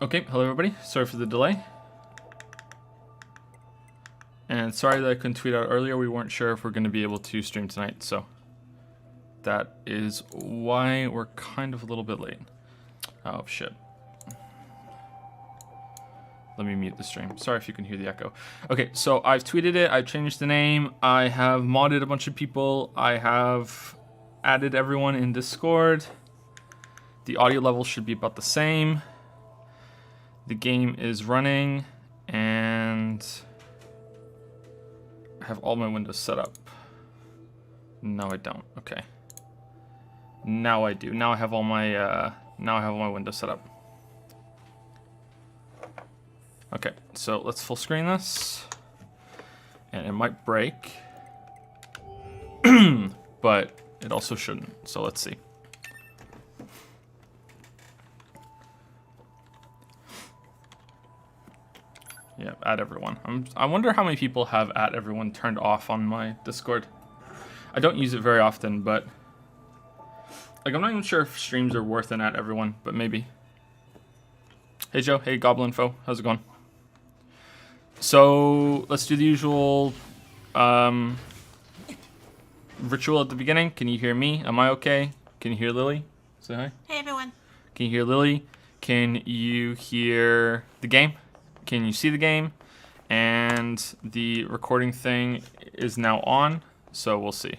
Okay, hello everybody. Sorry for the delay. And sorry that I couldn't tweet out earlier. We weren't sure if we're going to be able to stream tonight, so that is why we're kind of a little bit late. Oh, shit. Let me mute the stream. Sorry if you can hear the echo. Okay, so I've tweeted it. I've changed the name. I have modded a bunch of people. I have added everyone in Discord. The audio level should be about the same. The game is running, and I have all my windows set up. No, I don't. Okay. Now I do. Now I have all my windows set up. Okay, so let's full screen this, and it might break, but it also shouldn't. So let's see. Yeah, add everyone. I wonder how many people have add everyone turned off on my Discord. I don't use it very often, but like I'm not even sure if streams are worth an add everyone, but maybe. Hey Joe, hey Goblin Foe, how's it going? So let's do the usual ritual at the beginning. Can you hear me? Am I okay? Can you hear Lily? Say hi. Hey everyone. Can you hear Lily? Can you hear the game? Can you see the game? And the recording thing is now on, so we'll see.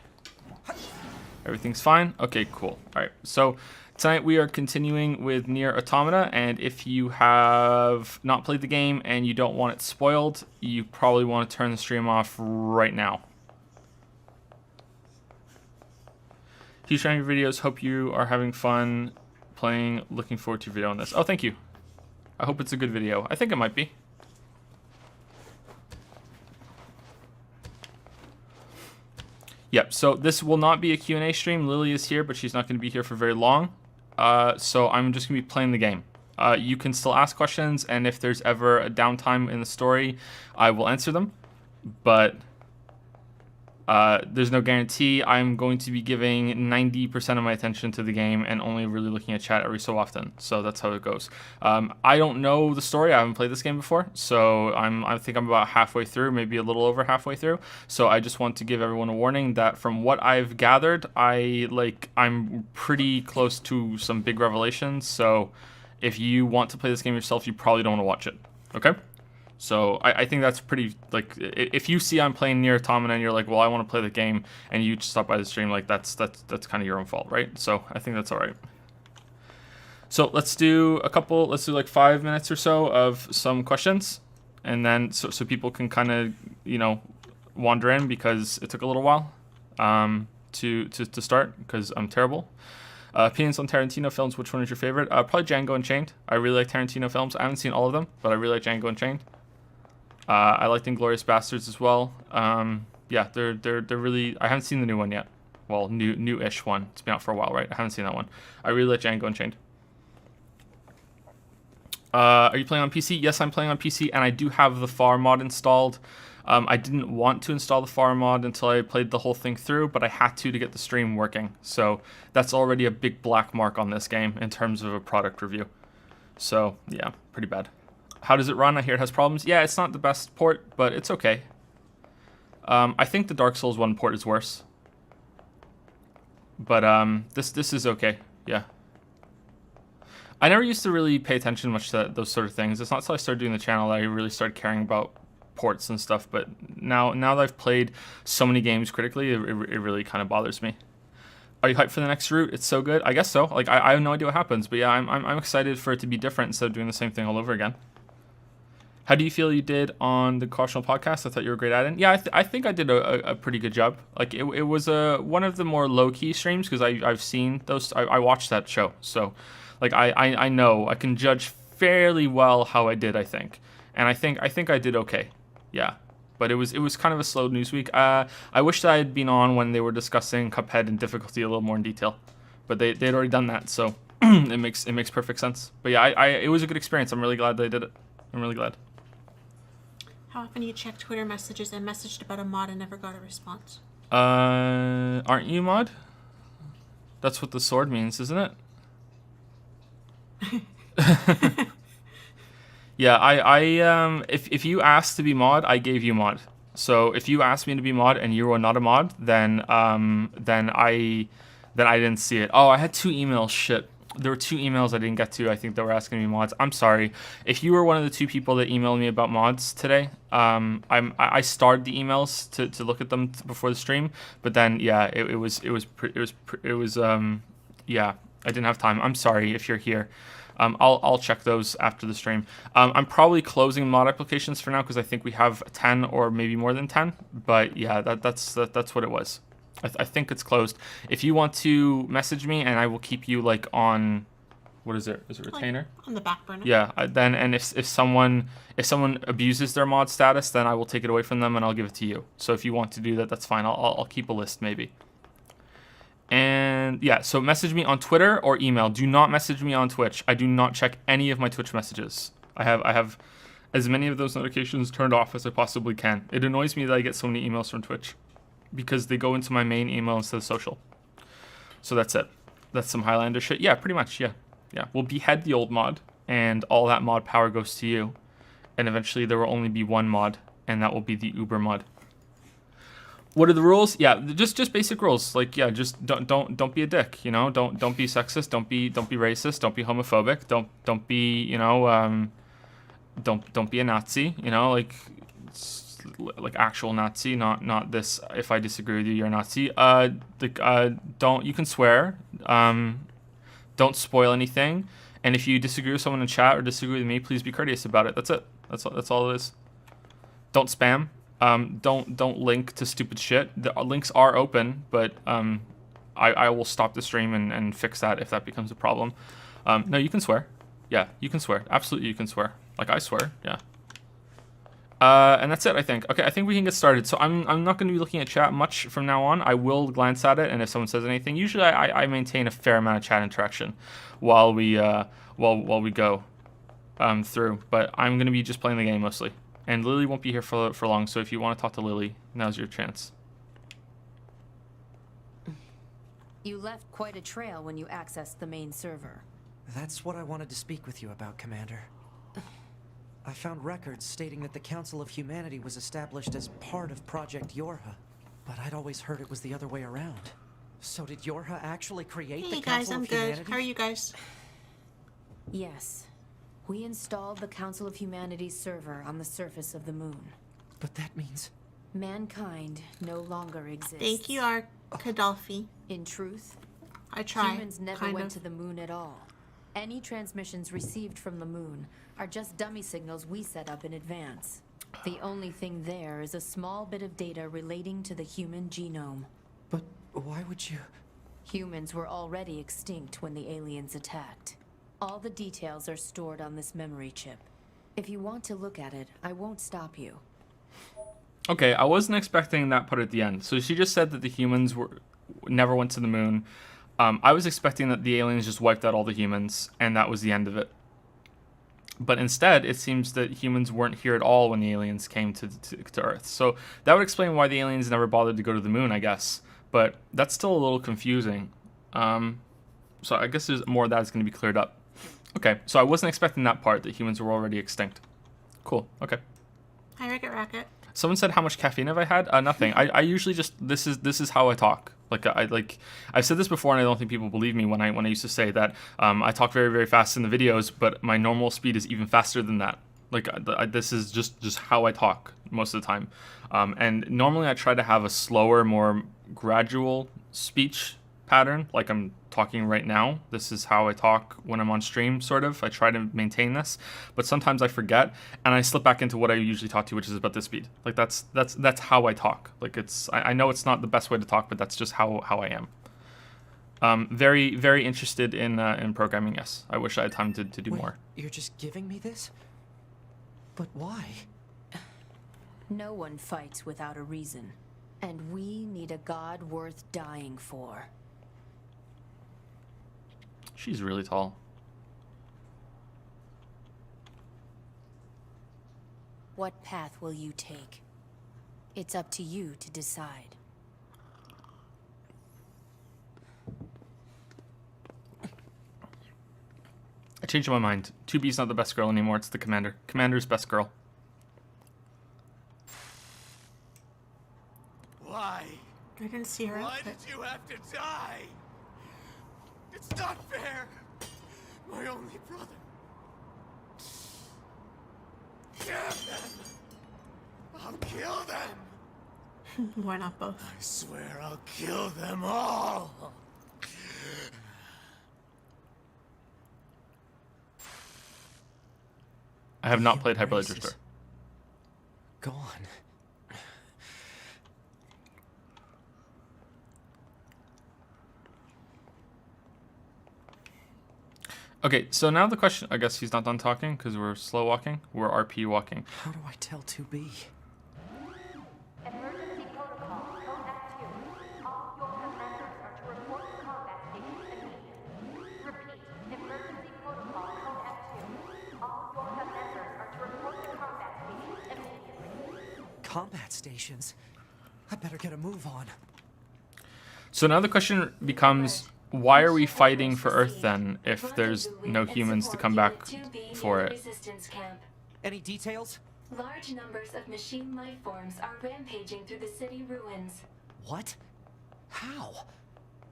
Everything's fine? Okay, cool. All right, so tonight we are continuing with Nier Automata, and if you have not played the game and you don't want it spoiled, you probably want to turn the stream off right now. Huge fan of your videos. Hope you are having fun playing. Looking forward to your video on this. Oh, thank you. I hope it's a good video. I think it might be. Yep, so this will not be a Q&A stream. Lily is here, but she's not going to be here for very long. So I'm just going to be playing the game. You can still ask questions, and if there's ever a downtime in the story, I will answer them. But there's no guarantee. I'm going to be giving 90% of my attention to the game and only really looking at chat every so often. So that's how it goes. I don't know the story. I haven't played this game before. So I think I'm about halfway through, maybe a little over halfway through. So I just want to give everyone a warning that from what I've gathered, I'm pretty close to some big revelations. So if you want to play this game yourself, you probably don't want to watch it. Okay? So I think that's pretty, like, if you see I'm playing Nier Automata and you're like, well, I want to play the game, and you just stop by the stream, like, that's kind of your own fault, right? So I think that's all right. So let's do like 5 minutes or so of some questions, and then so people can kind of, you know, wander in, because it took a little while to start, because I'm terrible. Opinions on Tarantino films, which one is your favorite? Probably Django Unchained. I really like Tarantino films. I haven't seen all of them, but I really like Django Unchained. I liked Inglourious Bastards as well. Yeah, they're really. I haven't seen the new one yet. Well, new-ish one. It's been out for a while, right? I haven't seen that one. I really like Django Unchained. Are you playing on PC? Yes, I'm playing on PC, and I do have the FAR mod installed. I didn't want to install the FAR mod until I played the whole thing through, but I had to get the stream working. So that's already a big black mark on this game in terms of a product review. So yeah, pretty bad. How does it run? I hear it has problems. Yeah, it's not the best port, but it's okay. I think the Dark Souls 1 port is worse. But this is okay. Yeah. I never used to really pay attention much to those sort of things. It's not until I started doing the channel that I really started caring about ports and stuff. But now that I've played so many games critically, it really kind of bothers me. Are you hyped for the next route? It's so good. I guess so. Like I have no idea what happens, but yeah, I'm excited for it to be different instead of doing the same thing all over again. How do you feel you did on the Cautional podcast? I thought you were a great at-in. Yeah, I think I did a pretty good job. Like it was one of the more low-key streams, because I've seen those. I watched that show, so like I know I can judge fairly well how I did. I think, and I think I did okay. Yeah, but it was kind of a slow news week. I wish that I had been on when they were discussing Cuphead and difficulty a little more in detail, but they'd already done that, so it makes perfect sense. But yeah, it was a good experience. I'm really glad they did it. I'm really glad. How often do you check Twitter messages? I messaged about a mod and never got a response. Aren't you mod? That's what the sword means, isn't it? Yeah, if you asked to be mod, I gave you mod. So if you asked me to be mod and you were not a mod, then I didn't see it. Oh, I had 2 emails. Shit. There were 2 emails I didn't get to. I think that were asking me mods. I'm sorry. If you were one of the 2 people that emailed me about mods today, I starred the emails to look at them before the stream, but then yeah, yeah, I didn't have time. I'm sorry if you're here. I'll check those after the stream. I'm probably closing mod applications for now because I think we have 10 or maybe more than 10. But yeah, that's what it was. I think it's closed. If you want to message me, and I will keep you like on, what is it? Is it retainer? Like on the back burner. Yeah. Then and if someone abuses their mod status, then I will take it away from them and I'll give it to you. So if you want to do that, that's fine. I'll keep a list maybe. And yeah, so message me on Twitter or email. Do not message me on Twitch. I do not check any of my Twitch messages. I have as many of those notifications turned off as I possibly can. It annoys me that I get so many emails from Twitch because they go into my main email instead of social. So that's it. That's some Highlander shit. Yeah, pretty much. Yeah. We'll behead the old mod and all that mod power goes to you. And eventually there will only be one mod, and that will be the Uber mod. What are the rules? Yeah, just basic rules. Like, yeah, just don't be a dick. You know, don't be sexist. Don't be racist. Don't be homophobic. Don't be, you know, don't be a Nazi. You know, like actual Nazi, not this. If I disagree with you, you're a Nazi. Don't, you can swear. Don't spoil anything. And if you disagree with someone in chat or disagree with me, please be courteous about it. That's it. That's all it is. Don't spam. Don't link to stupid shit. The links are open, but I will stop the stream and fix that if that becomes a problem. No, you can swear. Yeah, you can swear. Absolutely, you can swear. Like I swear. Yeah. And that's it, I think. Okay, I think we can get started. So I'm not going to be looking at chat much from now on. I will glance at it, and if someone says anything, usually I maintain a fair amount of chat interaction while we go through. But I'm going to be just playing the game mostly. And Lily won't be here for long, so if you want to talk to Lily, now's your chance. You left quite a trail when you accessed the main server. That's what I wanted to speak with you about, Commander. I found records stating that the Council of Humanity was established as part of Project Yorha, but I'd always heard it was the other way around. So did Yorha actually create the Hey guys, Council I'm of good. Humanity? How are you guys? Yes. We installed the Council of Humanity's server on the surface of the moon. But that means... Mankind no longer exists. Thank you, Kadolfi. In truth, I try. humans never went to the moon at all. Any transmissions received from the moon are just dummy signals we set up in advance. The only thing there is a small bit of data relating to the human genome. But why would you... Humans were already extinct when the aliens attacked. All the details are stored on this memory chip. If you want to look at it, I won't stop you. Okay, I wasn't expecting that part at the end. So she just said that the humans never went to the moon. I was expecting that the aliens just wiped out all the humans, and that was the end of it. But instead, it seems that humans weren't here at all when the aliens came to Earth. So that would explain why the aliens never bothered to go to the moon, I guess. But that's still a little confusing. So I guess there's more of that is going to be cleared up. Okay, so I wasn't expecting that part, that humans were already extinct. Cool, okay. Hi, Racket. Someone said, how much caffeine have I had? Nothing. I usually just, this is how I talk. I've said this before, and I don't think people believe me when I used to say that I talk very, very fast in the videos, but my normal speed is even faster than that. This is just how I talk most of the time. And normally I try to have a slower, more gradual speech pattern, like I'm talking right now. This is how I talk when I'm on stream, sort of. I try to maintain this, but sometimes I forget and I slip back into what I usually talk to, which is about this speed. Like that's how I talk. Like I know it's not the best way to talk, but that's just how I am. Very, very interested in programming. Yes, I wish I had time to do Wait, more. You're just giving me this? But why? No one fights without a reason, and we need a god worth dying for. She's really tall. What path will you take? It's up to you to decide. I changed my mind. 2B's not the best girl anymore. It's the commander. Commander's best girl. Why? I didn't see her Why outfit. did you have to die? It's not fair. My only brother. Damn them! I'll kill them! Why not both? I swear I'll kill them all! I have not played Human Hyper race Ledger is Store. Gone. Okay, so now the question, I guess he's not done talking because we're slow walking. We're RP walking. How do I tell 2B? Emergency protocol, code F2. All your commanders are to report to combat stations immediately. Repeat, emergency protocol, code F2. All your commanders are to report to combat stations immediately. Combat stations? I better get a move on. So now the question becomes, why are we fighting for Earth then if there's no humans to come back for it? Resistance camp. Any details? Large numbers of machine life forms are rampaging through the city ruins. What? How?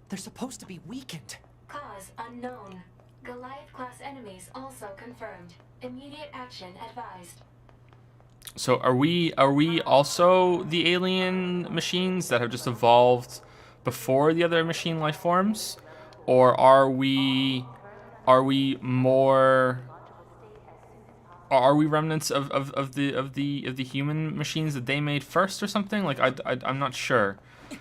They're supposed to be weakened. Cause unknown. Goliath-class enemies also confirmed. Immediate action advised. So are we also the alien machines that have just evolved before the other machine life forms, or are we remnants of the human machines that they made first or something? Like I'm not sure.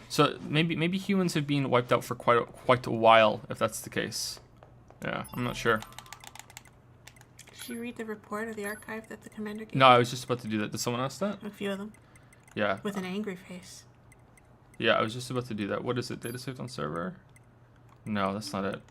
So maybe humans have been wiped out for quite a while if that's the case. Yeah, I'm not sure. Did you read the report of the archive that the commander gave? No, I was just about to do that. Did someone ask that? A few of them. Yeah. With an angry face. Yeah, I was just about to do that. What is it? Data saved on server? No, that's not it.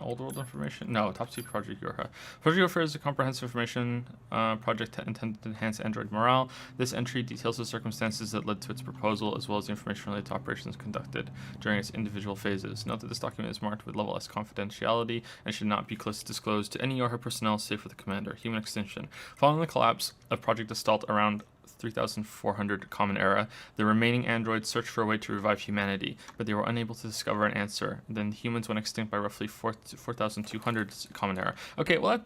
Old world information? No, top secret Project Yorha. Project Yorha is a comprehensive information project intended to enhance Android morale. This entry details the circumstances that led to its proposal, as well as the information related to operations conducted during its individual phases. Note that this document is marked with level S confidentiality and should not be disclosed to any Yorha personnel save for the commander. Human extinction. Following the collapse of Project Gestalt around 3400 Common Era, the remaining androids searched for a way to revive humanity, but they were unable to discover an answer. Then humans went extinct by roughly 4200 Common Era. Okay, well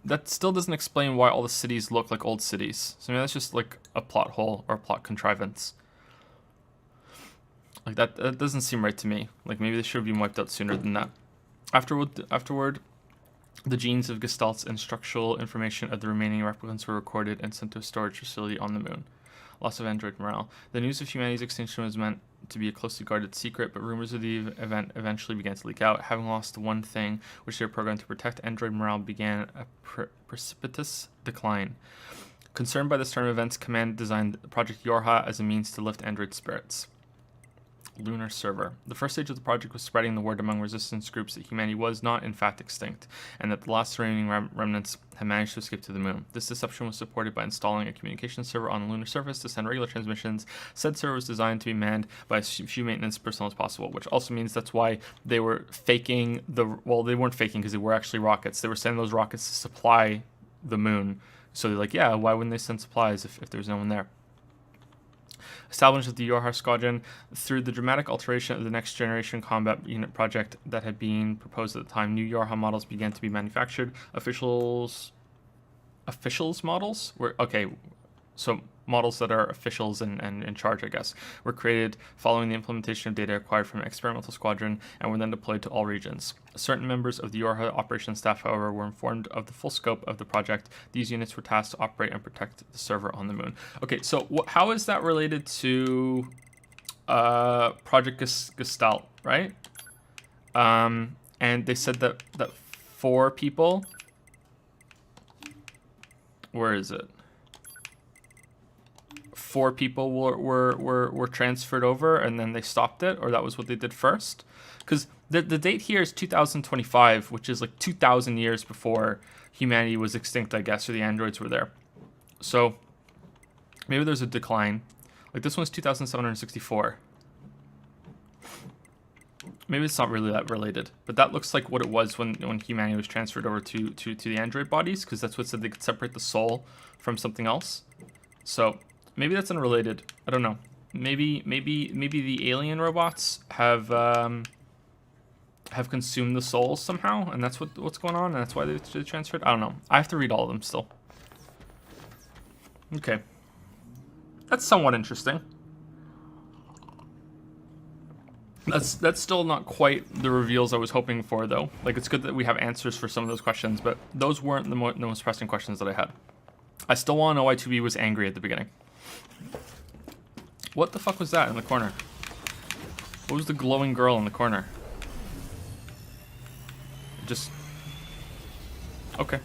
that still doesn't explain why all the cities look like old cities. So maybe that's just like a plot hole or a plot contrivance. Like that doesn't seem right to me. Like maybe they should have been wiped out sooner than that. Afterward, the genes of Gestalt's and structural information of the remaining replicants were recorded and sent to a storage facility on the moon. Loss of android morale. The news of humanity's extinction was meant to be a closely guarded secret, but rumors of the event eventually began to leak out. Having lost the one thing which they were programmed to protect, android morale began a precipitous decline. Concerned by this turn of events, Command designed Project Yorha as a means to lift android spirits. Lunar server. The first stage of the project was spreading the word among resistance groups that humanity was not in fact extinct, and that the last remaining remnants had managed to escape to the moon. This deception was supported by installing a communication server on the lunar surface to send regular transmissions. Said server was designed to be manned by as few maintenance personnel as possible, which also means that's why they were faking they weren't faking because they were actually rockets. They were sending those rockets to supply the moon. So they're like, yeah, why wouldn't they send supplies if there's no one there? Established of the Yorha Squadron through the dramatic alteration of the next generation combat unit project that had been proposed at the time, new Yorha models began to be manufactured. Officials models were so models that are officials and in charge, I guess, were created following the implementation of data acquired from an experimental squadron and were then deployed to all regions. Certain members of the Yorha operations staff, however, were informed of the full scope of the project. These units were tasked to operate and protect the server on the moon. Okay, so how is that related to Project Gestalt, right? And they said that 4 people. Where is it? 4 people were transferred over and then they stopped it, or that was what they did first? Because the date here is 2025, which is like 2,000 years before humanity was extinct, I guess, or the androids were there. So maybe there's a decline. Like this one's 2,764. Maybe it's not really that related, but that looks like what it was when humanity was transferred over to the android bodies, because that's what said they could separate the soul from something else. So maybe that's unrelated. I don't know. Maybe the alien robots have consumed the souls somehow, and that's what's going on, and that's why they transferred. I don't know. I have to read all of them still. Okay, that's somewhat interesting. That's still not quite the reveals I was hoping for, though. Like, it's good that we have answers for some of those questions, but those weren't the most pressing questions that I had. I still want to know why 2B was angry at the beginning. What the fuck was that in the corner? What was the glowing girl in the corner? Just... Okay.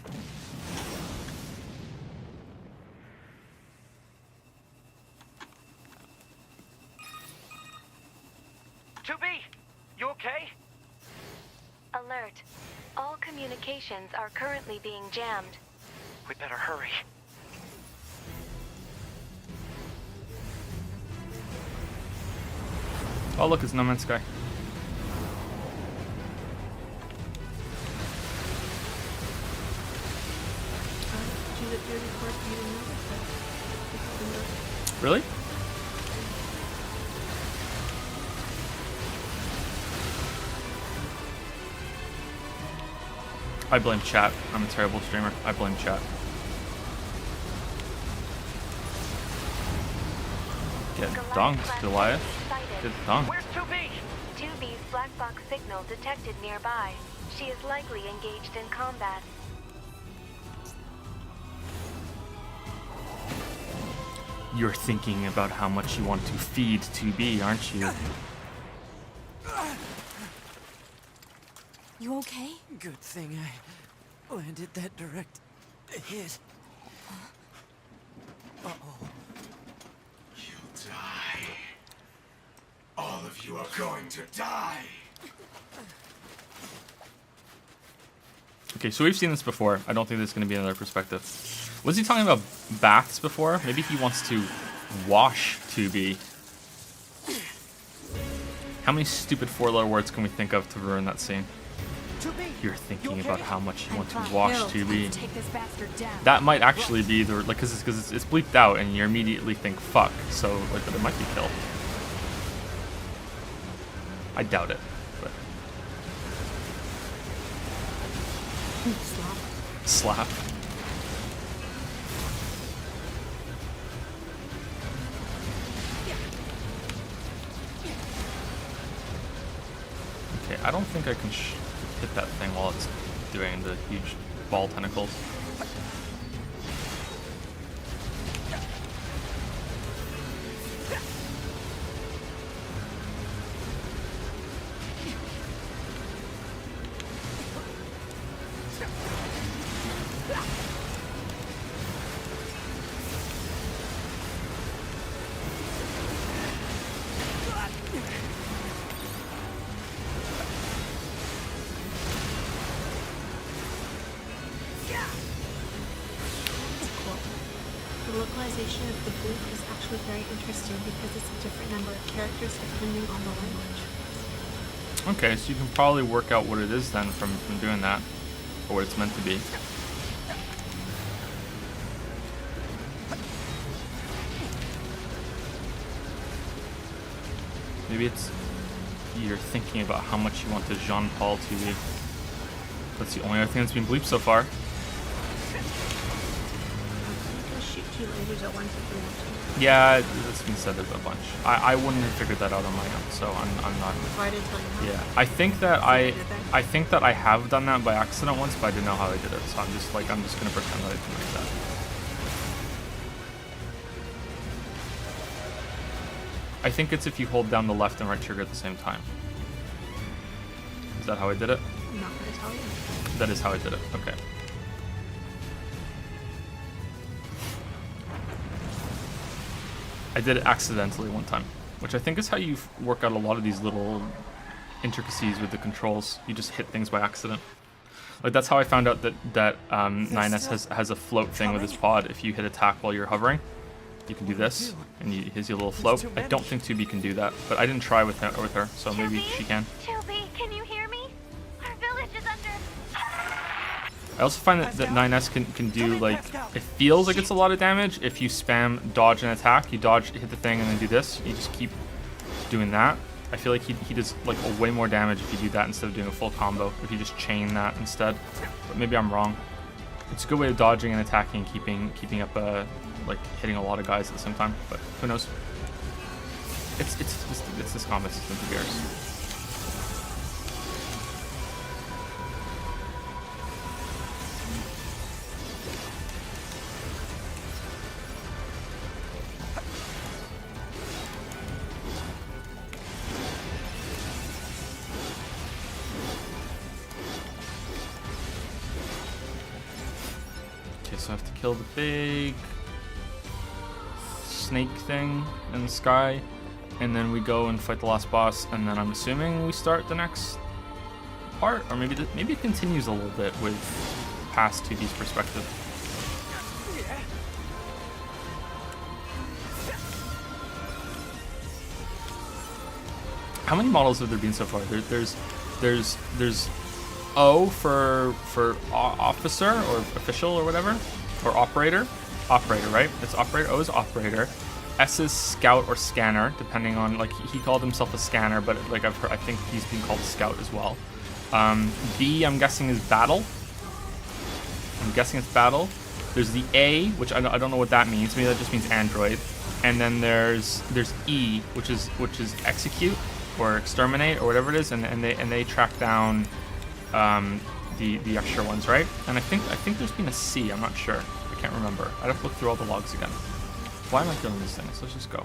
You okay? Alert. All communications are currently being jammed. We better hurry. Oh look, it's No Man's Sky. Really? I blame chat. I'm a terrible streamer. I blame chat. Get dunked, Goliath. Get dunked. Where's 2B? 2B's black box signal detected nearby. She is likely engaged in combat. You're thinking about how much you want to feed 2B, aren't you? You okay? Good thing I landed that direct hit. Uh-oh. You'll die. All of you are going to die. Okay, so we've seen this before. I don't think there's going to be another perspective. Was he talking about baths before? Maybe he wants to wash 2B. How many stupid 4-letter words can we think of to ruin that scene? You're thinking about how much you want to wash 2B. That might actually be the, like, because it's bleeped out and you immediately think fuck, so like that it might be kill. I doubt it, but slap. Okay, I don't think I can hit that thing while it's doing the huge ball tentacles. The localization of the booth is actually very interesting because it's a different number of characters depending on the language. Okay, so you can probably work out what it is then from doing that, or what it's meant to be. Maybe it's you're thinking about how much you want the Jean-Paul TV. That's the only other thing that's been bleeped so far. Shoot two lasers at once if you want to. Yeah, that's been said a bunch. I wouldn't have figured that out on my own, so I'm not. Why did I tell you how? Yeah, I think that I think that I have done that by accident once, but I didn't know how I did it. So I'm just gonna pretend that I didn't like that. I think it's if you hold down the left and right trigger at the same time. Is that how I did it? I'm not gonna tell you. That is how I did it. Okay. I did it accidentally one time, which I think is how you work out a lot of these little intricacies with the controls. You just hit things by accident. Like that's how I found out that 9S has a float thing with his pod. If you hit attack while you're hovering, you can do this, and he has your little float. I don't think 2B can do that, but I didn't try with her, so maybe she can. 2B, Can you hear me? Our village is under... I also find that 9S can do, like, it feels like it's a lot of damage if you spam dodge and attack. You dodge, hit the thing, and then do this. You just keep doing that. I feel like he does, like, a way more damage if you do that instead of doing a full combo, if you just chain that instead. But maybe I'm wrong. It's a good way of dodging and attacking and keeping up, like, hitting a lot of guys at the same time. But who knows? It's this combat system, who cares? So I have to kill the big snake thing in the sky, and then we go and fight the last boss, and then I'm assuming we start the next part, or maybe it continues a little bit with past 2D's perspective. How many models have there been so far? There's O for officer or official or whatever, or operator, right? It's operator. O is operator. S is scout or scanner, depending on, like, he called himself a scanner, but like I think he's been called a scout as well. B, I'm guessing, is battle. I'm guessing it's battle. There's the A, which I don't know what that means. Maybe that just means android. And then there's E, which is execute or exterminate or whatever it is, and they track down the extra ones, right? And I think there's been a C. I'm not sure. I can't remember. I'd have to look through all the logs again. Why am I killing these things? Let's just go.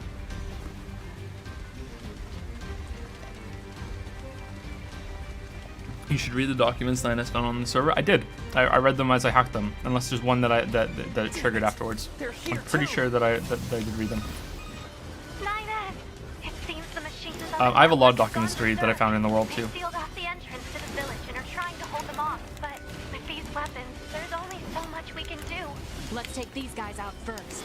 You should read the documents 9S found on the server. I did. I read them as I hacked them. Unless there's one that it triggered afterwards. I'm pretty sure that I did read them. 9S! It seems the machines I have a lot of documents to read that I found in the world too. They sealed off the entrance to the village and are trying to hold them off, but with these weapons, there's only so much we can do. Let's take these guys out first.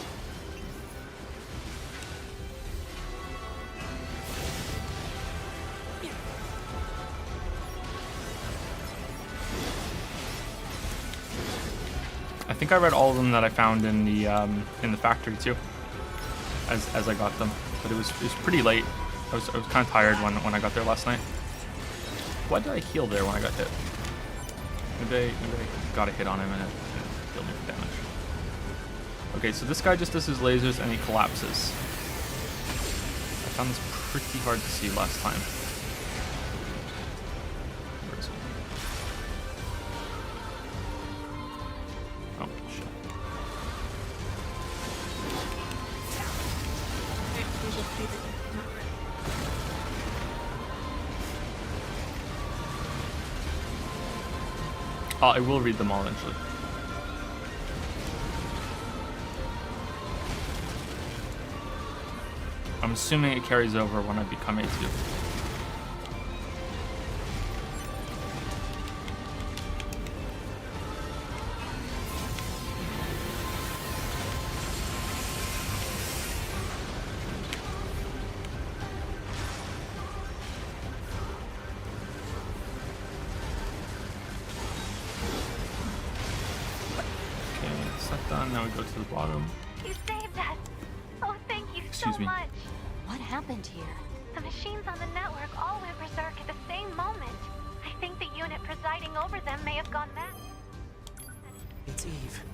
I think I read all of them that I found in the factory too, as I got them. But it was pretty late. I was kind of tired when I got there last night. Why did I heal there when I got hit? Maybe I got a hit on him and it dealt me for damage. Okay, so this guy just does his lasers and he collapses. I found this pretty hard to see last time. Where is it? Oh, shit. I will read them all eventually. I'm assuming it carries over when I become A2. Done. Now we go to the bottom. You saved us! Oh, thank you Excuse so me. much! What happened here? The machines on the network all went berserk at the same moment. I think the unit presiding over them may have gone mad. It's Eve.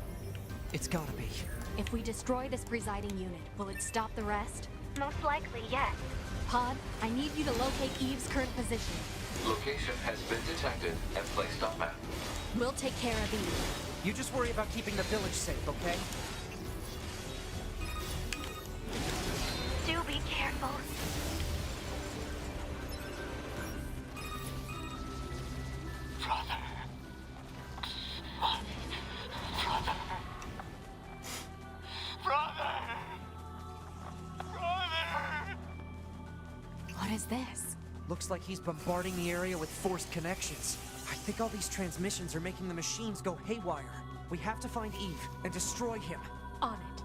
It's gotta be. If we destroy this presiding unit, will it stop the rest? Most likely, yes. Pod, I need you to locate Eve's current position. Location has been detected and placed on map. We'll take care of Eve. You just worry about keeping the village safe, okay? Do be careful. Brother. Brother. What is this? Looks like he's bombarding the area with forced connections. I think all these transmissions are making the machines go haywire. We have to find Eve and destroy him. On it.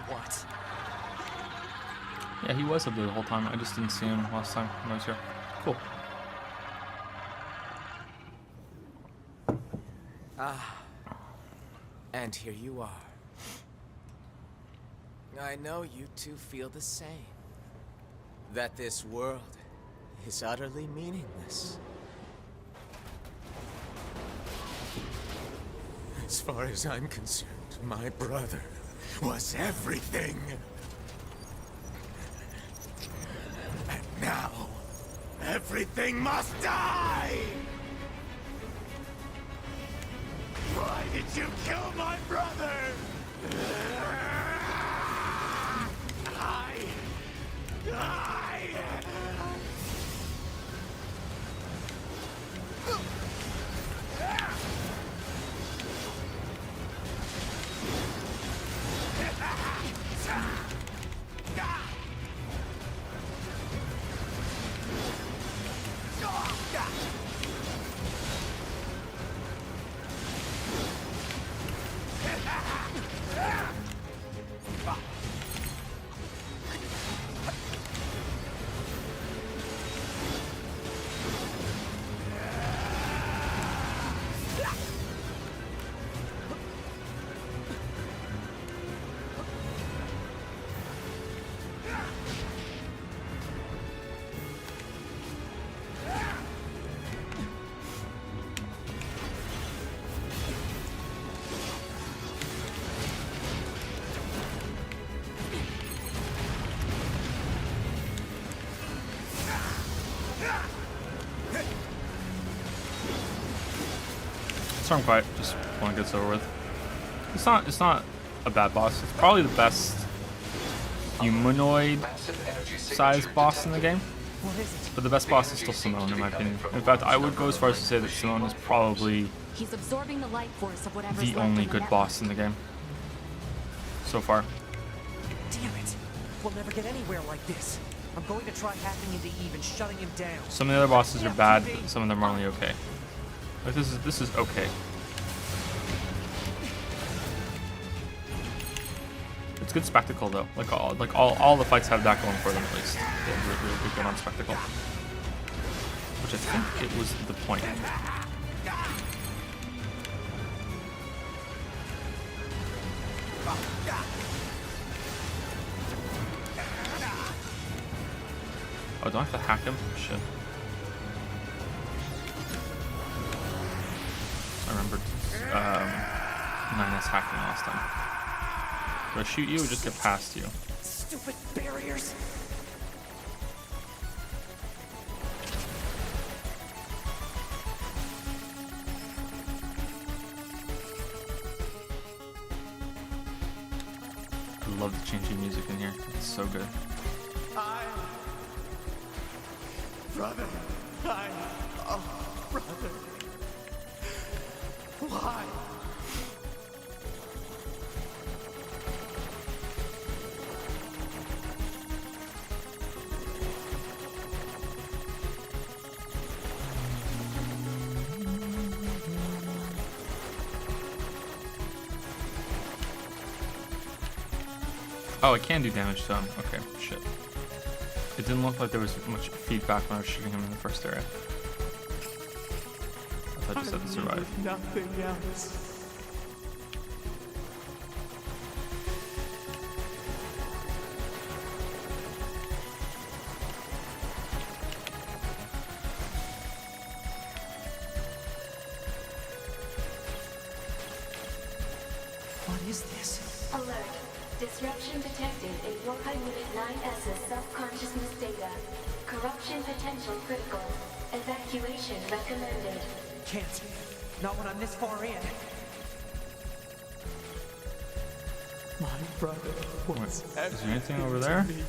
what? Yeah, he was up there the whole time. I just didn't see him last time when I was here. Cool. And here you are. I know you two feel the same. That this world is utterly meaningless. As far as I'm concerned, my brother was everything. And now, everything must die! Why did you kill my brother? Storm Quiet, just want to get this over with. It's not a bad boss. It's probably the best humanoid sized boss in the game. But the best boss is still Simone, in my opinion. In fact, I would go as far as to say that Simone is probably He's absorbing the life force of whatever's the left only in the good network. boss in the game so far. Damn it! We'll never get anywhere like this. I'm going to try hacking into Eve and shutting him down. Some of the other bosses are bad, but some of them are only okay. Like this is okay. It's good spectacle though. Like all the fights have that going for them at least. They're really good on spectacle, which I think it was the point. Oh, do I have to hack him? Shit. I remembered 9S hacking last time. Do I shoot you or just get past you? Stupid barriers! I love the changing music in here. It's so good. Brother, brother. Why? Oh, I can do damage to him. Okay, shit. It didn't look like there was much feedback when I was shooting him in the first area. I thought you said to survive. Nothing else. What is this? Alert. Disruption detected in Yorha Unit 9S's self-consciousness data. Corruption potential critical. Evacuation recommended. Can't. Not when I'm this far in. My brother Wait, was is there anything everything over to there? me.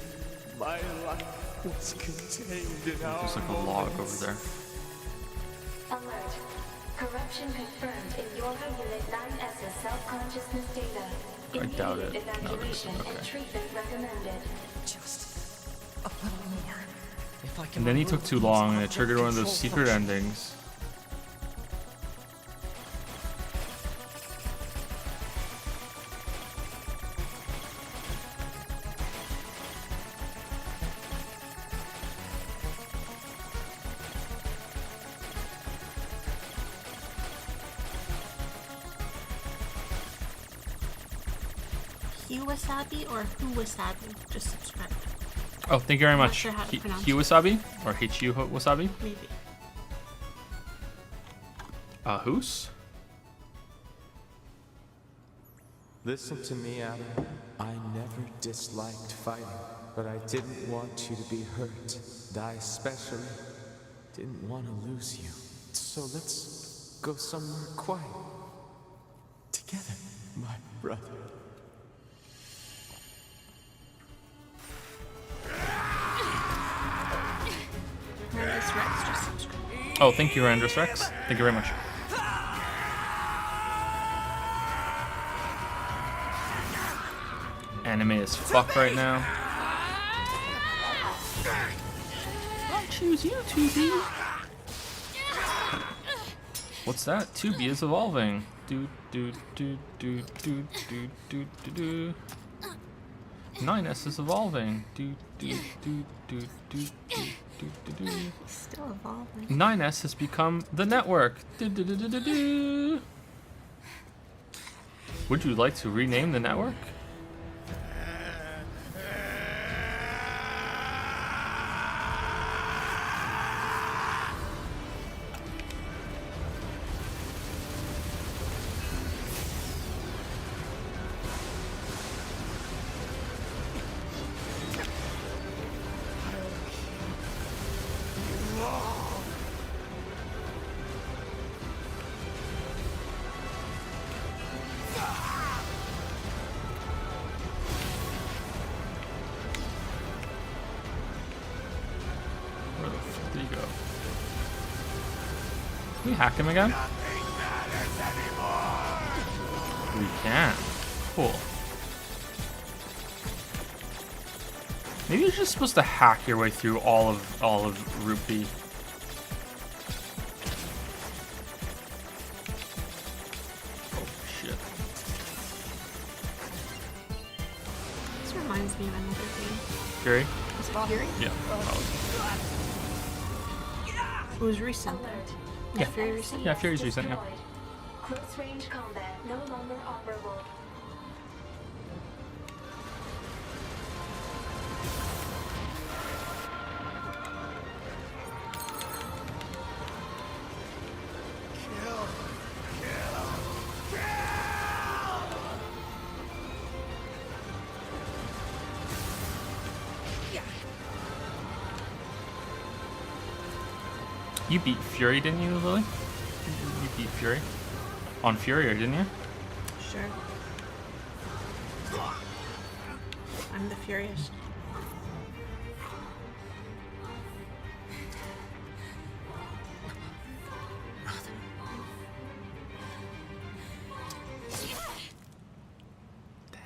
My life was contained in our There's like a log over moments. there. Alert. Corruption confirmed in Yorha Unit 9S's self-consciousness data. I doubt Immediate it. No, there isn't. evacuation and Okay. treatment recommended. Just a little more. If I can And then he remove took too these long and it object triggered one of those control secret functions. endings. Hiwasabi or Huwasabi just subscribed. Oh, thank you very I'm not much. sure how to pronounce it. Hiwasabi or Hichu Wasabi? Maybe. Who's? Listen to me, Adam. I never disliked fighting, but I didn't want you to be hurt. And I especially didn't want to lose you. So let's go somewhere quiet. Together, my brother. Randus Rex just subscribed. Oh, thank you, Randus Rex. Thank you very much. Anime as fuck right now. I choose you, 2B. What's that? 2B is evolving. Do do do do do do do do do. 9S is evolving. Do do do do do do do do do. Still evolving. 9S has become the network. Do, do, do, do, do, do. Would you like to rename the network? Where the fuck did he go? Can we hack him again? We can. Cool. Maybe you're just supposed to hack your way through all of Rupee. Oh shit. This reminds me of another game. Fury? Was it Fury? Yeah. Probably. It was recent. Was Yeah. Fury recent? Yeah, Fury's recent, yeah. Close range combat no longer operable. You beat Fury, didn't you, Lily? You beat Fury? On Fury, didn't you? Sure. I'm the Furious.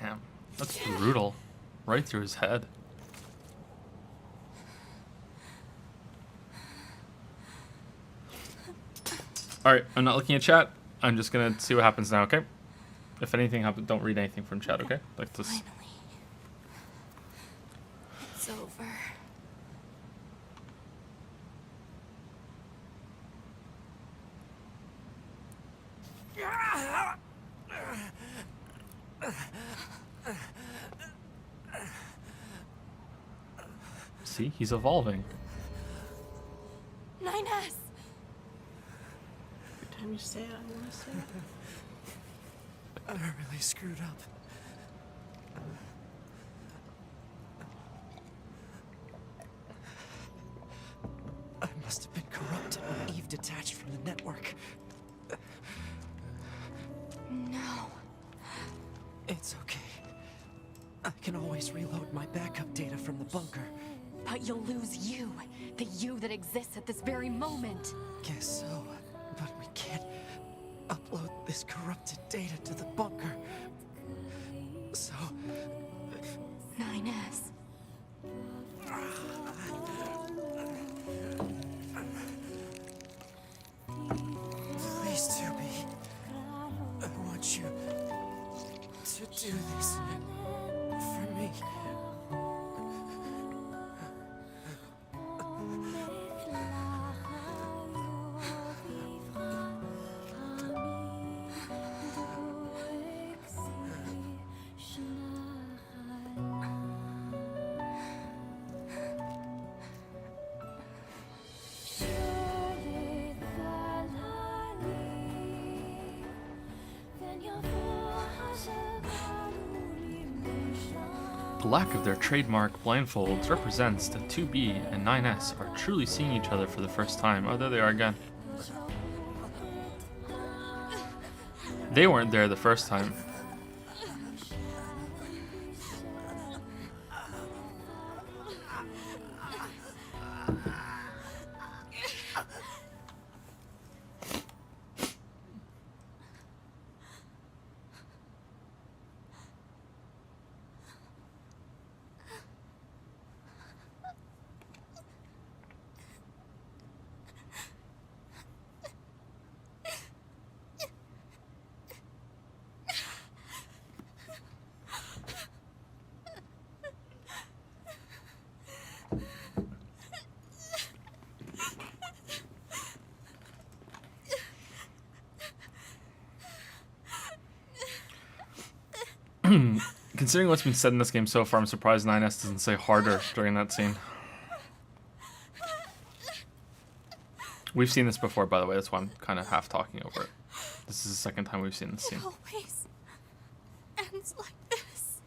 Damn. That's brutal. Right through his head. Alright, I'm not looking at chat. I'm just gonna see what happens now, okay? If anything happens, don't read anything from chat, okay? Like this. Finally. It's over. See, he's evolving. 9S! Every time you say it, I want to say it. I really screwed up. I must have been corrupted when Eve detached from the network. No. It's okay. I can always reload my backup data from the bunker. But you'll lose you. The you that exists at this very moment. Guess so. But we can't upload this corrupted data to the bunker. So, 9S. please, 2B. I want you to do this for me. The lack of their trademark blindfolds represents that 2B and 9S are truly seeing each other for the first time. Oh, there they are again. They weren't there the first time. Considering what's been said in this game so far, I'm surprised 9S doesn't say harder during that scene. We've seen this before, by the way. That's why I'm kind of half talking over it. This is the second time we've seen this scene. It always ends like this.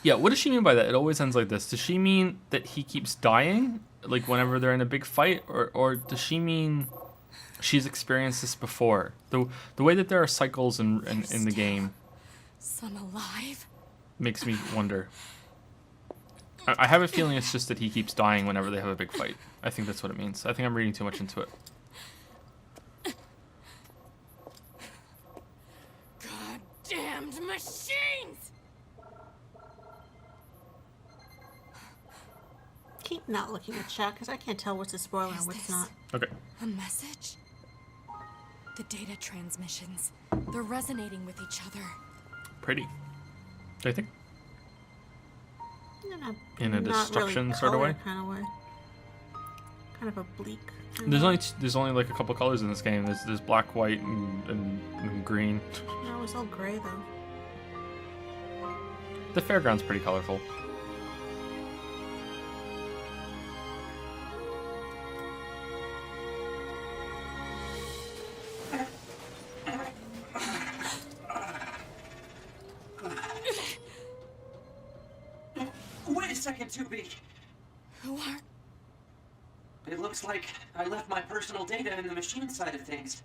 Yeah, what does she mean by that? It always ends like this. Does she mean that he keeps dying, like whenever they're in a big fight, or does she mean she's experienced this before? The way that there are cycles in the game Son alive? makes me wonder. I have a feeling it's just that he keeps dying whenever they have a big fight. I think that's what it means. I think I'm reading too much into it. Goddamned machines! Keep not looking at chat because I can't tell what's a spoiler and what's not. Okay. A message? The data transmissions. They're resonating with each other. Pretty. Do you think? In a Not destruction really sort of way? Kind of way. Kind of a bleak. There's only like a couple colors in this game. There's black, white, and green. No, it's all gray though. The fairground's pretty colorful. Wait a second, 2B. Who are? It looks like I left my personal data in the machine side of things.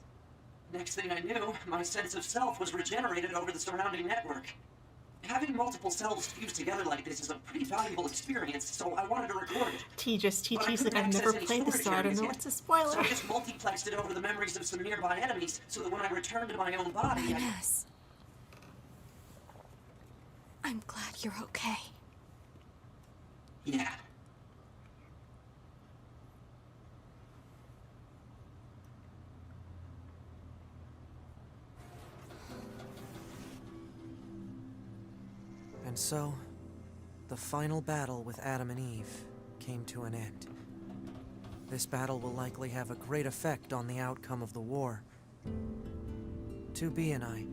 Next thing I knew, my sense of self was regenerated over the surrounding network. Having multiple selves fused together like this is a pretty valuable experience, so I wanted to record it. TT's But I like, couldn't I've never access any played this, so I don't storage know areas what's a yet. spoiler. So I just multiplexed it over the memories of some nearby enemies, so that when I returned to my own body, Yes. I'm glad you're okay. Yeah. And so, the final battle with Adam and Eve came to an end. This battle will likely have a great effect on the outcome of the war. 2B and I,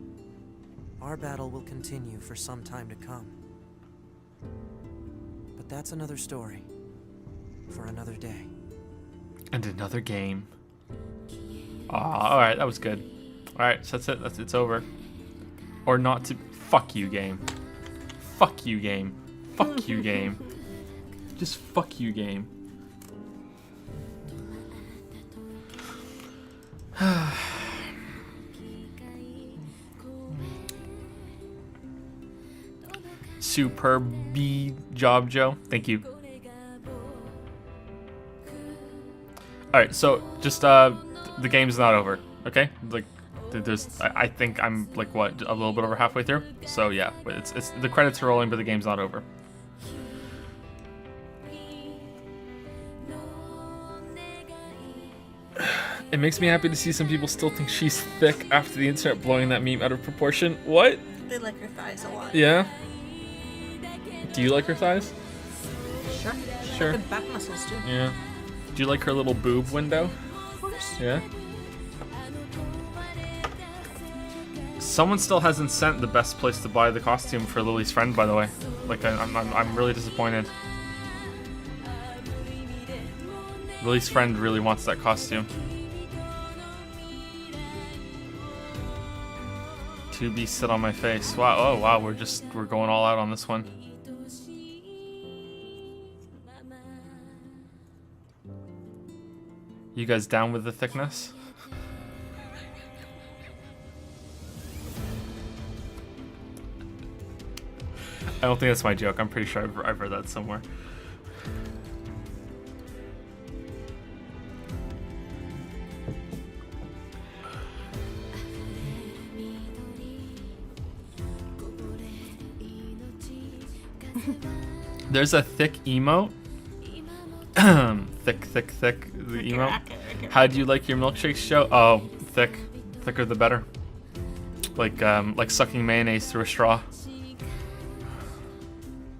our battle will continue for some time to come. But that's another story for another day. And another game. Ah, alright, that was good. Alright, so that's it. It's over. Or not to. Fuck you, game. Fuck you, game. Fuck you, game. Just fuck you, game. Superb job, Joe. Thank you. Alright, so just the game's not over, okay? Like I think I'm like what, a little bit over halfway through. So yeah, it's the credits are rolling, but the game's not over. It makes me happy to see some people still think she's thick after the internet blowing that meme out of proportion. What? They like her thighs a lot. Yeah? Do you like her thighs? Sure. Sure. Good back muscles too. Yeah. Do you like her little boob window? Of course. Yeah? Someone still hasn't sent the best place to buy the costume for Lily's friend, by the way. Like, I'm really disappointed. Lily's friend really wants that costume. 2B sit on my face. Wow, oh wow, we're going all out on this one. You guys down with the thickness? I don't think that's my joke. I'm pretty sure I've read that somewhere. There's a thick emote. thick, the emote. How do you like your milkshakes, Joe? Oh, thick. Thicker the better. Like sucking mayonnaise through a straw.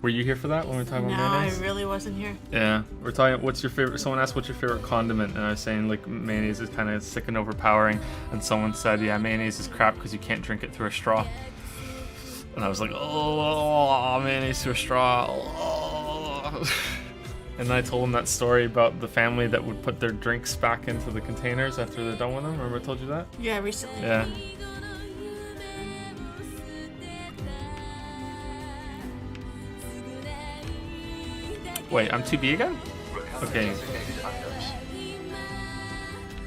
Were you here for that when we were talking about mayonnaise? No, I really wasn't here. Yeah, we're talking. What's your favorite? Someone asked what's your favorite condiment, and I was saying like mayonnaise is kind of sick and overpowering. And someone said, yeah, mayonnaise is crap because you can't drink it through a straw. And I was like, oh, mayonnaise through a straw. Oh. And then I told them that story about the family that would put their drinks back into the containers after they're done with them. Remember I told you that? Yeah, recently. Yeah. Wait, I'm 2B again? Okay.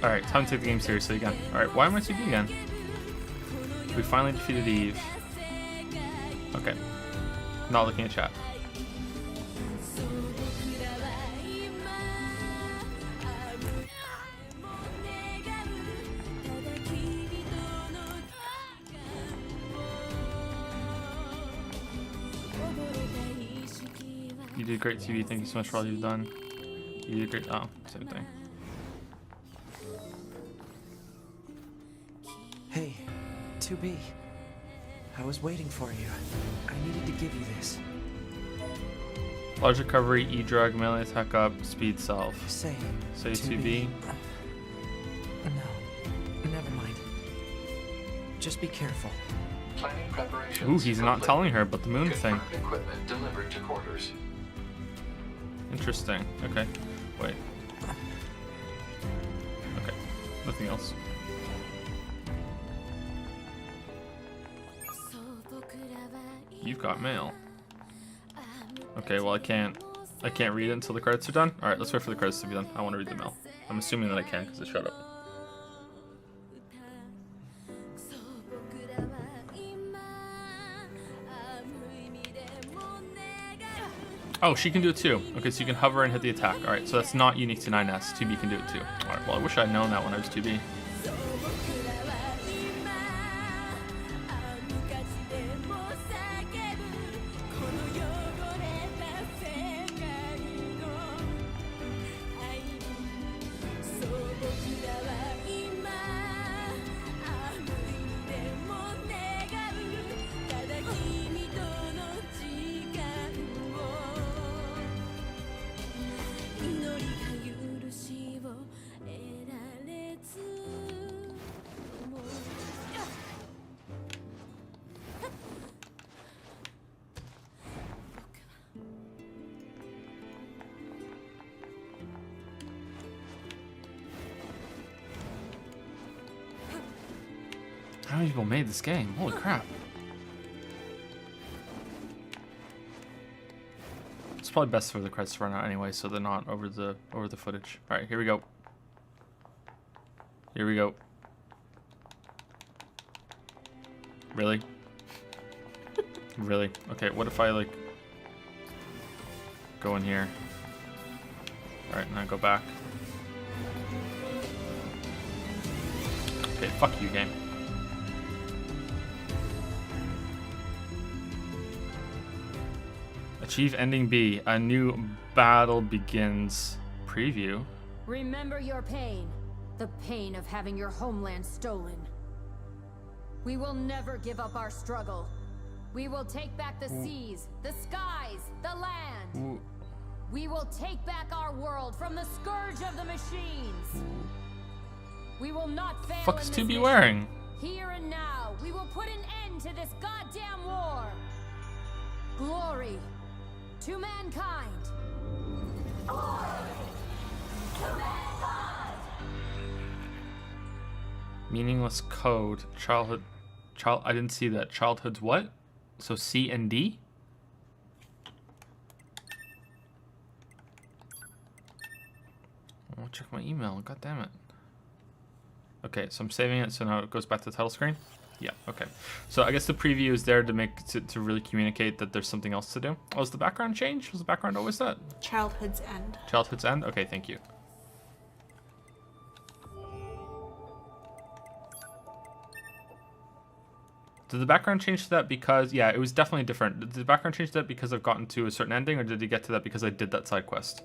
Alright, time to take the game seriously again. Alright, why am I 2B again? We finally defeated Eve. Okay. Not looking at chat. You did great, TV. Thank you so much for all you've done. You did great. Oh, same thing. Hey, 2B. I was waiting for you. I needed to give you this. Large recovery, E-drug, melee attack up, speed self. Say 2B. No, never mind. Just be careful. Planning preparations. Ooh, he's not complete. telling her about the moon thing. Confirmed equipment delivered to quarters. Interesting. Okay. Wait. Okay. Nothing else. You've got mail. Okay, well I can't read it until the credits are done. Alright, let's wait for the credits to be done. I want to read the mail. I'm assuming that I can because it shut up. Oh, she can do it too. Okay, so you can hover and hit the attack. Alright, so that's not unique to 9S. 2B can do it too. Alright, well I wish I'd known that when I was 2B. How many people made this game? Holy crap. It's probably best for the credits to run out anyway, so they're not over the footage. Alright, here we go. Here we go. Really? Really? Okay, what if I like go in here? Alright, now go back. Okay, fuck you, game. Achieve ending B. A new battle begins. Preview. Remember your pain. The pain of having your homeland stolen. We will never give up our struggle. We will take back the seas, the skies, the land. Ooh. We will take back our world from the scourge of the machines. We will not fail. Fuck is in this 2B mission. wearing? Here and now, we will put an end to this goddamn war. Glory to mankind. Meaningless code. Childhood. I didn't see that. Childhood's what? So C and D? I'll check my email. God damn it. Okay, so I'm saving it, so now it goes back to the title screen? Yeah, okay. So I guess the preview is there to make to really communicate that there's something else to do. Oh, was the background changed? Was the background always that? Childhood's End. Childhood's End? Okay, thank you. Did the background change to that because... Yeah, it was definitely different. Did the background change to that because I've gotten to a certain ending, or did he get to that because I did that side quest?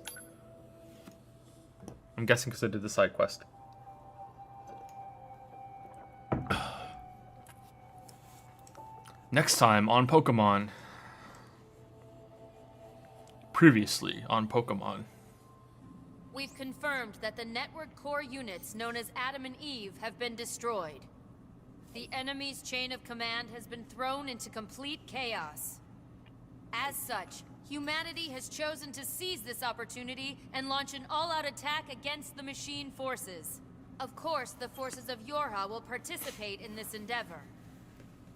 I'm guessing because I did the side quest. Next time on Pokemon. Previously on Pokemon. We've confirmed that the network core units known as Adam and Eve have been destroyed. The enemy's chain of command has been thrown into complete chaos. As such, humanity has chosen to seize this opportunity and launch an all-out attack against the machine forces. Of course, the forces of Yorha will participate in this endeavor.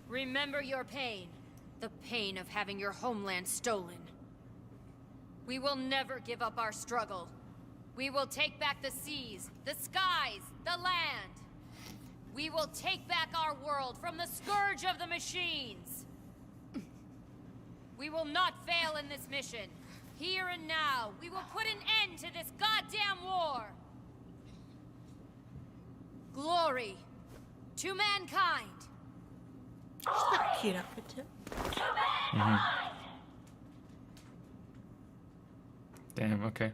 Remember your pain. The pain of having your homeland stolen. We will never give up our struggle. We will take back the seas, the skies, the land. We will take back our world from the scourge of the machines. We will not fail in this mission. Here and now, we will put an end to this goddamn war. Glory to mankind. She's not cute outfit too. Damn, okay.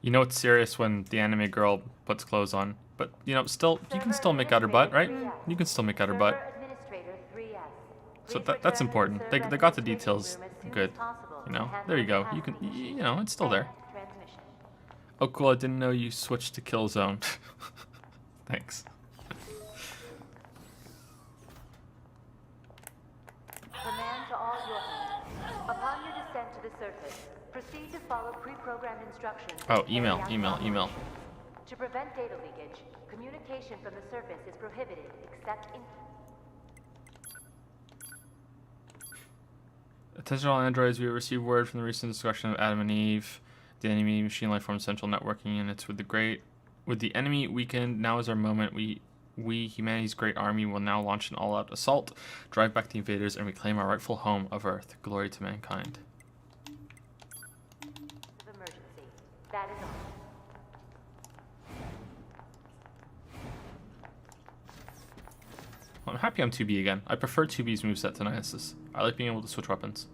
You know it's serious when the anime girl puts clothes on. But, you know, still, you can still make out her butt, right? You can still make out her butt. So that's important. They got the details good. You know, there you go. You can, you know, it's still there. Oh, cool, I didn't know you switched to kill zone. Thanks. Command to all Yorha. Upon your descent to the surface, proceed to follow pre-programmed instructions. Oh, email. To prevent data leakage, communication from the surface is prohibited except in... Attention all androids, we have received word from the recent destruction of Adam and Eve. The enemy machine life form central networking units with the enemy weakened. Now is our moment. We, humanity's great army, will now launch an all-out assault, drive back the invaders, and reclaim our rightful home of Earth. Glory to mankind. ...of emergency. That is all. I'm happy I'm 2B again. I prefer 2B's moveset to Niasis. I like being able to switch weapons.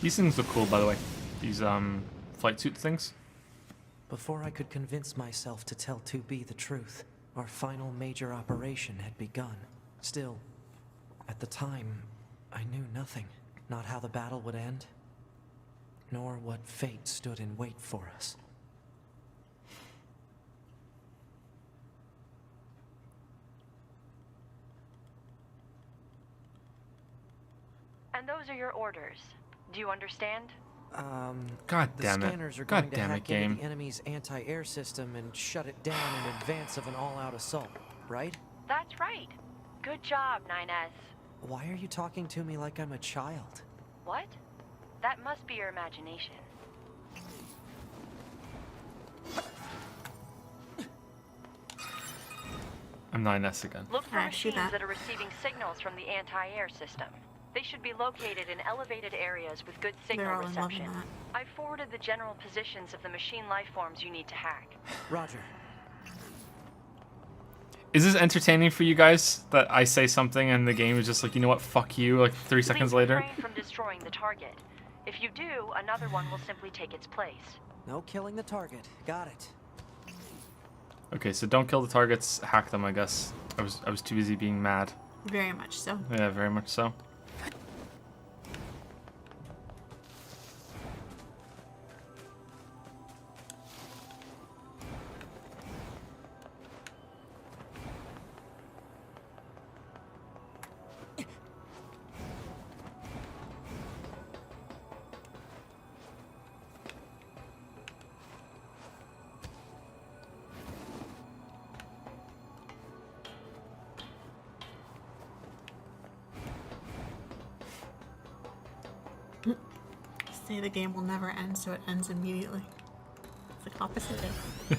These things look cool, by the way. These flight suit things. Before I could convince myself to tell 2B the truth, our final major operation had begun. Still, at the time, I knew nothing. Not how the battle would end, nor what fate stood in wait for us. And those are your orders. Do you understand? God The damn it. scanners are God going to damn it, hack game. into the enemy's anti-air system and shut it down in advance of an all-out assault, right? That's right. Good job, 9S. Why are you talking to me like I'm a child? What? That must be your imagination. I'm 9S again. Look for I see machines that. that are receiving signals from the anti-air system. They should be located in elevated areas with good signal They're all in love with reception. that. I forwarded the general positions of the machine life forms you need to hack. Roger. Is this entertaining for you guys that I say something and the game is just like, you know what, fuck you, like 3 seconds Please later? refrain from destroying the target. If you do, another one will simply take its place. No killing the target. Got it. Okay, so don't kill the targets, hack them, I guess. I was too busy being mad. Very much so. Yeah, very much so. say the game will never end, so it ends immediately. It's like opposite day.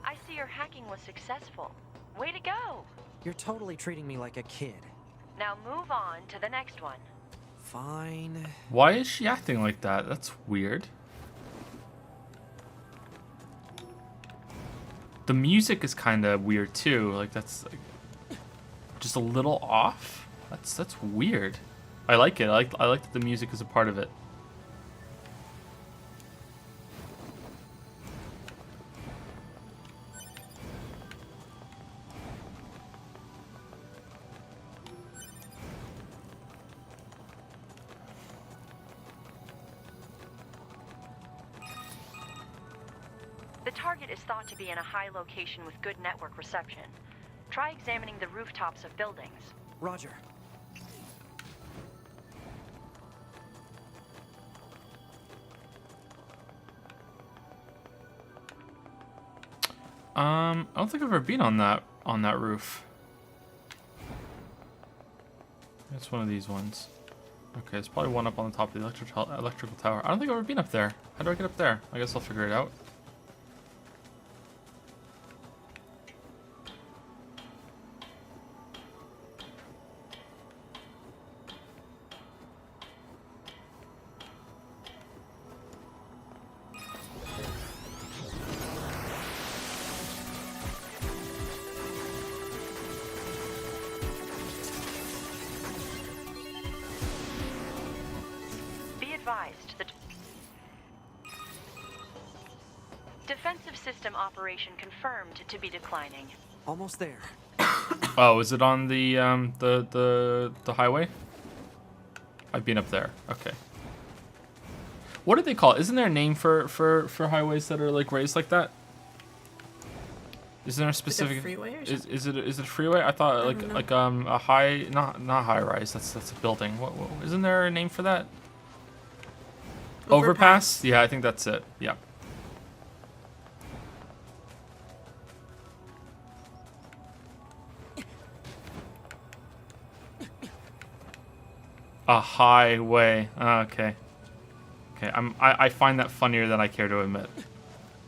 I see your hacking was successful. Way to go! You're totally treating me like a kid. Now move on to the next one. Fine. Why is she acting like that? That's weird. The music is kind of weird too. Like that's like just a little off. That's weird. I like it. I like that the music is a part of it. The target is thought to be in a high location with good network reception. Try examining the rooftops of buildings. Roger. I don't think I've ever been on that roof. It's one of these ones. Okay, there's probably one up on the top of the electrical tower. I don't think I've ever been up there. How do I get up there? I guess I'll figure it out. Advised, the defensive system operation confirmed to be declining. Almost there. Oh, is it on the highway? I've been up there. Okay. What do they call it? Isn't there a name for highways that are like raised like that? Isn't there a specific? Like a freeway or something? Is it a freeway? I thought like a high not high rise. That's a building. What isn't there a name for that? Overpass? Yeah, I think that's it. Yeah. A highway. Okay. Okay. I find that funnier than I care to admit.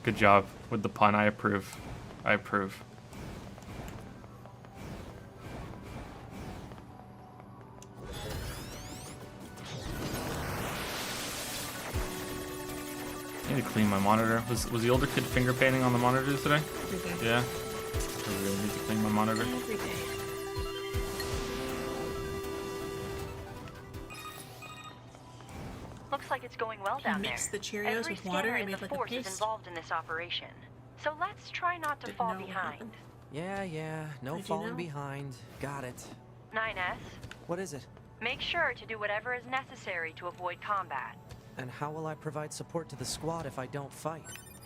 Good job with the pun. I approve. I approve. I need to clean my monitor. Was the older kid finger painting on the monitor today? Every day. Yeah. I really need to clean my monitor. Every day. Looks like it's going well down there. Mix the Cheerios Every with water scanner and in made the like a force is paste. involved in this operation. So let's try not to Didn't fall know what behind. happened. Yeah. No How'd you falling know? behind. Got it. 9S, What is it? make sure to do whatever is necessary to avoid combat. And how will I provide support to the squad if I don't fight?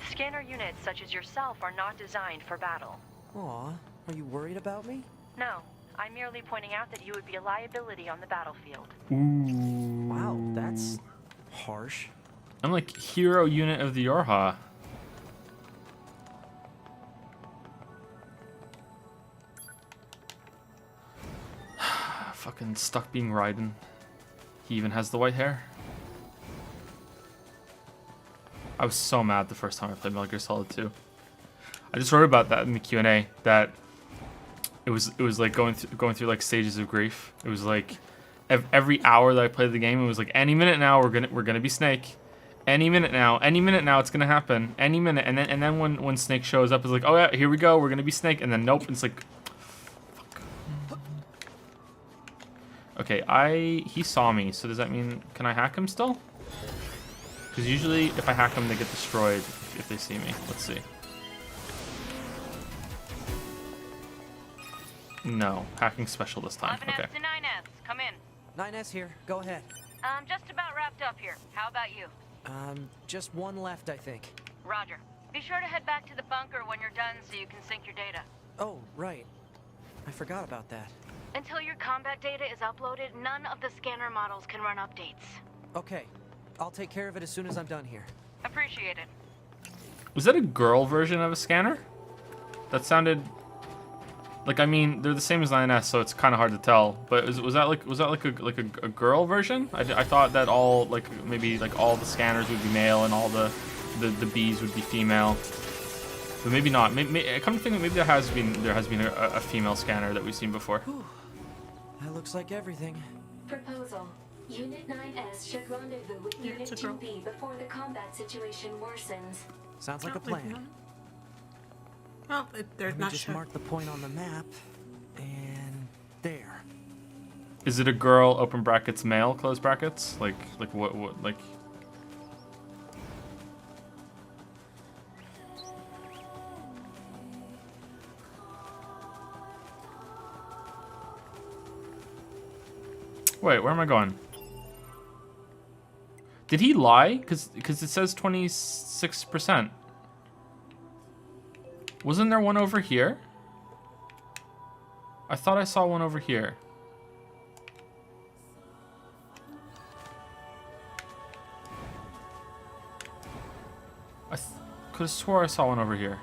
Scanner units such as yourself are not designed for battle. Aw, are you worried about me? No, I'm merely pointing out that you would be a liability on the battlefield. Ooh. Wow, that's harsh. I'm like hero unit of the Yorha. Fucking stuck being Raiden. He even has the white hair. I was so mad the first time I played Metal Gear Solid 2. I just wrote about that in the Q&A that it was like going through like stages of grief. It was like every hour that I played the game, it was like any minute now we're gonna be Snake. Any minute now it's gonna happen. Any minute, and then when Snake shows up, it's like, oh yeah, here we go, we're gonna be Snake, and then nope, it's like, fuck. Okay, he saw me, so does that mean can I hack him still? Because usually if I hack them, they get destroyed if they see me. Let's see. No, hacking special this time. 11S Okay. to 9S, come in. 9S here, go ahead. Just about wrapped up here. How about you? Just one left, I think. Roger. Be sure to head back to the bunker when you're done so you can sync your data. Oh, right. I forgot about that. Until your combat data is uploaded, none of the scanner models can run updates. Okay, I'll take care of it as soon as I'm done here. Appreciate it. Was that a girl version of a scanner? That sounded Like, I mean, they're the same as 9S, so it's kind of hard to tell. But was that like a girl version? I thought that all like maybe like all the scanners would be male and all the Bs would be female. But maybe not. Come to think of it, maybe there has been a female scanner that we've seen before. Whew. That looks like everything. Proposal. Unit 9S should rendezvous with Unit 2B before the combat situation worsens. Sounds like a plan. Well, they're Let me not just sure. mark the point on the map, and there. Is it a girl? Open brackets male close brackets? Like what like? Wait, where am I going? Did he lie? Because it says 26%. Wasn't there one over here? I thought I saw one over here. I could have swore I saw one over here.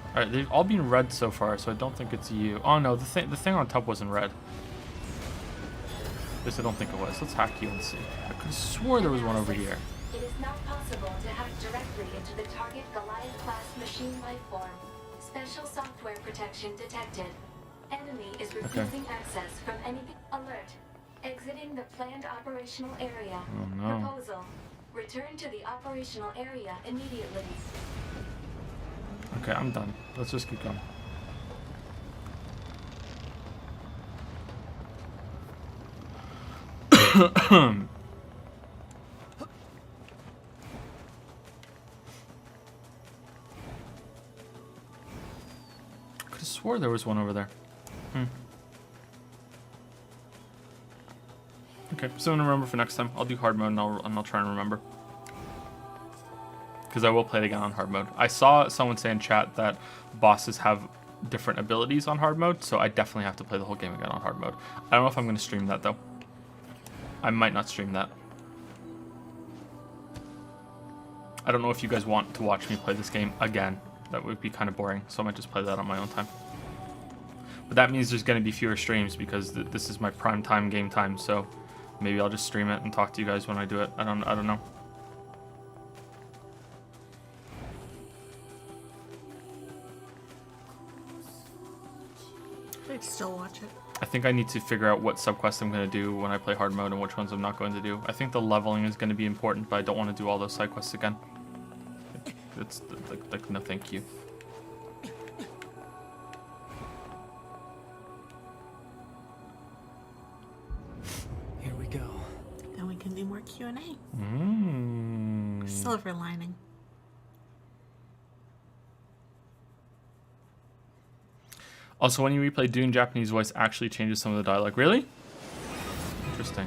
Alright, they've all been red so far, so I don't think it's you. Oh no, the thing on top wasn't red. At least I don't think it was. Let's hack you and see. I could have swore there was one over here. It is not possible to hack directly into the target Goliath-class machine lifeform. Special software protection detected. Enemy is refusing access from any alert. Exiting the planned operational area. Oh no. Proposal. Return to the operational area immediately. Okay, I'm done. Let's just keep going. Could have swore there was one over there. Okay, so I'm gonna remember for next time. I'll do hard mode and I'll try and remember. Because I will play it again on hard mode. I saw someone say in chat that bosses have different abilities on hard mode, so I definitely have to play the whole game again on hard mode. I don't know if I'm going to stream that, though. I might not stream that. I don't know if you guys want to watch me play this game again. That would be kind of boring, so I might just play that on my own time. But that means there's going to be fewer streams because this is my prime time game time, so maybe I'll just stream it and talk to you guys when I do it. I don't know. I'd still watch it. I think I need to figure out what subquests I'm going to do when I play hard mode and which ones I'm not going to do. I think the leveling is going to be important, but I don't want to do all those side quests again. It's like no thank you. Here we go. Then we can do more Q&A. Mmm. Silver lining. Also, when you replay Dune, Japanese voice actually changes some of the dialogue. Really? Interesting.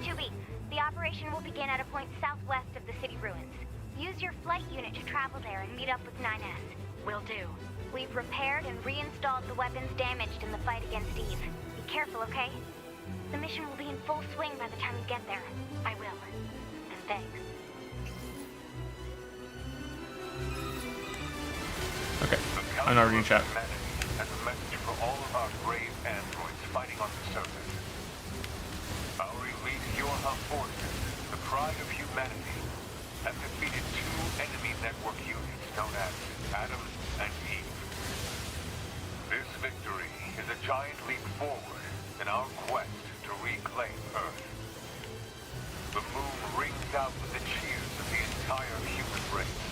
2B, the operation will begin at a point southwest of the city ruins. Use your flight unit to travel there and meet up with 9S. Will do. We've repaired and reinstalled the weapons damaged in the fight against Eve. Be careful, okay? The mission will be in full swing by the time you get there. I will. And thanks. Okay, I'm not reading chat. As a message for all of our brave androids fighting on the surface. Our elite Yorha forces, the pride of humanity, have defeated 2 enemy network units known as Adam and Eve. This victory is a giant leap forward in our quest to reclaim Earth. The moon rings out with the cheers of the entire human race.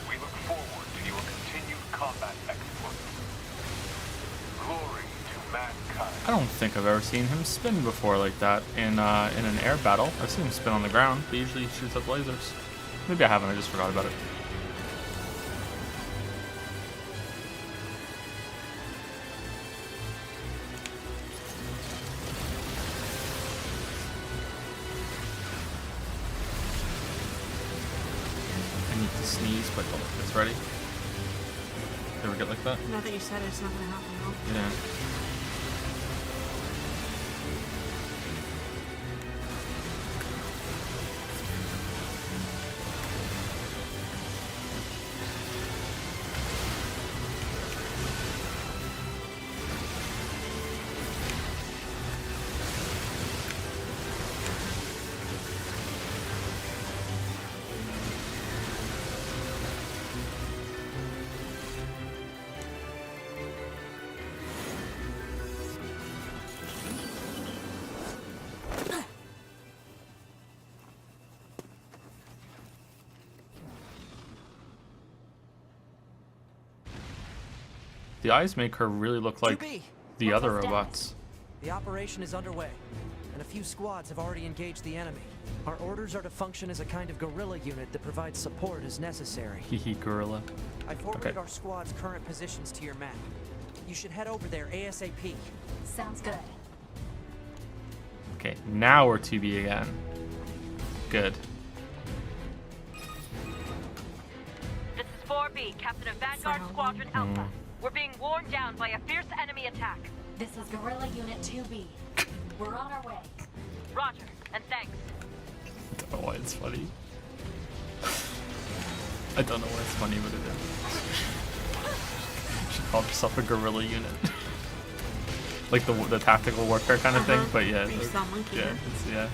We look forward to your continued combat exploits. Glory to mankind. I don't think I've ever seen him spin before like that in an air battle. I've seen him spin on the ground, but usually he shoots up lasers. Maybe I haven't, I just forgot about it. I need to sneeze, but don't know if it's ready. Ever get like that? Now that you said it, it's not going to happen now. Yeah. The eyes make her really look like 2B, the What's other the status? robots. the operation is underway, and a few squads have already engaged the enemy. Our orders are to function as a kind of guerrilla unit that provides support as necessary. Hehe, gorilla. I forwarded Okay. our squad's current positions to your map. You should head over there ASAP. Sounds good. Okay, now we're 2B again. Good. This is 4B, Captain of Vanguard Squadron Alpha. We're being worn down by a fierce enemy attack. This is Guerrilla Unit 2B. We're on our way. Roger, and thanks. I don't know why it's funny. I don't know why it's funny, but it is. She called herself a guerrilla unit. Like the tactical warfare kind of thing, but yeah. Brings that monkey Yeah, in. it's, yeah.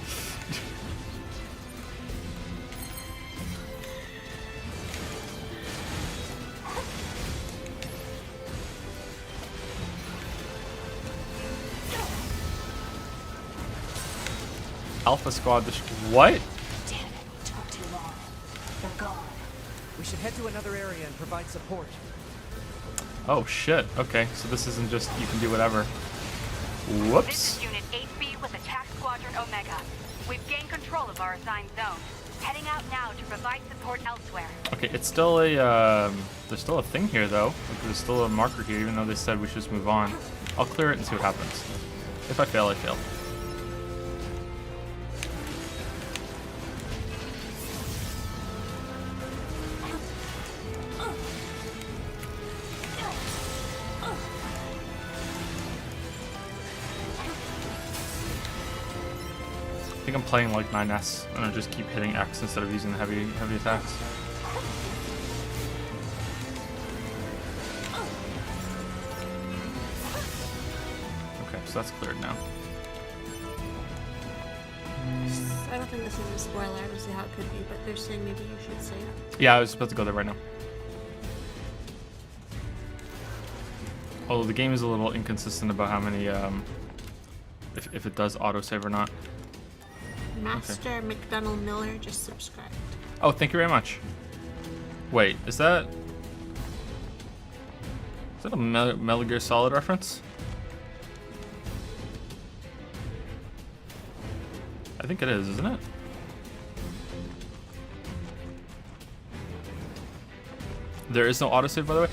Alpha Squad, what? Damn it, we took too long. They're gone. We should head to another area and provide support. Oh shit, okay, so this isn't just you can do whatever. This Whoops. is Unit 8B with Attack Squadron Omega. We've gained control of our assigned zone. Heading out now to provide support elsewhere. Okay, it's still a, there's still a thing here though. Like, there's still a marker here, even though they said we should just move on. I'll clear it and see what happens. If I fail, I fail. I think I'm playing like 9S, and I just keep hitting X instead of using the heavy attacks. Okay, so that's cleared now. I don't think this is a spoiler. I don't see how it could be, but they're saying maybe you should say it. Yeah, I was supposed to go there right now. Although the game is a little inconsistent about how many, if it does autosave or not. Master McDonald Miller just subscribed. Oh, thank you very much. Wait, is that a Metal Gear Solid reference? I think it is, isn't it? There is no autosave, by the way.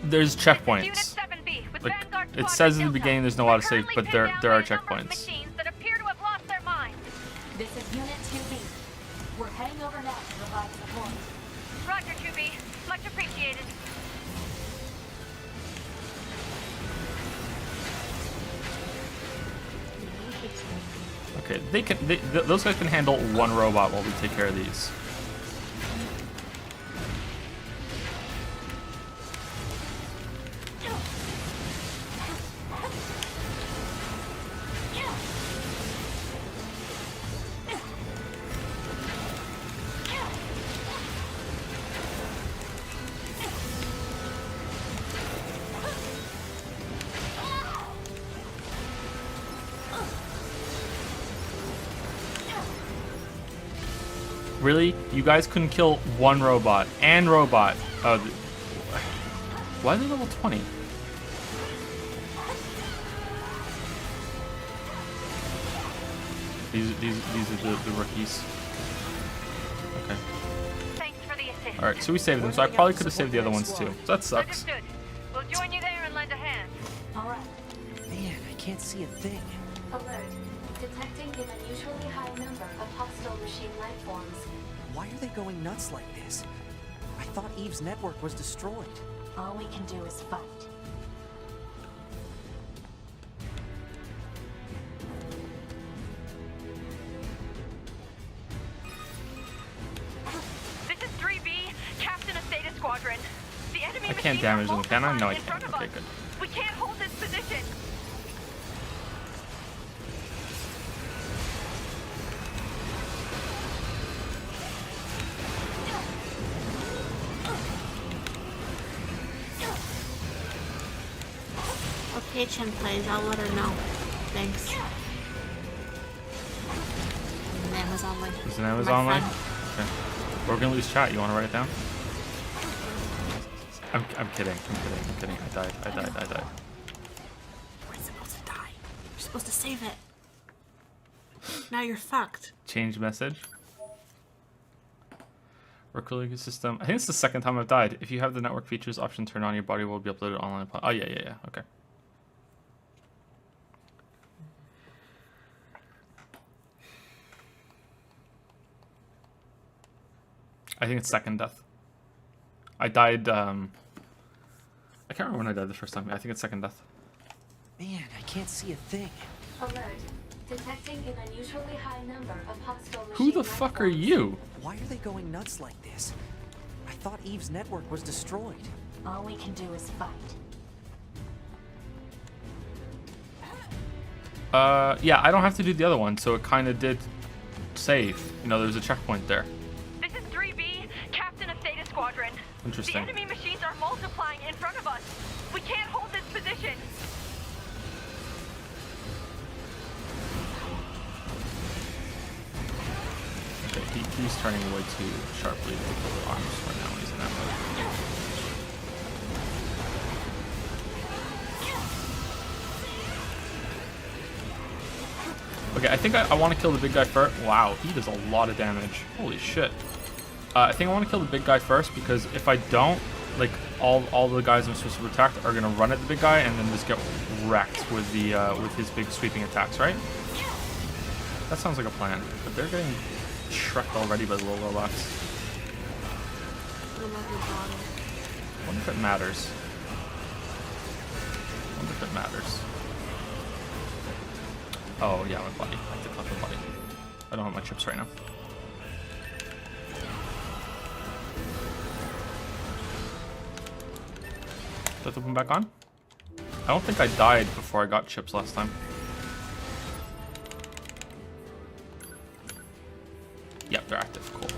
There's checkpoints. Like, it says in the beginning there's no autosave, but there are checkpoints. That appear to have lost their minds. This is Unit 2B. We're heading over now to provide support. Roger, 2B. Much appreciated. Okay, those guys can handle one robot while we take care of these. Really? You guys couldn't kill one robot and robot. Why are they level 20? These are the rookies. Okay. Thanks for the assist. Alright, so we saved them, so I probably could have saved the other ones too. So that sucks. Understood. We'll join you there and lend a hand. All right. Man, I can't see a thing. Alert. Detecting an unusually high number of hostile machine life forms. Why are they going nuts like this? I thought Eve's network was destroyed. All we can do is fight. This is 3B, Captain of Theta Squadron. The enemy I can't machines damage are them, can I? No, I in front can't. of Okay, us. good. We can't hold this position. Okay, Chen plays. I'll let her know. Thanks. An Amazon link. Is it an Amazon My link? friend. Okay. We're gonna lose chat. You wanna write it down? I'm kidding. I'm kidding. I died. We're supposed to die. We're supposed to save it. Now you're fucked. Change message. Recruiting system. I think it's the second time I've died. If you have the network features option turned on, your body will be uploaded online. Oh, yeah. Okay. I think it's second death. I died, I can't remember when I died the first time. I think it's second death. Man, I can't see a thing. Alert. Detecting an unusually high number of hostile machine Who the life fuck are forms. you? Why are they going nuts like this? I thought Eve's network was destroyed. All we can do is fight. Yeah, I don't have to do the other one, so it kind of did save. You know, there's a checkpoint there. This is 3B, Captain of Theta Squadron. Interesting. The enemy machines are multiplying in front of us. We can't hold this position. Okay, he's turning way too sharply to kill the arms right now when he's in that mode. Okay, I think I want to kill the big guy first. Wow, he does a lot of damage. Holy shit. I think I want to kill the big guy first because if I don't, like all the guys I'm supposed to protect are gonna run at the big guy and then just get wrecked with the with his big sweeping attacks, right? That sounds like a plan. But they're getting shreked already by the little robots. I wonder if it matters. I wonder if it matters. Oh yeah, my body. I have to collect my body. I don't have my chips right now. Did I open back on? I don't think I died before I got chips last time. Yep, they're active. Cool.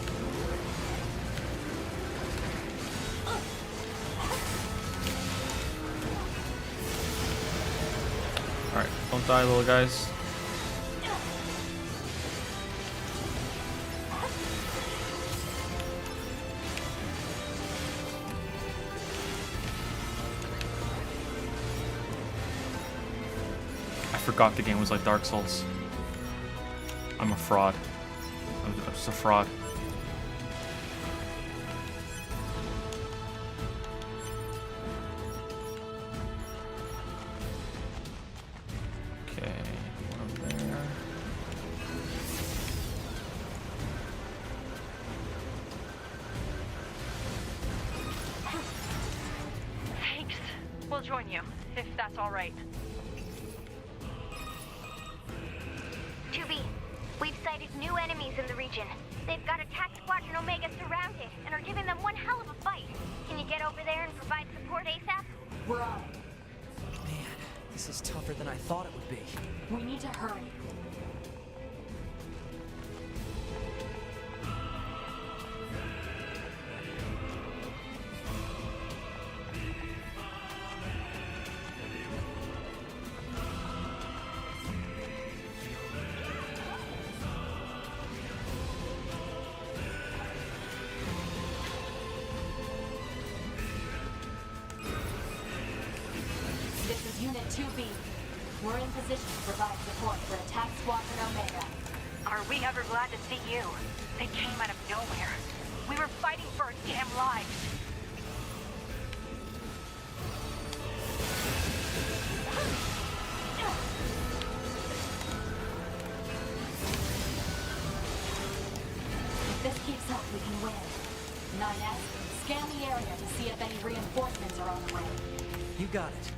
Alright, don't die, little guys. I forgot the game was like Dark Souls. I'm a fraud. I'm just a fraud. Okay, one over there. Thanks. We'll join you, if that's all right. 2B, we've sighted new enemies in the region. They've got attack Squadron Omega surrounded and are giving them one hell of a fight. Can you get over there and provide support ASAP? We're on. Man, this is tougher than I thought it would be. We need to hurry. This is Unit 2B. We're in position to provide support for Attack Squadron Omega. Are we ever glad to see you? They came out of nowhere. We were fighting for our damn lives. If this keeps up, we can win. 9S, scan the area to see if any reinforcements are on the way. You got it.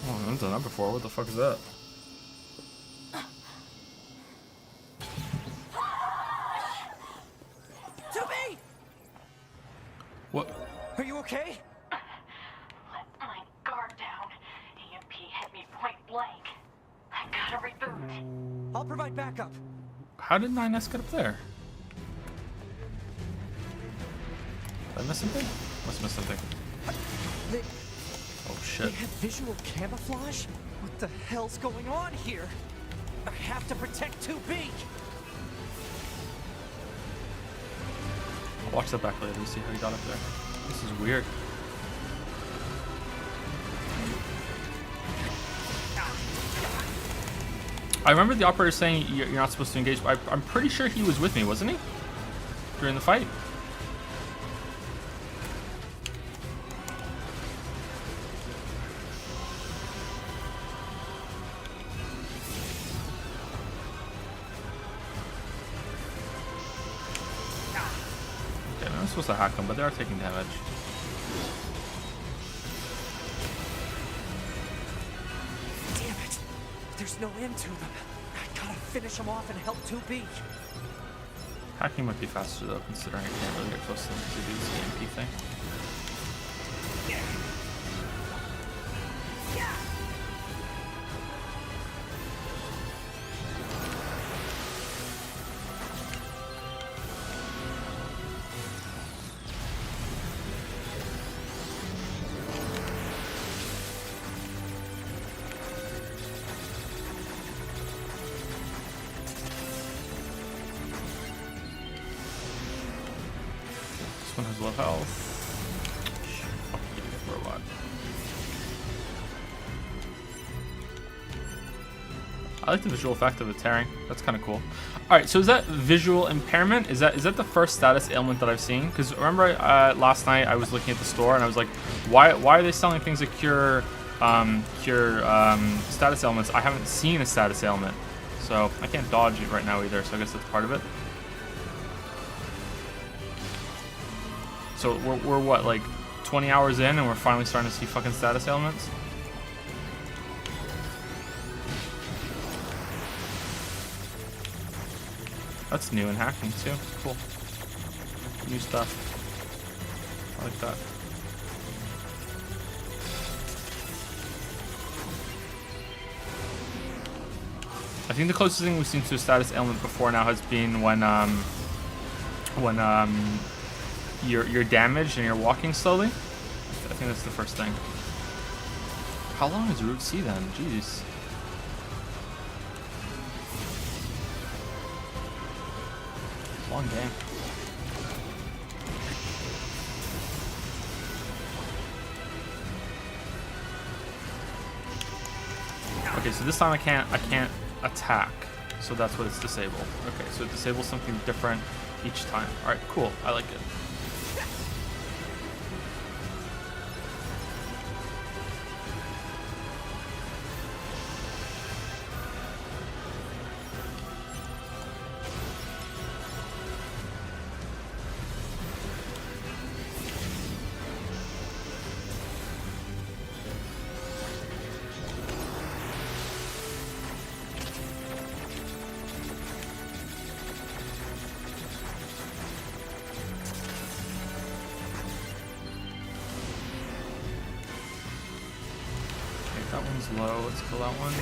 Oh, I haven't done that before. What the fuck is that? Toby! What? Are you okay? okay? Let my guard down. EMP hit me point blank. I gotta reboot. I'll provide backup. How did 9S get up there? Did I miss something? Must have missed something. They Oh shit. have visual camouflage? What the hell's going on here? I have to protect 2B. I'll watch that back later to see how he got up there. This is weird. I remember the operator saying you're not supposed to engage, but I'm pretty sure he was with me, wasn't he? During the fight. Okay, I'm not supposed to hack them, but they are taking damage. Damn it. There's no end to them. I gotta finish them off and help 2B. Hacking might be faster though, considering I can't really get close to them to do this EMP thing. This one has low health. Fucking idiot robot. I like the visual effect of it tearing. That's kind of cool. All right, so is that visual impairment? Is that the first status ailment that I've seen? Because remember last night I was looking at the store and I was like, why are they selling things that cure status ailments? I haven't seen a status ailment, so I can't dodge it right now either. So I guess that's part of it. So we're what, like 20 hours in and we're finally starting to see fucking status ailments? That's new in hacking too. Cool. New stuff. I like that. I think the closest thing we've seen to a status ailment before now has been when you're damaged and you're walking slowly. I think that's the first thing. How long is Route C then? Jeez. Long game. Okay, so this time I can't attack. So that's what it's disabled. Okay, so it disables something different each time. Alright, cool. I like it. That one's low. Let's kill that one.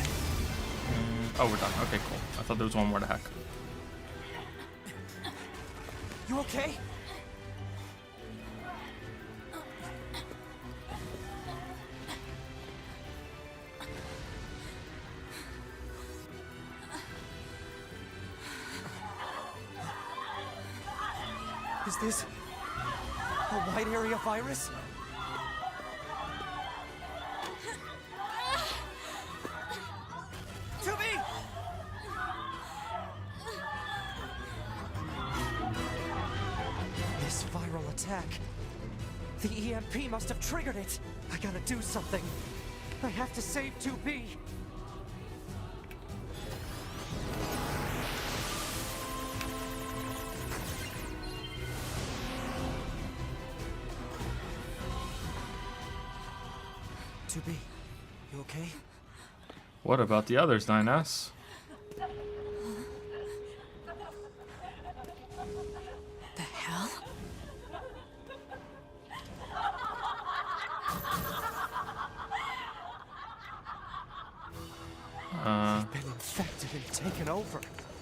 Oh, we're done. Okay, cool. I thought there was one more to hack. You okay? Is this a wide area virus? This viral attack. The EMP must have triggered it. I gotta do something. I have to save 2B. You okay? What about the others, 9S? The hell? been taken over.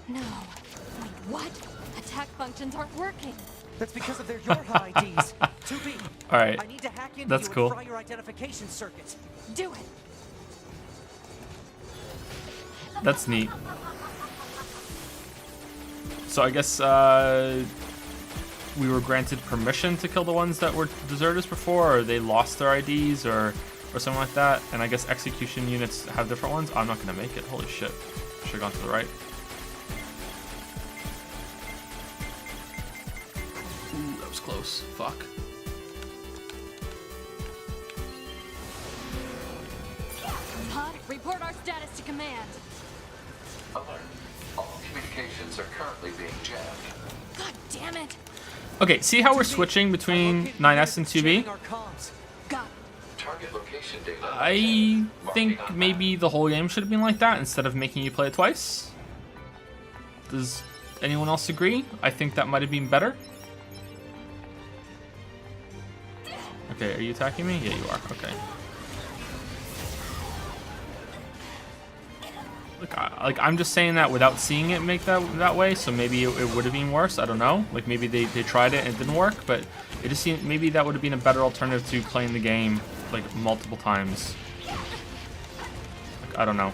No. Wait, what? Attack functions aren't working. That's because of their Yorha IDs. 2B. All right. I need to hack into That's you cool. and fry your identification circuits. Do it. That's neat. So I guess we were granted permission to kill the ones that were deserters before, or they lost their IDs, or something like that. And I guess execution units have different ones. I'm not gonna make it. Holy shit! Should have gone to the right. Ooh, that was close. Fuck. Pod, report our status to command. Alert. All communications are currently being jammed. God damn it. Okay, see how we're switching between 9S and 2B? Got Target location data. I think maybe the whole game should have been like that instead of making you play it twice. Does anyone else agree? I think that might have been better. Okay, are you attacking me? Yeah, you are. Okay. Like I'm just saying that without seeing it make that way, so maybe it would have been worse. I don't know. Like maybe they tried it and it didn't work, but it just seemed maybe that would have been a better alternative to playing the game like multiple times. Like, I don't know.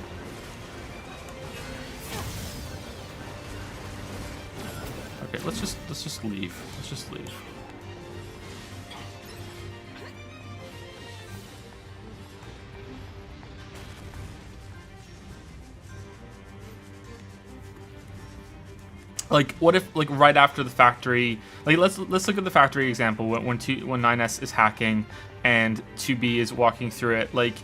Okay, let's just leave. Let's just leave. Like, what if, like, right after the factory, like, let's look at the factory example when 9S is hacking and 2B is walking through it. Like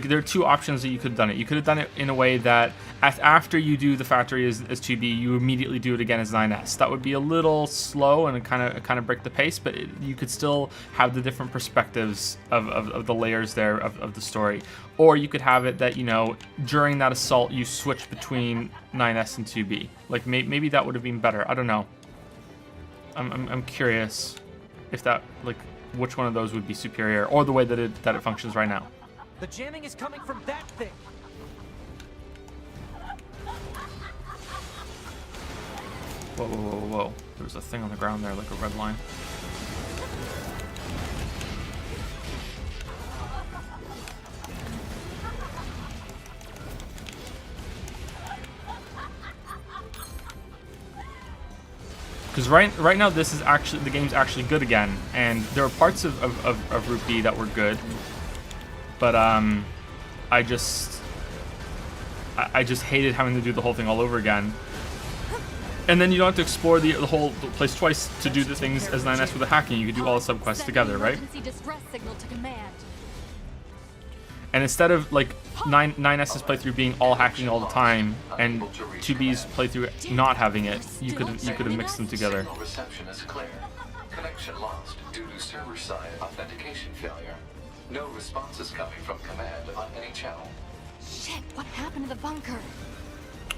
there are two options that you could have done it. You could have done it in a way that after you do the factory as 2B, you immediately do it again as 9S. That would be a little slow and kind of break the pace, but you could still have the different perspectives of the layers there of the story. Or you could have it that, you know, during that assault, you switch between 9S and 2B. Like, maybe that would have been better. I don't know. I'm curious if that, like, which one of those would be superior, or the way that it functions right now. The jamming is coming from that thing. Whoa, whoa, whoa, whoa. There's a thing on the ground there, like a red line. Because right now this is actually, the game's actually good again, and there are parts of Route B that were good, but I just hated having to do the whole thing all over again. And then you don't have to explore the whole place twice to do the things as 9S with the hacking. You can do all the subquests together, right? Distress signal to command. And instead of like 9S's playthrough being all hacking all the time and 2B's playthrough not having it, you could have mixed them together. Signal reception is clear. Connection lost due to server-side authentication failure. No responses coming from command on any channel. Shit, what happened to the bunker?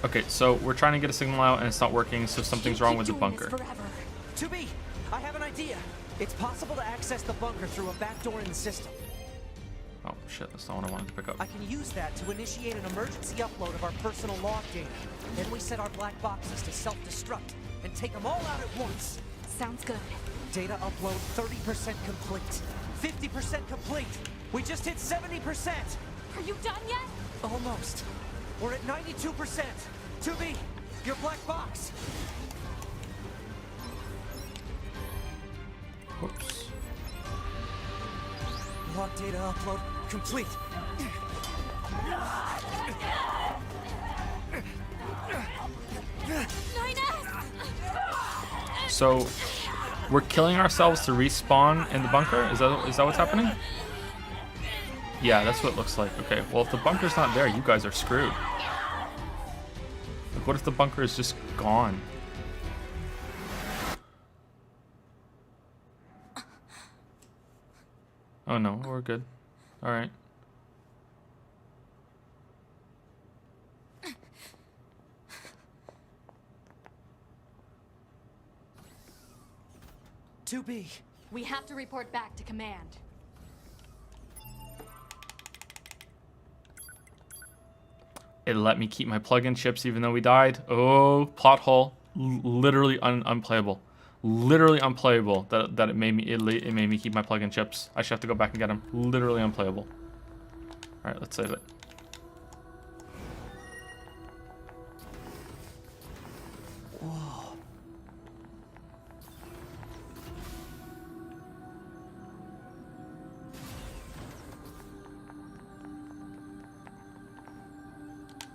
Okay, so we're trying to get a signal out and it's not working, so something's wrong with the bunker. 2B, I have an idea. It's possible to access the bunker through a back door in the system. Oh shit, that's not what I wanted to pick up. I can use that to initiate an emergency upload of our personal log data. Then we set our black boxes to self-destruct and take them all out at once. Sounds good. Data upload 30% complete. 50% complete. We just hit 70%. Are you done yet? Almost. We're at 92%. 2B, your black box. Whoops. Log data upload complete. So we're killing ourselves to respawn in the bunker? Is that what's happening? Yeah, that's what it looks like. Okay, well if the bunker's not there, you guys are screwed. Like, what if the bunker is just gone? Oh no, we're good. Alright. We have to report back to command. It let me keep my plug-in chips even though we died. Oh, plot hole. Literally unplayable. Literally unplayable that it made me keep my plug-in chips. I should have to go back and get them. Literally unplayable. All right, let's save it. Whoa.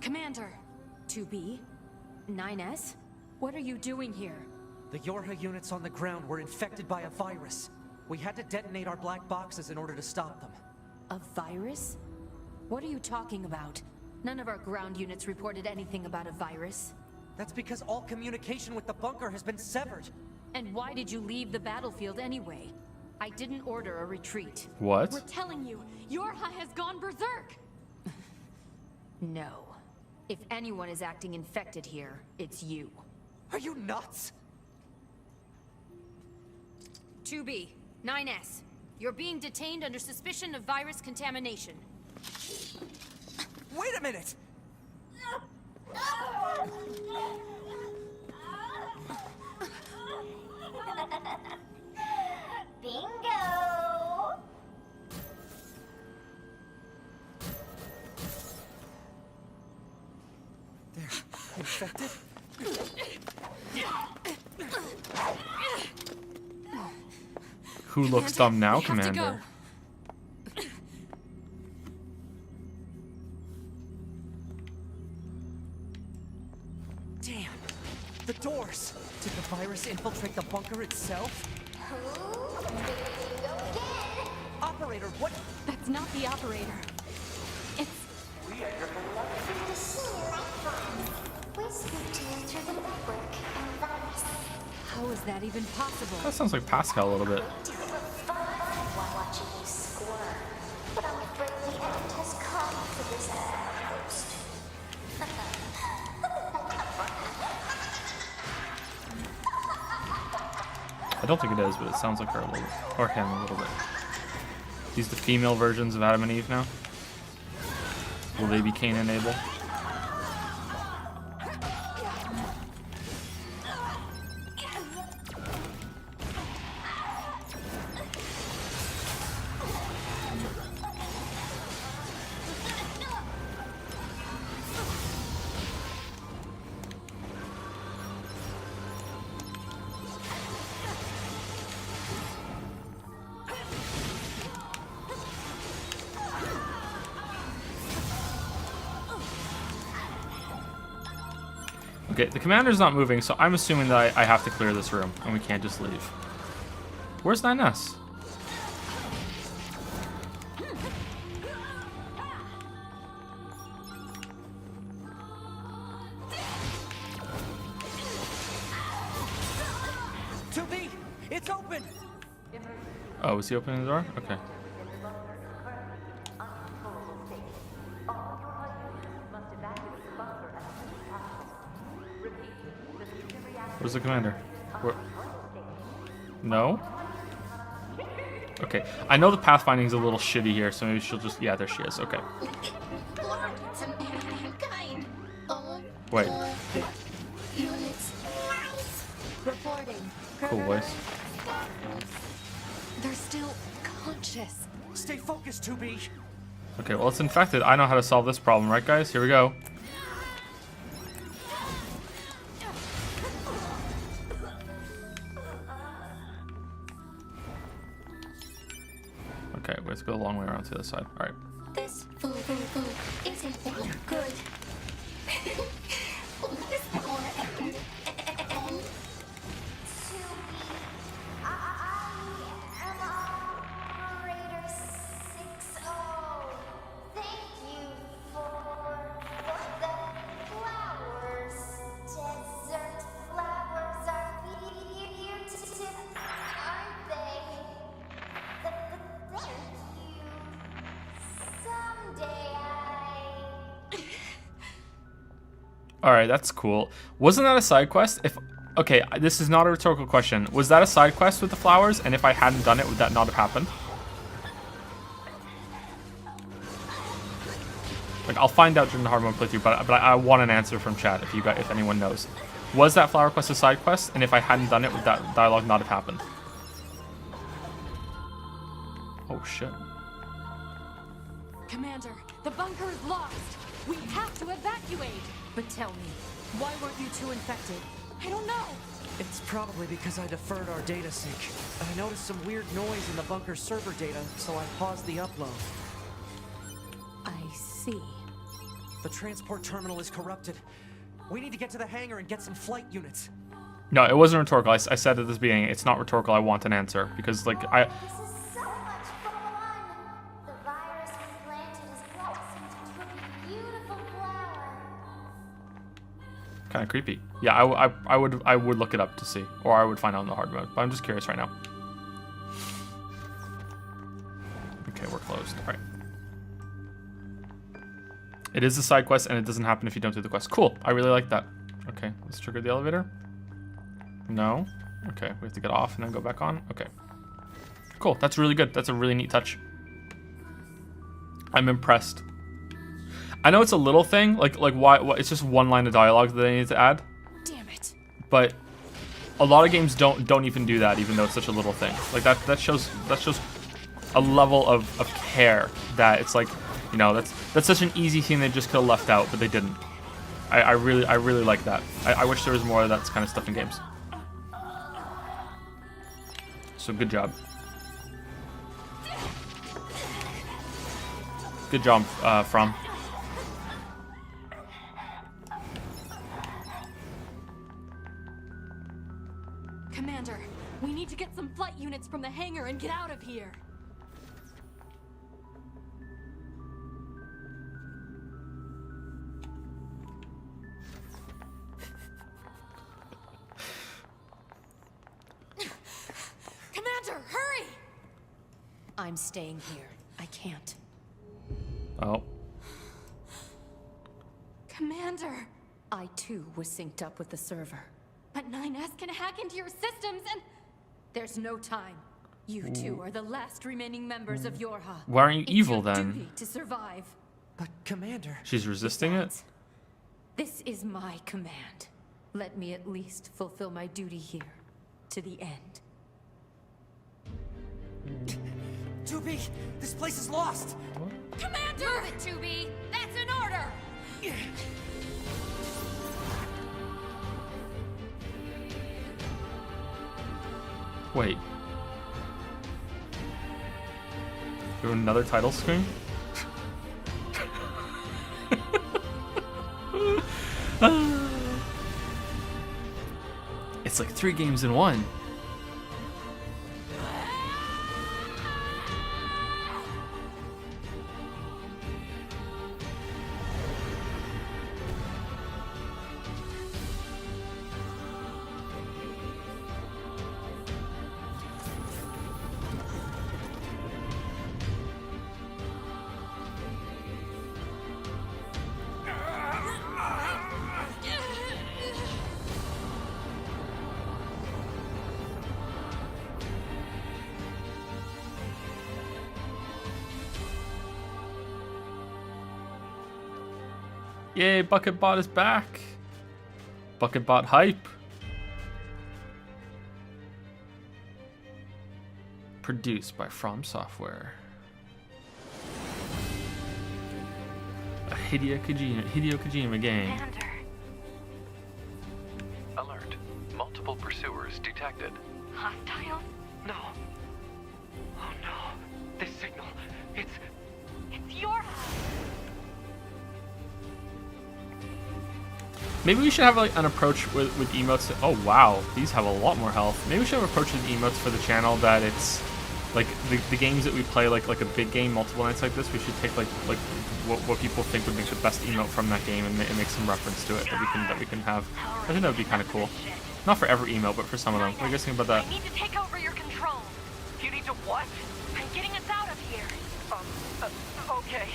Commander! 2B? 9S? What are you doing here? The Yorha units on the ground were infected by a virus. We had to detonate our black boxes in order to stop them. A virus? What are you talking about? None of our ground units reported anything about a virus. That's because all communication with the bunker has been severed. And why did you leave the battlefield anyway? I didn't order a retreat. What? We're telling you, Yorha has gone berserk! No. If anyone is acting infected here, it's you. Are you nuts? 2B, 9S. You're being detained under suspicion of virus contamination. Wait a minute! Bingo! They're infected? Who looks dumb now, We have to Commander? go. Damn! The doors! Did the virus infiltrate the bunker itself? Operator, what? That's not the operator. It's... How is that even possible? That sounds like Pascal a little bit. Watching you squirm, but I'm afraid the end has come for this outpost. I don't think it is, but it sounds like her a little bit. Or him a little bit. These the female versions of Adam and Eve now? Will they be Cain and Abel? Okay, the commander's not moving, so I'm assuming that I have to clear this room, and we can't just leave. Where's 9S? B, it's open! Oh, is he opening the door? Okay. Where's the commander? Where? No? Okay. I know the pathfinding's a little shitty here, so maybe she'll just... Yeah, there she is. Okay. Wait. Reporting. Cool voice. They're still conscious. Stay focused, 2B. Okay, well, it's infected. I know how to solve this problem, right, guys? Here we go. Okay, we have to go a long way around to the other side. All right. This food isn't very good. This more and I am Operator 60. Thank you for the flowers. Desert flowers are beautiful, aren't they? Thank you. Someday All right, that's cool. Wasn't that a side quest? Okay, this is not a rhetorical question. Was that a side quest with the flowers? And if I hadn't done it, would that not have happened? Like, I'll find out during the hard mode playthrough, but I want an answer from chat if anyone knows. Was that flower quest a side quest? And if I hadn't done it, would that dialogue not have happened? Oh shit. Commander, the bunker is lost. We have to evacuate. But tell me, why weren't you two infected? I don't know. It's probably because I deferred our data sync. I noticed some weird noise in the bunker's server data, so I paused the upload. I see. The transport terminal is corrupted. We need to get to the hangar and get some flight units. No, it wasn't rhetorical. I said at this beginning, it's not rhetorical. I want an answer because, like, This is so much fun! The virus we planted is blossomed into a beautiful flower. kind of creepy. Yeah, I would look it up to see, or I would find out in the hard mode. But I'm just curious right now. Okay, we're closed. All right. It is a side quest, and it doesn't happen if you don't do the quest. Cool. I really like that. Okay, let's trigger the elevator. No. Okay, we have to get off and then go back on. Okay. Cool. That's really good. That's a really neat touch. I'm impressed. I know it's a little thing, like why it's just one line of dialogue that they need to add. Damn it. But a lot of games don't even do that, even though it's such a little thing. Like that shows a level of care that it's like, you know, that's such an easy thing they just could have left out, but they didn't. I really like that. I wish there was more of that kind of stuff in games. So good job. Good job, From. Commander, we need to get some flight units from the hangar and get out of here. Commander, hurry! I'm staying here. I can't. Oh. Commander! I too was synced up with the server. But 9S can hack into your systems and... There's no time. You two are the last remaining members of Yorha. Why aren't you It's evil your then? duty to survive. But Commander... She's resisting it? This is my command. Let me at least fulfill my duty here. To the end. 2B! This place is lost! Commander! Move it, 2B! That's an order! Wait. Do another title screen? It's like 3 games in 1. Yay, BucketBot is back. BucketBot hype. Produced by From Software. A Hideo Kojima game. Commander. Alert. Multiple pursuers detected. Hostile? No. Oh no. This signal. It's Your Maybe we should have like an approach with emotes. Oh wow, these have a lot more health. Maybe we should have an approach with emotes for the channel that it's like the games that we play like a big game multiple nights like this. We should take like what people think would make the best emote from that game and make some reference to it that we can have. I think that would be kind of cool. Not for every emote, but for some of them. What do you guys think about that? I need to take over your control. You need to what? I'm getting us out of here. Okay.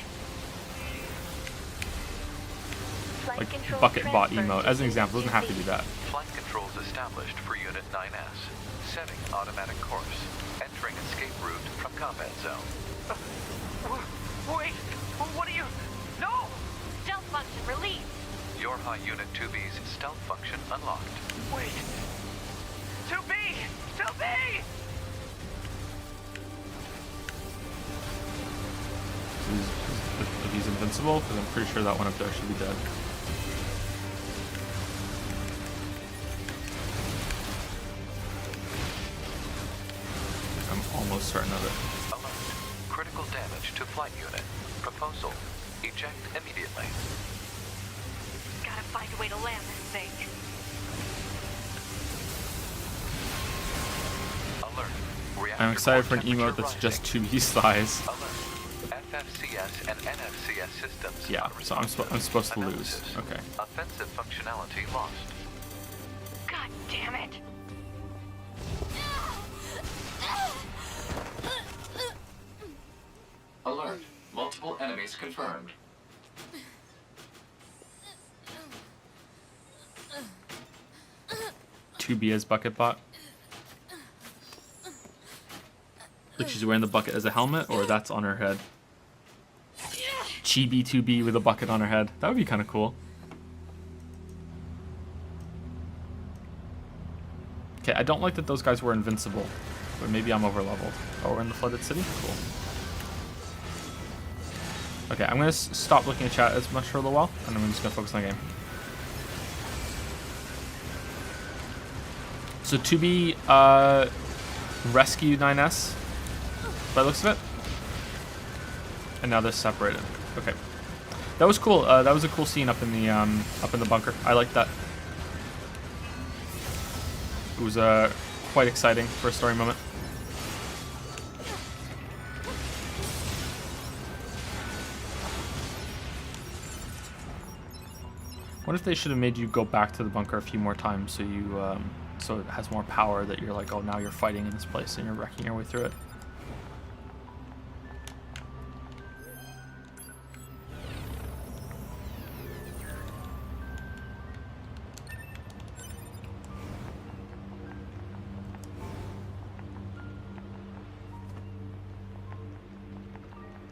Like BucketBot emote, as an example, doesn't have to do that. Flight controls established for Unit 9S. Setting automatic course. Entering escape route from combat zone. Wait! What are you... No! Verify Unit 2B's stealth function unlocked. Wait! 2B! 2B! If he's invincible, because I'm pretty sure that one up there should be dead. I'm almost certain of it. Alert. Critical damage to flight unit. Proposal. Eject immediately. Gotta find a way to land this thing. Alert. Reactor I'm excited for an core emote that's temperature just 2B size. rising. Alert. FFCS and NFCS systems. Yeah, so I'm supposed to lose. Analysis. Okay. Offensive functionality lost. God damn it! Alert. Multiple enemies confirmed. To be as bucket bot. Like she's wearing the bucket as a helmet, or that's on her head. Chibi 2B with a bucket on her head. That would be kind of cool. Okay, I don't like that those guys were invincible, but maybe I'm over leveled. Oh, we're in the flooded city? Cool. Okay, I'm gonna stop looking at chat as much for a little while, and I'm just gonna focus on the game. So 2B rescue 9S by the looks of it. And now they're separated. Okay. That was cool. That was a cool scene up in the bunker. I like that. It was quite exciting for a story moment. What if they should have made you go back to the bunker a few more times so you so it has more power that you're like, oh, now you're fighting in this place and you're wrecking your way through it.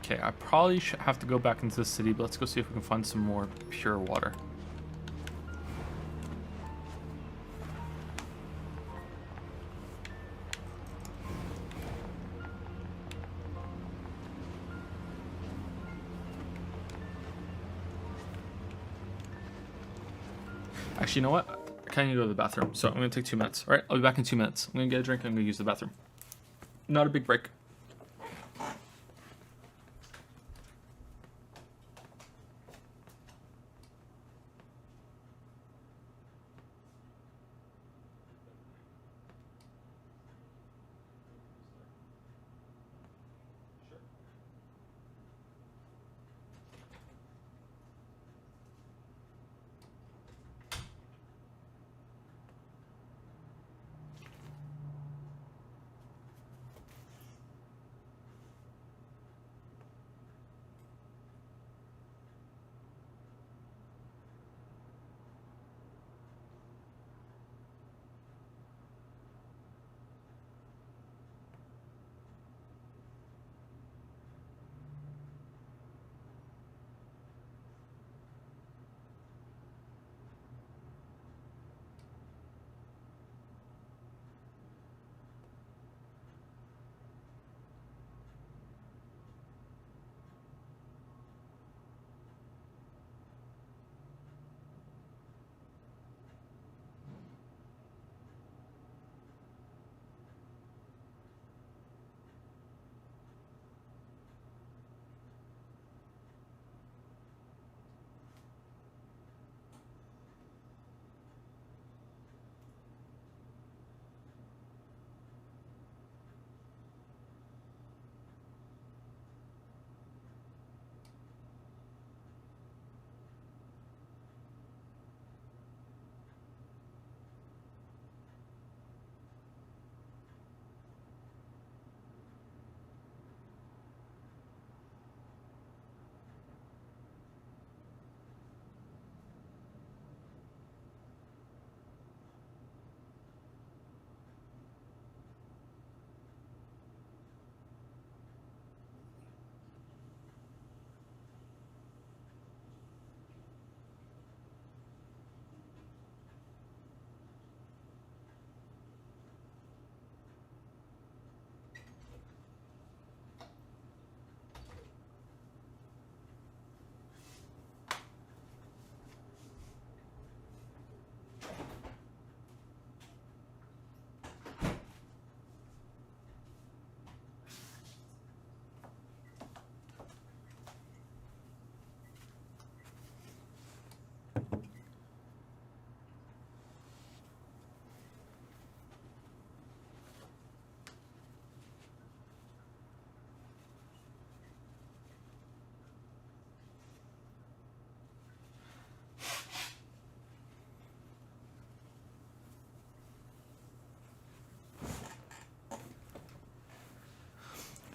Okay, I probably should have to go back into the city, but let's go see if we can find some more pure water. Actually, you know what? I kind of need to go to the bathroom, so I'm going to take 2 minutes. All right, I'll be back in 2 minutes. I'm going to get a drink. I'm going to use the bathroom. Not a big break.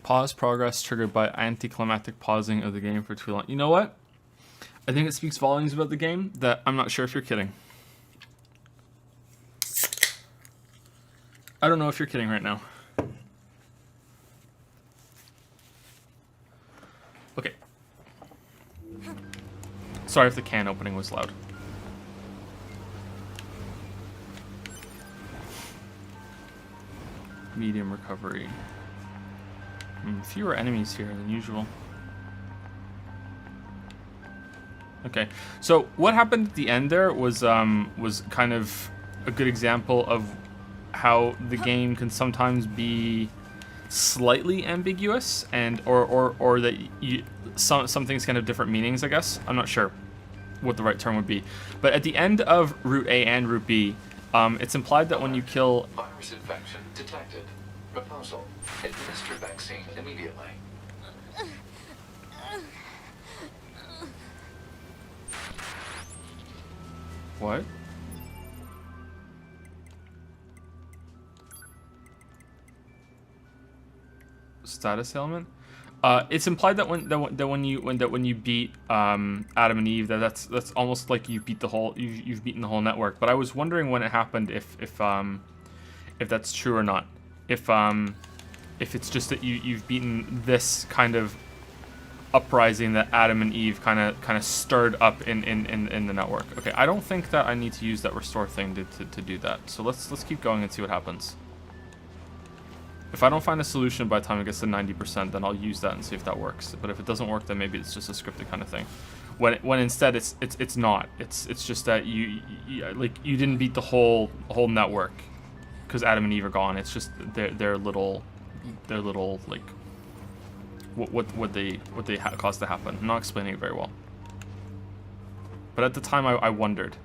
Pause progress triggered by anticlimactic pausing of the game for too long. You know what? I think it speaks volumes about the game that I'm not sure if you're kidding. I don't know if you're kidding right now. Okay. Sorry if the can opening was loud. Medium recovery. Fewer enemies here than usual. Okay, so what happened at the end there was kind of a good example of how the game can sometimes be slightly ambiguous, and or that some things can have different meanings. I guess I'm not sure what the right term would be, but at the end of Route A and Route B, it's implied that when you kill Virus infection detected. Proposal: administer vaccine immediately. What? Status ailment? It's implied that when you beat Adam and Eve, that's almost like you beat the whole you've beaten the whole network. But I was wondering when it happened if that's true or not. If it's just that you've beaten this kind of uprising that Adam and Eve kind of stirred up in the network. Okay, I don't think that I need to use that restore thing to do that. So let's keep going and see what happens. If I don't find a solution by the time it gets to 90%, then I'll use that and see if that works. But if it doesn't work, then maybe it's just a scripted kind of thing. When instead it's not. It's just that you didn't beat the whole network because Adam and Eve are gone. It's just their little like what they caused to happen. I'm not explaining it very well. But at the time I wondered.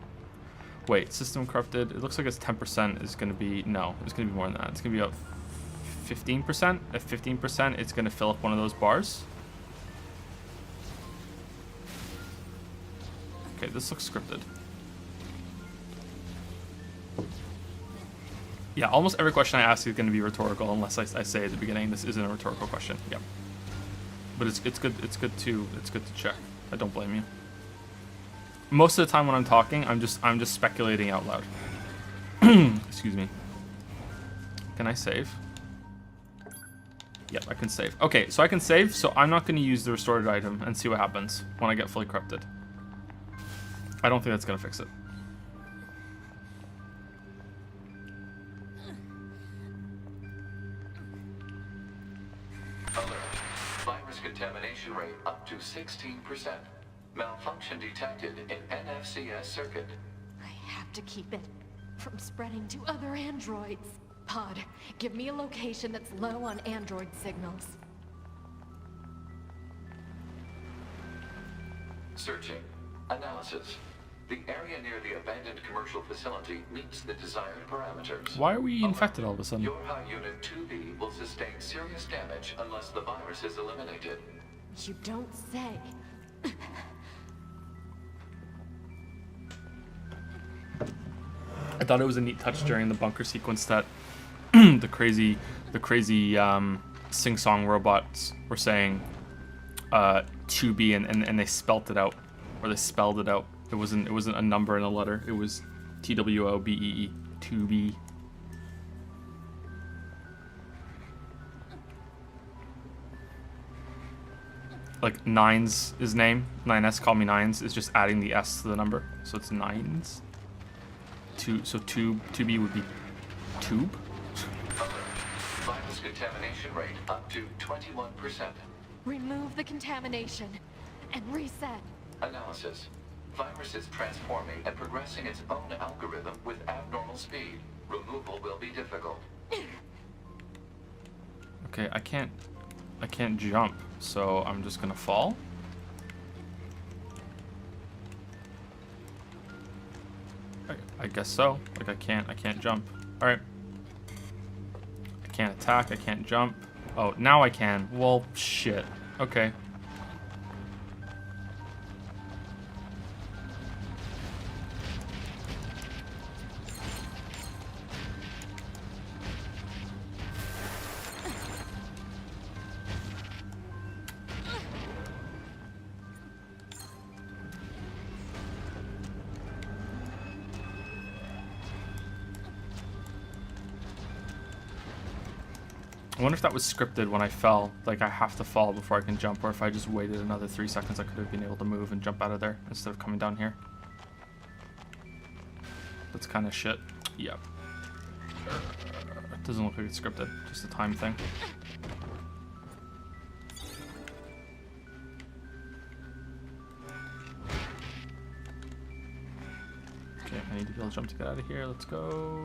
Wait, system corrupted. It looks like it's 10% is going to be no. It's going to be more than that. It's going to be up 15%. At 15%, it's going to fill up one of those bars. Okay, this looks scripted. Yeah, almost every question I ask is going to be rhetorical, unless I say at the beginning this isn't a rhetorical question. Yeah, but it's good. It's good to check. I don't blame you. Most of the time when I'm talking, I'm just speculating out loud. Excuse me. Can I save? Yep, I can save. Okay, so I can save, so I'm not going to use the restored item and see what happens when I get fully corrupted. I don't think that's going to fix it. Alert. Virus contamination rate up to 16%. Malfunction detected in NFCS circuit. I have to keep it from spreading to other androids. Pod, give me a location that's low on android signals. Searching. Analysis. The area near the abandoned commercial facility meets the desired parameters. Why are we infected all of a sudden? Your high unit 2B will sustain serious damage unless the virus is eliminated. You don't say. I thought it was a neat touch during the bunker sequence that the crazy sing-song robots were saying 2B and they spelt it out, or they spelled it out. It wasn't a number and a letter. It was TWOBEE, 2B. Like Nines is name. 9S, call me Nines, is just adding the S to the number, so it's Nines. So 2B would be tube. Virus contamination rate up to 21%. Remove the contamination and reset. Analysis. Virus is transforming and progressing its own algorithm with abnormal speed. Removal will be difficult. Okay, I can't jump, so I'm just gonna fall. I guess so. Like I can't jump. All right. I can't attack. I can't jump. Oh, now I can. Well, shit. Okay. I wonder if that was scripted when I fell. Like, I have to fall before I can jump, or if I just waited another 3 seconds, I could have been able to move and jump out of there instead of coming down here. That's kind of shit. Yep. It doesn't look like it's scripted, just a time thing. Okay, I need to be able to jump to get out of here. Let's go.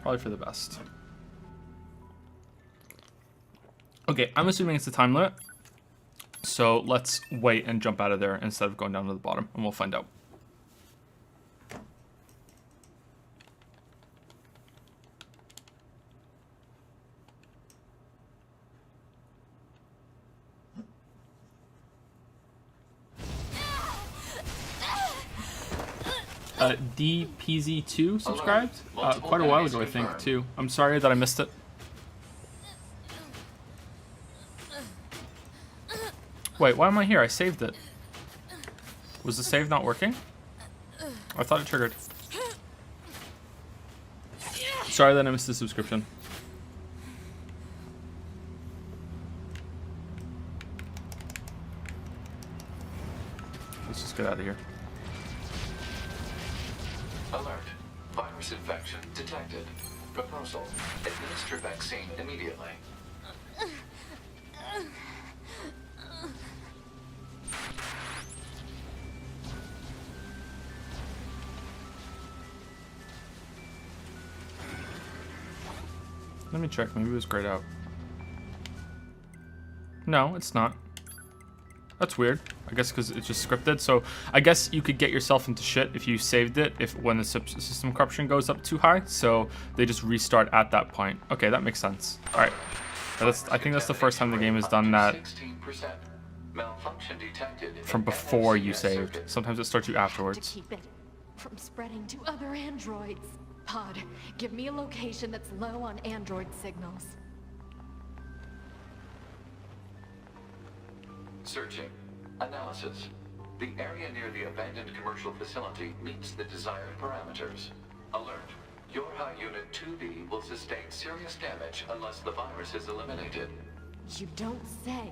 Probably for the best. Okay, I'm assuming it's the time limit. So let's wait and jump out of there instead of going down to the bottom, and we'll find out. DPZ2 subscribed quite a while ago, I think, too. I'm sorry that I missed it. Wait, why am I here? I saved it. Was the save not working? I thought it triggered. Sorry that I missed the subscription. Let's just get out of here. Alert. Virus infection detected. Proposal. Administer vaccine immediately. Let me check. Maybe it was grayed out. No, it's not. That's weird. I guess because it's just scripted. So I guess you could get yourself into shit if you saved it when the system corruption goes up too high. So they just restart at that point. Okay, that makes sense. All right. I think that's the first time the game has done that from before you saved. Sometimes it starts you afterwards. To keep it from spreading to other androids. Pod, give me a location that's low on android signals. Searching. Analysis. The area near the abandoned commercial facility meets the desired parameters. Alert. Your high unit 2B will sustain serious damage unless the virus is eliminated. You don't say.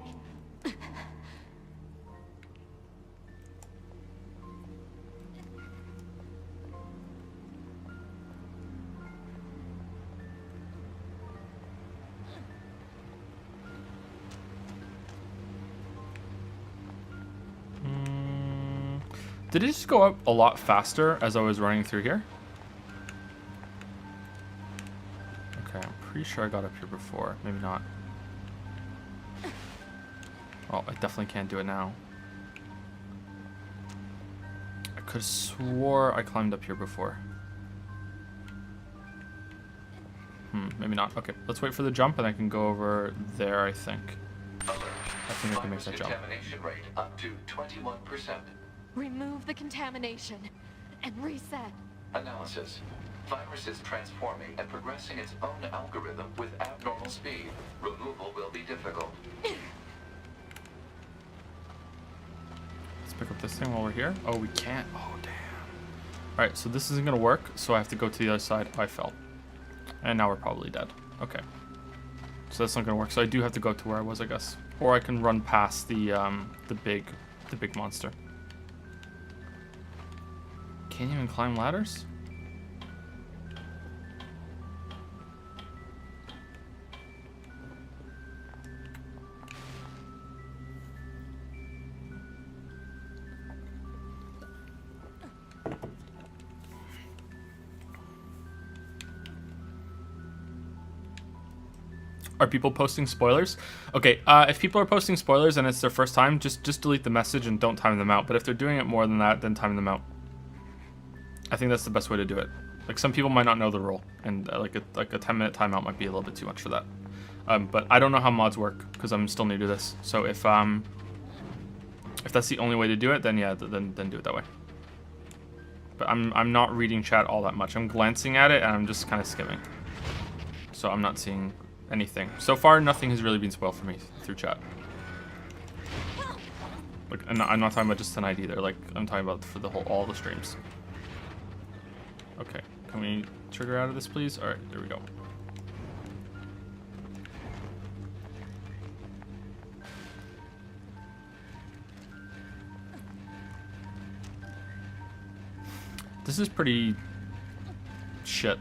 Did it just go up a lot faster as I was running through here? Okay, I'm pretty sure I got up here before. Maybe not. Oh, I definitely can't do it now. I could have swore I climbed up here before. Maybe not. Okay, let's wait for the jump and I can go over there, I think. I think I can make that jump. Contamination rate up to 21%. Remove the contamination and reset. Analysis. Virus is transforming and progressing its own algorithm with abnormal speed. Removal will be difficult. Let's pick up this thing while we're here. Oh, we can't. Oh, damn. Alright, so this isn't going to work, so I have to go to the other side. I fell. And now we're probably dead. Okay. So that's not going to work. So I do have to go to where I was, I guess. Or I can run past the big monster. Can't even climb ladders? Are people posting spoilers? Okay, if people are posting spoilers and it's their first time, just delete the message and don't time them out. But if they're doing it more than that, then time them out. I think that's the best way to do it. Like, some people might not know the rule, and like a 10-minute timeout might be a little bit too much for that. But I don't know how mods work because I'm still new to this. So if that's the only way to do it, then yeah, then do it that way. But I'm not reading chat all that much. I'm glancing at it and I'm just kind of skimming. so I'm not seeing anything. So far, nothing has really been spoiled for me through chat. Like, and I'm not talking about just tonight either. Like, I'm talking about for the whole, all the streams. Okay, can we trigger out of this, please? All right, there we go. This is pretty shit.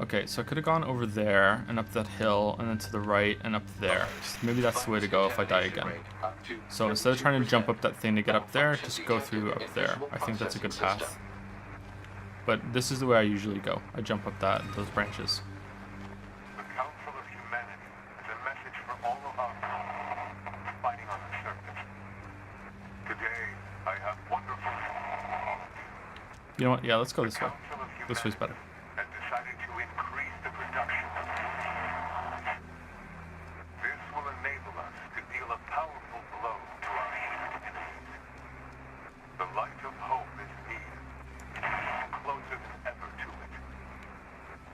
Okay, so I could have gone over there and up that hill and then to the right and up there. So maybe that's the way to go if I die again. So instead of trying to jump up that thing to get up there, just go through up there. I think that's a good path. But this is the way I usually go. I jump up those branches. The Council of Humanity is a message for all of us fighting on the surface. Today, I have wonderful... You know what? Yeah, let's go this way. This way's better. has decided to increase the production of human. This will enable us to deal a powerful blow to our human enemies. The light of hope is near, closer than ever to it.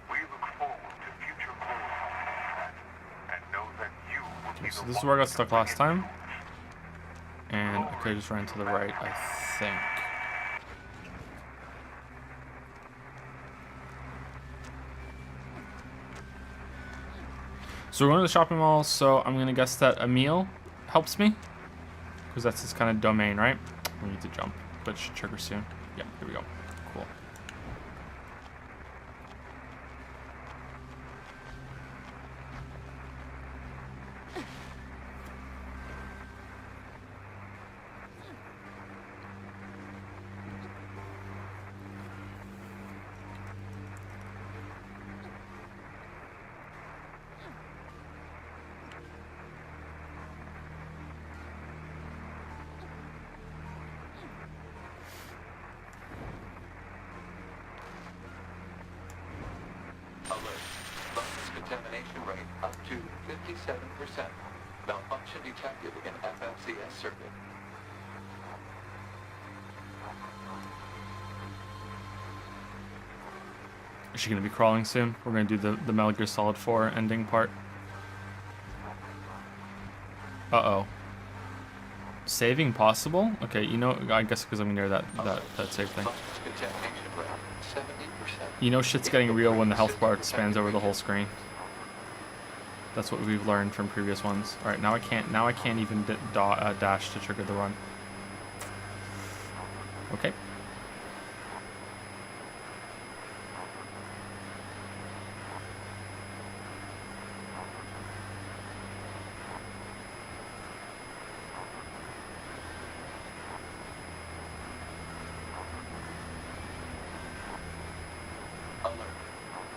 We look forward to future glory and know that you will be So the this is one where I got stuck last time. to And okay, just ran to the right, I think. So we're going to the shopping mall, so I'm going to guess that a meal helps me. Because that's his kind of domain, right? We need to jump, but it should trigger soon. Yeah, here we go. Cool. Contamination rate up to 57%. Malfunction detected in FFCS circuit. Is she going to be crawling soon? We're going to do the Metal Gear Solid 4 ending part. Uh-oh. Saving possible? Okay, you know, I guess because I'm near that save thing. Contamination rate 70%. You know shit's getting real when the health bar expands over the whole screen. That's what we've learned from previous ones. All right, now I can't even dash to trigger the run. Okay. Alert.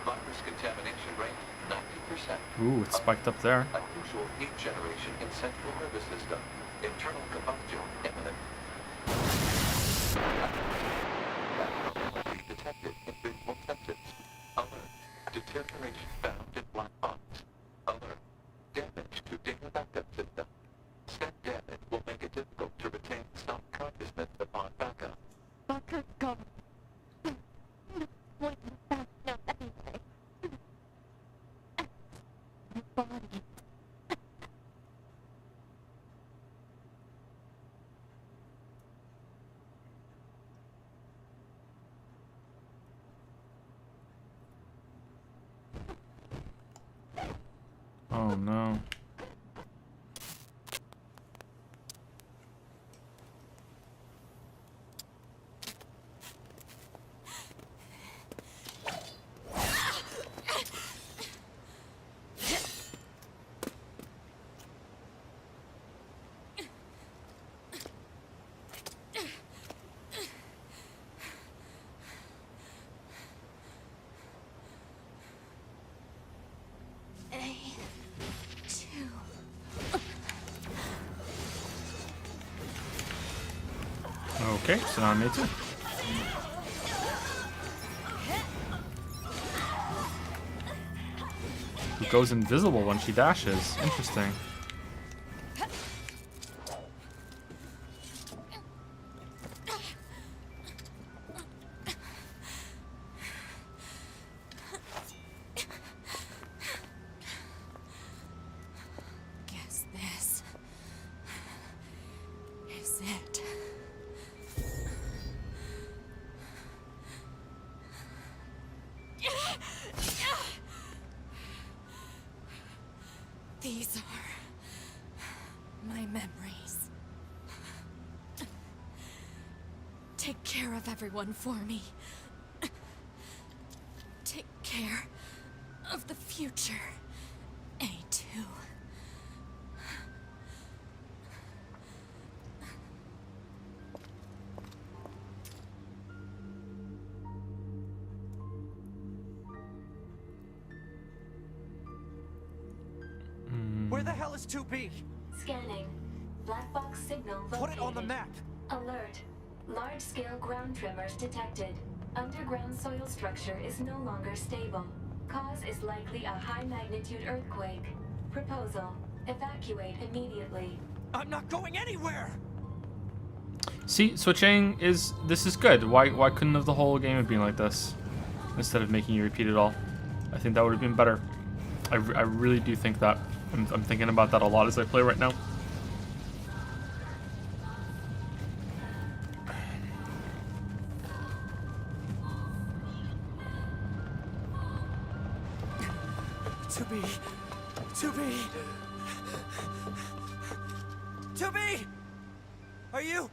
Virus contamination rate 90%. Ooh, it's spiked up there. Unusual heat generation in central nervous system. Internal combustion imminent. Detected in visual sensors. Alert. Deterioration found in black box. Alert. Damage to data backup system. Said damage will make it difficult to retain some consciousness upon backup. Backup gone. Point back now anyway. Your body. Oh no. Okay, so now I'm A2. It goes invisible when she dashes. Interesting. These are my memories. Take care of everyone for me. Take care of the future, A2. Where the hell is 2B? Scanning. Black box signal located. Put it on the map. Alert. Large-scale ground tremors detected. Underground soil structure is no longer stable. Cause is likely a high-magnitude earthquake. Proposal. Evacuate immediately. I'm not going anywhere! See, switching this is good. Why couldn't have the whole game have been like this instead of making you repeat it all? I think that would have been better. I really do think that. I'm thinking about that a lot as I play right now. To be! Are you?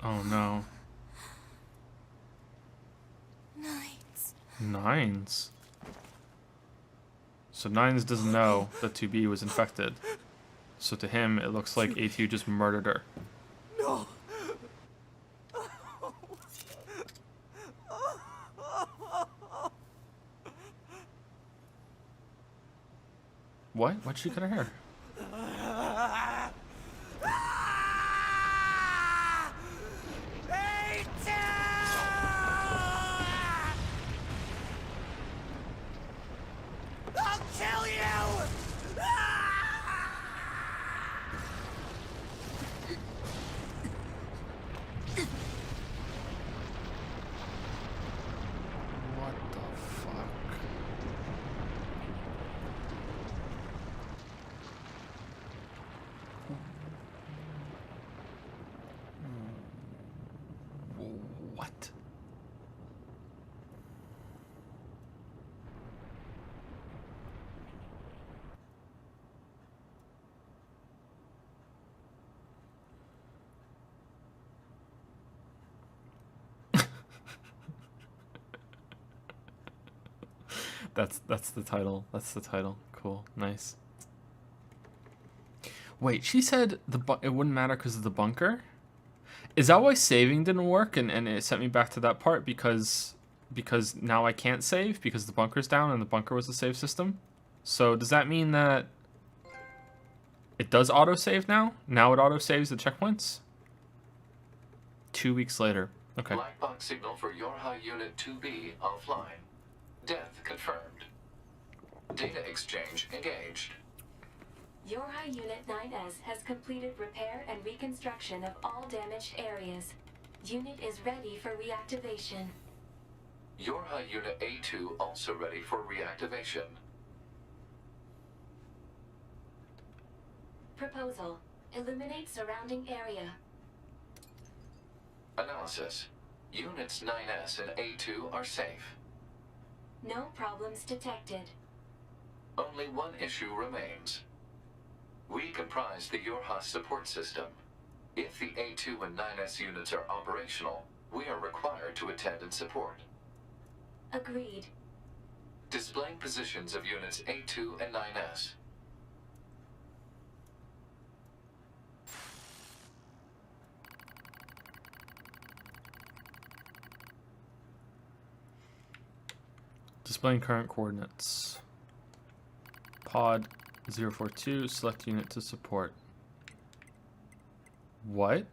Oh no. Nines. So Nines doesn't know that 2B was infected. So to him, it looks like A2 just murdered her. No! What? Why'd she cut her hair? I'll kill you! What the fuck? What? That's the title. That's the title. Cool. Nice. Wait, she said it wouldn't matter because of the bunker? Is that why saving didn't work and it sent me back to that part because now I can't save because the bunker's down and the bunker was the save system? So does that mean that it does autosave now? Now it autosaves the checkpoints? 2 weeks later. Okay. Black box signal for Yorha Unit 2B offline. Death confirmed. Data exchange engaged. Yorha Unit 9S has completed repair and reconstruction of all damaged areas. Unit is ready for reactivation. Yorha Unit A2 also ready for reactivation. Proposal. Illuminate surrounding area. Analysis. Units 9S and A2 are safe. No problems detected. Only one issue remains. We comprise the Yorha support system. If the A2 and 9S units are operational, we are required to attend and support. Agreed. Displaying positions of units A2 and 9S. Displaying current coordinates. Pod 042, select unit to support. What?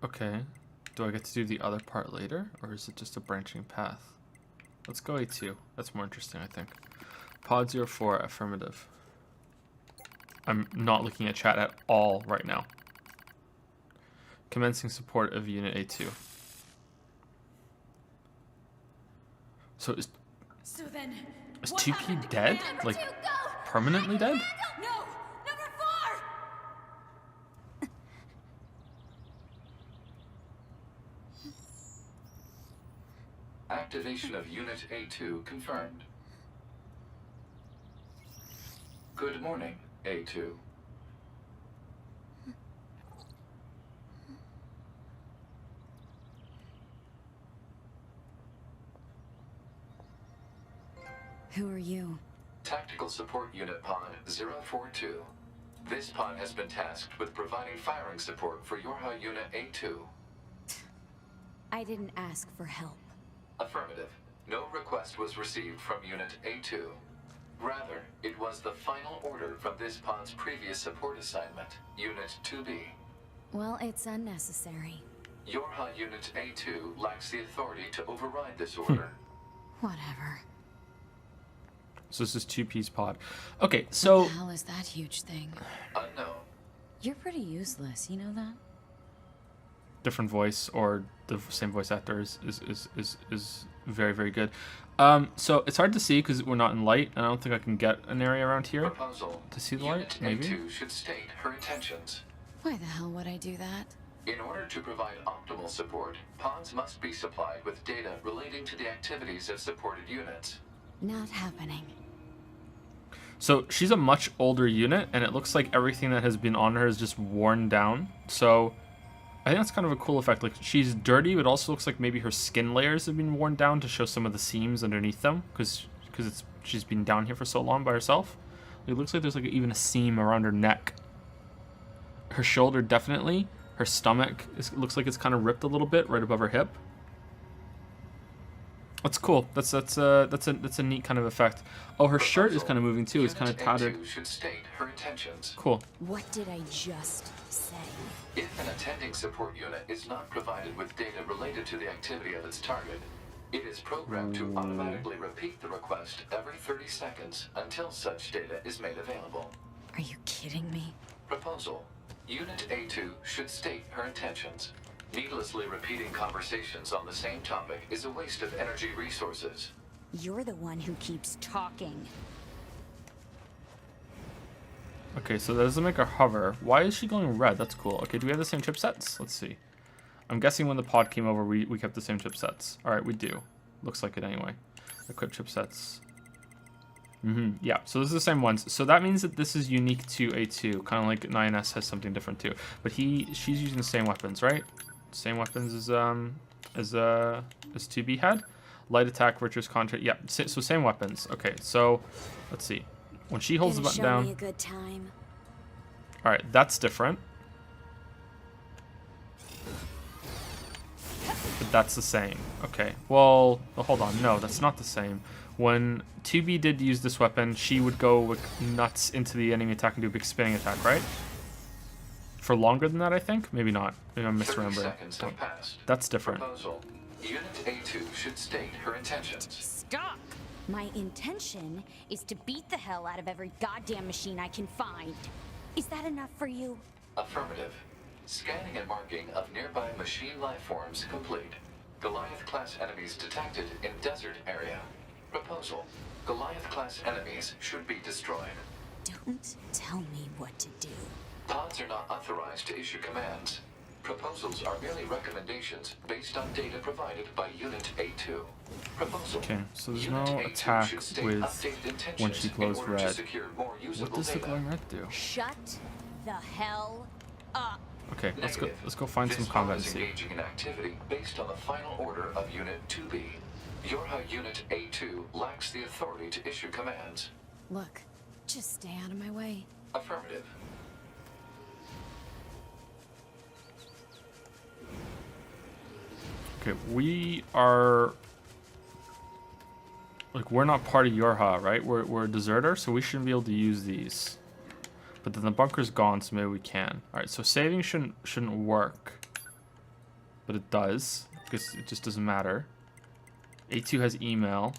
Okay. Do I get to do the other part later, or is it just a branching path? Let's go A2. That's more interesting, I think. Pod 04, affirmative. I'm not looking at chat at all right now. Commencing support of Unit A2. So is So then, 2P dead? Like, permanently dead? No! Number 4! Activation of Unit A2 confirmed. Good morning, A2. Who are you? Tactical Support Unit Pod 042. This pod has been tasked with providing firing support for Yorha Unit A2. I didn't ask for help. Affirmative. No request was received from Unit A2. Rather, it was the final order from this pod's previous support assignment, Unit 2B. Well, it's unnecessary. Yorha Unit A2 lacks the authority to override this order. Whatever. So this is 2P's pod. Okay, so... What the hell is that huge thing? Unknown. You're pretty useless, you know that? Different voice or the same voice actor is very, very good. So it's hard to see because we're not in light, and I don't think I can get an area around here Proposal. to see the Unit light, maybe? A2 should state her intentions. Why the hell would I do that? In order to provide optimal support, pods must be supplied with data relating to the activities of supported units. Not happening. So she's a much older unit, and it looks like everything that has been on her is just worn down. So I think that's kind of a cool effect. Like, she's dirty, but also looks like maybe her skin layers have been worn down to show some of the seams underneath them, because she's been down here for so long by herself. It looks like there's like even a seam around her neck. Her shoulder definitely. Her stomach looks like it's kind of ripped a little bit right above her hip. That's cool. That's a neat kind of effect. Oh, her shirt is kind of moving too. It's kind of tattered. Unit A2 should state her intentions. Cool. What did I just say? If an attending support unit is not provided with data related to the activity of its target, it is programmed to automatically repeat the request every 30 seconds until such data is made available. Are you kidding me? Proposal. Unit A2 should state her intentions. Needlessly repeating conversations on the same topic is a waste of energy resources. You're the one who keeps talking. Okay, so that doesn't make her hover. Why is she going red? That's cool. Okay, do we have the same chipsets? Let's see. I'm guessing when the pod came over, we kept the same chipsets. All right, we do. Looks like it anyway. Equip chipsets. Yeah, so this is the same ones. So that means that this is unique to A2, kind of like 9S has something different too. But she's using the same weapons, right? Same weapons as 2B had. Light attack, virtuous contract. Yeah, so same weapons. Okay, so let's see. When she holds the button down. Show me a good time. All right, that's different. But that's the same. Okay. Well, hold on. No, that's not the same. When 2B did use this weapon, she would go with nuts into the enemy attack and do a big spinning attack, right? For longer than that, I think? Maybe not. Maybe I'm misremembering. 30 seconds have passed. That's different. Proposal. Unit A2 should state her intentions. Stop! My intention is to beat the hell out of every goddamn machine I can find. Is that enough for you? Affirmative. Scanning and marking of nearby machine life forms complete. Goliath-class enemies detected in desert area. Proposal. Goliath-class enemies should be destroyed. Don't tell me what to do. Pods are not authorized to issue commands. Proposals are merely recommendations based on data provided by Unit A2. Proposal. Okay, so there's Unit no A2 attack should state with updated intentions when she glows in order red. to secure more usable What does the data. glowing red do? Shut the hell up. Okay, let's go find This some combat pod and is see. engaging in activity based on the final order of Unit 2B. Yorha Unit A2 lacks the authority to issue commands. Look, just stay out of my way. Affirmative. Okay, we are like we're not part of Yorha, right? We're a deserter, so we shouldn't be able to use these. But then the bunker's gone, so maybe we can. All right, so saving shouldn't work, but it does because it just doesn't matter. A2 has email.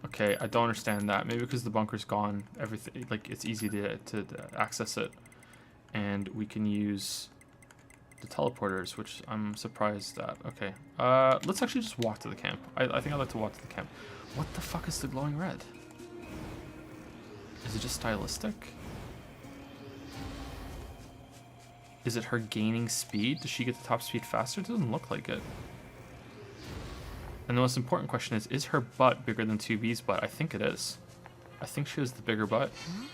Okay, I don't understand that. Maybe because the bunker's gone, everything like it's easy to access it, and we can use the teleporters, which I'm surprised at. Okay, let's actually just walk to the camp. I think I'd like to walk to the camp. What the fuck is the glowing red? Is it just stylistic? Is it her gaining speed? Does she get the top speed faster? It doesn't look like it. And the most important question is her butt bigger than 2B's butt? I think it is. I think she has the bigger butt. Huh?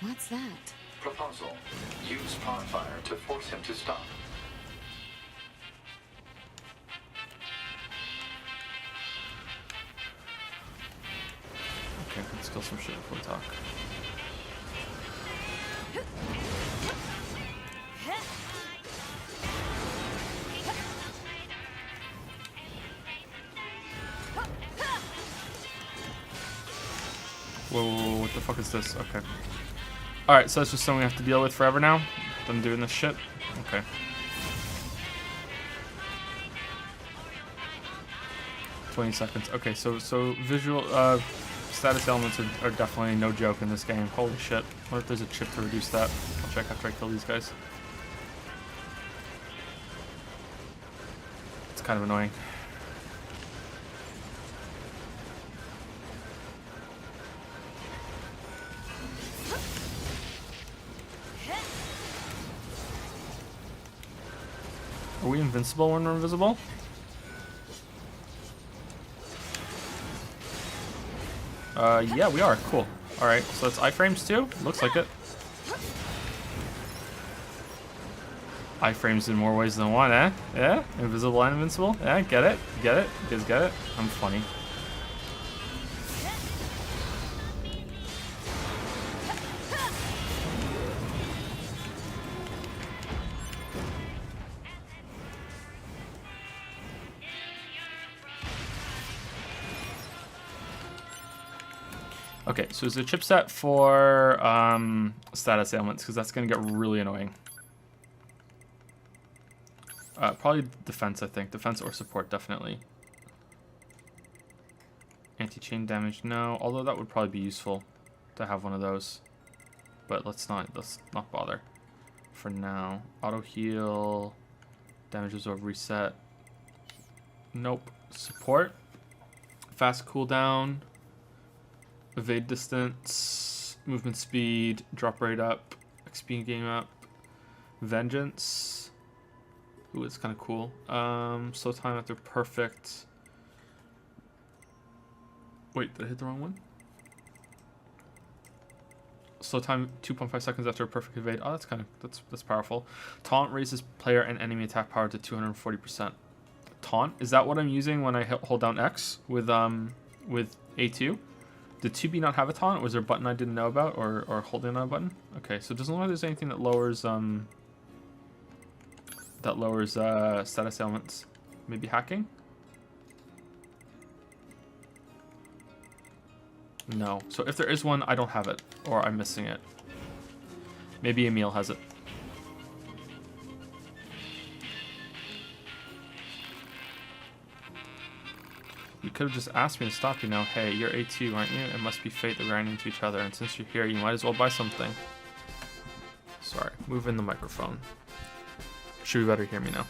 What's that? Proposal. Use pod fire to force him to stop. Okay, let's kill some shit before we talk. Whoa, what the fuck is this? Okay. Alright, so that's just something we have to deal with forever now? Them doing this shit? Okay. $20 seconds. Okay, so visual status elements are definitely no joke in this game. Holy shit. What if there's a chip to reduce that? I'll check after I kill these guys. It's kind of annoying. Are we invincible when we're invisible? Yeah, we are. Cool. Alright, so that's iframes too? Looks like it. Iframes in more ways than one, eh? Yeah? Invisible and invincible? Yeah, get it? Get it? You guys get it? I'm funny. Okay, so there's a chipset for status ailments, because that's going to get really annoying. Probably defense, I think. Defense or support, definitely. Anti-chain damage, no. Although that would probably be useful to have one of those. But let's not bother for now. Auto heal, damage absorb, reset. Nope. Support, fast cooldown. Evade distance, movement speed, drop rate up, XP game up, vengeance. Ooh, it's kind of cool. Slow time after perfect. Wait, did I hit the wrong one? Slow time 2.5 seconds after a perfect evade. Oh, that's powerful. Taunt raises player and enemy attack power to 240%. Taunt, is that what I'm using when I hold down X with A2? Did 2B not have a taunt? Was there a button I didn't know about, or holding on a button? Okay, so it doesn't look like there's anything that lowers status ailments. Maybe hacking? No. So if there is one, I don't have it, or I'm missing it. Maybe Emil has it. You could have just asked me to stop you now. Hey, you're A2, aren't you? It must be fate that we ran into each other, and since you're here, you might as well buy something. Sorry, move in the microphone. Should be better hear me now.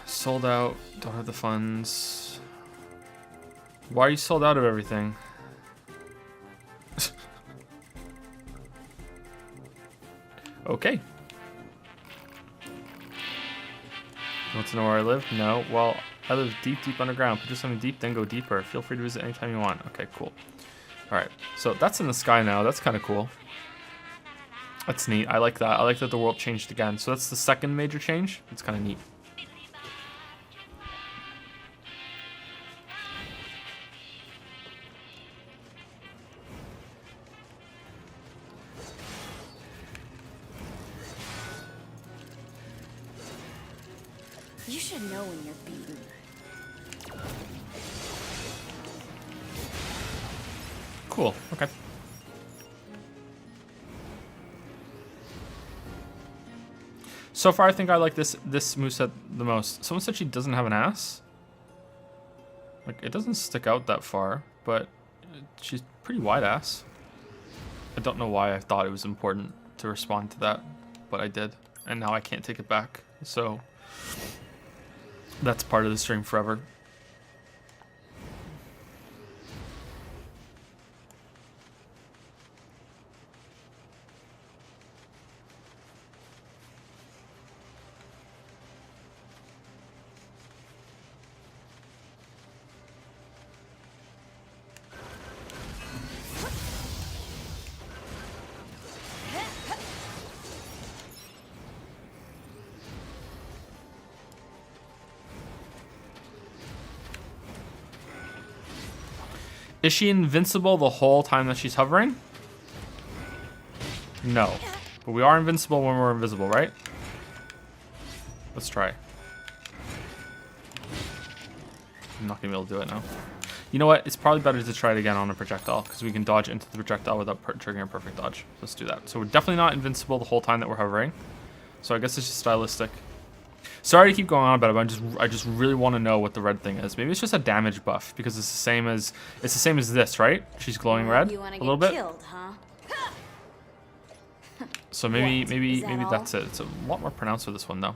Sold out, don't have the funds. Why are you sold out of everything? Okay. You want to know where I live? No. Well, I live deep underground. Put something deep, then go deeper. Feel free to visit anytime you want. Okay, cool. Alright, so that's in the sky now. That's kind of cool. That's neat. I like that. I like that the world changed again. So that's the second major change. It's kind of neat. You should know when you're beaten. Cool. Okay. So far, I think I like this moveset the most. Someone said she doesn't have an ass. Like, it doesn't stick out that far, but she's pretty wide ass. I don't know why I thought it was important to respond to that, but I did. and now I can't take it back. So that's part of the stream forever. Is she invincible the whole time that she's hovering? No. But we are invincible when we're invisible, right? Let's try. I'm not going to be able to do it now. You know what? It's probably better to try it again on a projectile, because we can dodge into the projectile without triggering a perfect dodge. Let's do that. So we're definitely not invincible the whole time that we're hovering. So I guess it's just stylistic. Sorry to keep going on about it, but I just really want to know what the red thing is. Maybe it's just a damage buff, because it's the same as this, right? She's glowing red a little bit. Killed, huh? So maybe all? that's it. It's a lot more pronounced with this one though.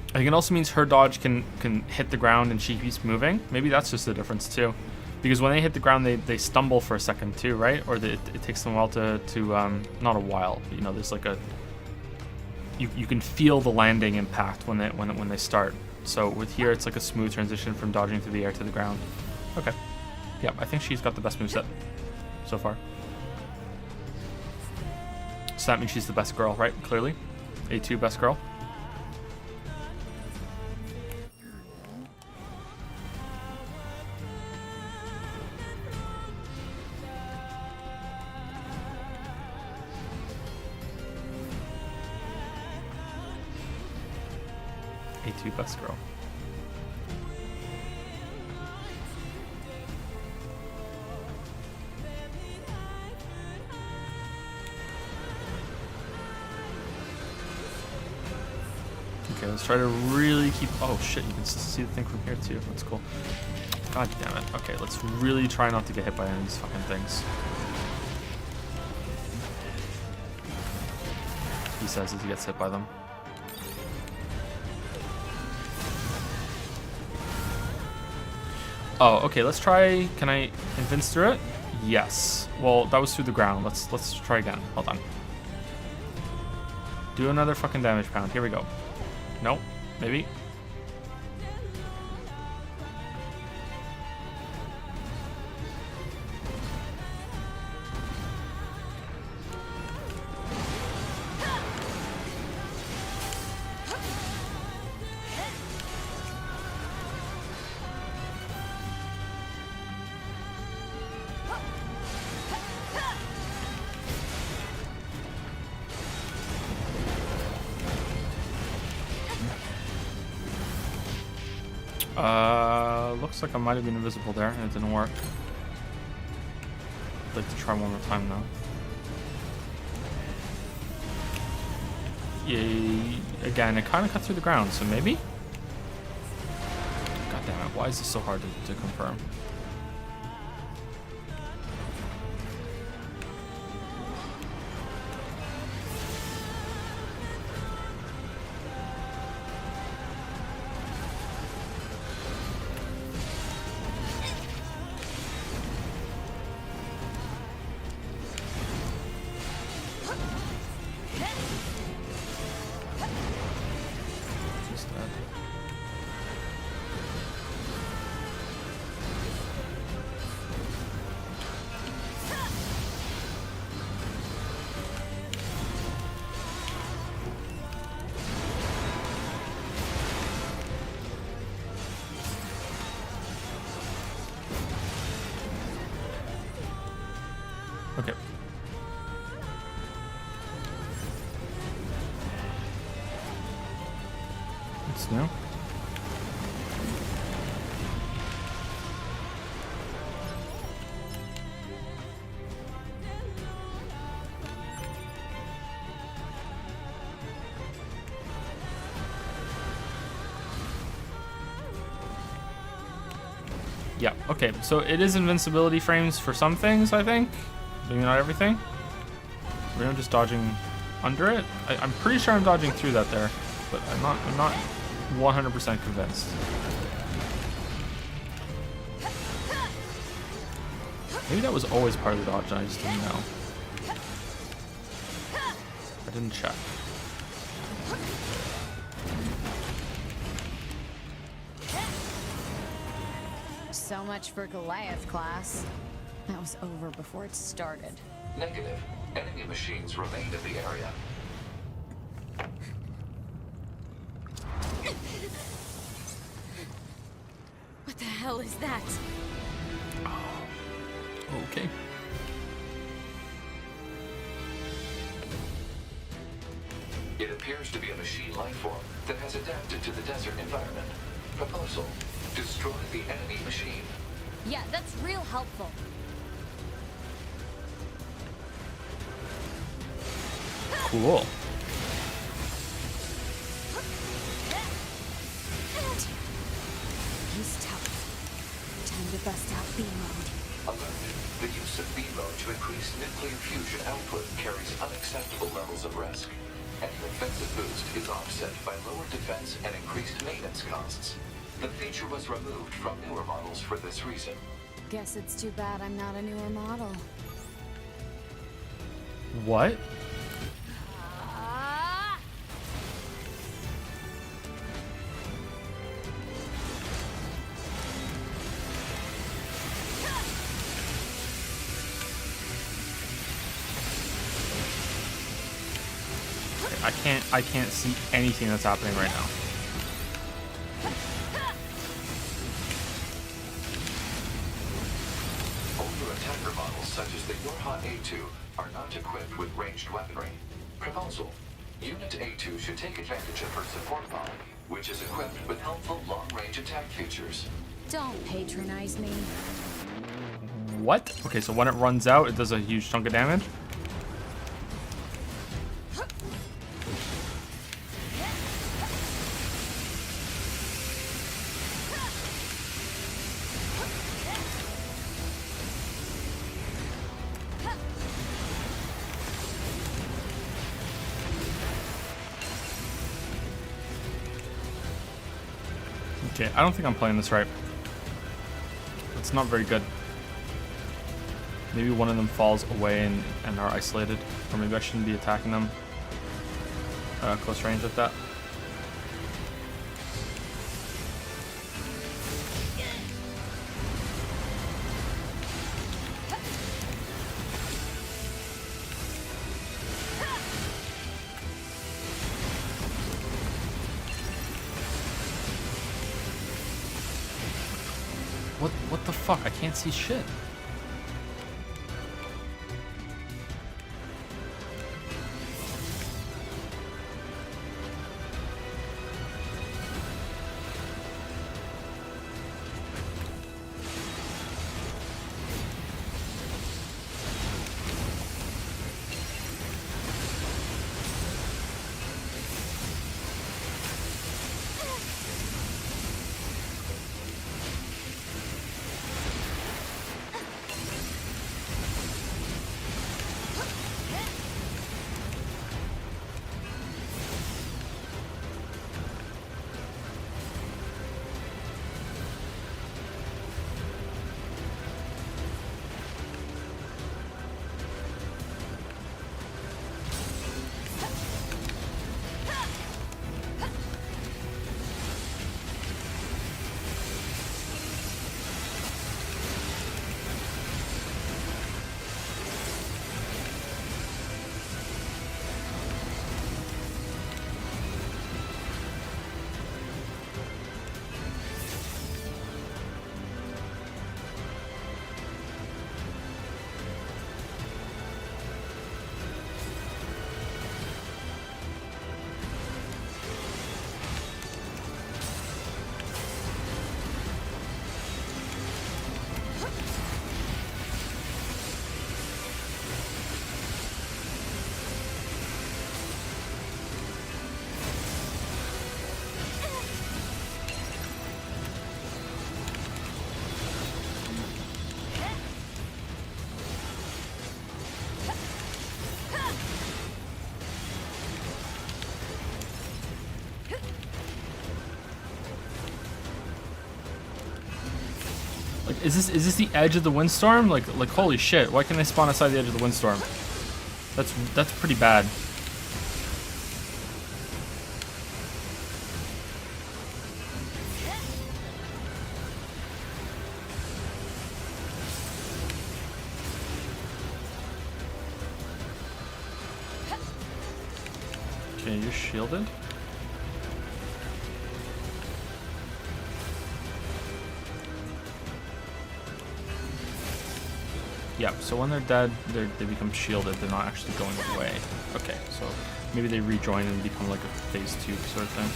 I think it also means her dodge can hit the ground and she keeps moving. Maybe that's just the difference too. Because when they hit the ground, they stumble for a second too, right? Or it takes them a while to not a while, but, you know, there's like a... You can feel the landing impact when they start. So with here, it's like a smooth transition from dodging through the air to the ground. Okay. Yeah, I think she's got the best moveset so far. So that means she's the best girl, right? Clearly. A2 best girl. A2 best girl. Okay, let's try to really keep... Oh shit, you can see the thing from here too. That's cool. God damn it. Okay, let's really try not to get hit by any of these fucking things. He says as he gets hit by them. Oh, okay, let's try... Can I invince through it? Yes. Well, that was through the ground. Let's try again. Hold on. Do another fucking damage pound. Here we go. Nope. Maybe. Looks like I might have been invisible there and it didn't work. I'd like to try one more time though. Yay. Again, it kind of cut through the ground, so maybe? God damn it, why is this so hard to confirm? Okay. It's new. Yeah, okay, so it is invincibility frames for some things, I think. Maybe not everything. Maybe I'm just dodging under it. I'm pretty sure I'm dodging through that there, but I'm not 100% convinced. Maybe that was always part of the dodge and I just didn't know. I didn't check. So much for Goliath class. That was over before it started. Negative. Enemy machines remain in the area. What the hell is that? Okay. It appears to be a machine life form that has adapted to the desert environment. Proposal: destroy the enemy machine. Yeah, that's real helpful. Cool. He's tough. Time to bust out B mode. Alert. The use of B mode to increase nuclear fusion output carries unacceptable levels of risk. Any offensive boost is offset by lower defense and increased maintenance costs. The feature was removed from newer models for this reason. Guess it's too bad I'm not a newer model. What? I can't see anything that's happening right now. Older attacker models such as the Yorha A2 are not equipped with ranged weaponry. Proposal: Unit A2 should take advantage of her support pod, which is equipped with helpful long-range attack features. Don't patronize me. What? Okay, so when it runs out, it does a huge chunk of damage. Okay, I don't think I'm playing this right. It's not very good. Maybe one of them falls away and are isolated. Or maybe I shouldn't be attacking them close range like that. What the fuck? I can't see shit. Like, is this the edge of the windstorm? Like holy shit! Why can't they spawn outside the edge of the windstorm? That's pretty bad. Okay, you're shielded. Yep, so when they're dead, they become shielded. They're not actually going away. Okay, so maybe they rejoin and become like a phase 2 sort of thing.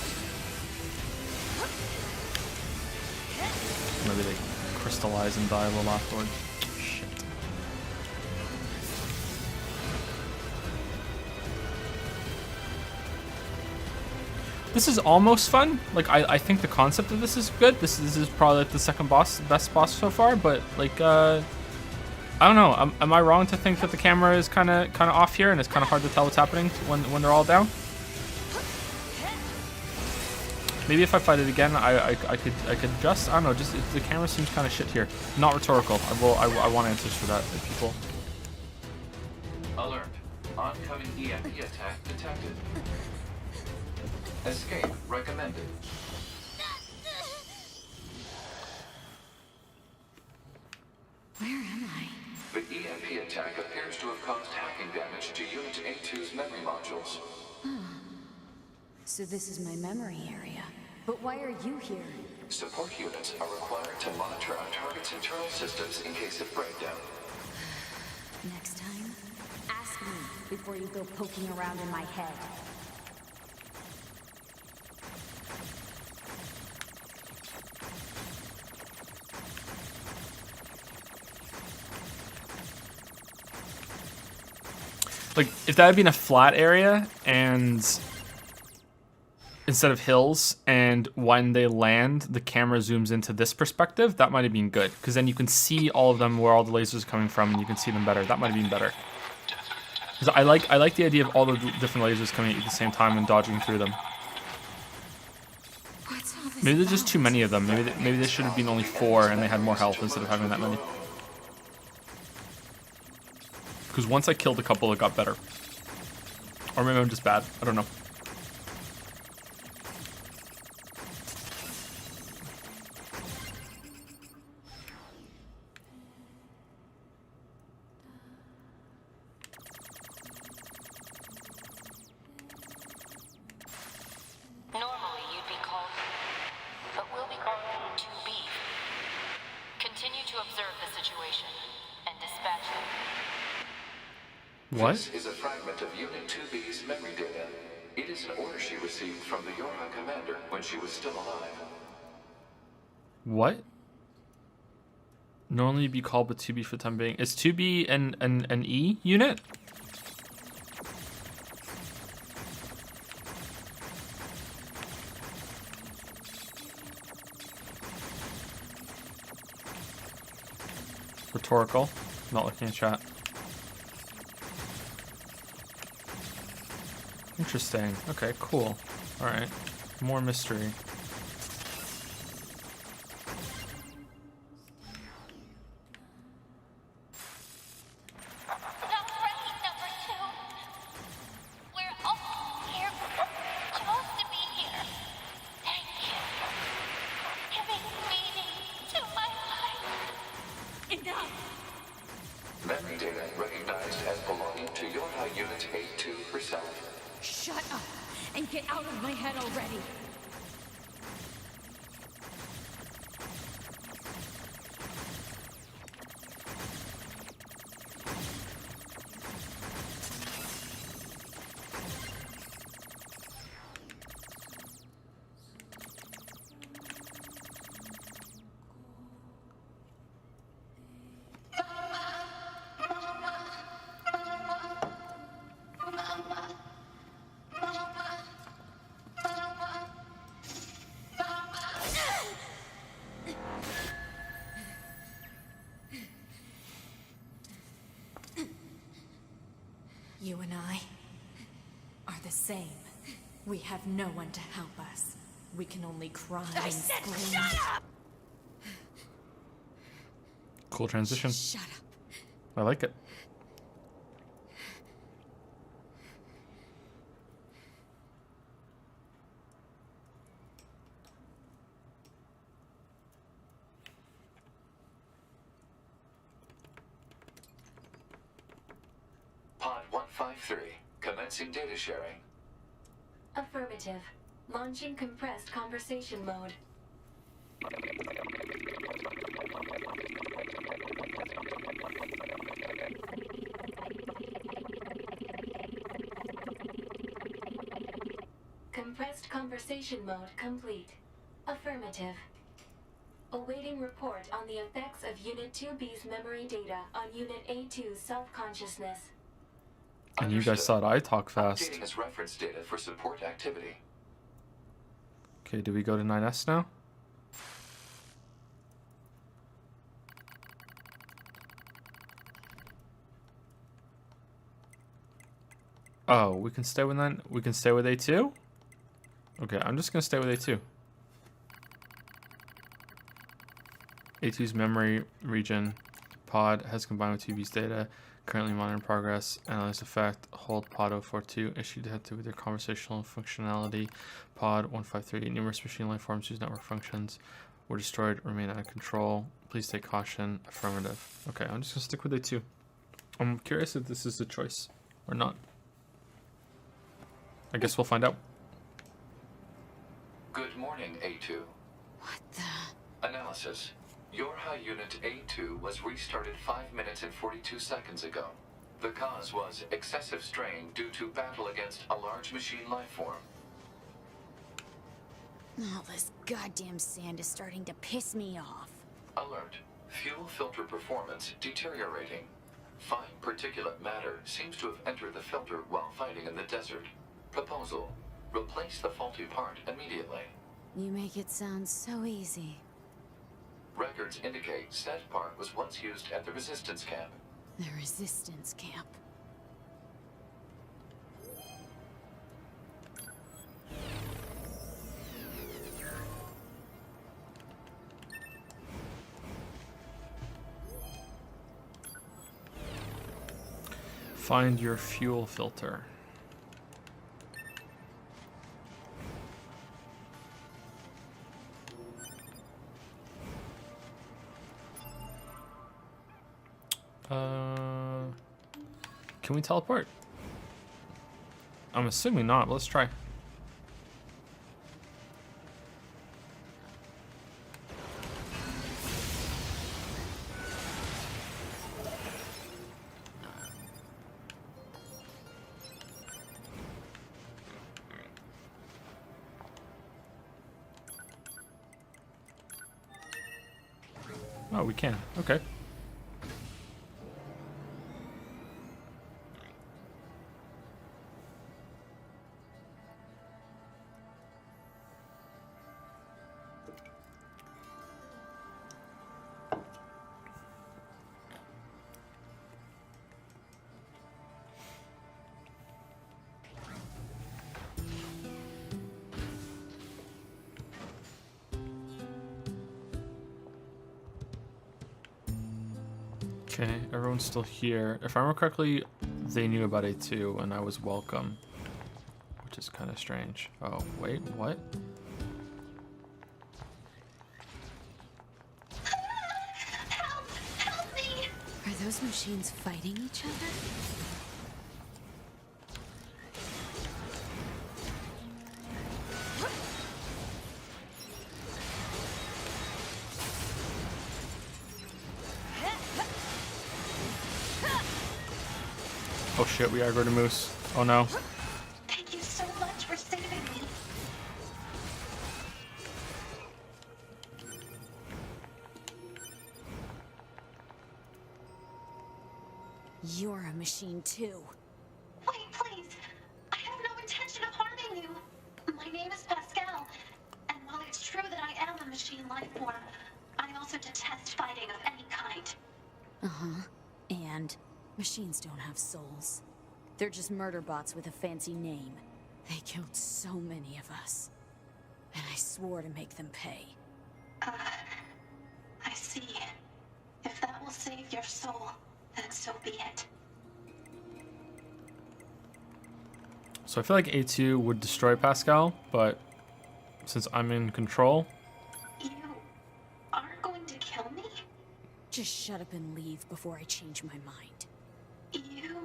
Maybe they crystallize and die a little afterwards. Shit. This is almost fun. Like, I think the concept of this is good. This is probably like the second best boss so far, but like, I don't know. Am I wrong to think that the camera is kind of off here and it's kind of hard to tell what's happening when they're all down? Maybe if I fight it again, I could adjust. I don't know. Just the camera seems kind of shit here. Not rhetorical. I want answers for that, people. Alert. Oncoming EMP attack detected. Escape recommended. Where am I? The EMP attack appears to have caused hacking damage to Unit A2's memory modules. So this is my memory area. But why are you here? Support units are required to monitor our target's internal systems in case of breakdown. Next time, ask me before you go poking around in my head. Like, if that had been a flat area and instead of hills, and when they land, the camera zooms into this perspective, that might have been good. Because then you can see all of them, where all the lasers are coming from, and you can see them better. That might have been better. Because I like the idea of all the different lasers coming at the same time and dodging through them. Maybe there's just too many of them. Maybe there should have been only 4 and they had more health instead of having that many. Because once I killed a couple, it got better. Or maybe I'm just bad. I don't know. Normally you'd be called, but we'll be calling you 2B. Continue to observe the situation and dispatch them. What? This is a fragment of Unit 2B's memory data. It is an order she received from the Yorha commander when she was still alive. What? Normally you'd be called, but 2B for the time being. Is 2B an E unit? Rhetorical. Not looking at chat. Interesting. Okay, cool. Alright. More mystery. Memory data recognized as belonging to Yorha Unit A2 herself. Shut up and get out of my head already. You and I are the same. We have no one to help us. We can only cry and scream. Shut up! Cool transition. Shut up. I like it. Pod 153, commencing data sharing. Affirmative. Launching compressed conversation mode. Compressed conversation mode complete. Affirmative. Awaiting report on the effects of Unit 2B's memory data on Unit A2's self-consciousness. And you guys thought I talk fast. Updating as reference data for support activity. Okay, do we go to 9S now? Oh, we can stay with 9. We can stay with A2? Okay, I'm just gonna stay with A2. A2's memory region pod has combined with 2B's data. Currently monitoring progress. Analyze effect. Hold pod 042. Issue detected with your conversational functionality. Pod 153. Numerous machine life forms whose network functions were destroyed remain out of control. Please take caution. Affirmative. Okay, I'm just gonna stick with A2. I'm curious if this is a choice or not. I guess we'll find out. Good morning, A2. What the? Analysis. Your high unit A2 was restarted 5 minutes and 42 seconds ago. The cause was excessive strain due to battle against a large machine life form. All this goddamn sand is starting to piss me off. Alert. Fuel filter performance deteriorating. Fine particulate matter seems to have entered the filter while fighting in the desert. Proposal. Replace the faulty part immediately. You make it sound so easy. Records indicate said part was once used at the resistance camp. The resistance camp. Find your fuel filter. Can we teleport? I'm assuming not, but let's try. Oh, we can. Okay. Okay, everyone's still here. If I remember correctly, they knew about A2 and I was welcome, which is kind of strange. Oh, wait, what? Help me! Are those machines fighting each other? Oh shit, we are going to Moose. Oh no. Thank you so much for saving me. You're a machine too. Wait, please. I have no intention of harming you. My name is Pascal, and while it's true that I am a machine life form, I also detest fighting of any kind. Uh-huh. And machines don't have souls. They're just murder bots with a fancy name. They killed so many of us. And I swore to make them pay. I see. If that will save your soul, then so be it. So I feel like A2 would destroy Pascal, but since I'm in control... You aren't going to kill me? Just shut up and leave before I change my mind. You...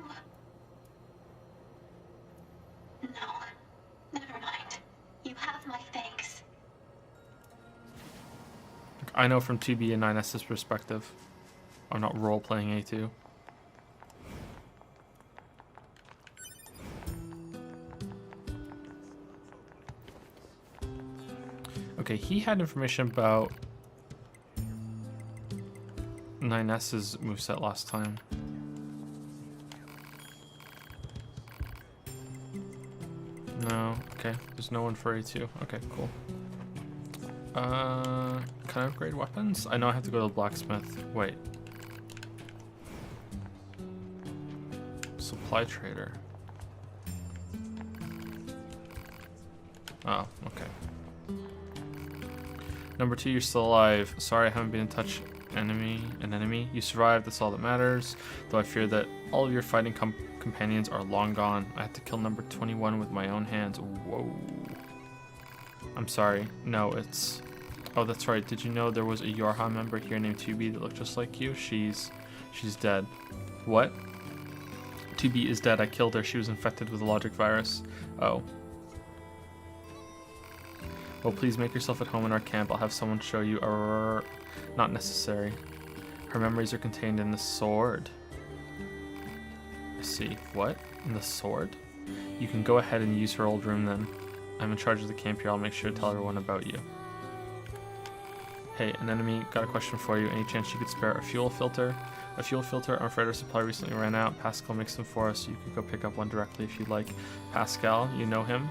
No. Never mind. You have my thanks. I know from 2B and 9S's perspective. I'm not role-playing A2. Okay, he had information about 9S's moveset last time. No, okay. There's no one for A2. Okay, cool. Can I upgrade weapons? I know I have to go to the blacksmith. Wait. Supply trader. Oh, okay. Number 2, you're still alive. Sorry I haven't been in touch. An enemy. You survived, that's all that matters. Though I fear that all of your fighting companions are long gone. I had to kill number 21 with my own hands. Whoa. I'm sorry. No, it's... Oh, that's right. Did you know there was a Yorha member here named 2B that looked just like you? She's dead. What? 2B is dead. I killed her. She was infected with a logic virus. Oh. Well, please make yourself at home in our camp. I'll have someone show you our... Not necessary. Her memories are contained in the sword. I see. What? In the sword? You can go ahead and use her old room then. I'm in charge of the camp here. I'll make sure to tell everyone about you. Hey, an enemy, got a question for you. Any chance you could spare a fuel filter? A fuel filter? I'm afraid our supply recently ran out. Pascal makes them for us, so you could go pick up one directly if you'd like. Pascal, you know him?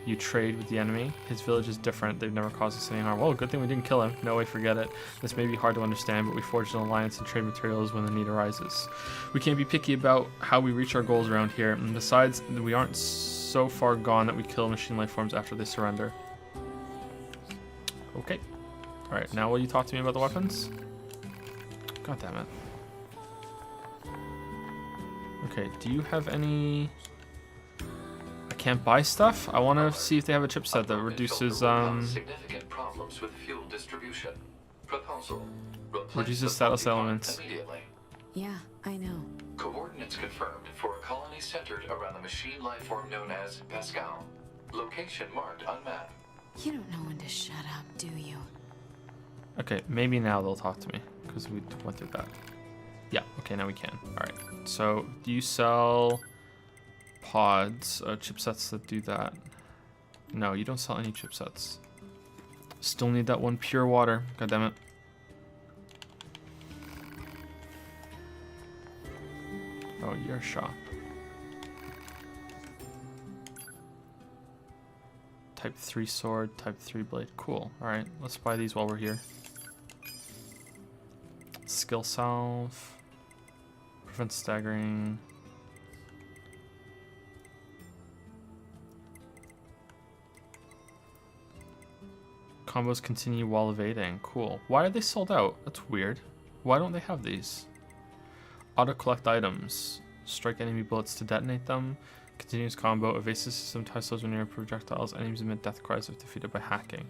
You trade with the enemy. His village is different. They've never caused us any harm. Well, good thing we didn't kill him. No way, forget it. This may be hard to understand, but we forged an alliance and trade materials when the need arises. We can't be picky about how we reach our goals around here. And besides, we aren't so far gone that we kill machine life forms after they surrender. Okay. Alright, now will you talk to me about the weapons? God damn it. Okay, do you have any... I can't buy stuff? I want to see if they have a chipset that reduces, significant problems with fuel distribution. Proposal. reduces status elements. Immediately. Yeah, I know. Coordinates confirmed for a colony centered around the machine life form known as Pascal. Location marked on map. You don't know when to shut up, do you? Okay, maybe now they'll talk to me, because we went through that. Yeah, okay, now we can. Alright, so do you sell pods, chipsets that do that? No, you don't sell any chipsets. Still need that one pure water, god damn it. Oh, your shop. Type 3 sword, type 3 blade. Cool. Alright, let's buy these while we're here. Skill salve. Prevent staggering. Combos continue while evading. Cool. Why are they sold out? That's weird. Why don't they have these? Auto collect items. Strike enemy bullets to detonate them. Continuous combo. Evasive system ties those when near projectiles. Enemies emit death cries if defeated by hacking.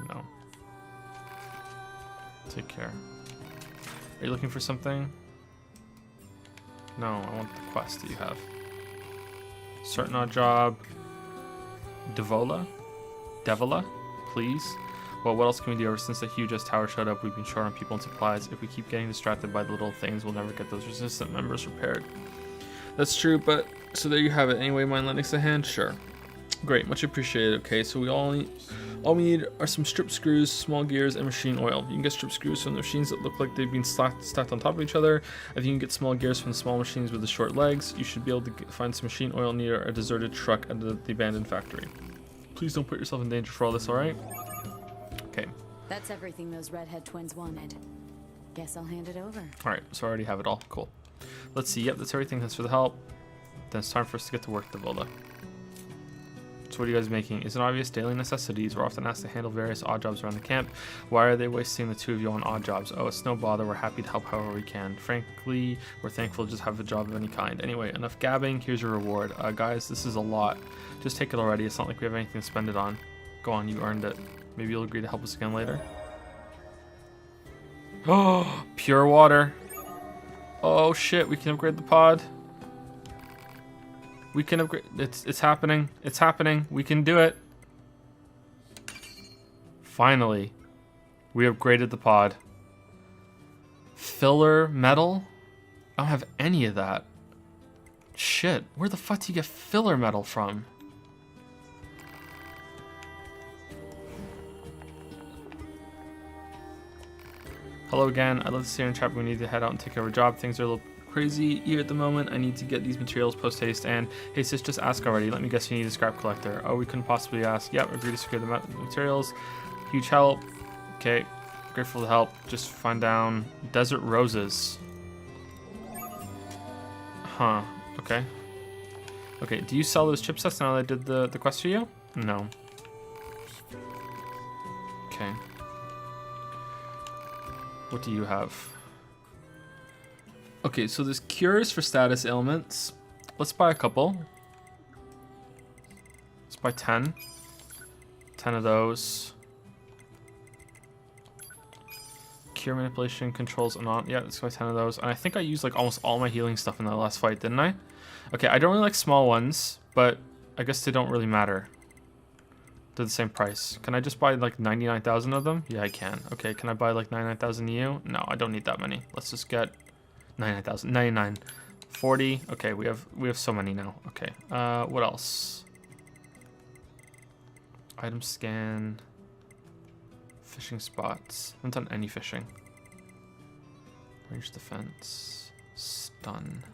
No. Take care. Are you looking for something? No, I want the quest that you have. Certain odd job. Devola? Please? Well, what else can we do? Ever since the huge tower showed up, we've been short on people and supplies. If we keep getting distracted by the little things, we'll never get those resistant members repaired. That's true, but... So there you have it. Anyway, mind lending us a hand? Sure. Great, much appreciated. Okay, so all we need are some strip screws, small gears, and machine oil. You can get strip screws from the machines that look like they've been stacked on top of each other. If you can get small gears from the small machines with the short legs, you should be able to find some machine oil near a deserted truck at the abandoned factory. Please don't put yourself in danger for all this, alright? Okay. That's everything those redhead twins wanted. Guess I'll hand it over. Alright, so I already have it all. Cool. Let's see. Yep, that's everything. Thanks for the help. Then it's time for us to get to work, Devola. So What are you guys making? It's an obvious daily necessities. We're often asked to handle various odd jobs around the camp. Why are they wasting the two of you on odd jobs? Oh, it's no bother. We're happy to help however we can. Frankly, we're thankful to just have a job of any kind. Anyway, enough gabbing. Here's your reward. Guys, this is a lot. Just take it already. It's not like we have anything to spend it on. Go on, you earned it. Maybe you'll agree to help us again later. Oh, pure water. Oh shit, we can upgrade the pod. We can upgrade. It's happening. It's happening. We can do it. Finally, we upgraded the pod. Filler metal? I don't have any of that. Shit, where the fuck do you get filler metal from? Hello again. I'd love to see you in chat, but we need to head out and take care of our job. Things are a little crazy here at the moment. I need to get these materials post haste. And hey sis, just ask already. Let me guess you need a scrap collector. Oh, we couldn't possibly ask. Yep, agree to secure the materials. Huge help. Okay, grateful to help. Just find down desert roses. Huh. Okay. Okay. Do you sell those chipsets now that I did the quest for you? No. Okay. What do you have? Okay, so there's cures for status ailments. Let's buy a couple. Let's buy 10. 10 of those. Cure manipulation controls anon. Yeah, let's buy 10 of those. And I think I used like almost all my healing stuff in that last fight, didn't I? Okay, I don't really like small ones, but I guess they don't really matter. They're the same price. Can I just buy like 99,000 of them? Yeah, I can. Okay, can I buy like 99,000 EU? No, I don't need that many. Let's just get 99,000. 99. 40. Okay, we have so many now. Okay. What else? Item scan. Fishing spots. I haven't done any fishing. Range defense. Stun.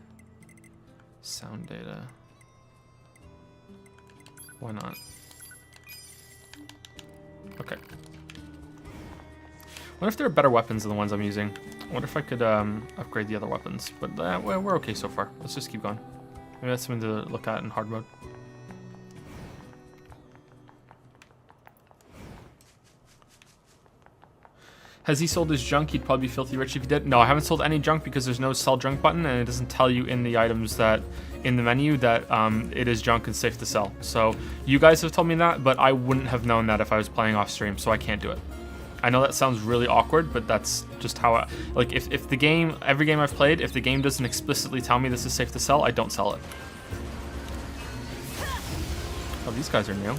Sound data. Why not? Okay. What if there are better weapons than the ones I'm using? What if I could upgrade the other weapons? But we're okay so far. Let's just keep going. Maybe that's something to look at in hard mode. Has he sold his junk? He'd probably be filthy rich if he did. No, I haven't sold any junk because there's no sell junk button, and it doesn't tell you in the items that in the menu that it is junk and safe to sell. So you guys have told me that, but I wouldn't have known that if I was playing off stream, so I can't do it. I know that sounds really awkward, but that's just how I, like if the game, every game I've played, if the game doesn't explicitly tell me this is safe to sell, I don't sell it. Oh, these guys are new.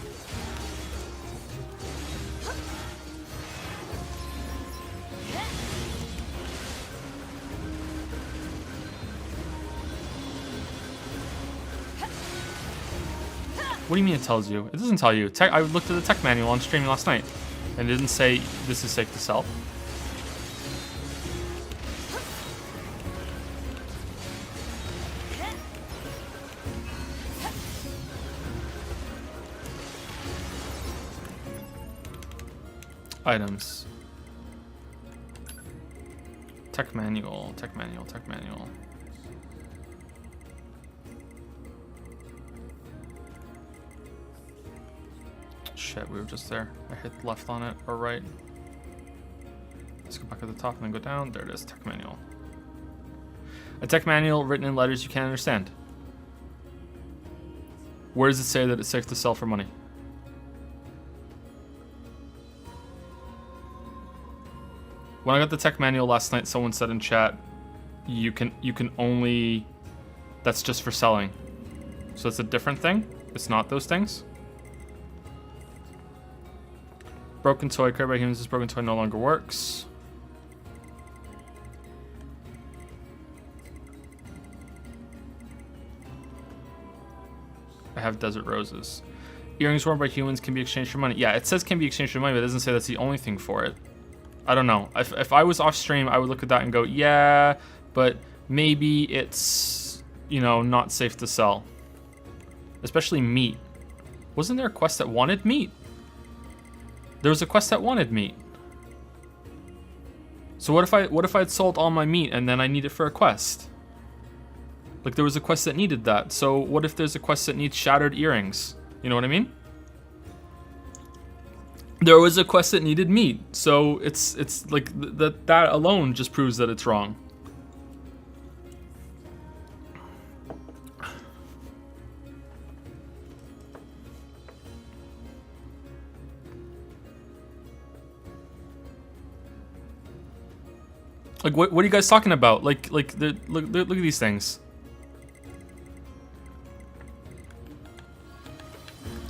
What do you mean it tells you? It doesn't tell you. I looked at the tech manual on stream last night, and it didn't say this is safe to sell. Items. Tech manual, tech manual, tech manual. Shit, we were just there. I hit left on it, or right. Let's go back to the top and then go down. There it is, tech manual. A tech manual written in letters you can't understand. Where does it say that it's safe to sell for money? When I got the tech manual last night, someone said in chat, you can only, that's just for selling. So it's a different thing? It's not those things? Broken toy, created by humans, this broken toy no longer works. I have desert roses. Earrings worn by humans can be exchanged for money. Yeah, it says can be exchanged for money, but it doesn't say that's the only thing for it. I don't know. If I was off stream, I would look at that and go, yeah, but maybe it's, you know, not safe to sell. Especially meat. Wasn't there a quest that wanted meat? There was a quest that wanted meat. So what if I'd sold all my meat and then I need it for a quest? Like there was a quest that needed that. So what if there's a quest that needs shattered earrings? You know what I mean? there was a quest that needed meat, so it's like that alone just proves that it's wrong. Like what are you guys talking about? Like look at these things.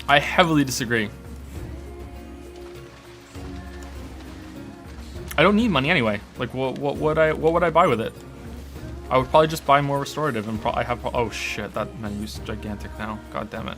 I heavily disagree. I don't need money anyway. Like what would I buy with it? I would probably just buy more restorative and I have, oh shit, that menu's gigantic now. God damn it.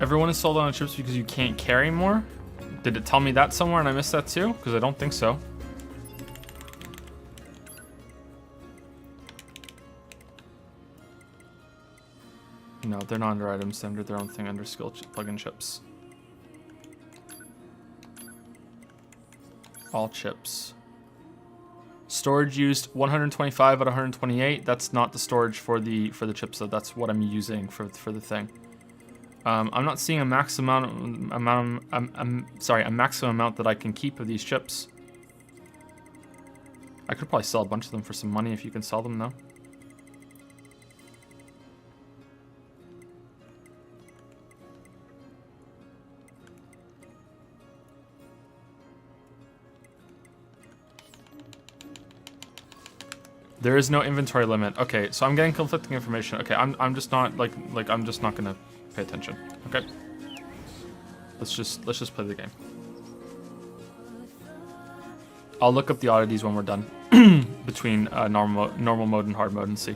Everyone is sold on chips because you can't carry more? Did it tell me that somewhere and I missed that too? Because I don't think so. No, they're not under items. They're under their own thing under skill plug-in chips. All chips. Storage used 125 out of 128. That's not the storage for the chips though. That's what I'm using for the thing. I'm not seeing a maximum amount that I can keep of these chips. I could probably sell a bunch of them for some money if you can sell them though. There is no inventory limit. Okay, so I'm getting conflicting information. Okay, I'm just not I'm just not gonna pay attention. Okay. Let's just play the game. I'll look up the oddities when we're done between normal mode and hard mode and see.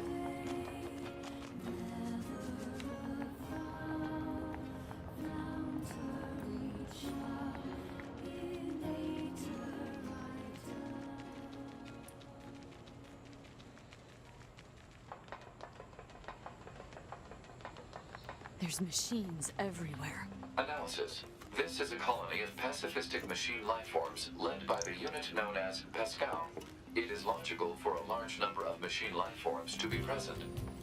There's machines everywhere. Analysis. This is a colony of pacifistic machine lifeforms led by the unit known as Pascal. It is logical for a large number of machine lifeforms to be present.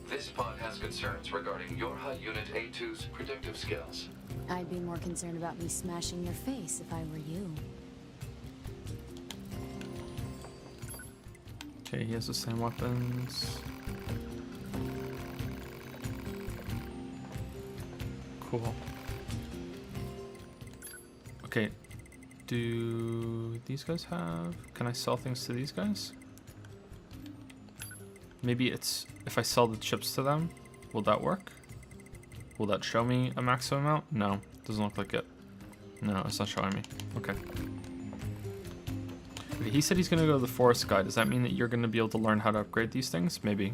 This pod has concerns regarding Yorha Unit A2's predictive skills. I'd be more concerned about me smashing your face if I were you. Okay, he has the same weapons. Cool. Okay, do these guys have... Can I sell things to these guys? Maybe it's... If I sell the chips to them, will that work? Will that show me a maximum amount? No, doesn't look like it. No, it's not showing me. Okay. Okay, he said he's going to go to the forest guy. Does that mean that you're going to be able to learn how to upgrade these things? Maybe.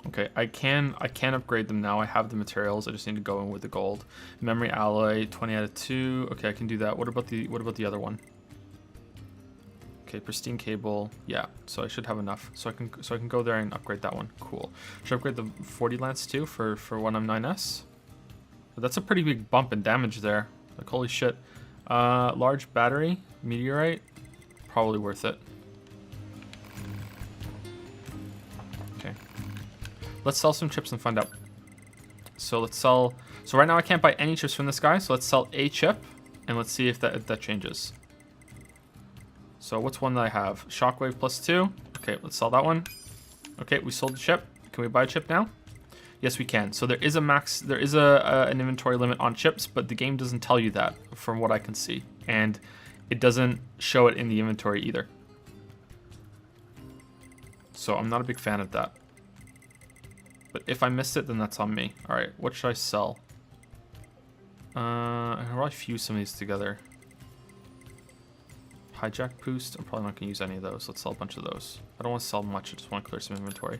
Okay, I can upgrade them now. I have the materials. I just need to go in with the gold. Memory alloy, 20 out of 2. Okay, I can do that. What about the other one? Okay, pristine cable. Yeah, so I should have enough. So I can go there and upgrade that one. Cool. Should I upgrade the 40 lance too for 1M9S? That's a pretty big bump in damage there. Like holy shit. Large battery, meteorite, probably worth it. Okay. Let's sell some chips and find out. So let's sell... So right now I can't buy any chips from this guy, so let's sell a chip, and let's see if that changes. So what's one that I have? Shockwave +2. Okay, let's sell that one. Okay, we sold the chip. Can we buy a chip now? Yes, we can. So there is an inventory limit on chips, but the game doesn't tell you that from what I can see. And it doesn't show it in the inventory either. So I'm not a big fan of that. But if I missed it, then that's on me. All right, what should I sell? I can probably fuse some of these together. Hijack boost. I'm probably not going to use any of those. Let's sell a bunch of those. I don't want to sell much. I just want to clear some inventory.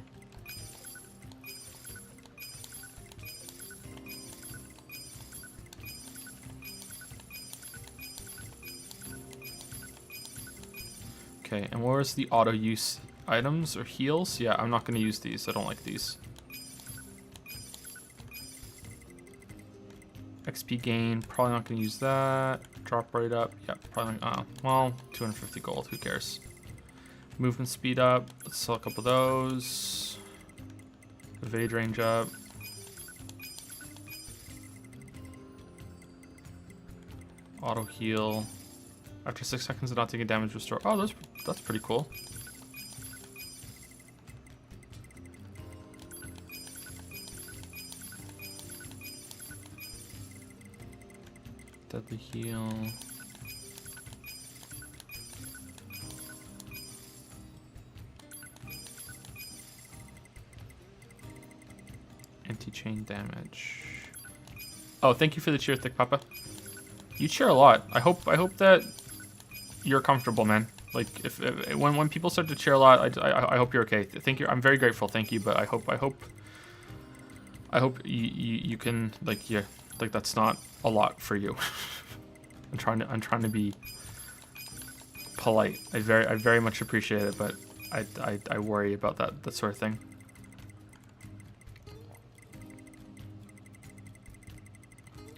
Okay, and where's the auto use items or heals? Yeah, I'm not going to use these. I don't like these. XP gain, probably not going to use that. Drop right up. Yeah, probably not. Well, 250 gold. Who cares? Movement speed up. Let's sell a couple of those. Evade range up. Auto heal. After 6 seconds of not taking damage, restore. Oh, that's pretty cool. Deadly heal. Anti-chain damage. Oh, thank you for the cheer, Thick Papa. You cheer a lot. I hope that you're comfortable, man. Like if when people start to cheer a lot, I hope you're okay. Thank you. I'm very grateful. Thank you, but I hope you can like that's not a lot for you. I'm trying to be polite. I very much appreciate it, but I worry about that sort of thing.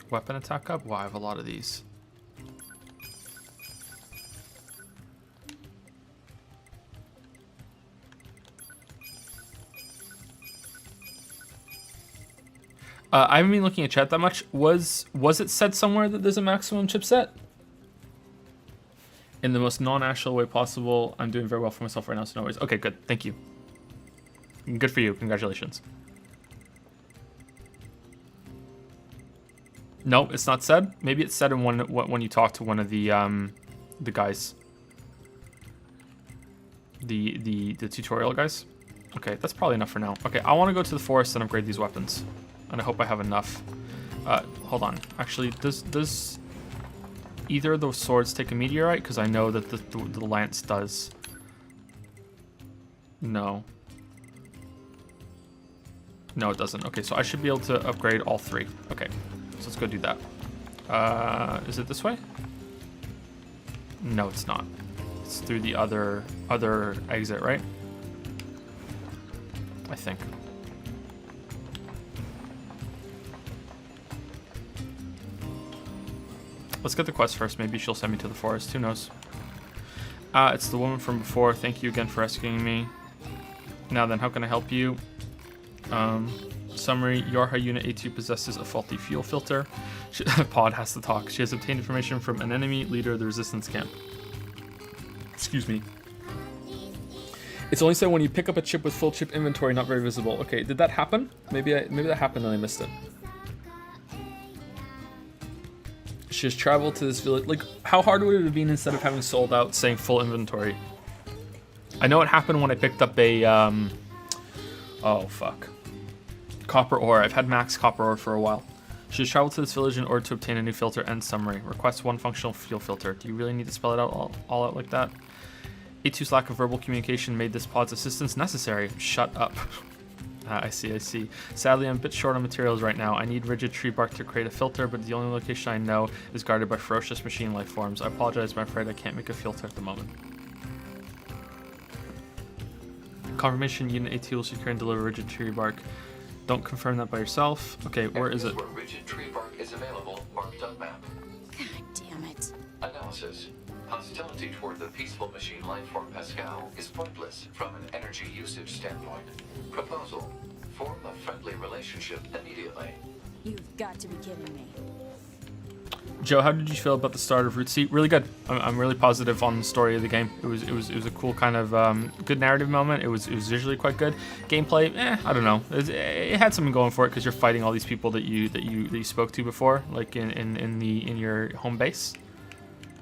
Weapon attack up? Wow, I have a lot of these. I haven't been looking at chat that much. Was it said somewhere that there's a maximum chipset? In the most non-actual way possible. I'm doing very well for myself right now, so no worries. Okay, good. Thank you. Good for you. Congratulations. No, it's not said. Maybe it's said in when you talk to one of the guys. The tutorial guys. Okay, that's probably enough for now. Okay, I want to go to the forest and upgrade these weapons. And I hope I have enough. Hold on. Actually, does either of those swords take a meteorite? Because I know that the lance does. No. No, it doesn't. Okay, so I should be able to upgrade all three. Okay, so let's go do that. Is it this way? No, it's not. It's through the other exit, right? I think. Let's get the quest first. Maybe she'll send me to the forest. Who knows? It's the woman from before. Thank you again for rescuing me. Now then, how can I help you? Summary, Yorha Unit A2 possesses a faulty fuel filter. Pod has to talk. She has obtained information from an enemy leader of the resistance camp. Excuse me. It's only said when you pick up a chip with full chip inventory, not very visible. Okay, did that happen? Maybe that happened and I missed it. She has traveled to this village. Like, how hard would it have been instead of having sold out saying full inventory? I know it happened when I picked up a, oh, fuck. Copper ore. I've had max copper ore for a while. She has traveled to this village in order to obtain a new filter. End summary. Request one functional fuel filter. Do you really need to spell it out all out like that? A2's lack of verbal communication made this pod's assistance necessary. Shut up. I see. Sadly, I'm a bit short on materials right now. I need rigid tree bark to create a filter, but the only location I know is guarded by ferocious machine life forms. I apologize, but I'm afraid I can't make a filter at the moment. Confirmation, Unit AT will secure and deliver rigid tree bark. Don't confirm that by yourself. Okay, where is it? Where rigid tree bark is available, marked on map. God damn it. Analysis. Hostility toward the peaceful machine life form Pascal is pointless from an energy usage standpoint. Proposal. Form a friendly relationship immediately. You've got to be kidding me. Joe, how did you feel about the start of Root C? Really good. I'm really positive on the story of the game. It was a cool kind of good narrative moment. It was visually quite good. Gameplay, I don't know. It had something going for it because you're fighting all these people that you spoke to before, like in your home base.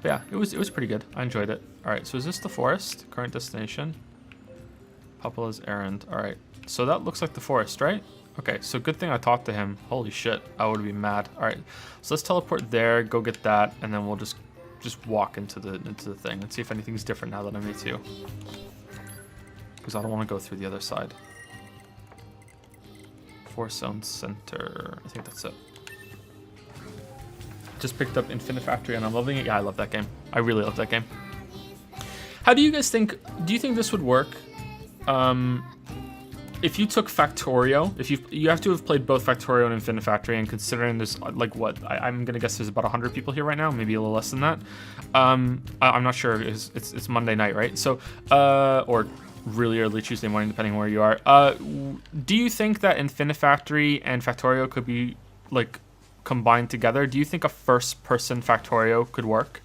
But yeah, it was pretty good. I enjoyed it. All right, so is this the forest? Current destination. Papa's errand. All right, so that looks like the forest, right? Okay, so good thing I talked to him. Holy shit, I would be mad. All right, so let's teleport there, go get that, and then we'll just walk into the thing and see if anything's different now that I'm A2. Because I don't want to go through the other side. Force Zone Center. I think that's it. Just picked up Infinite Factory and I'm loving it. Yeah, I love that game. I really love that game. How do you guys think? Do you think this would work? If you took Factorio, if you have to have played both Factorio and Infinite Factory, and considering there's like what I'm gonna guess there's about 100 people here right now, maybe a little less than that. I'm not sure. It's Monday night, right? So or really early Tuesday morning, depending on where you are. Do you think that Infinite Factory and Factorio could be like combined together? Do you think a first-person Factorio could work?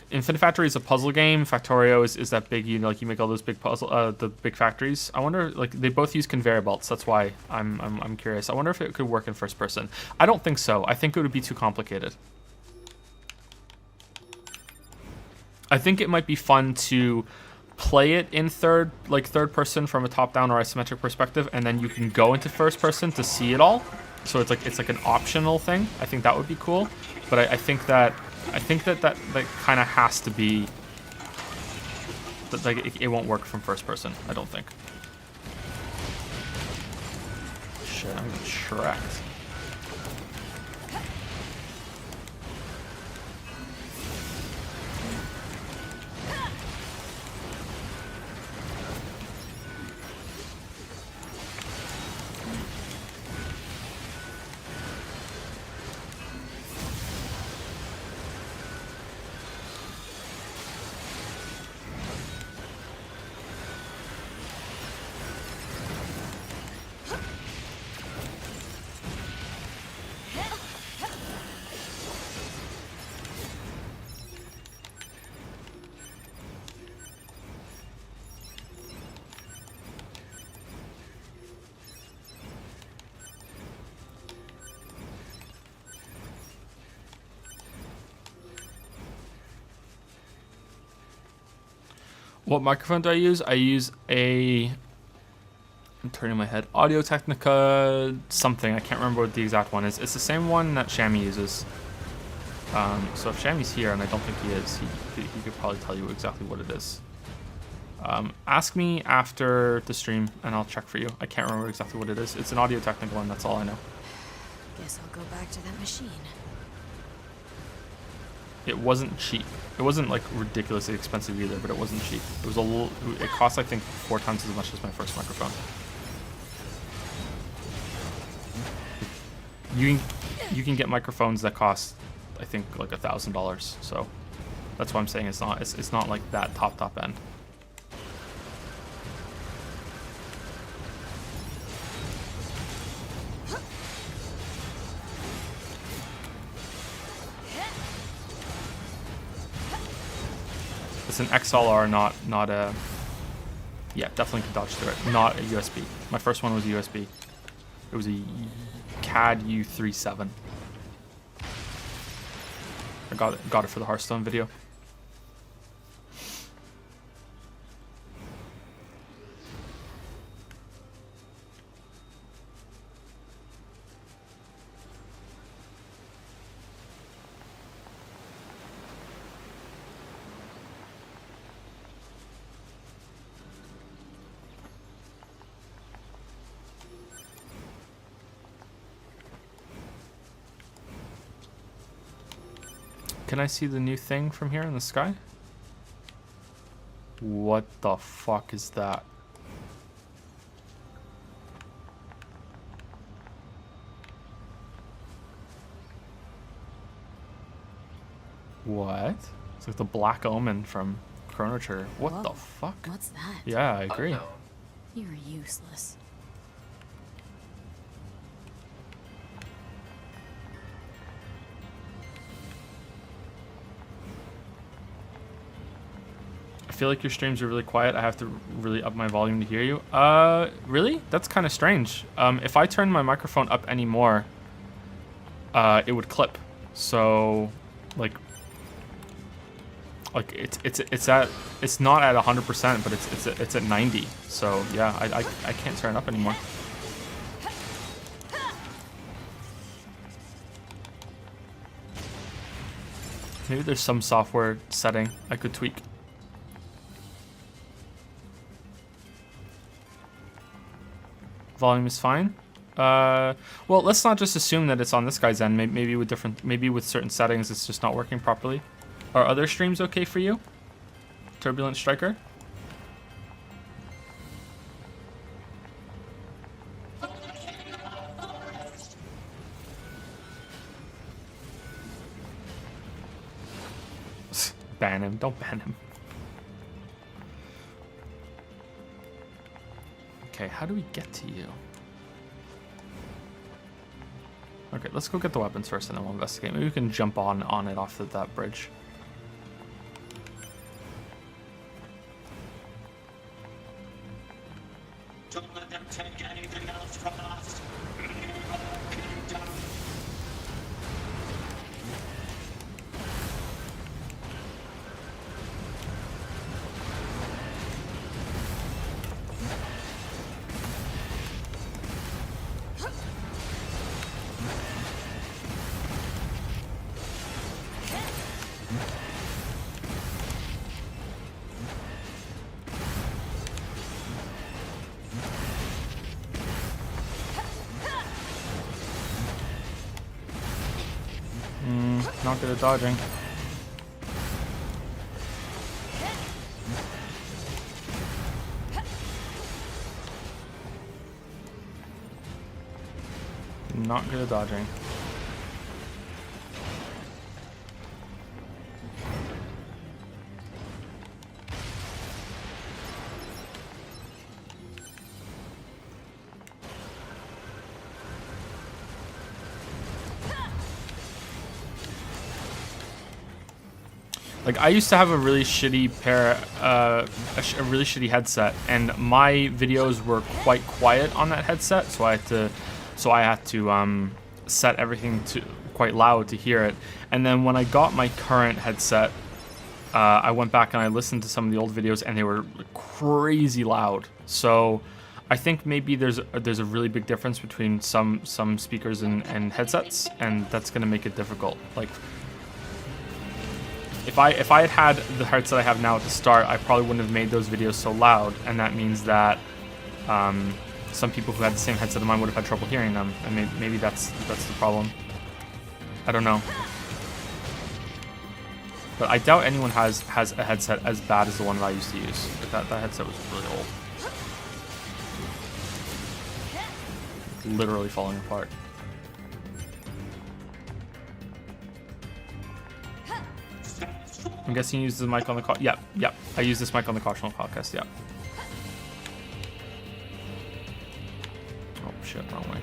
Infinite Factory is a puzzle game. Factorio is that big, you know, like you make all those big puzzle, the big factories. I wonder, like they both use conveyor belts. That's why I'm curious. I wonder if it could work in first person. I don't think so. I think it would be too complicated. I think it might be fun to play it in third person from a top-down or isometric perspective, and then you can go into first person to see it all. So it's like an optional thing. I think that would be cool. But I think that kind of has to be that, like it won't work from first person. I don't think. Shit, I'm getting shreked. What microphone do I use? I use I'm turning my head. Audio Technica something. I can't remember what the exact one is. It's the same one that Shammy uses. So if Shammy's here, and I don't think he is, he could probably tell you exactly what it is. Ask me after the stream, and I'll check for you. I can't remember exactly what it is. It's an Audio Technica one. That's all I know. Guess I'll go back to that machine. It wasn't cheap. It wasn't like ridiculously expensive either, but it wasn't cheap. It was a little. It cost I think 4 times as much as my first microphone. You can get microphones that cost I think like $1,000. So that's why I'm saying it's not like that top end. It's an XLR, not a. Yeah, definitely can dodge through it. Not a USB. My first one was a USB. It was a CAD U37. I got it for the Hearthstone video. Can I see the new thing from here in the sky? What the fuck is that? What? It's like the Black Omen from Chrono Trigger. What Whoa. The fuck? What's that? Yeah, I agree. You're useless. I feel like your streams are really quiet. I have to really up my volume to hear you. Really? That's kind of strange. If I turn my microphone up anymore, it would clip. So, like, Like it's not at 100%, but it's at 90. So yeah, I can't turn it up anymore. Maybe there's some software setting I could tweak. Volume is fine. Well, let's not just assume that it's on this guy's end. Maybe with certain settings, it's just not working properly. Are other streams okay for you, Turbulent Striker? Ban him. Don't ban him. Okay, how do we get to you? Okay, let's go get the weapons first and then we'll investigate. Maybe we can jump on it off that bridge. Don't let them take anything else from us. Not good at dodging. Not good at dodging. Like, I used to have a really shitty a really shitty headset, and my videos were quite quiet on that headset, so I had to set everything to quite loud to hear it. And then when I got my current headset, I went back and I listened to some of the old videos, and they were crazy loud. So I think maybe there's a really big difference between some speakers and headsets, and that's gonna make it difficult. Like, if I had the headset I have now at the start, I probably wouldn't have made those videos so loud, and that means that some people who had the same headset of mine would have had trouble hearing them, and maybe that's the problem. I don't know. But I doubt anyone has a headset as bad as the one that I used to use. That headset was really old. Literally falling apart. I'm guessing you use the mic on the call. Yep. I use this mic on the Cautional podcast. Yep. Oh shit, wrong way.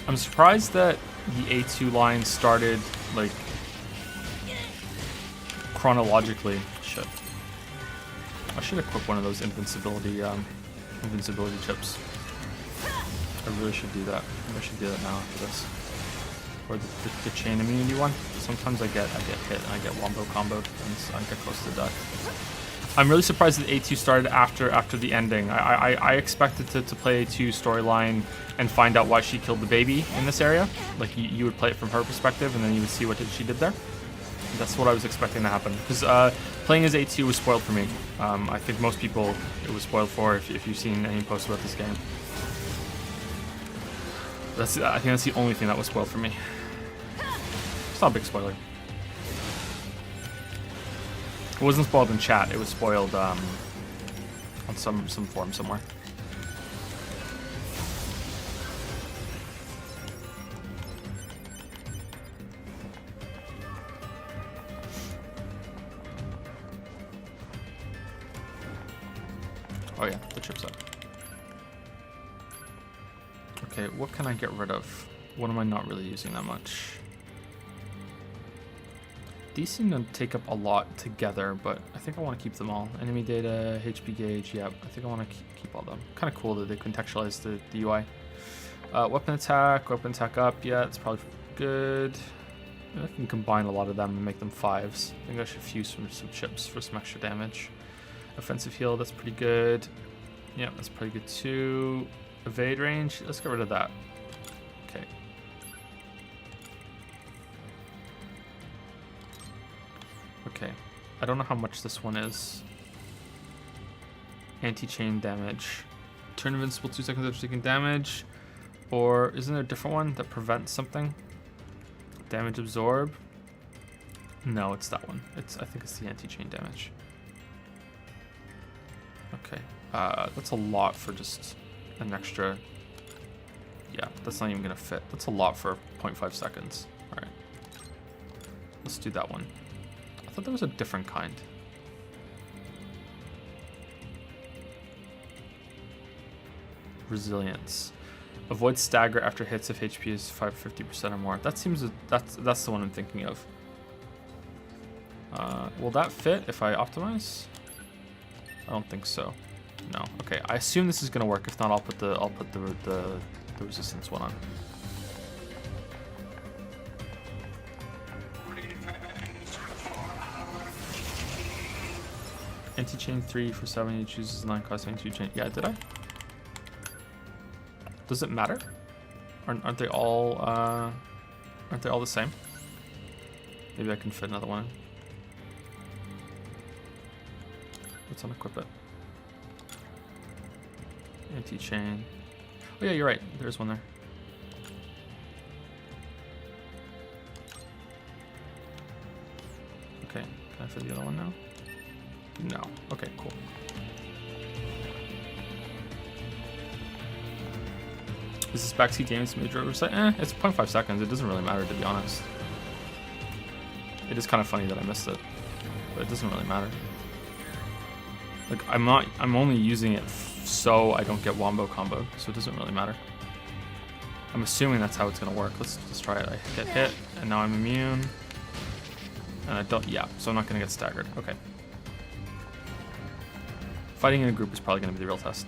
I'm surprised that the A2 line started, like, chronologically. Shit. I should equip one of those invincibility chips. I really should do that. Maybe I should do that now after this. Or the chain immunity one. Sometimes I get hit and I get wombo comboed and I get close to death. I'm really surprised that A2 started after the ending. I expected to play A2 storyline and find out why she killed the baby in this area. Like you would play it from her perspective and then you would see what she did there. That's what I was expecting to happen. Because playing as A2 was spoiled for me. I think most people it was spoiled for if you've seen any posts about this game. I think that's the only thing that was spoiled for me. It's not a big spoiler. It wasn't spoiled in chat. It was spoiled on some forum somewhere. Oh yeah, the chipset. Okay, what can I get rid of? What am I not really using that much? These seem to take up a lot together, but I think I want to keep them all. Enemy data, HP gauge, yeah, I think I want to keep all of them. Kind of cool that they contextualize the UI. Weapon attack up, yeah, it's probably good. I can combine a lot of them and make them 5s. I think I should fuse some chips for some extra damage. Offensive heal, that's pretty good. Yeah, that's pretty good too. Evade range, let's get rid of that. Okay. Okay, I don't know how much this one is. Anti-chain damage. Turn invincible 2 seconds after taking damage. Or isn't there a different one that prevents something? Damage absorb? No, it's that one. I think it's the anti-chain damage. Okay, that's a lot for just an extra. Yeah, that's not even gonna fit. That's a lot for 0.5 seconds. All right, let's do that one. I thought there was a different kind. Resilience. Avoid stagger after hits if HP is 50% or more. That seems that's the one I'm thinking of. Will that fit if I optimize? I don't think so. No. Okay. I assume this is gonna work. If not, I'll put the resistance one on. Anti-chain 3 for 70 chooses 9 cost anti-chain. Yeah, did I? Does it matter? Aren't they all the same? Maybe I can fit another one in. Let's unequip it. Anti-chain. Oh yeah, you're right. There's one there. Okay, can I fit the other one now? No. Okay, cool. Is this backseat damage major oversight? It's 0.5 seconds. It doesn't really matter, to be honest. It is kind of funny that I missed it, but it doesn't really matter. Like, I'm only using it so I don't get wombo comboed, so it doesn't really matter. I'm assuming that's how it's gonna work. Let's try it. I get hit, and now I'm immune. And I don't, yeah, so I'm not gonna get staggered. Okay. Fighting in a group is probably gonna be the real test.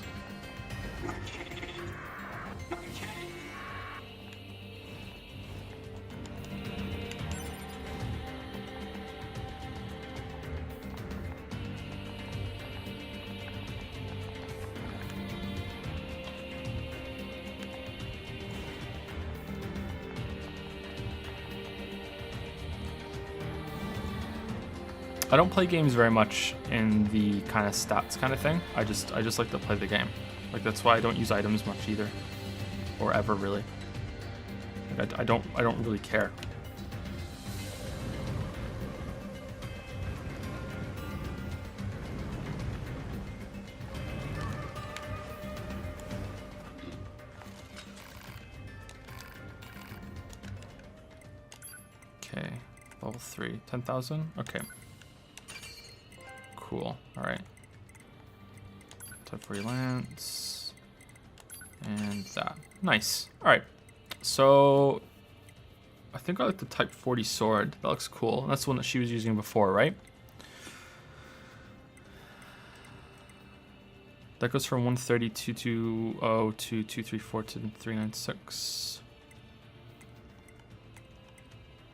I don't play games very much in the kind of stats kind of thing. I just like to play the game. Like, that's why I don't use items much either, or ever really. Like, I don't really care. Okay, level 3, 10,000. Okay. Cool. All right. Type 40 lance. And that. Nice. All right. So I think I like the Type 40 sword. That looks cool. And that's the one that she was using before, right? That goes from 130,220 to 234 to 396.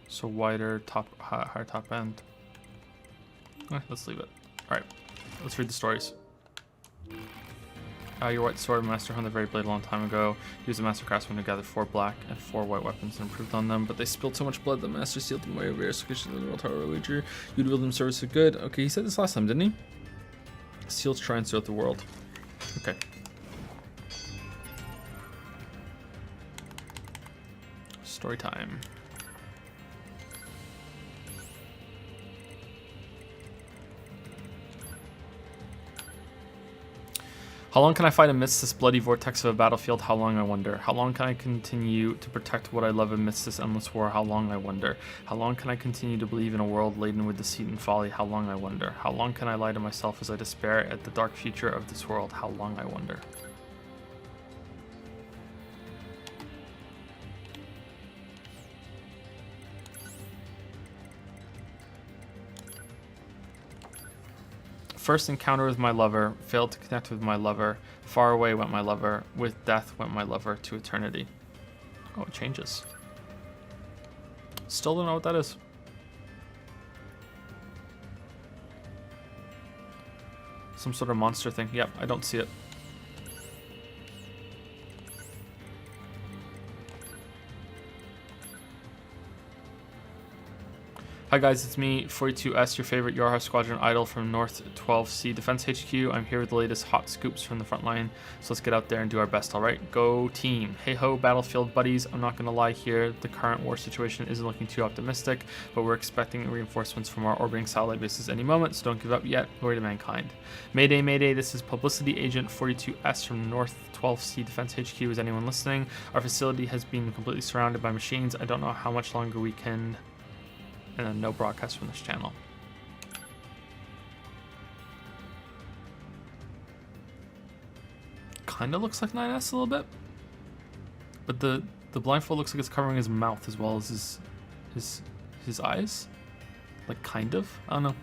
So wider top, higher top end. Let's leave it. All right, let's read the stories. Your white sword master honed the very blade a long time ago. He was a master craftsman who gathered 4 black and 4 white weapons and improved on them, but they spilled so much blood that master sealed them away over execution of the world tower wager. You'd build them service for good. Okay, he said this last time, didn't he? Sealed shrines throughout the world. Okay. Story time. How long can I fight amidst this bloody vortex of a battlefield? How long, I wonder? How long can I continue to protect what I love amidst this endless war? How long, I wonder? How long can I continue to believe in a world laden with deceit and folly? How long, I wonder? How long can I lie to myself as I despair at the dark future of this world? How long, I wonder? First encounter with my lover, failed to connect with my lover, far away went my lover, with death went my lover to eternity. Oh, it changes. Still don't know what that is. Some sort of monster thing. Yep, I don't see it. Hi guys, it's me, 42S, your favorite Yorha Squadron idol from North 12C Defense HQ. I'm here with the latest hot scoops from the front line, so let's get out there and do our best, alright? Go team. Hey ho, Battlefield buddies. I'm not gonna lie here, the current war situation isn't looking too optimistic, but we're expecting reinforcements from our orbiting satellite bases any moment, so don't give up yet. Glory to mankind. Mayday, mayday, this is Publicity Agent 42S from North 12C Defense HQ. Is anyone listening? Our facility has been completely surrounded by machines. I don't know how much longer we can... And then no broadcast from this channel. Kind of looks like 9S a little bit, but the blindfold looks like it's covering his mouth as well as his eyes. Like kind of. I don't know.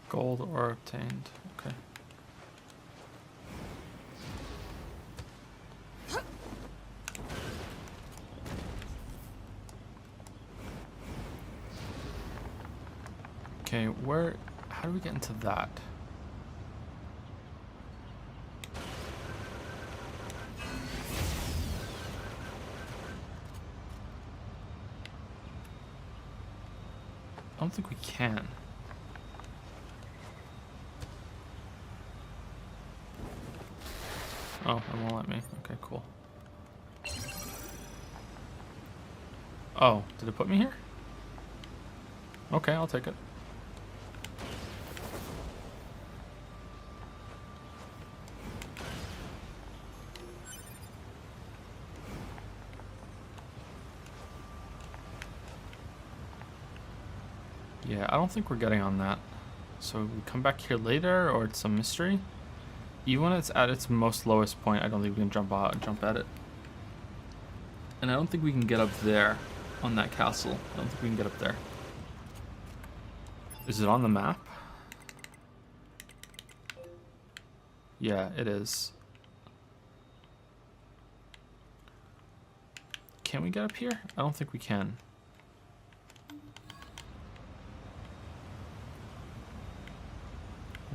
Gold ore obtained. Okay. Okay, where... How do we get into that? I don't think we can. Oh, it won't let me. Okay, cool. Oh, did it put me here? Okay, I'll take it. Yeah, I don't think we're getting on that. So we come back here later, or it's some mystery? Even when it's at its most lowest point, I don't think we can jump at it. And I don't think we can get up there on that castle. I don't think we can get up there. Is it on the map? Yeah, it is. Can we get up here? I don't think we can.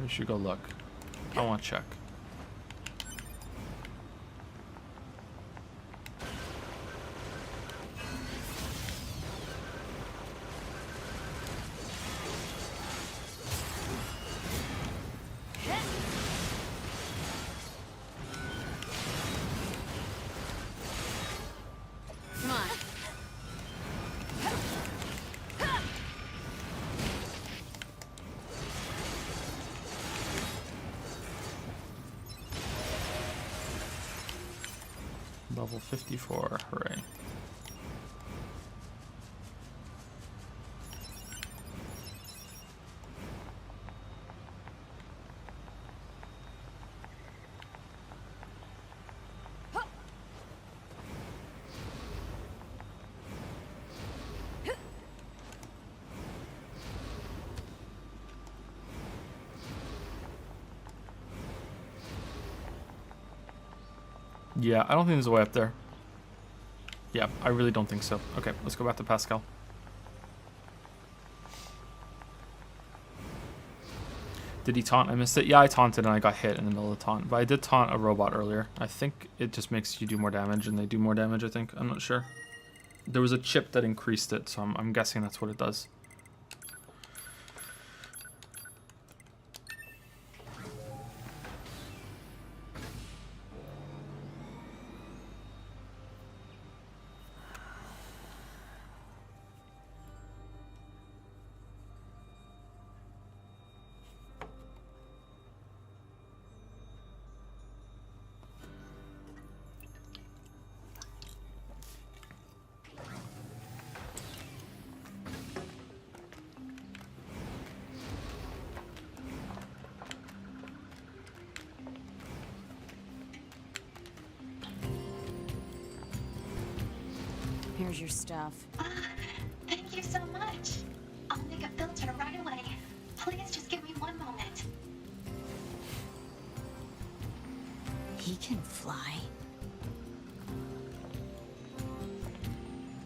We should go look. I want to check. Level 54, hooray. Yeah, I don't think there's a way up there. Yeah, I really don't think so. Okay, let's go back to Pascal. Did he taunt? I missed it. Yeah, I taunted and I got hit in the middle of the taunt. But I did taunt a robot earlier. I think it just makes you do more damage, and they do more damage, I think. I'm not sure. There was a chip that increased it, so I'm guessing that's what it does. Here's your stuff. Thank you so much. I'll make a filter right away. Please just give me one moment. He can fly.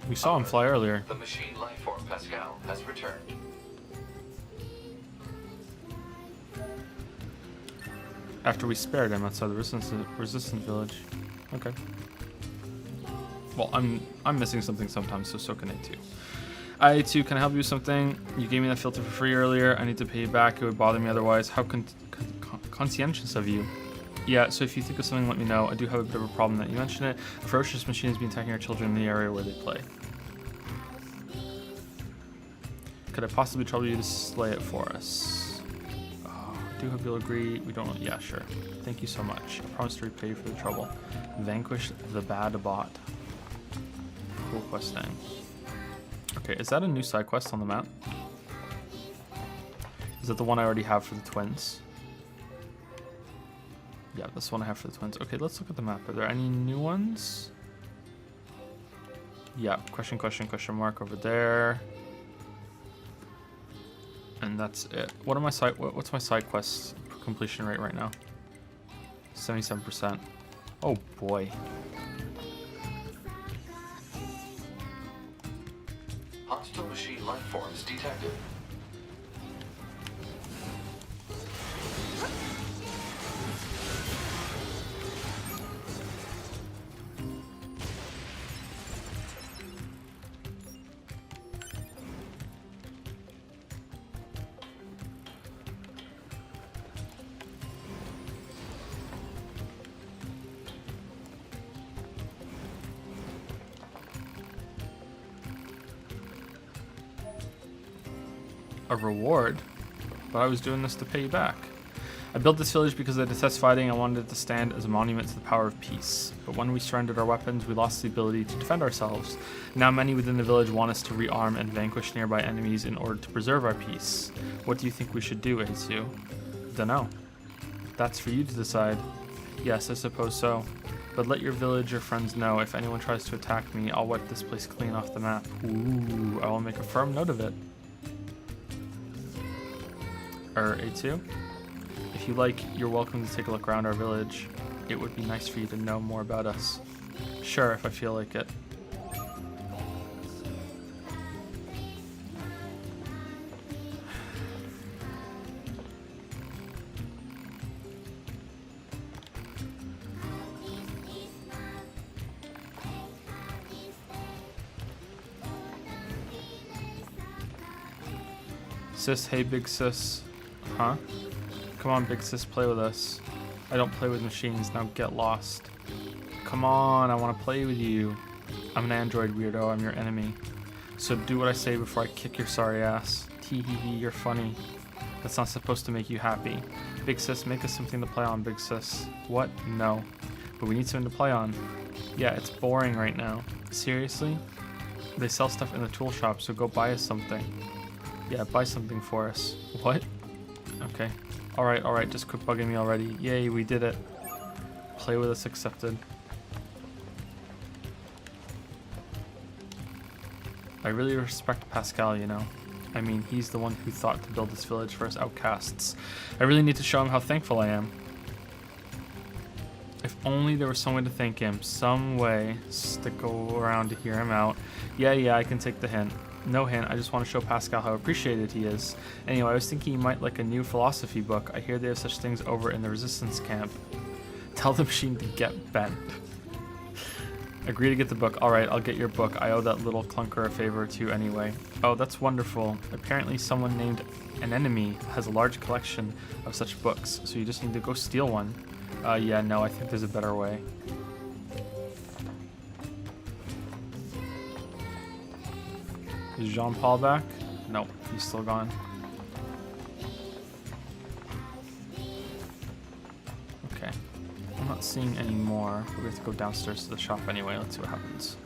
We saw him fly earlier. The machine life form Pascal has returned. After we spared him outside the resistance village. Okay. Well, I'm missing something sometimes, so can I too. I too can I help you with something? You gave me that filter for free earlier. I need to pay you back. It would bother me otherwise. How conscientious of you. Yeah, so if you think of something, let me know. I do have a bit of a problem that you mentioned it. A ferocious machine has been attacking our children in the area where they play. Could I possibly trouble you to slay it for us? Oh, I do hope you'll agree. We don't. Yeah, sure. Thank you so much. I promise to repay you for the trouble. Vanquish the bad bot. Cool quest thing. Okay, is that a new side quest on the map? Is that the one I already have for the twins? Yeah, this one I have for the twins. Okay, let's look at the map. Are there any new ones? Yeah, question mark over there. And that's it. What's my side quest completion rate right now? 77%. Oh boy. Hostile machine life forms detected. A reward? But I was doing this to pay you back. I built this village because I detest fighting. I wanted it to stand as a monument to the power of peace. But when we surrendered our weapons, we lost the ability to defend ourselves. Now many within the village want us to rearm and vanquish nearby enemies in order to preserve our peace. What do you think we should do, Eizu? Dunno. That's for you to decide. Yes, I suppose so. But let your village or friends know if anyone tries to attack me, I'll wipe this place clean off the map. Ooh, I will make a firm note of it. A2? If you like, you're welcome to take a look around our village. It would be nice for you to know more about us. Sure, if I feel like it. Sis, hey big sis. Huh? Come on, big sis, play with us. I don't play with machines, now get lost. Come on, I want to play with you. I'm an android weirdo, I'm your enemy. So do what I say before I kick your sorry ass. Tee hee hee, you're funny. That's not supposed to make you happy. Big sis, make us something to play on, big sis. What? No. But we need something to play on. Yeah, it's boring right now. Seriously? They sell stuff in the tool shop, so go buy us something. Yeah, buy something for us. What? Okay. Alright, just quit bugging me already. Yay, we did it. Play with us accepted. I really respect Pascal, you know. I mean, he's the one who thought to build this village for us outcasts. I really need to show him how thankful I am. If only there was some way to thank him. Some way. Stick around to hear him out. Yeah, I can take the hint. No hint, I just want to show Pascal how appreciated he is. Anyway, I was thinking you might like a new philosophy book. I hear they have such things over in the resistance camp. Tell the machine to get bent. Agree to get the book. Alright, I'll get your book. I owe that little clunker a favor too anyway. Oh, that's wonderful. Apparently someone named An Enemy has a large collection of such books, so you just need to go steal one. Yeah, no, I think there's a better way. Is Jean-Paul back? Nope, he's still gone. Okay. I'm not seeing any more. We have to go downstairs to the shop anyway. Let's see what happens.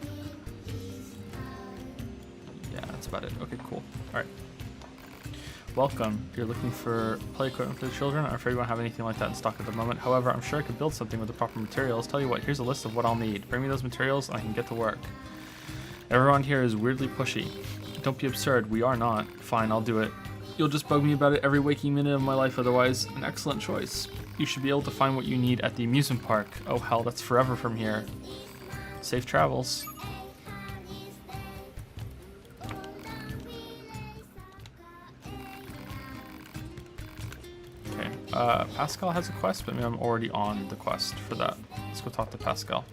Yeah, that's about it. Okay, cool. Alright. Welcome. You're looking for play equipment for the children? I'm afraid we don't have anything like that in stock at the moment. However, I'm sure I could build something with the proper materials. Tell you what, here's a list of what I'll need. Bring me those materials and I can get to work. Everyone here is weirdly pushy. Don't be absurd. We are not. Fine, I'll do it. You'll just bug me about it every waking minute of my life otherwise. An excellent choice. You should be able to find what you need at the amusement park. Oh hell, that's forever from here. Safe travels. Okay, Pascal has a quest, but maybe I'm already on the quest for that. Let's go talk to Pascal.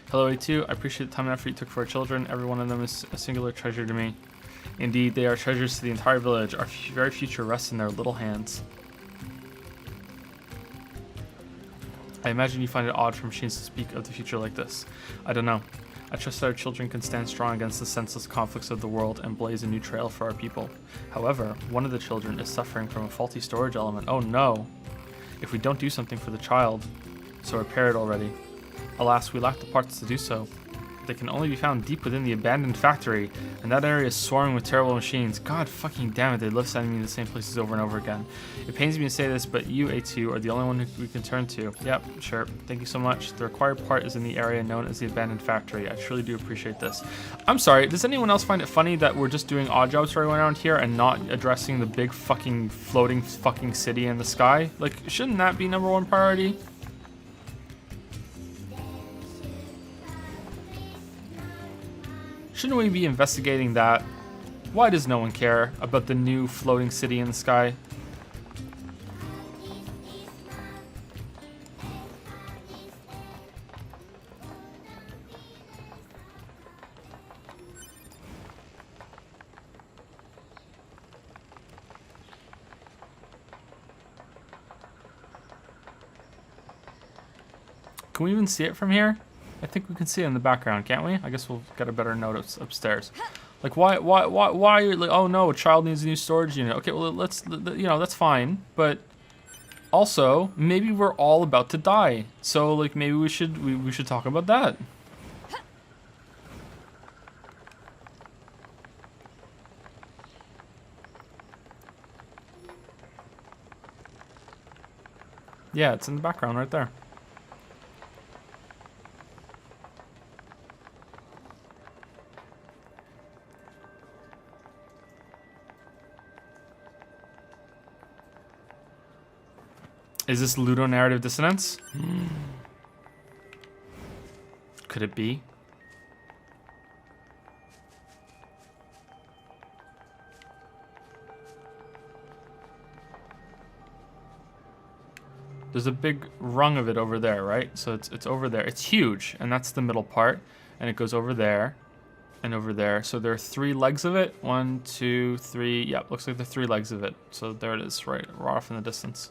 Hello A2, I appreciate the time and effort you took for our children. Every one of them is a singular treasure to me. Indeed, they are treasures to the entire village. Our very future rests in their little hands. I imagine you find it odd for machines to speak of the future like this. I don't know. I trust that our children can stand strong against the senseless conflicts of the world and blaze a new trail for our people. However, one of the children is suffering from a faulty storage element. Oh no! If we don't do something for the child, so repair it already. Alas, we lack the parts to do so. They can only be found deep within the abandoned factory, and that area is swarming with terrible machines. God fucking damn it, they love sending me to the same places over and over again. It pains me to say this, but you, A2, are the only one who we can turn to. Yep, sure. Thank you so much. The required part is in the area known as the abandoned factory. I truly do appreciate this. I'm sorry, does anyone else find it funny that we're just doing odd jobs for everyone around here and not addressing the big fucking floating fucking city in the sky? Like, shouldn't that be #1 priority? Shouldn't we be investigating that? Why does no one care about the new floating city in the sky? Can we even see it from here? I think we can see it in the background, can't we? I guess we'll get a better note upstairs. Like, why are you like, oh no, a child needs a new storage unit. Okay, well, let's, you know, that's fine. But also, maybe we're all about to die. So, like, maybe we should talk about that. Yeah, it's in the background right there. Is this ludonarrative dissonance? Could it be? There's a big rung of it over there, right? So it's over there. It's huge, and that's the middle part, and it goes over there and over there. So there are 3 legs of it. 1, 2, 3. Yep, looks like the 3 legs of it. So there it is, right off in the distance.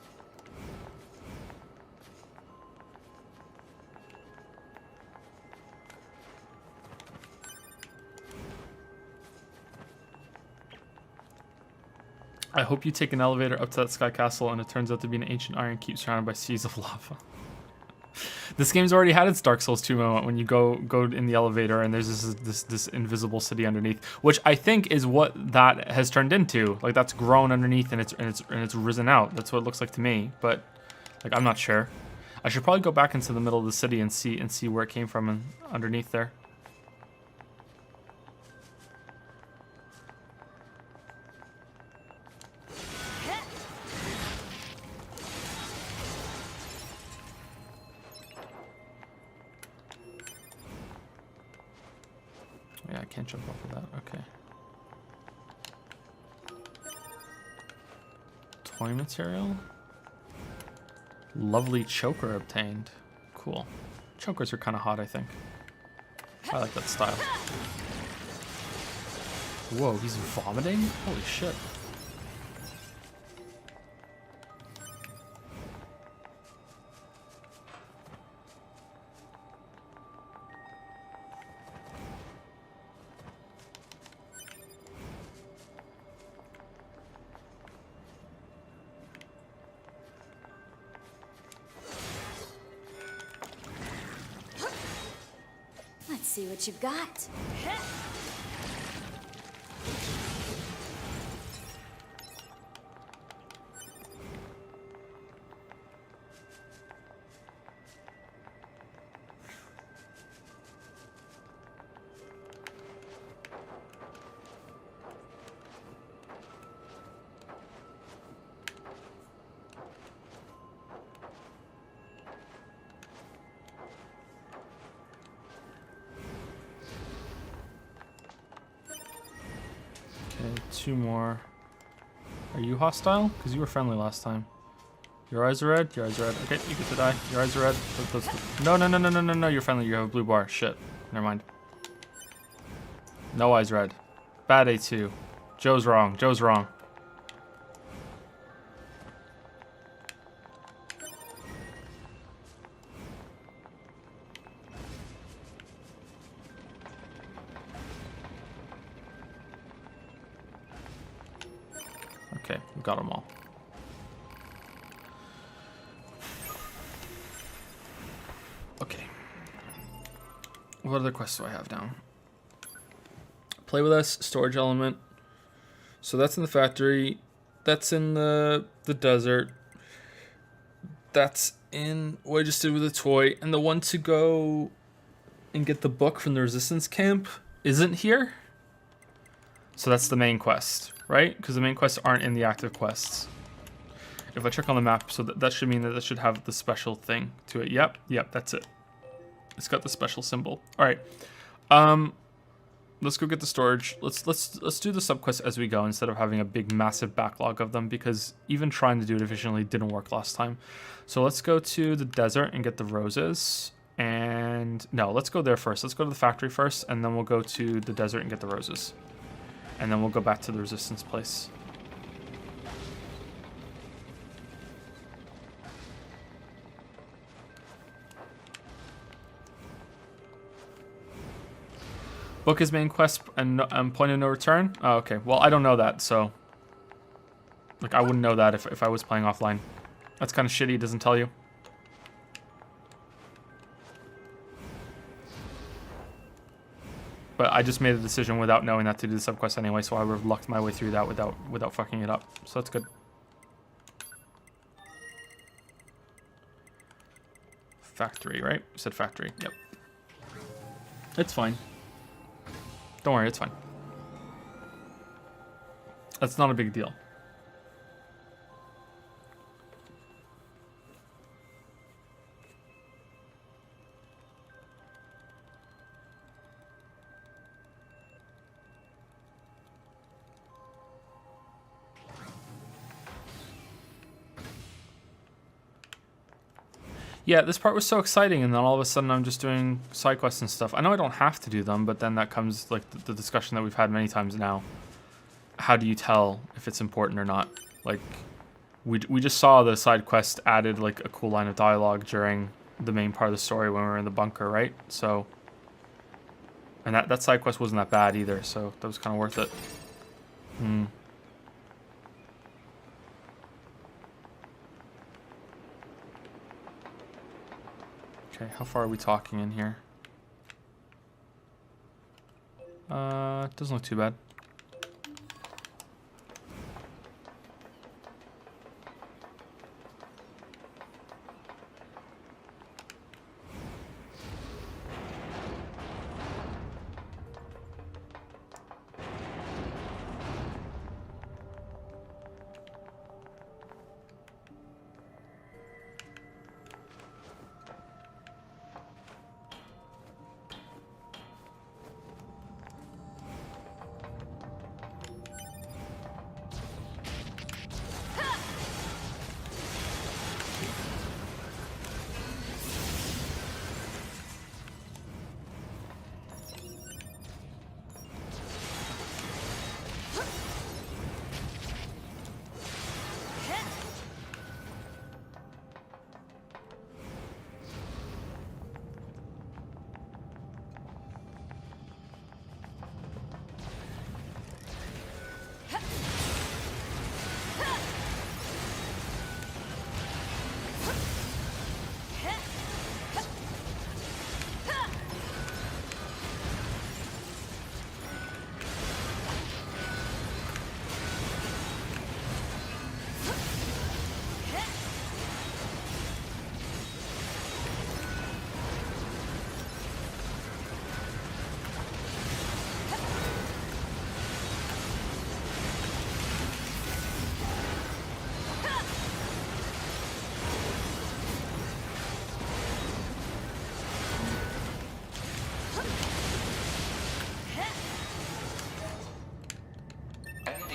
I hope you take an elevator up to that sky castle and it turns out to be an ancient iron keep surrounded by seas of lava. This game's already had its Dark Souls 2 moment when you go in the elevator and there's this invisible city underneath, which I think is what that has turned into. Like that's grown underneath and it's risen out. That's what it looks like to me, but like I'm not sure. I should probably go back into the middle of the city and see where it came from and underneath there. Yeah, I can't jump off of that. Okay. Toy material. Lovely choker obtained. Cool. Chokers are kind of hot, I think. I like that style. Whoa, he's vomiting? Holy shit. Let's see what you've got. Okay, 2 more. Are you hostile? Because you were friendly last time. Your eyes are red? Your eyes are red. Okay, you get to die. Your eyes are red. No, no, no, no, no, no, no. You're friendly. You have a blue bar. Shit. Never mind. No eyes red. Bad A2. Joe's wrong. Joe's wrong. Okay, we got them all. Okay. What other quests do I have now? Play with us, storage element. So that's in the factory. That's in the desert. That's in what I just did with the toy. And the one to go and get the book from the resistance camp isn't here. So that's the main quest, right? Because the main quests aren't in the active quests. If I check on the map, so that should mean that it should have the special thing to it. Yep, that's it. It's got the special symbol. All right. Let's go get the storage. Let's do the subquests as we go instead of having a big massive backlog of them, because even trying to do it efficiently didn't work last time. So let's go to the desert and get the roses. And no, let's go there first. Let's go to the factory first, and then we'll go to the desert and get the roses. And then we'll go back to the resistance place. Book is main quest and point of no return? Oh, okay. Well, I don't know that, so... Like, I wouldn't know that if I was playing offline. That's kind of shitty, it doesn't tell you. But I just made a decision without knowing that to do the subquest anyway, so I would have lucked my way through that without fucking it up. So that's good. Factory, right? You said factory. Yep. It's fine. Don't worry, it's fine. That's not a big deal. Yeah, this part was so exciting, and then all of a sudden I'm just doing side quests and stuff. I know I don't have to do them, but then that comes like the discussion that we've had many times now. How do you tell if it's important or not? Like, we just saw the side quest added like a cool line of dialogue during the main part of the story when we were in the bunker, right? So, and that side quest wasn't that bad either, so that was kind of worth it. Okay, how far are we talking in here? Doesn't look too bad.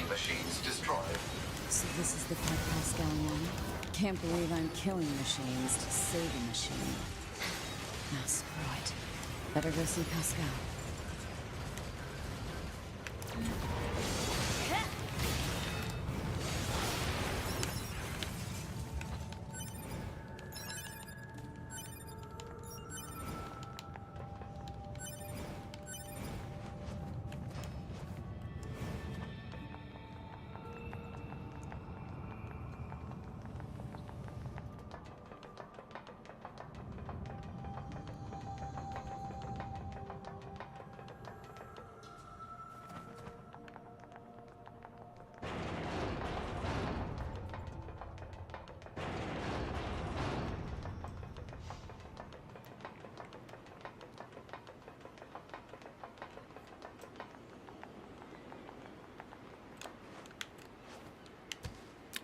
Machines destroyed. So this is the part Pascal wanted? Can't believe I'm killing machines to save a machine. Now screw it. Better go see Pascal.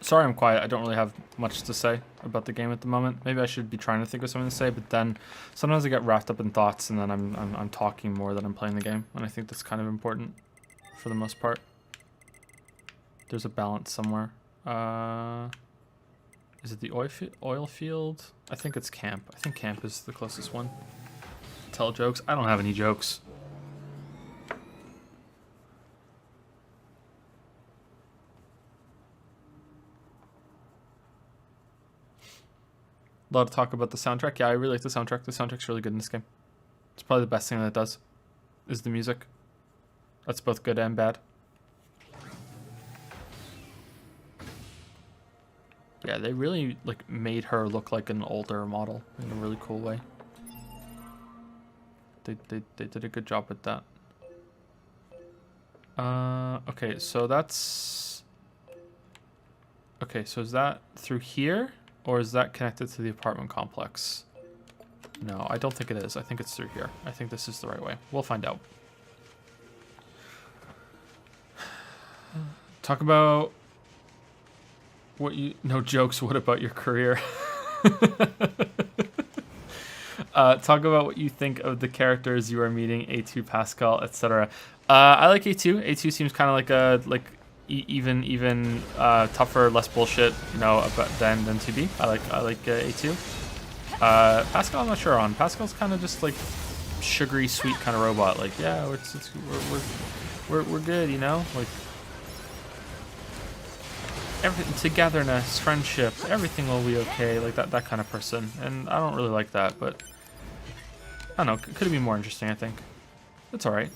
Sorry I'm quiet. I don't really have much to say about the game at the moment. Maybe I should be trying to think of something to say, but then sometimes I get wrapped up in thoughts and then I'm talking more than I'm playing the game, and I think that's kind of important for the most part. There's a balance somewhere. Is it the oil field? I think it's camp. I think camp is the closest one. Tell jokes. I don't have any jokes. A lot of talk about the soundtrack. Yeah, I really like the soundtrack. The soundtrack's really good in this game. It's probably the best thing that it does, is the music. That's both good and bad. Yeah, they really like made her look like an older model in a really cool way. They did a good job with that. Okay, so that's... Okay, so is that through here? Or is that connected to the apartment complex? No, I don't think it is. I think it's through here. I think this is the right way. We'll find out. Talk about what you... No jokes. What about your career? Talk about what you think of the characters you are meeting, A2, Pascal, etc. I like A2. A2 seems kind of like a... even tougher, less bullshit, you know, than 2B. I like A2. Pascal, I'm not sure on. Pascal's kind of just like sugary, sweet kind of robot. Like, yeah, we're good, you know. Like everything, togetherness, friendship, everything will be okay. Like that kind of person. And I don't really like that, but I don't know. Could be more interesting. I think it's all right.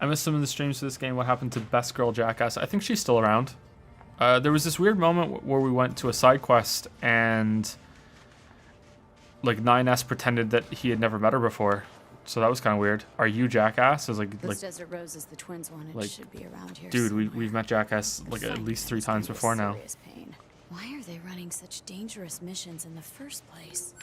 I missed some of the streams for this game. What happened to Best Girl Jackass? I think she's still around. There was this weird moment where we went to a side quest and like 9S pretended that he had never met her before. So that was kind of weird. Are you Jackass? I was like, Those desert roses the twins wanted like, should be around here. dude, somewhere. we've met Jackass like at least 3 times before now. Serious pain. Why are they running such dangerous missions in the first place?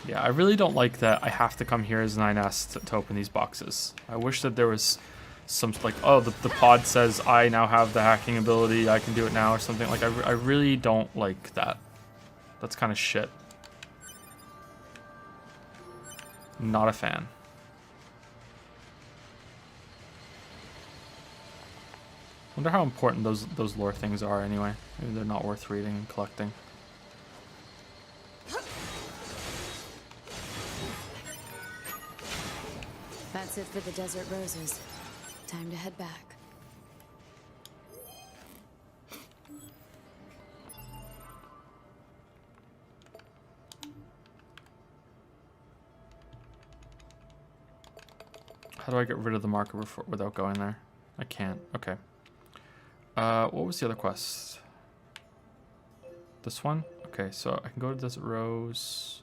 Yeah, I really don't like that I have to come here as 9S to open these boxes. I wish that there was some, like, oh, the pod says I now have the hacking ability, I can do it now or something. Like, I really don't like that. That's kind of shit. Not a fan. Wonder how important those lore things are anyway. Maybe they're not worth reading and collecting. That's it for the desert roses. Time to head back. How do I get rid of the marker without going there? I can't. Okay. What was the other quest? This one? Okay, so I can go to Desert Rose.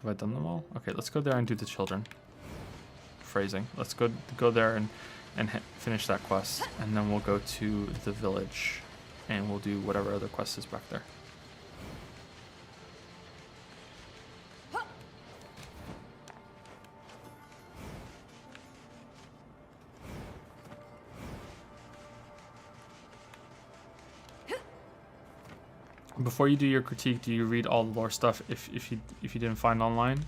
Have I done them all? Okay, let's go there and do the children. Phrasing. Let's go there and finish that quest. And then we'll go to the village. And we'll do whatever other quest is back there. Before you do your critique, do you read all the lore stuff if you didn't find online?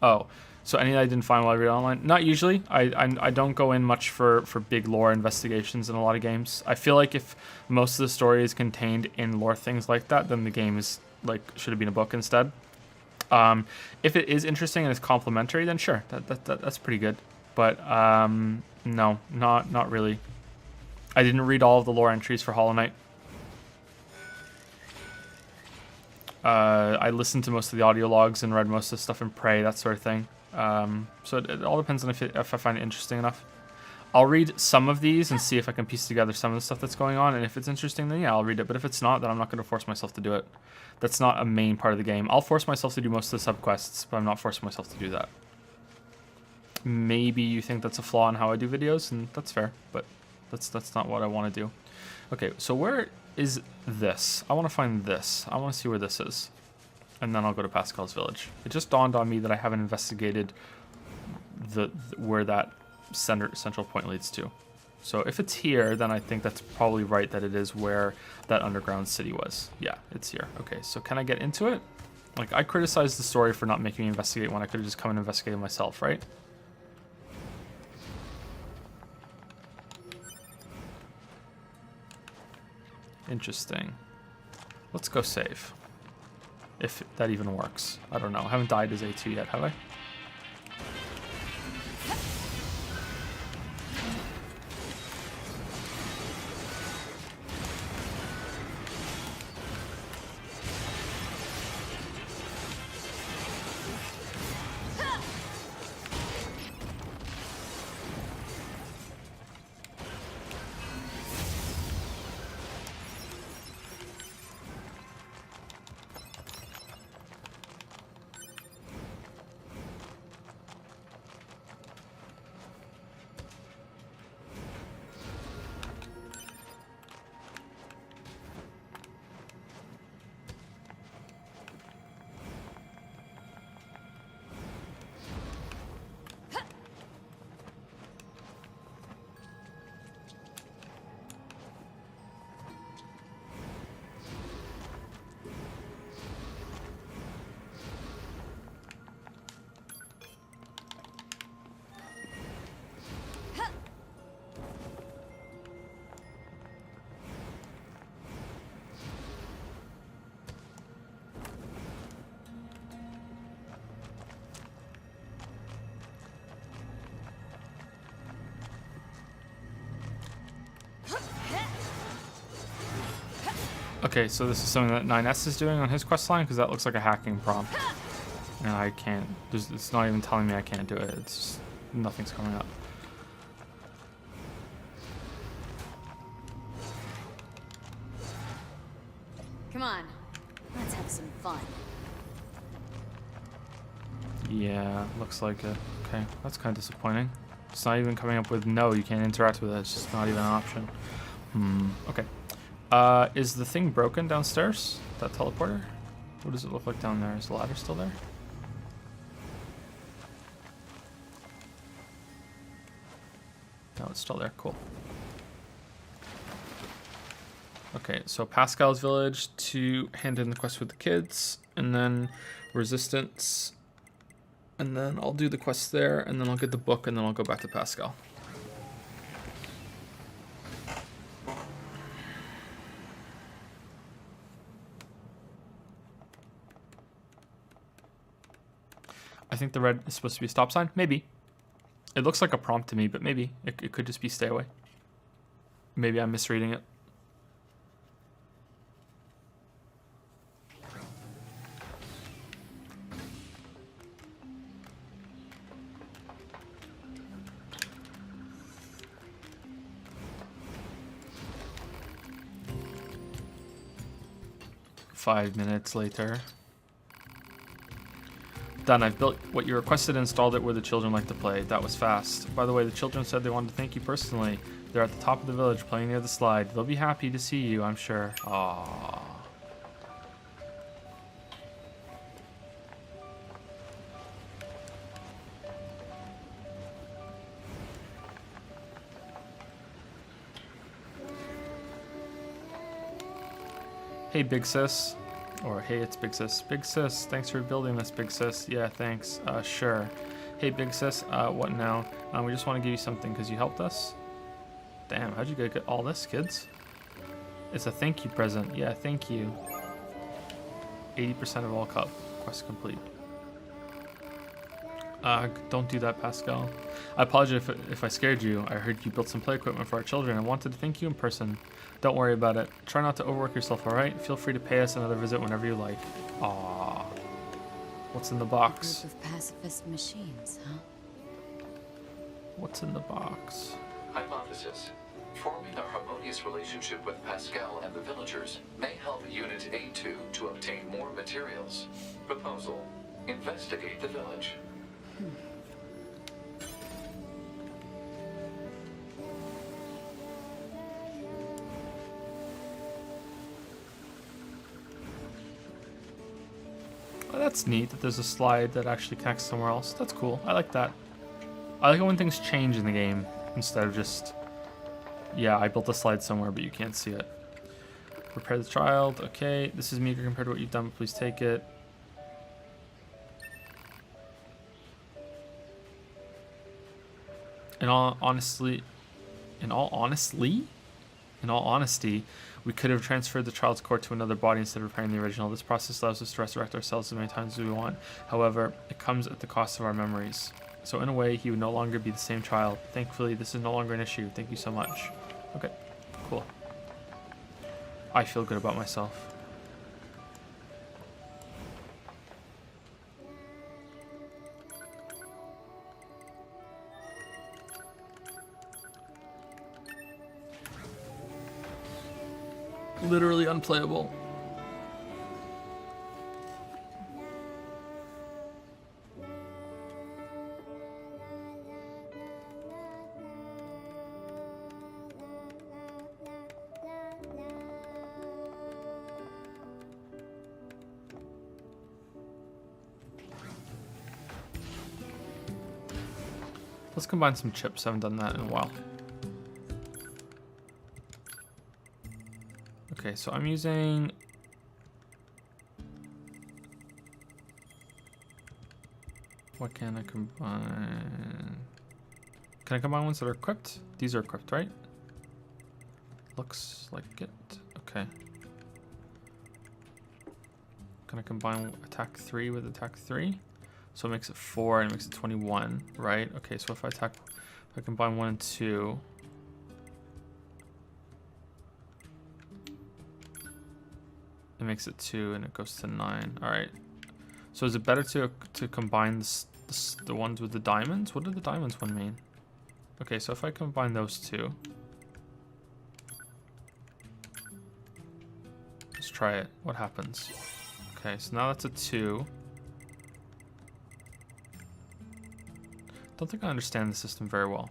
Oh, so any that I didn't find while I read online? Not usually. I don't go in much for big lore investigations in a lot of games. I feel like if most of the story is contained in lore things like that, then the game is like should have been a book instead. If it is interesting and it's complimentary, then sure, that's pretty good. But no, not really. I didn't read all of the lore entries for Hollow Knight. I listened to most of the audio logs and read most of the stuff in Prey, that sort of thing. So it all depends on if I find it interesting enough. I'll read some of these and see if I can piece together some of the stuff that's going on. And if it's interesting, then yeah, I'll read it. But if it's not, then I'm not going to force myself to do it. That's not a main part of the game. I'll force myself to do most of the subquests, but I'm not forcing myself to do that. Maybe you think that's a flaw in how I do videos, and that's fair. But that's not what I want to do. Okay, so where is this? I want to find this. I want to see where this is. And then I'll go to Pascal's village. It just dawned on me that I haven't investigated where that central point leads to. So if it's here, then I think that's probably right that it is where that underground city was. Yeah, it's here. Okay, so can I get into it? Like, I criticized the story for not making me investigate when I could have just come and investigated myself, right? Interesting. Let's go save. If that even works. I don't know. I haven't died as A2 yet, have I? Okay, so this is something that 9S is doing on his quest line, because that looks like a hacking prompt. And I can't, it's not even telling me I can't do it. It's just, nothing's coming up. Come on, let's have some fun. Yeah, looks like it. Okay, that's kind of disappointing. It's not even coming up with no, you can't interact with it. It's just not even an option. Okay. Is the thing broken downstairs? That teleporter? What does it look like down there? Is the ladder still there? No, it's still there. Cool. Okay, so Pascal's village to hand in the quest with the kids, and then Resistance, and then I'll do the quest there, and then I'll get the book, and then I'll go back to Pascal. I think the red is supposed to be a stop sign. Maybe. It looks like a prompt to me, but maybe. It could just be stay away. Maybe I'm misreading it. Five minutes later. Done. I've built what you requested and installed it where the children like to play. That was fast. By the way, the children said they wanted to thank you personally. They're at the top of the village playing near the slide. They'll be happy to see you, I'm sure. Aww. Hey, big sis. Or, hey, it's big sis. Big sis, thanks for building this, big sis. Yeah, thanks. Sure. Hey, big sis, what now? We just want to give you something because you helped us. Damn, how'd you get all this, kids? It's a thank you present. Yeah, thank you. 80% of all quests complete. Don't do that, Pascal. I apologize if I scared you. I heard you built some play equipment for our children. I wanted to thank you in person. Don't worry about it. Try not to overwork yourself, alright? Feel free to pay us another visit whenever you like. Aww. What's in the box? A group of pacifist machines, huh? What's in the box? Hypothesis. Forming a harmonious relationship with Pascal and the villagers may help Unit A2 to obtain more materials. Proposal. Investigate the village. Oh, that's neat that there's a slide that actually connects somewhere else. That's cool. I like that. I like it when things change in the game instead of just, yeah, I built a slide somewhere but you can't see it. Prepare the child. Okay, this is meager compared to what you've done, but please take it. In all honesty, we could have transferred the child's core to another body instead of repairing the original. This process allows us to resurrect ourselves as many times as we want. However, it comes at the cost of our memories. So in a way, he would no longer be the same child. Thankfully, this is no longer an issue. Thank you so much. Okay, cool. I feel good about myself. Literally unplayable. Let's combine some chips. I haven't done that in a while. Okay, so I'm using... What can I combine? Can I combine ones that are equipped? These are equipped, right? Looks like it. Okay. Can I combine attack 3 with attack 3? So it makes it 4 and it makes it 21, right? Okay, so if I combine 1 and 2... It makes it 2 and it goes to 9. All right. So is it better to combine the ones with the diamonds? What do the diamonds one mean? Okay, so if I combine those two. Let's try it. What happens? Okay, so now that's a 2. Don't think I understand the system very well.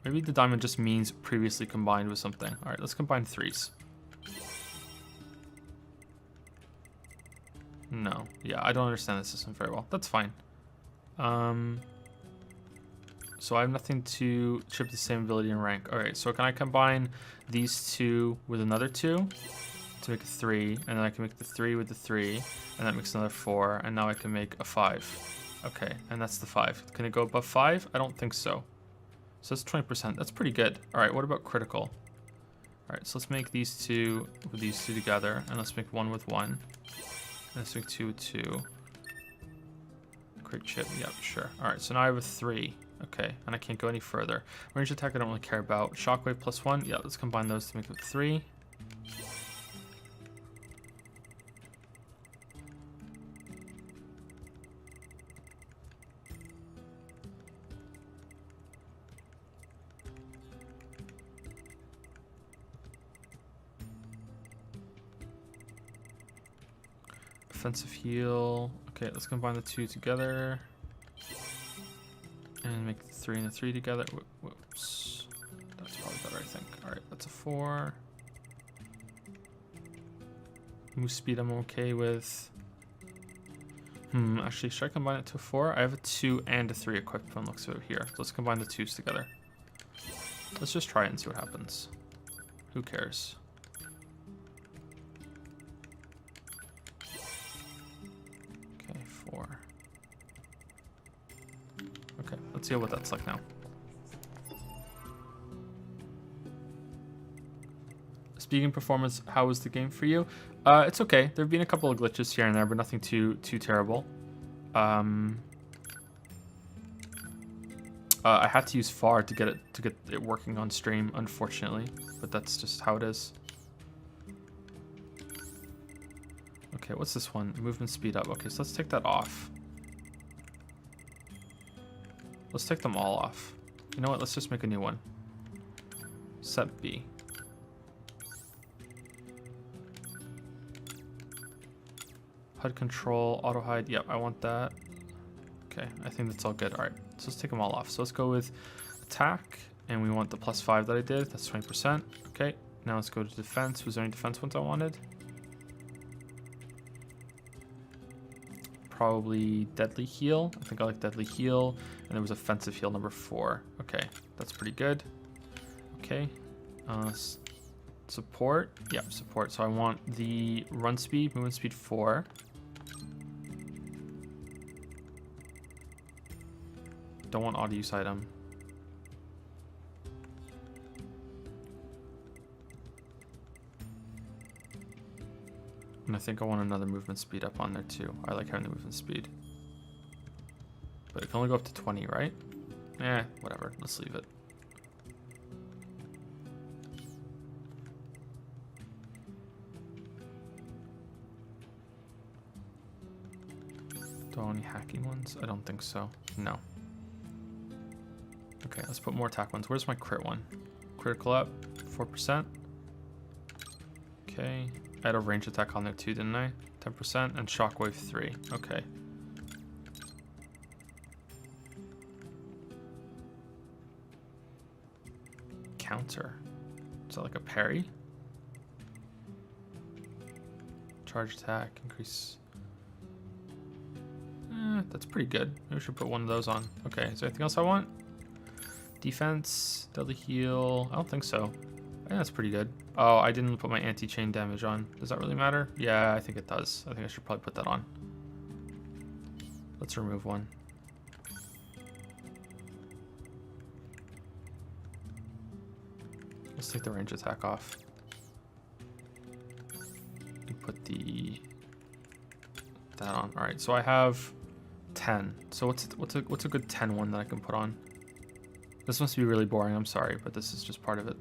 Maybe the diamond just means previously combined with something. All right, let's combine 3s. No. Yeah, I don't understand the system very well. That's fine. So I have nothing to chip the same ability and rank. Alright, so can I combine these 2 with another 2 to make a 3, and then I can make the 3 with the 3, and that makes another 4, and now I can make a 5. Okay, and that's the 5. Can it go above 5? I don't think so. So that's 20%. That's pretty good. Alright, what about critical? Alright, so let's make these 2 with these 2 together, and let's make 1 with 1. Let's make 2 with 2. Crit chip, yep, sure. Alright, so now I have a 3. Okay, and I can't go any further. Range attack I don't really care about. Shockwave plus 1, yeah, let's combine those to make it 3. Offensive heal. Okay, let's combine the 2 together. And make the 3 and the 3 together. Whoops. That's probably better, I think. Alright, that's a 4. Move speed I'm okay with. Actually, should I combine it to a 4? I have a 2 and a 3 equipped from looks of it here. So let's combine the 2s together. Let's just try it and see what happens. Who cares? Okay, 4. Okay, let's see what that's like now. Speaking performance, how was the game for you? It's okay. There have been a couple of glitches here and there, but nothing too terrible. I had to use FAR to get it working on stream, unfortunately, but that's just how it is. Okay, what's this one? Movement speed up. Okay, so let's take that off. Let's take them all off. You know what? Let's just make a new one. Set B. HUD control, auto hide. Yep, I want that. Okay, I think that's all good. All right, so let's take them all off. So let's go with attack, and we want the +5 that I did. That's 20%. Okay, now let's go to defense. Was there any defense ones I wanted? Probably deadly heal. I think I like deadly heal. And there was offensive heal number 4. Okay, that's pretty good. Okay, support. Yep, support. So I want the run speed, movement speed 4. Don't want auto use item. And I think I want another movement speed up on there too. I like having the movement speed. But it can only go up to 20, right? Eh, whatever. Let's leave it. Do I want any hacking ones? I don't think so. No. Okay, let's put more attack ones. Where's my crit one? Critical up, 4%. Okay. I had a range attack on there too, didn't I? 10%, and shockwave 3. Okay. Counter. Is that like a parry? Charge attack, increase. That's pretty good. Maybe we should put one of those on. Okay, is there anything else I want? Defense, deadly heal. I don't think so. I think that's pretty good. Oh, I didn't put my anti-chain damage on. Does that really matter? Yeah, I think it does. I think I should probably put that on. Let's remove one. Let's take the range attack off. And put that on. All right, so I have 10. So what's a good 10 one that I can put on? This must be really boring. I'm sorry, but this is just part of it.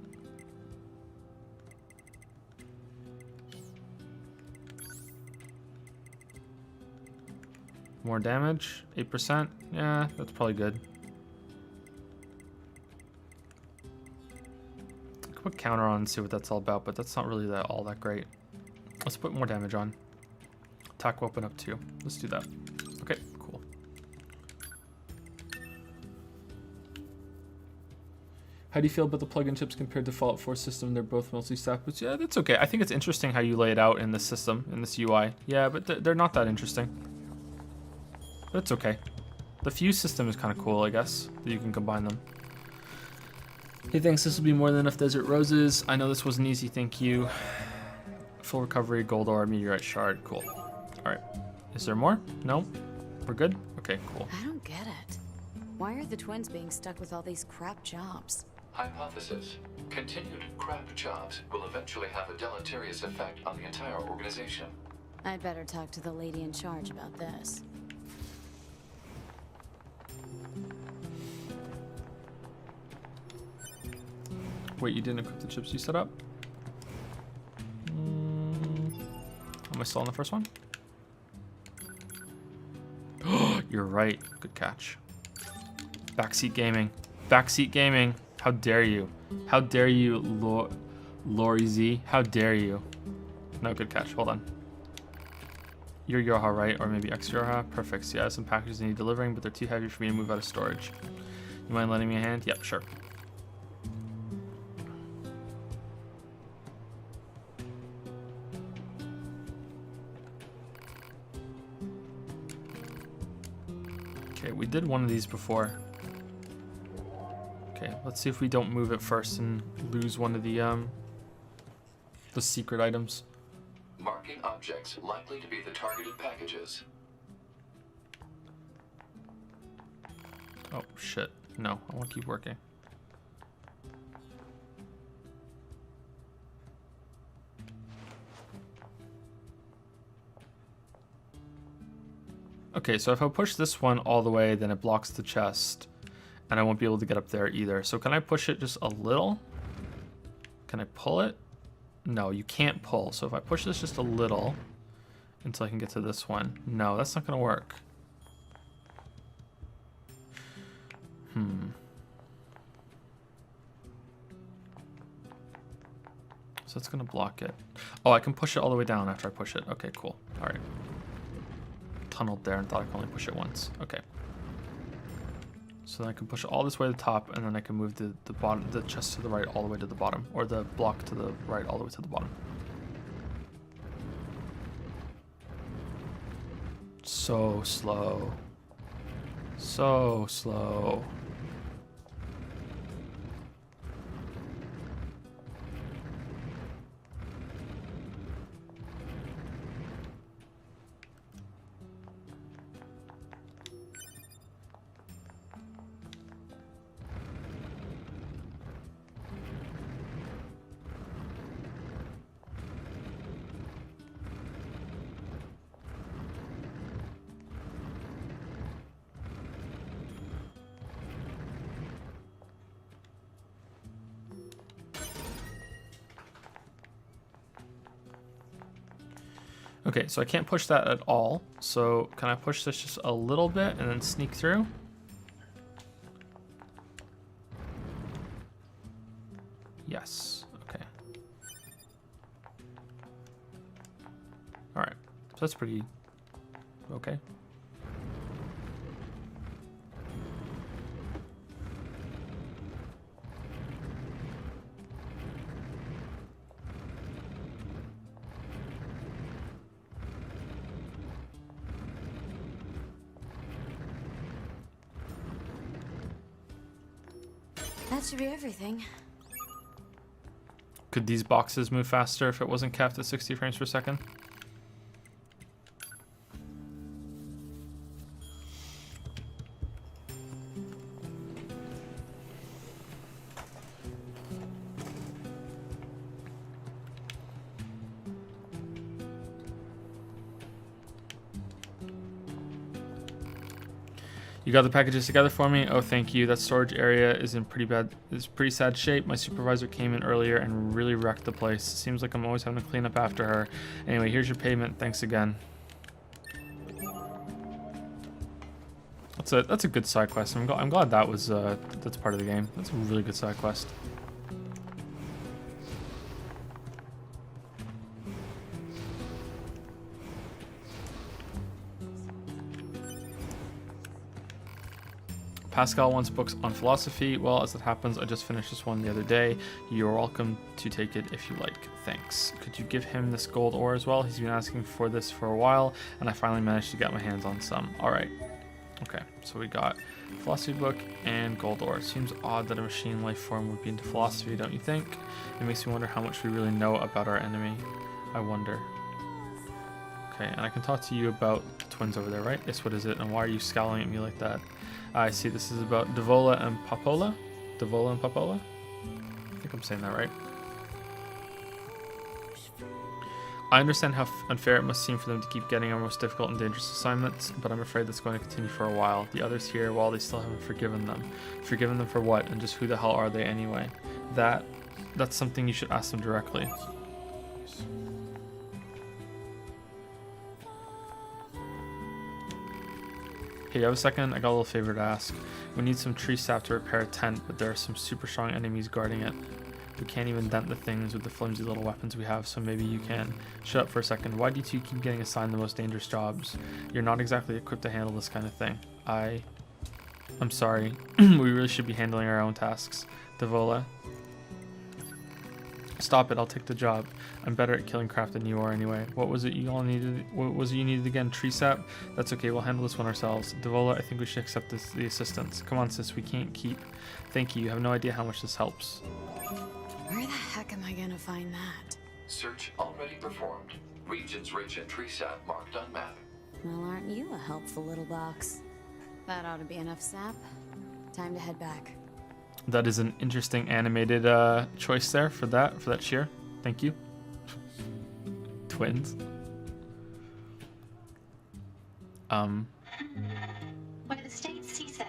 More damage, 8%. Yeah, that's probably good. I could put counter on and see what that's all about, but that's not really all that great. Let's put more damage on. Attack weapon up 2. Let's do that. Okay, cool. How do you feel about the plug-in chips compared to Fallout 4 system? They're both mostly staff boots. Yeah, that's okay. I think it's interesting how you lay it out in the system, in this UI. Yeah, but they're not that interesting. But it's okay. The fuse system is kind of cool, I guess, that you can combine them. He thinks this will be more than enough desert roses. I know this wasn't easy, thank you. Full recovery, gold ore, meteorite shard. Cool. Alright. Is there more? No? We're good? Okay, cool. I don't get it. Why are the twins being stuck with all these crap jobs? Hypothesis. Continued crap jobs will eventually have a deleterious effect on the entire organization. I'd better talk to the lady in charge about this. Wait, you didn't equip the chips you set up? Am I still on the first one? You're right. Good catch. Backseat gaming. Backseat gaming. How dare you? How dare you, Lori Z? How dare you? No, good catch. Hold on. You're Yoha, right? Or maybe X Yoha? Perfect. So yeah, I have some packages I need delivering, but they're too heavy for me to move out of storage. You mind lending me a hand? Yep, sure. Okay, we did one of these before. Okay, let's see if we don't move it first and lose one of the secret items. Marking objects likely to be the targeted packages. Oh, shit. No, I want to keep working. Okay, so if I push this one all the way, then it blocks the chest. And I won't be able to get up there either. So can I push it just a little? Can I pull it? No, you can't pull. So if I push this just a little until I can get to this one. No, that's not going to work. So it's going to block it. Oh, I can push it all the way down after I push it. Okay, cool. All right. Tunneled there and thought I could only push it once. Okay. So then I can push it all this way to the top, and then I can move the bottom, the chest to the right all the way to the bottom, or the block to the right all the way to the bottom. So slow. So slow. Okay, so I can't push that at all. So can I push this just a little bit and then sneak through? Yes, okay. All right, so that's pretty okay. That should be everything. Could these boxes move faster if it wasn't capped at 60 frames per second? You got the packages together for me? Oh, thank you. That storage area is in pretty sad shape. My supervisor came in earlier and really wrecked the place. Seems like I'm always having to clean up after her. Anyway, here's your payment. Thanks again. That's a good side quest. I'm glad that was that's part of the game. That's a really good side quest. Pascal wants books on philosophy. Well, as it happens, I just finished this one the other day. You're welcome to take it if you like. Thanks. Could you give him this gold ore as well? He's been asking for this for a while, and I finally managed to get my hands on some. All right. Okay, so we got philosophy book and gold ore. It seems odd that a machine life form would be into philosophy, don't you think? It makes me wonder how much we really know about our enemy. I wonder. Okay, and I can talk to you about the twins over there, right? Yes, what is it? And why are you scowling at me like that? I see this is about Devola and Popola. Devola and Popola? I think I'm saying that right. I understand how unfair it must seem for them to keep getting our most difficult and dangerous assignments, but I'm afraid that's going to continue for a while. The others here, well, they still haven't forgiven them. Forgiven them for what? And just who the hell are they anyway? That's something you should ask them directly. Hey, you have a second? I got a little favor to ask. We need some tree sap to repair a tent, but there are some super strong enemies guarding it. We can't even dent the things with the flimsy little weapons we have, so maybe you can. Shut up for a second. Why do you two keep getting assigned the most dangerous jobs? You're not exactly equipped to handle this kind of thing. I'm sorry. We really should be handling our own tasks. Devola. Stop it, I'll take the job. I'm better at killing craft than you are anyway. What was it you all needed? What was it you needed again? Tree sap? That's okay, we'll handle this one ourselves. Devola, I think we should accept the assistance. Come on, sis, we can't keep... Thank you, you have no idea how much this helps. Where the heck am I gonna find that? Search already performed. Regions rich in tree sap marked on map. Well, aren't you a helpful little box? That ought to be enough sap. Time to head back. That is an interesting animated choice there for that cheer. Thank you. Twins. Where the state ceaseth,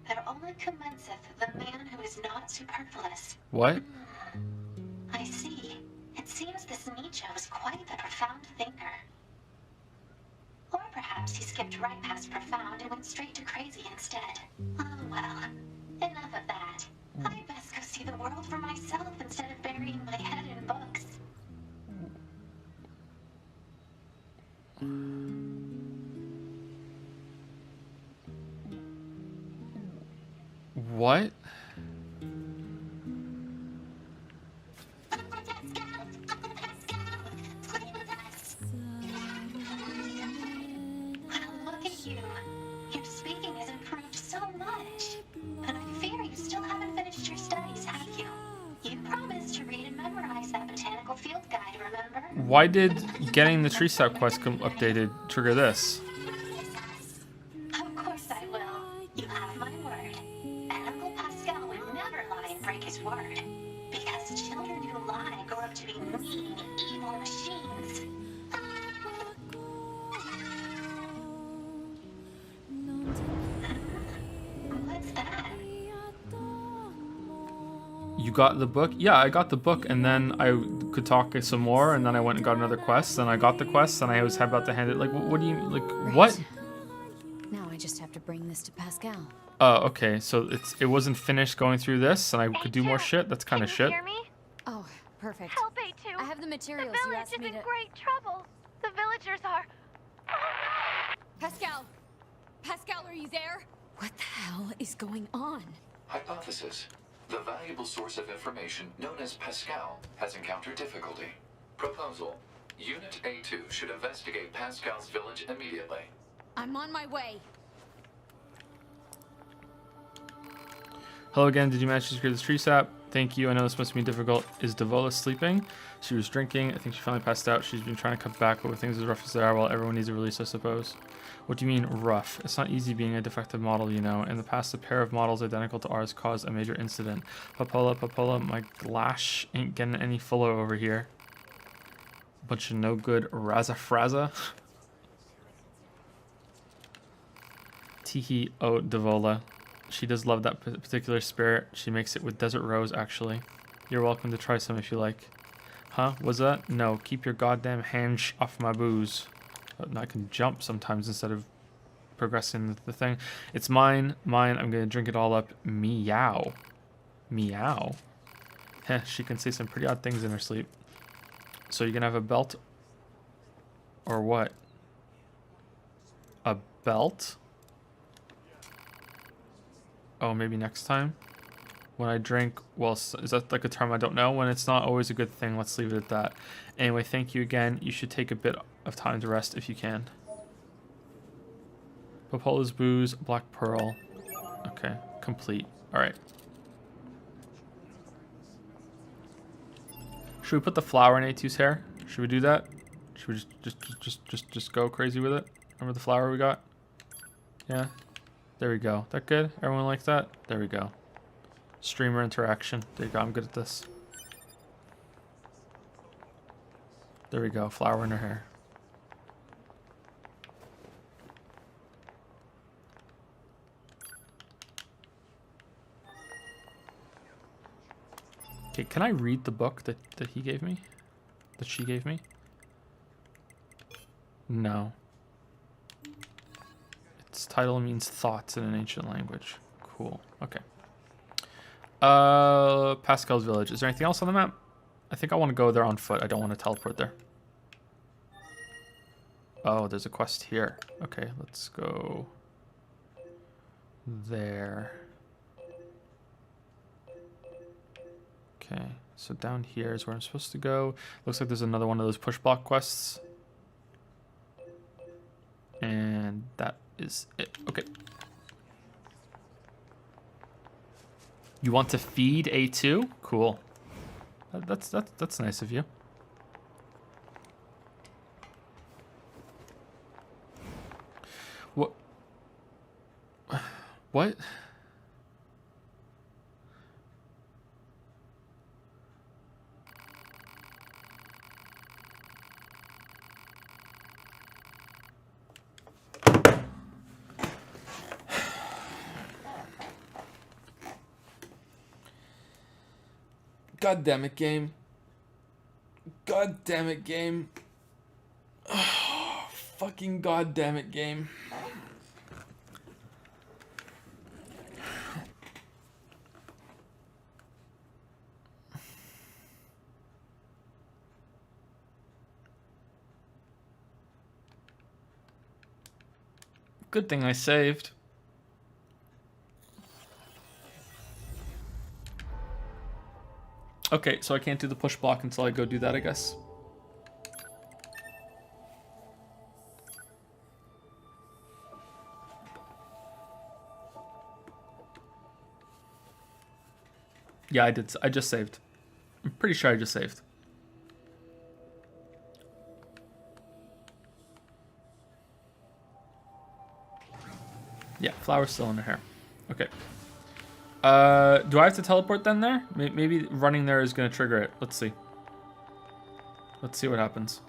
there only commenceth the man who is not superfluous. What? I see. It seems this Nietzsche was quite the profound thinker. Or perhaps he skipped right past profound and went straight to crazy instead. Oh well, enough of that. I'd best go see the world for myself instead of burying my head in books. What? Look at you. Your speaking has improved so much. And I fear you still haven't finished your studies, have you? You promised to read and memorize that botanical field guide, remember? Why did getting the tree sap quest updated trigger this? Of course I will. You have my word. And Uncle Pascal would never lie and break his word. Because children who lie grow up to be mean, evil machines. What's that? You got the book? Yeah, I got the book, and then I could talk some more, and then I went and got another quest, and I got the quest, and I was about to hand it. Like, what do you like? Right. What? Now I just have to bring this to Pascal. Oh, okay. So it wasn't finished going through this, and I could do more shit. That's kind of shit. Hear me? Oh, perfect. Help A2. I have the materials The you village asked is me in to... great trouble. The villagers are... Pascal! Pascal, are you there? What the hell is going on? Hypothesis. The valuable source of information, known as Pascal, has encountered difficulty. Proposal. Unit A2 should investigate Pascal's village immediately. I'm on my way. Hello again. Did you manage to secure this tree sap? Thank you. I know this must be difficult. Is Devola sleeping? She was drinking. I think she finally passed out. She's been trying to cut back, but with things as rough as they are, well, everyone needs a release, I suppose. What do you mean, rough? It's not easy being a defective model, you know. In the past, a pair of models identical to ours caused a major incident. Papola, my glass ain't getting any fuller over here. Bunch of no good raza-fraza. Teehee, oh, Devola. She does love that particular spirit. She makes it with desert rose, actually. You're welcome to try some if you like. Huh? Was that? No, keep your goddamn hands off my booze. I can jump sometimes instead of progressing the thing. It's mine. I'm gonna drink it all up. Meow. Meow. Heh, she can say some pretty odd things in her sleep. So you're gonna have a belt, or what? A belt? Oh, maybe next time. When I drink, well, is that like a term I don't know? When it's not always a good thing, let's leave it at that. Anyway, thank you again. You should take a bit of time to rest if you can. Popola's booze, Black Pearl. Okay, complete. All right. Should we put the flower in A2's hair? Should we do that? Should we just go crazy with it? Remember the flower we got? Yeah. There we go. That good? Everyone like that? There we go. Streamer interaction. There you go. I'm good at this. There we go. Flower in her hair. Okay, can I read the book that he gave me? That she gave me? No. Its title means thoughts in an ancient language. Cool. Okay. Pascal's village. Is there anything else on the map? I think I want to go there on foot. I don't want to teleport there. Oh, there's a quest here. Okay, let's go there. Okay, so down here is where I'm supposed to go. Looks like there's another one of those push block quests. And that is it. Okay. You want to feed A2? Cool. That's nice of you. What? What? God damn it, game. God damn it, game. Oh, fucking god damn it, game. Good thing I saved. Okay, so I can't do the push block until I go do that, I guess. Yeah, I did. I just saved. I'm pretty sure I just saved. Yeah, flower's still in her hair. Okay. Do I have to teleport then there? Maybe running there is going to trigger it. Let's see. Let's see what happens.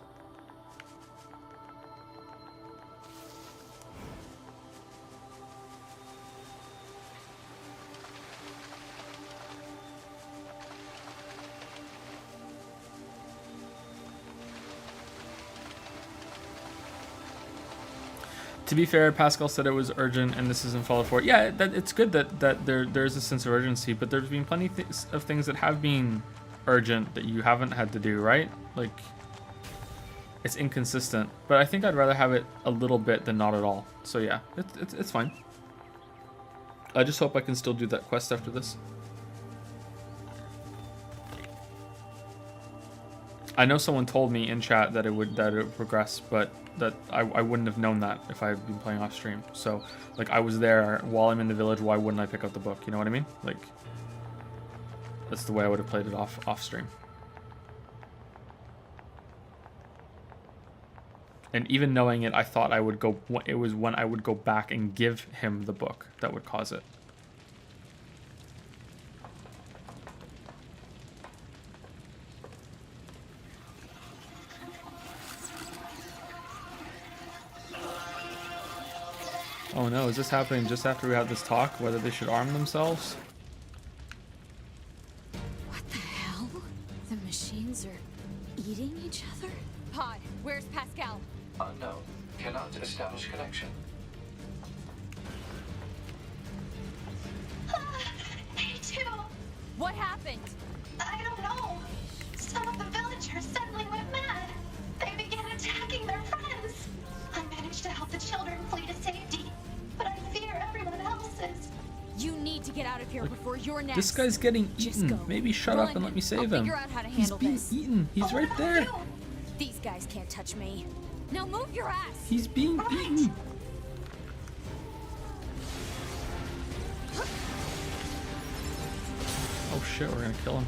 To be fair, Pascal said it was urgent, and this isn't followed for. Yeah, it's good that there's a sense of urgency, but there's been plenty of things that have been urgent that you haven't had to do, right? Like, it's inconsistent. But I think I'd rather have it a little bit than not at all. So yeah, it's fine. I just hope I can still do that quest after this. I know someone told me in chat that it would progress, but that I wouldn't have known that if I had been playing off stream. So like I was there while I'm in the village. Why wouldn't I pick up the book? You know what I mean? Like that's the way I would have played it off stream. And even knowing it, I thought I would go. It was when I would go back and give him the book that would cause it. Oh no, is this happening just after we had this talk, whether they should arm themselves? What the hell? The machines are eating each other? Pod, where's Pascal? Unknown. Cannot establish connection. What happened? I don't know. Some of the villagers suddenly went mad. They began attacking their friends. I managed to help the children flee to safety, but I fear everyone else is. You need to get out of here before you're next. This guy's getting Just eaten. go. Maybe shut Run. up and let me save I'll him. figure out how to He's handle being this. eaten. He's right there. These guys can't touch me. Now move your ass. He's being eaten. Oh shit, we're gonna kill him.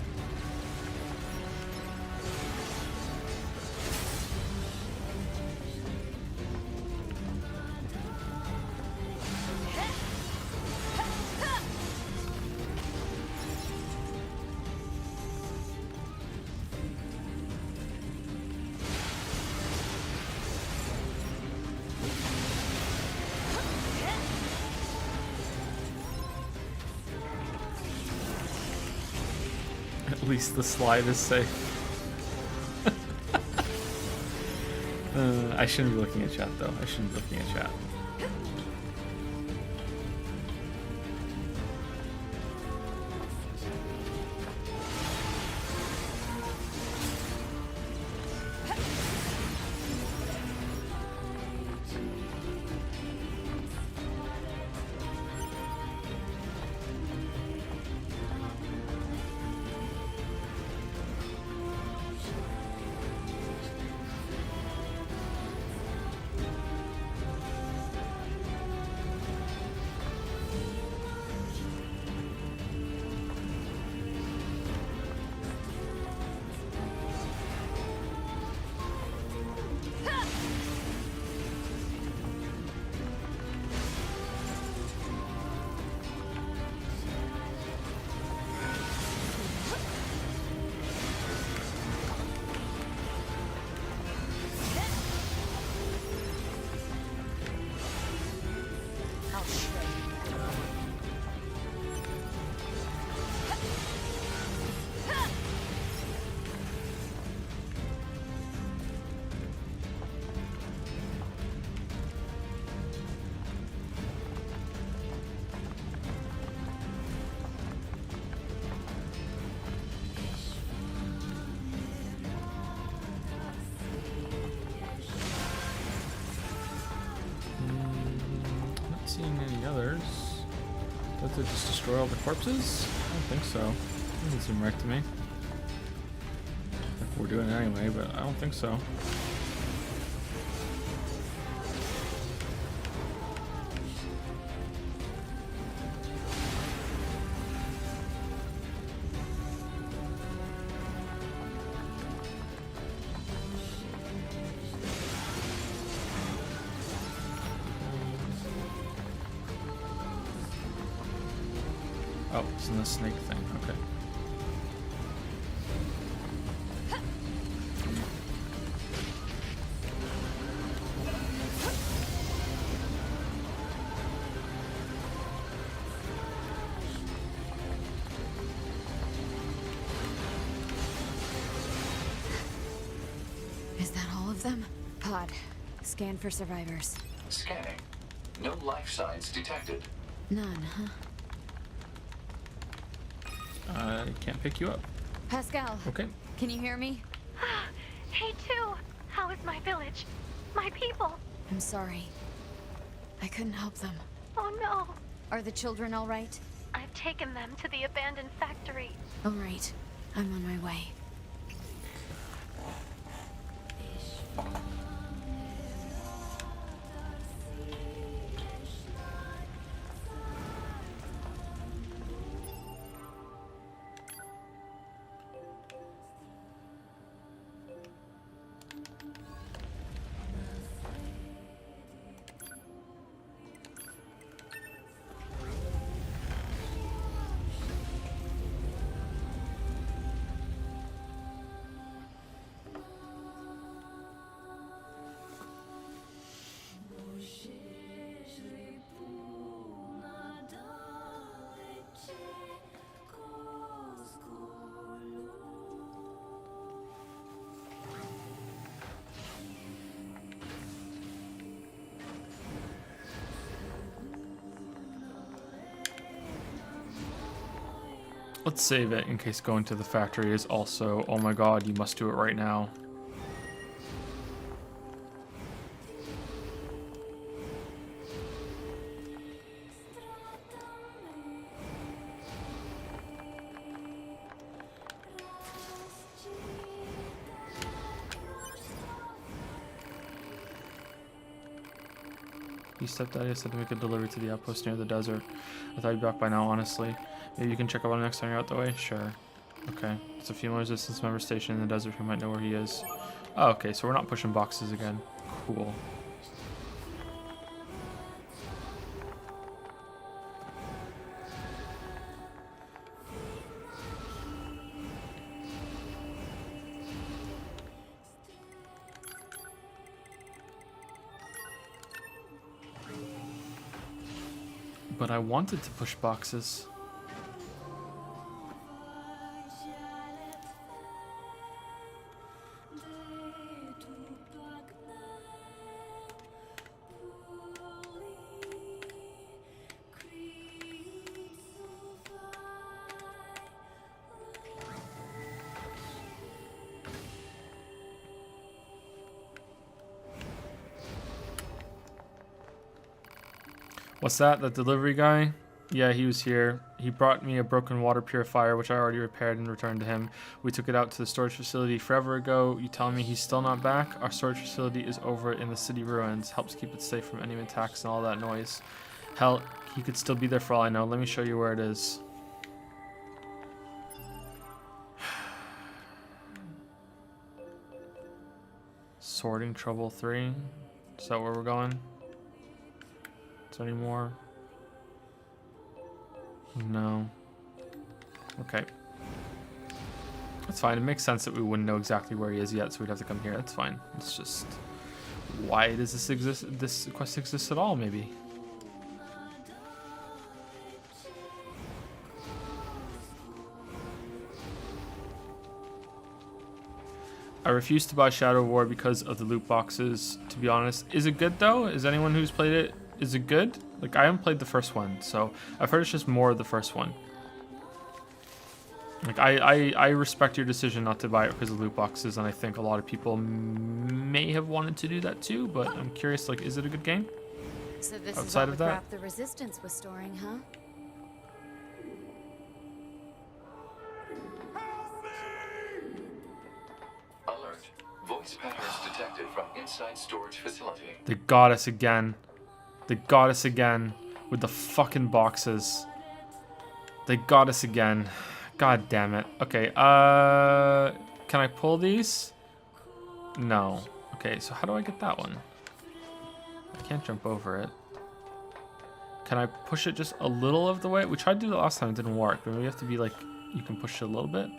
At least the slide is safe. I shouldn't be looking at chat though. I shouldn't be looking at chat. Not seeing any others. Does it just destroy all the corpses? I don't think so. It doesn't seem right to me. If we're doing it anyway, but I don't think so. Oh, it's in the snake thing. Okay. Is that all of them? Pod, scan for survivors. Scanning. No life signs detected. None, huh? I can't pick you up. Pascal. Okay. Can you hear me? Hey, too. How is my village? My people? I'm sorry. I couldn't help them. Oh, no. Are the children all right? I've taken them to the abandoned factory. All right. I'm on my way. Let's save it in case going to the factory is also, oh my god, you must do it right now. You stepdaddy, I said to make a delivery to the outpost near the desert. I thought you'd be back by now, honestly. Maybe you can check up on him next time you're out the way? Sure. Okay. It's a female resistance member station in the desert who might know where he is. Oh, okay, so we're not pushing boxes again. Cool. But I wanted to push boxes. What's that? The delivery guy? Yeah, he was here. He brought me a broken water purifier, which I already repaired and returned to him. We took it out to the storage facility forever ago. You telling me he's still not back? Our storage facility is over in the city ruins. Helps keep it safe from enemy attacks and all that noise. Hell, he could still be there for all I know. Let me show you where it is. Sorting Trouble 3. Is that where we're going? Is there any more? No. Okay. That's fine. It makes sense that we wouldn't know exactly where he is yet, so we'd have to come here. That's fine. It's just... why does this exist? This quest exist at all, maybe? I refuse to buy Shadow War because of the loot boxes, to be honest. Is it good, though? Is anyone who's played it... is it good? Like, I haven't played the first one, so I've heard it's just more of the first one. Like, I respect your decision not to buy it because of loot boxes, and I think a lot of people may have wanted to do that too, but I'm curious, like, is it a good game? So this Outside is all of the that? crap the Resistance was storing, huh? Alert. Voice patterns detected from inside storage facility. They got us again. They got us again with the fucking boxes. They got us again. God damn it. Okay, can I pull these? No. Okay, so how do I get that one? I can't jump over it. Can I push it just a little of the way? We tried to do that last time, it didn't work, but maybe you have to be like, you can push it a little bit.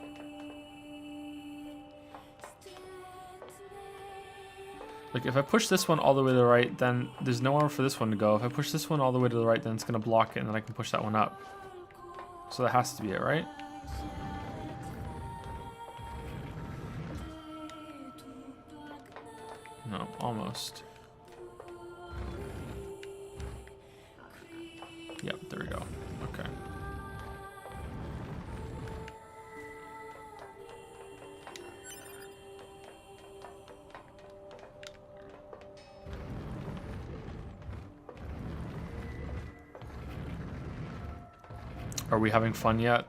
Like, if I push this one all the way to the right, then there's nowhere for this one to go. If I push this one all the way to the right, then it's going to block it, and then I can push that one up. So that has to be it, right? No, almost. Yep, there we go. Okay. Are we having fun yet?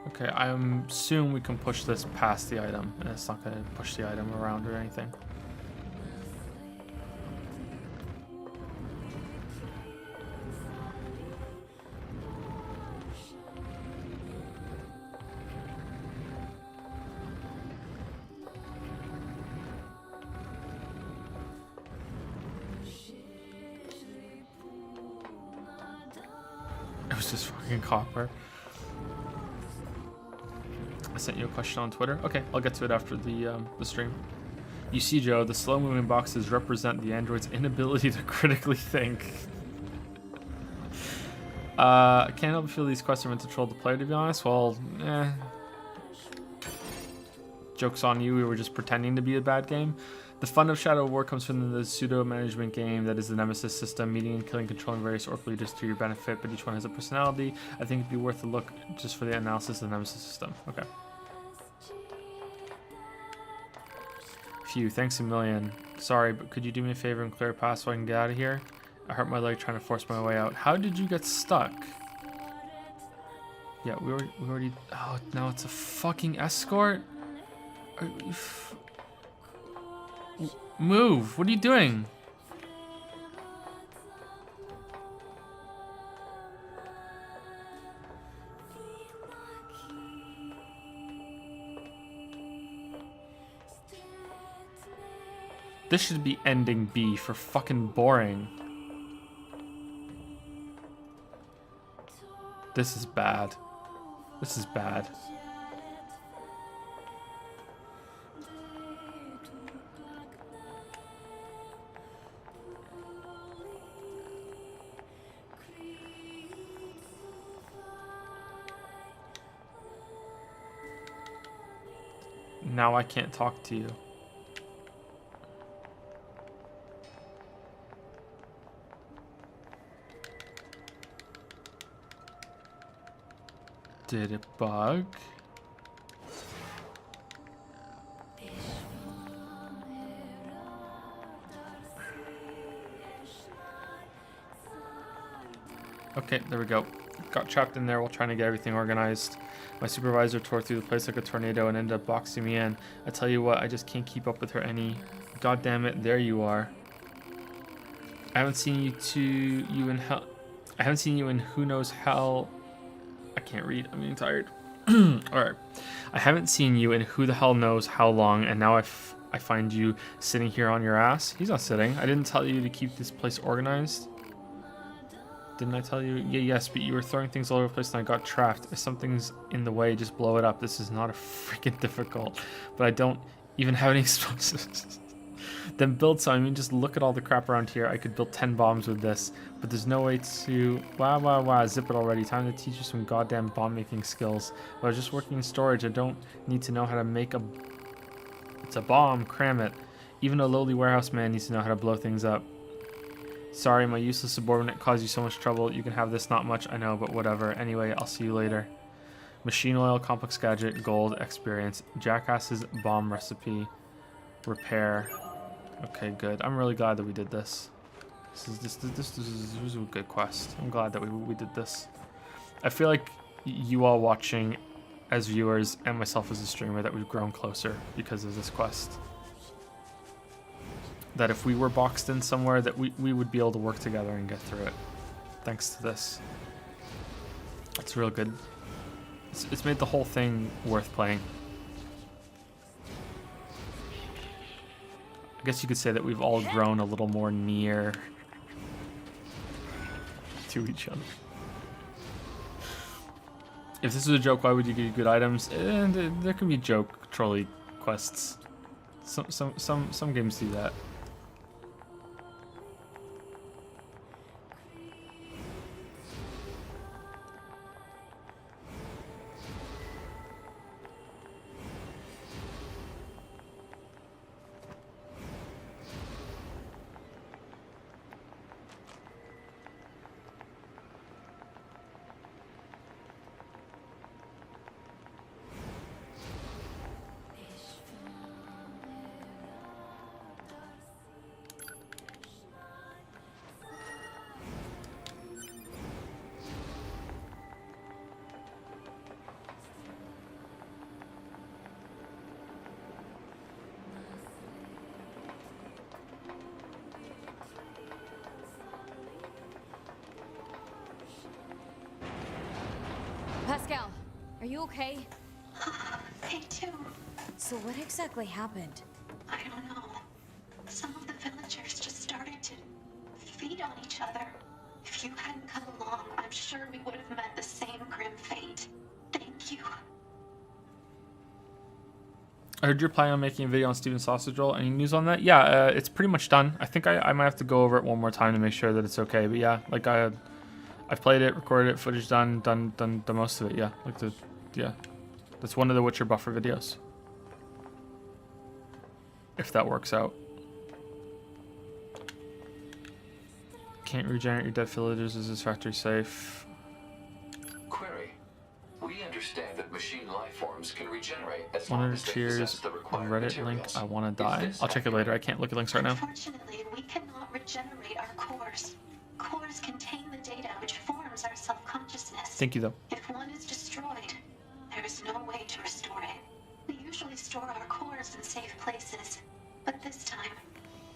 Okay, I assume we can push this past the item, and it's not going to push the item around or anything. It was just fucking copper. I sent you a question on Twitter. Okay, I'll get to it after the stream. You see, Joe, the slow-moving boxes represent the android's inability to critically think. I can't help but feel these quests are meant to troll the player, to be honest. Well, Joke's on you, we were just pretending to be a bad game. The fun of Shadow of War comes from the pseudo-management game that is the Nemesis system, meeting and killing, controlling various orc leaders to your benefit, but each one has a personality. I think it'd be worth a look just for the analysis of the Nemesis system. Okay. Phew, thanks a million. Sorry, but could you do me a favor and clear a path so I can get out of here? I hurt my leg trying to force my way out. How did you get stuck? Yeah, we already... Oh, now it's a fucking escort? Move! What are you doing? This should be ending B for fucking boring. This is bad. This is bad. Now I can't talk to you. Did it bug? Okay, there we go. Got trapped in there while trying to get everything organized. My supervisor tore through the place like a tornado and ended up boxing me in. I tell you what, I just can't keep up with her any. God damn it, there you are. I haven't seen you in hell. I haven't seen you in who knows hell. I can't read. I'm getting tired. Alright. I haven't seen you in who the hell knows how long, and now I find you sitting here on your ass. He's not sitting. I didn't tell you to keep this place organized. Didn't I tell you? Yeah, yes, but you were throwing things all over the place and I got trapped. If something's in the way, just blow it up. This is not a freaking difficult. But I don't even have any explosives. Then build some. I mean, just look at all the crap around here. I could build 10 bombs with this. But there's no way to... Wow. Zip it already. Time to teach you some goddamn bomb making skills. But I was just working in storage. I don't need to know how to make a... It's a bomb. Cram it. Even a lowly warehouse man needs to know how to blow things up. Sorry, my useless subordinate caused you so much trouble. You can have this, not much, I know, but whatever. Anyway, I'll see you later. Machine oil, complex gadget, gold, experience, jackass's bomb recipe, repair. Okay, good. I'm really glad that we did this. This was a good quest. I'm glad that we did this. I feel like you all watching as viewers and myself as a streamer that we've grown closer because of this quest. That if we were boxed in somewhere, that we would be able to work together and get through it. Thanks to this. It's real good. It's made the whole thing worth playing. I guess you could say that we've all grown a little more near to each other. If this was a joke, why would you get good items? And there can be joke trolley quests. Some games do that. Pascal, are you okay? Me too. So what exactly happened? I don't know. Some of the villagers just started to feed on each other. If you hadn't come along, I'm sure we would have met the same grim fate. Thank you. I heard you're planning on making a video on Steven Sausage Roll. Any news on that? Yeah, it's pretty much done. I think I might have to go over it one more time to make sure that it's okay. But yeah, like I've played it, recorded it, footage done the most of it. Yeah, that's one of the Witcher buffer videos. if that works out. Can't regenerate your dead villagers. Is this factory safe? Query. We understand that machine life forms can regenerate as One long of as they cheers. possess the required Reddit link. materials. I want to Is die. this I'll check it later. I can't look at links right now. Unfortunately, we cannot regenerate our cores. Cores contain the data which forms our self-consciousness. Thank you, though. If one is destroyed, there is no way to restore it. We usually store our cores in safe places, but this time,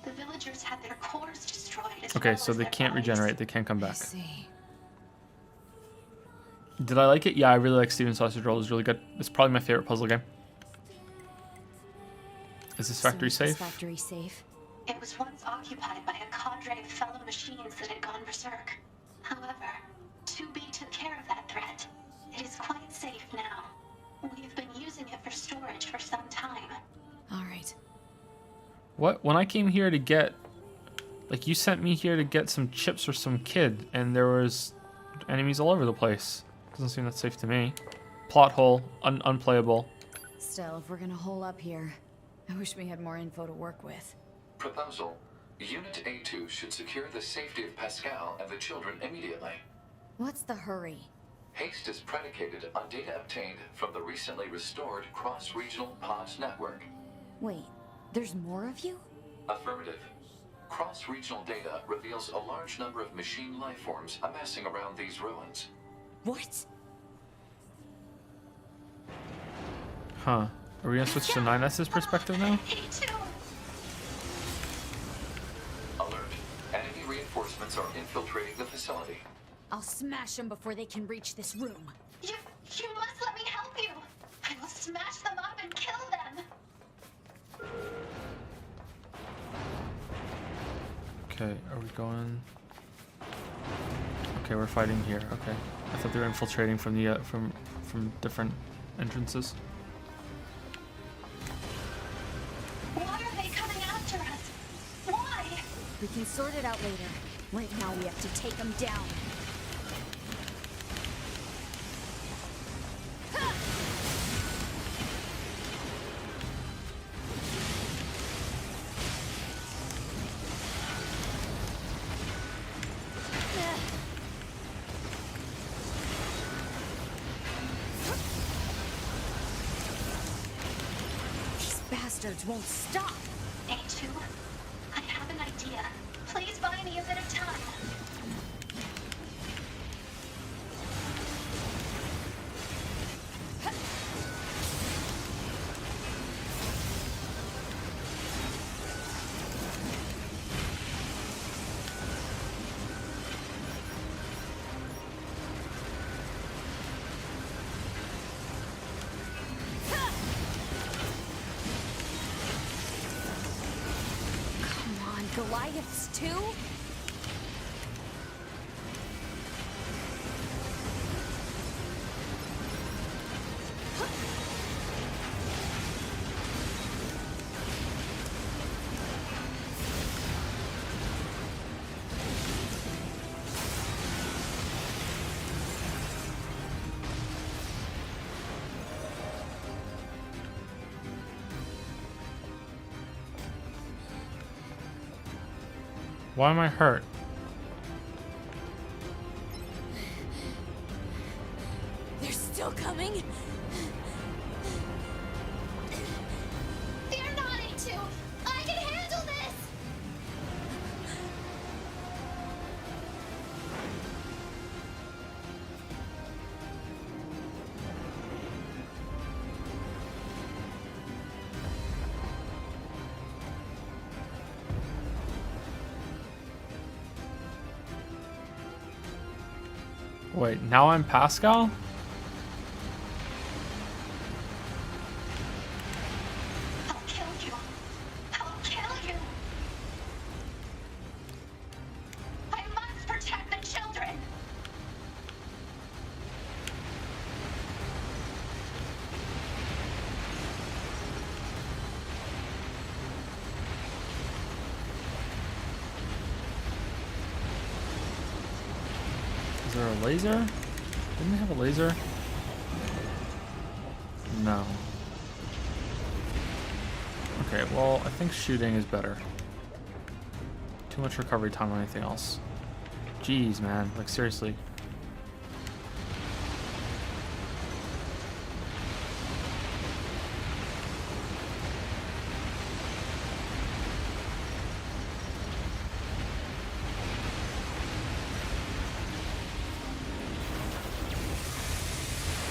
the villagers had their cores destroyed as Okay, well so as they their can't bodies. regenerate. They can't come I back. see. Did I like it? Yeah, I really like Steven Sausage Roll. It's really good. It's probably my favorite puzzle game. Is this factory So is safe? this factory safe? It was once occupied by a cadre of fellow machines that had gone berserk. However, 2B took care of that threat. It is quite safe now. We've been using it for storage for some time. All right. What? When I came here to get... Like, you sent me here to get some chips for some kid, and there was enemies all over the place. Doesn't seem that safe to me. Plot hole. Unplayable. Still, if we're gonna hole up here, I wish we had more info to work with. Proposal. Unit A2 should secure the safety of Pascal and the children immediately. What's the hurry? Haste is predicated on data obtained from the recently restored cross-regional POS network. Wait, there's more of you? Affirmative. Cross-regional data reveals a large number of machine life forms amassing around these ruins. What? Huh. Are we gonna switch to 9S's perspective now? Alert. Enemy reinforcements are infiltrating the facility. I'll smash them before they can reach this room. You must let me help you. I will smash them up and kill them. Okay, are we going... Okay, we're fighting here. Okay. I thought they were infiltrating from the from different entrances. Why are they coming after us? Why? We can sort it out later. Right now we have to take them down. These bastards won't stop. A2, I have an idea. Please buy me a bit of time. Come on, Goliaths too? Why am I hurt? They're still coming? Fear not, A2. I can handle this. Wait, now I'm Pascal? I'll kill you. I'll kill you. I must protect the children. Is there a laser? Didn't they have a laser? No. Okay, well, I think shooting is better. Too much recovery time on anything else. Jeez, man. Like, seriously.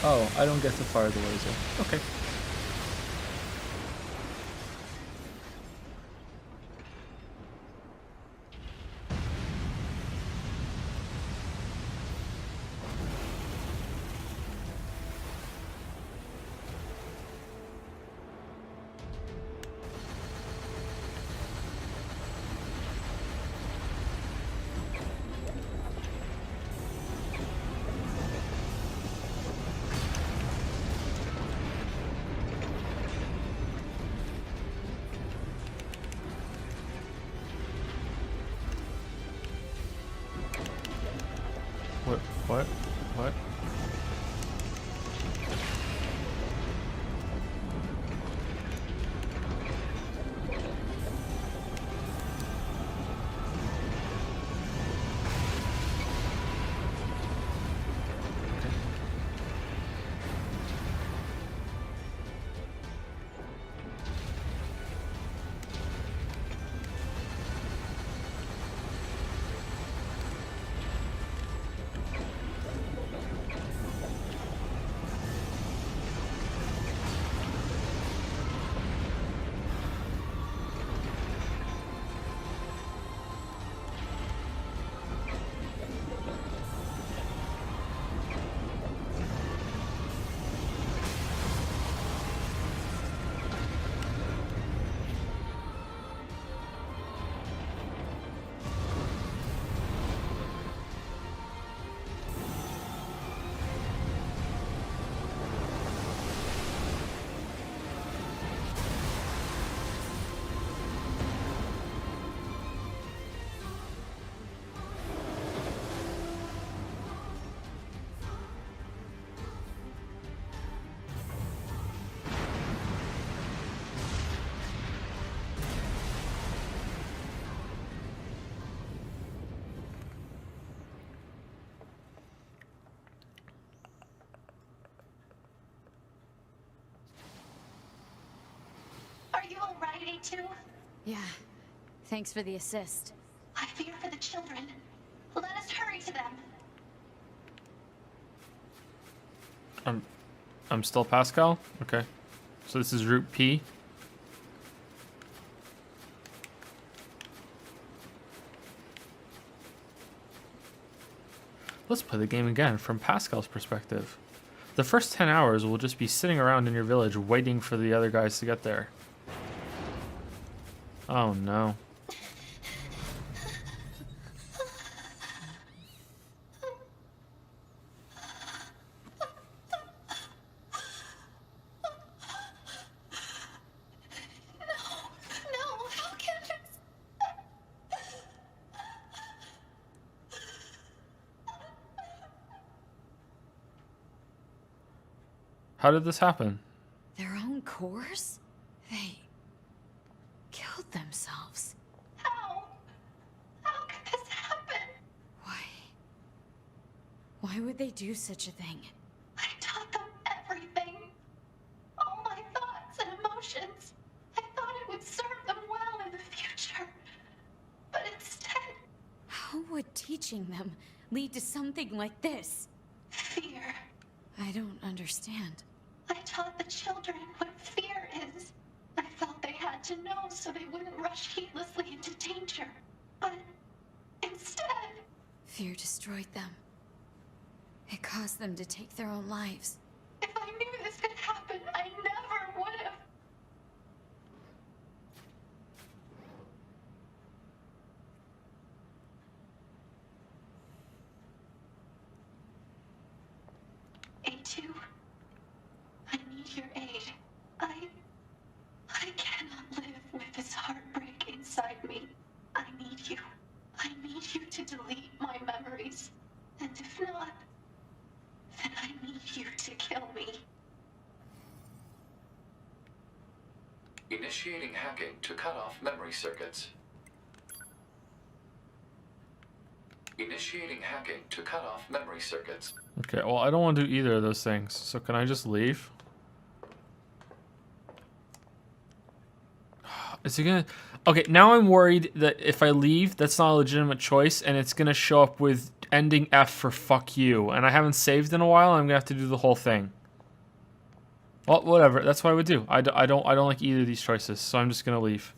Oh, I don't get to fire the laser. Okay. What? What? Are you alright, A2? Yeah. Thanks for the assist. I fear for the children. Let us hurry to them. I'm still Pascal? Okay. So this is route P. Let's play the game again from Pascal's perspective. The first 10 hours will just be sitting around in your village waiting for the other guys to get there. Oh no. No, how can this? How did this happen? Their own cores? They killed themselves. How? How could this happen? Why would they do such a thing? I taught them everything. All my thoughts and emotions. I thought it would serve them well in the future. But instead... How would teaching them lead to something like this? Fear. I don't understand. I taught the children what fear is. I felt they had to know so they wouldn't rush heedlessly into danger. But instead... Fear destroyed them. It caused them to take their own lives. If I knew this could happen, I never would have. A2, I need your aid. I cannot live with this heartbreak inside me. I need you. I need you to delete my memories. And if not, then I need you to kill me. Initiating hacking to cut off memory circuits. Initiating hacking to cut off memory circuits. Okay, well, I don't want to do either of those things. So can I just leave? Is it gonna... Okay, now I'm worried that if I leave, that's not a legitimate choice, and it's gonna show up with ending F for fuck you. And I haven't saved in a while, and I'm gonna have to do the whole thing. Well, whatever. That's what I would do. I don't like either of these choices, so I'm just gonna leave.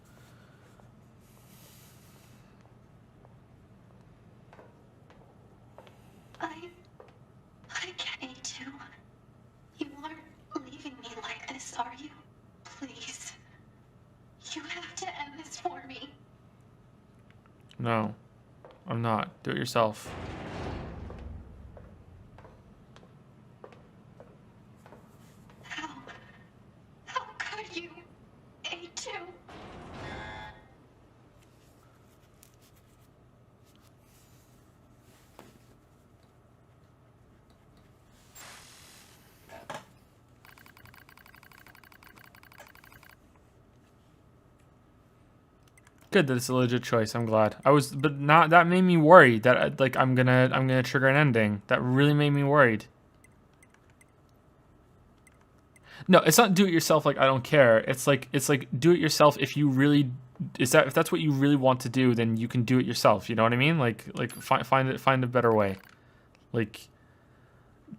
I can't to. You aren't leaving me like this, are you? Please. You have to end this for me. No, I'm not. Do it yourself. How could you? A2. Good that it's a legit choice. I'm glad. But not that made me worried that like I'm gonna trigger an ending. That really made me worried. No, it's not do it yourself. Like I don't care. It's like do it yourself if you really if that's what you really want to do, then you can do it yourself. You know what I mean? Like find a better way. Like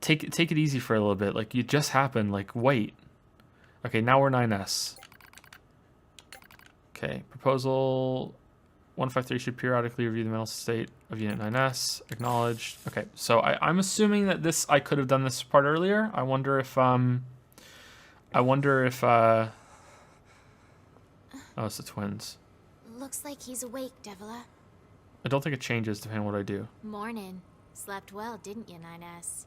take it easy for a little bit. Like it just happened. Like wait. Okay, now we're 9S. Okay, proposal 153 should periodically review the mental state of Unit 9S. Acknowledged. Okay, so I'm assuming that I could have done this part earlier. I wonder if oh, it's the twins. Looks like he's awake, Devila. I don't think it changes depending on what I do. Morning. Slept well, didn't you, 9S?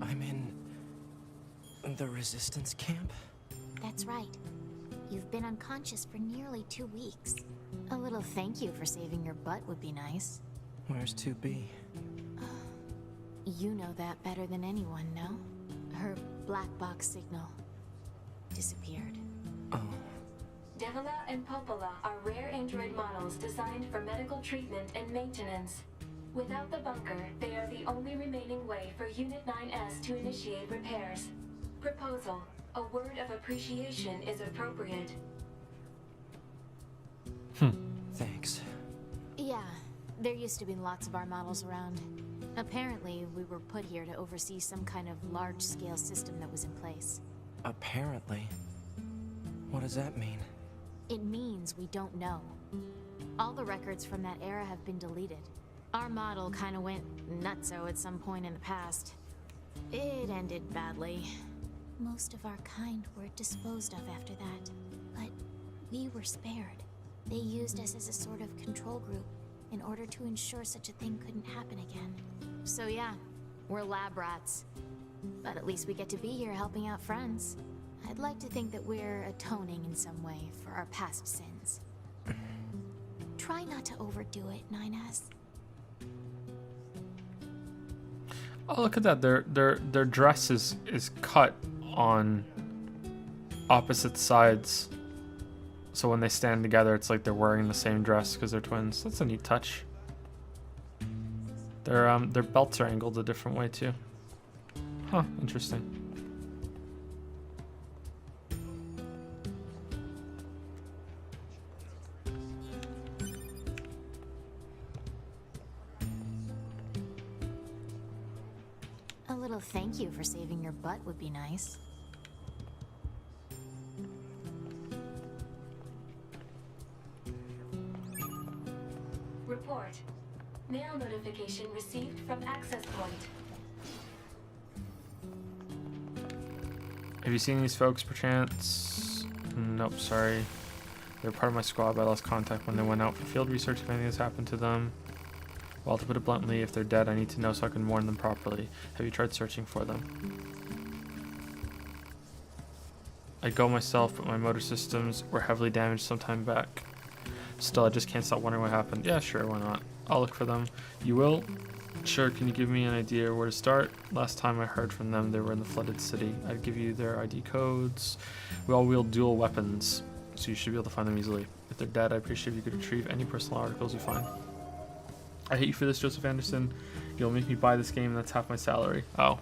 I'm in the resistance camp? That's right. You've been unconscious for nearly 2 weeks. A little thank you for saving your butt would be nice. Where's 2B? You know that better than anyone, no? Her black box signal disappeared. Oh. Devila and Popola are rare android models designed for medical treatment and maintenance. Without the bunker, they are the only remaining way for Unit 9S to initiate repairs. Proposal. A word of appreciation is appropriate. Thanks. Yeah, there used to be lots of our models around. Apparently, we were put here to oversee some kind of large-scale system that was in place. Apparently? What does that mean? It means we don't know. All the records from that era have been deleted. Our model kind of went nutso at some point in the past. It ended badly. Most of our kind were disposed of after that, but we were spared. They used us as a sort of control group in order to ensure such a thing couldn't happen again. So yeah, we're lab rats. But at least we get to be here helping out friends. I'd like to think that we're atoning in some way for our past sins. Try not to overdo it, 9S. Oh, look at that. Their dress is cut on opposite sides. So when they stand together, it's like they're wearing the same dress because they're twins. That's a neat touch. Their belts are angled a different way too. Huh, interesting. A little thank you for saving your butt would be nice. Report. Mail notification received from access point. Have you seen these folks, perchance? Nope, sorry. They're part of my squad, but I lost contact when they went out for field research. If anything has happened to them, well, to put it bluntly, if they're dead, I need to know so I can warn them properly. Have you tried searching for them? I'd go myself, but my motor systems were heavily damaged sometime back. Still, I just can't stop wondering what happened. Yeah, sure, why not? I'll look for them. You will? Sure, can you give me an idea where to start? Last time I heard from them, they were in the flooded city. I'd give you their ID codes. We all wield dual weapons, so you should be able to find them easily. If they're dead, I appreciate if you could retrieve any personal articles you find. I hate you for this, Joseph Anderson. You'll make me buy this game, and that's half my salary. Oh.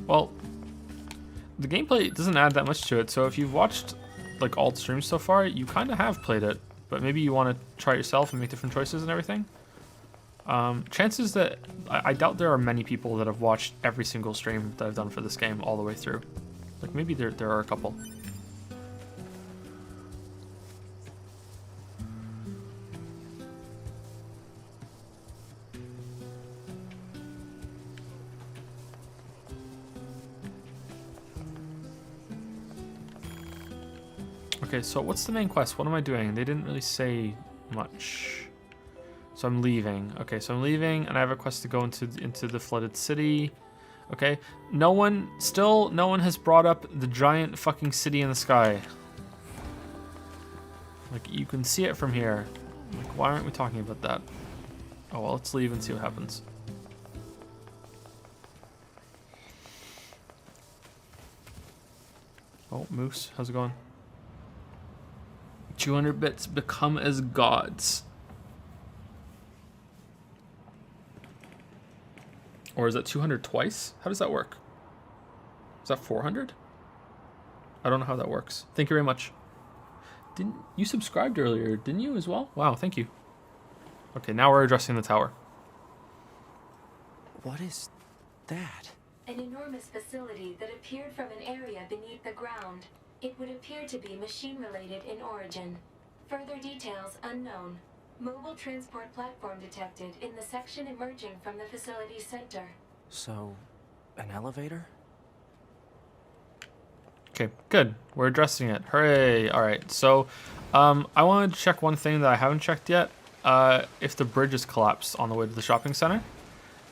Well, the gameplay doesn't add that much to it, so if you've watched like all the streams so far, you kind of have played it, but maybe you want to try it yourself and make different choices and everything. Chances that I doubt there are many people that have watched every single stream that I've done for this game all the way through. Like maybe there are a couple. Okay, so what's the main quest? What am I doing? They didn't really say much. So I'm leaving. Okay, so I'm leaving, and I have a quest to go into the flooded city. Okay, no one has brought up the giant fucking city in the sky. Like, you can see it from here. Like, why aren't we talking about that? Oh well, let's leave and see what happens. Oh, Moose, how's it going? 200 bits become as gods. Or is that 200 twice? How does that work? Is that 400? I don't know how that works. Thank you very much. Didn't you subscribed earlier, didn't you as well? Wow, thank you. Okay, now we're addressing the tower. What is that? An enormous facility that appeared from an area beneath the ground. It would appear to be machine-related in origin. Further details unknown. Mobile transport platform detected in the section emerging from the facility's center. So, an elevator? Okay, good. We're addressing it. Hooray! All right. So, I wanted to check one thing that I haven't checked yet. If the bridge is collapsed on the way to the shopping center,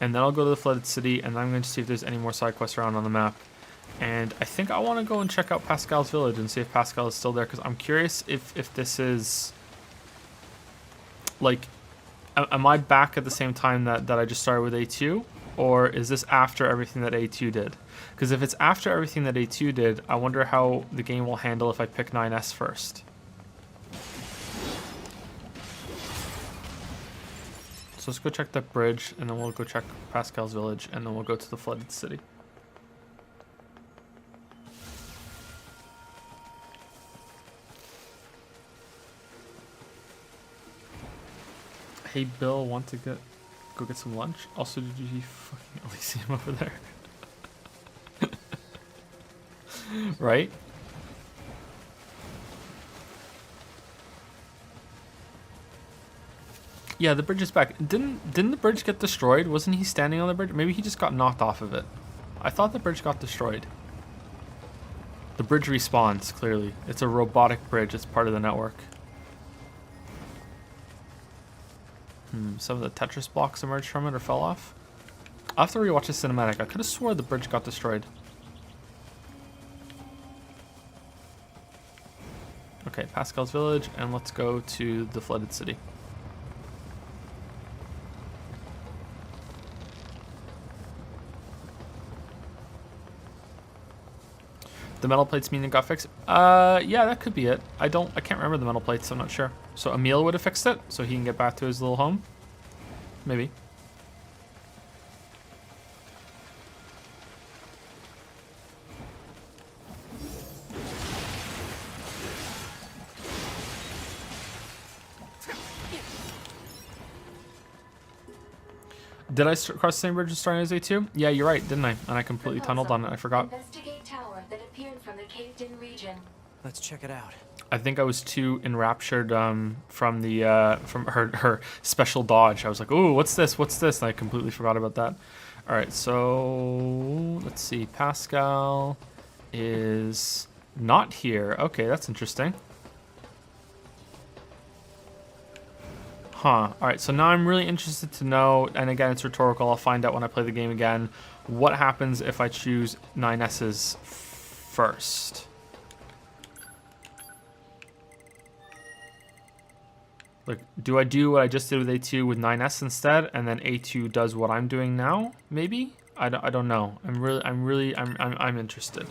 and then I'll go to the flooded city, and I'm going to see if there's any more side quests around on the map. And I think I want to go and check out Pascal's village and see if Pascal is still there, because I'm curious if this is like, am I back at the same time that I just started with A2, or is this after everything that A2 did? Because if it's after everything that A2 did, I wonder how the game will handle if I pick 9S first. So let's go check that bridge, and then we'll go check Pascal's village, and then we'll go to the flooded city. Hey Bill, want to go get some lunch? Also, did you fucking Elysium over there? Right? Yeah, the bridge is back. Didn't the bridge get destroyed? Wasn't he standing on the bridge? Maybe he just got knocked off of it. I thought the bridge got destroyed. The bridge respawns, clearly. It's a robotic bridge. It's part of the network. Some of the Tetris blocks emerged from it or fell off. I'll have to rewatch the cinematic. I could have swore the bridge got destroyed. Okay, Pascal's village, and let's go to the flooded city. The metal plates mean it got fixed? Yeah, that could be it. I can't remember the metal plates, so I'm not sure. So Emil would have fixed it, so he can get back to his little home? Maybe. Did I cross the same bridge as starting as A2? Yeah, you're right, didn't I? And I completely tunneled on it. I forgot. Investigate tower that appeared from the caved-in region. Let's check it out. I think I was too enraptured from the from her special dodge. I was like, "Ooh, what's this? What's this?" And I completely forgot about that. All right, so let's see. Pascal is not here. Okay, that's interesting. Huh. All right, so now I'm really interested to know, and again, it's rhetorical. I'll find out when I play the game again. What happens if I choose 9S's first? Like, do I do what I just did with A2 with 9S instead, and then A2 does what I'm doing now? Maybe? I don't know. I'm interested.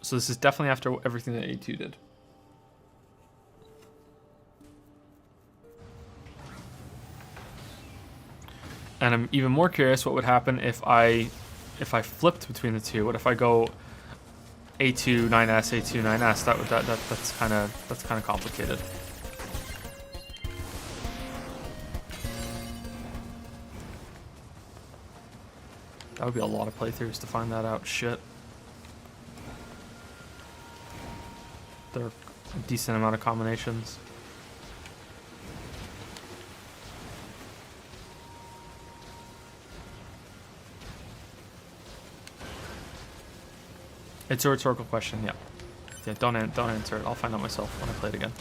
So this is definitely after everything that A2 did. And I'm even more curious what would happen if I flipped between the two. What if I go A2 9S, A2 9S? That's kind of complicated. That would be a lot of playthroughs to find that out. Shit. There are a decent amount of combinations. It's a rhetorical question, yeah. Yeah, don't answer it. I'll find out myself when I play it again.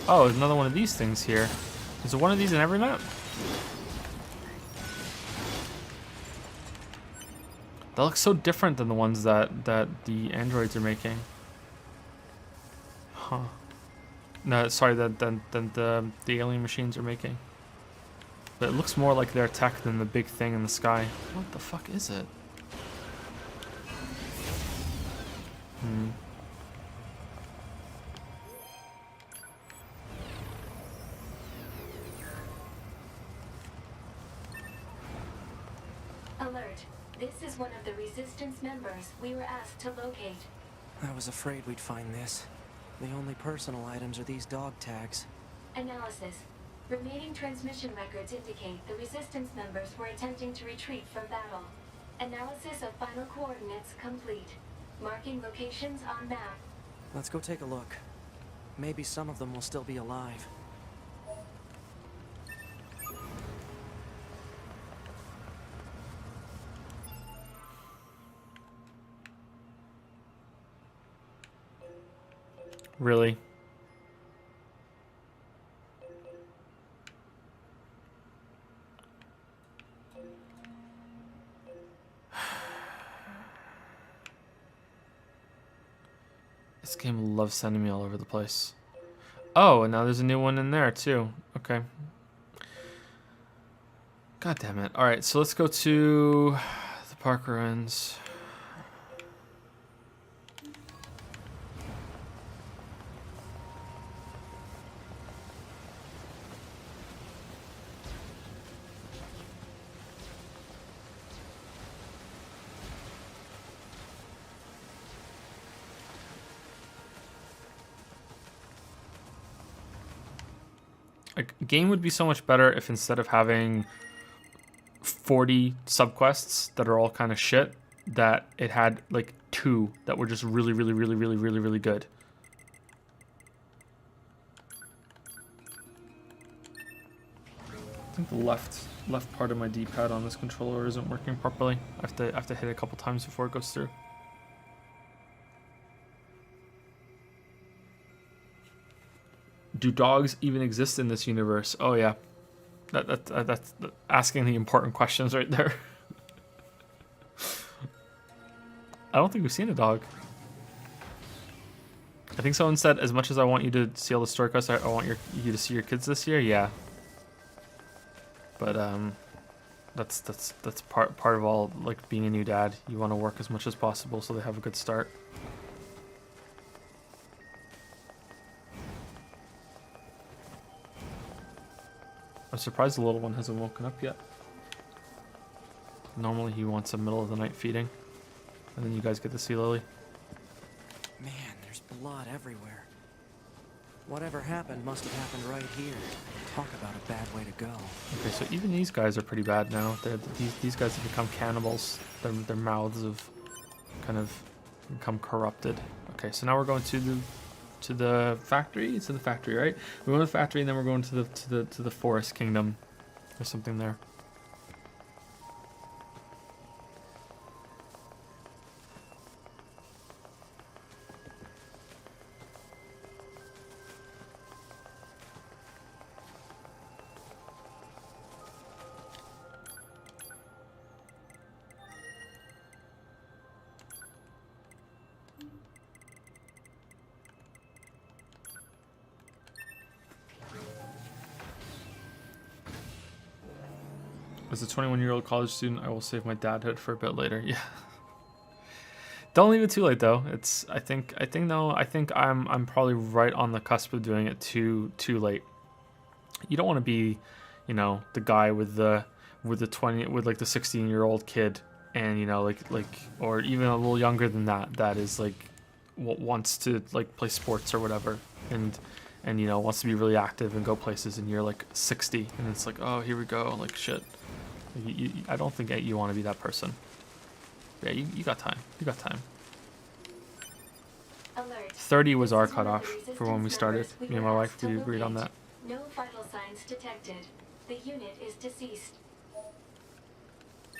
Oh, there's another one of these things here. Is there one of these in every map? That looks so different than the ones that the androids are making. Huh. No, sorry, than the alien machines are making. But it looks more like their tech than the big thing in the sky. What the fuck is it? Alert. This is one of the Resistance members we were asked to locate. I was afraid we'd find this. The only personal items are these dog tags. Analysis. Remaining transmission records indicate the Resistance members were attempting to retreat from battle. Analysis of final coordinates complete. Marking locations on map. Let's go take a look. Maybe some of them will still be alive. Really? This game loves sending me all over the place. Oh, and now there's a new one in there too. Okay. God damn it. Alright, so let's go to the park ruins. A game would be so much better if instead of having 40 subquests that are all kind of shit, that it had like 2 that were just really good. I think the left part of my D-pad on this controller isn't working properly. I have to hit it a couple times before it goes through. Do dogs even exist in this universe? Oh yeah, that's asking the important questions right there. I don't think we've seen a dog. I think someone said, as much as I want you to see all the story quests, I want you to see your kids this year. Yeah, but that's part of all, like, being a new dad. You want to work as much as possible so they have a good start. I'm surprised the little one hasn't woken up yet. Normally he wants a middle of the night feeding. And then you guys get to see Lily. Man, there's blood everywhere. Whatever happened must have happened right here. Talk about a bad way to go. Okay, so even these guys are pretty bad now. These guys have become cannibals. Their mouths have kind of become corrupted. Okay, so now we're going to the factory. It's in the factory, right? We're going to the factory, and then we're going to the forest kingdom. There's something there. As a 21-year-old college student, I will save my dadhood for a bit later. Yeah. Don't leave it too late though. I think I'm probably right on the cusp of doing it too late. You don't want to be, you know, the guy with the 16-year-old kid, and you know, like or even a little younger than that is like wants to like play sports or whatever, and you know, wants to be really active and go places, and you're like 60 and it's like, oh, here we go, like shit. I don't think you want to be that person. Yeah, you got time. You got time. Alert. 30 was our cutoff for when we started. Me and my wife, we agreed on that. No vital signs detected. The unit is deceased.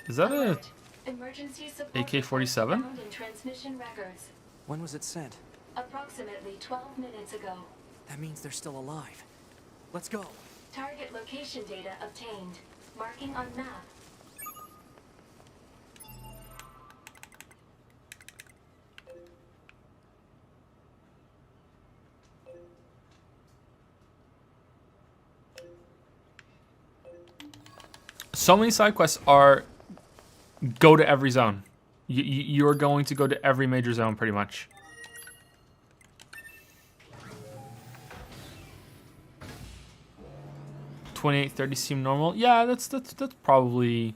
Is that a Emergency support AK-47? found in transmission records. When was it sent? Approximately 12 minutes ago. That means they're still alive. Let's go. Target location data obtained. Marking on map. So many side quests are go to every zone. You're going to go to every major zone pretty much. $28.30 seem normal. Yeah, that's probably.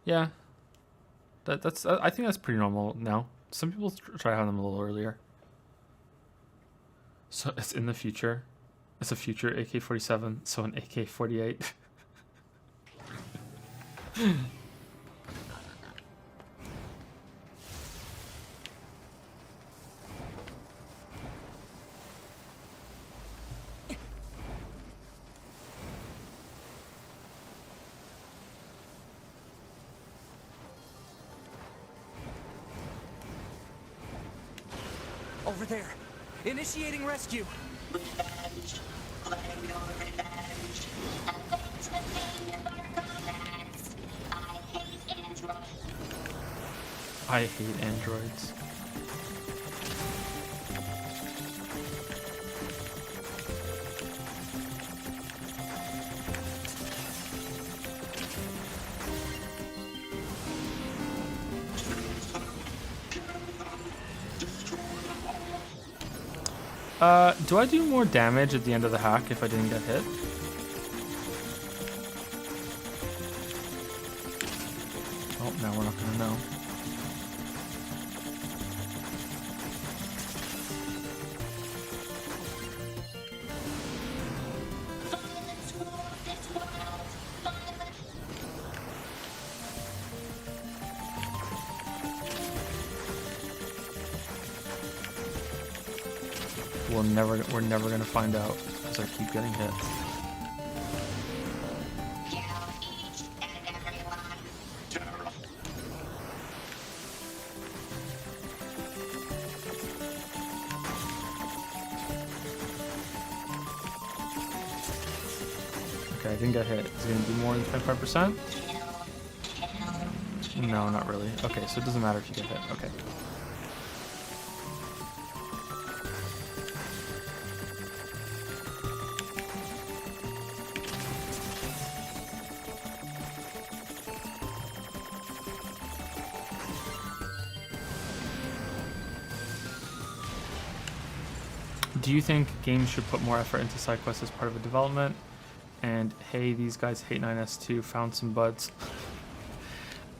Yeah, that's I think that's pretty normal now. Some people try having them a little earlier. So it's in the future. It's a future AK-47, so an AK-48. Over there. Initiating rescue. I hate androids. Do I do more damage at the end of the hack if I didn't get hit? Oh, now we're not gonna know. We're never gonna find out because I keep getting hit. Okay, I didn't get hit. Is it gonna be more than 25%? No, not really. Okay, so it doesn't matter if you get hit. Okay. Do you think games should put more effort into side quests as part of a development? And hey, these guys hate 9S2, found some buds.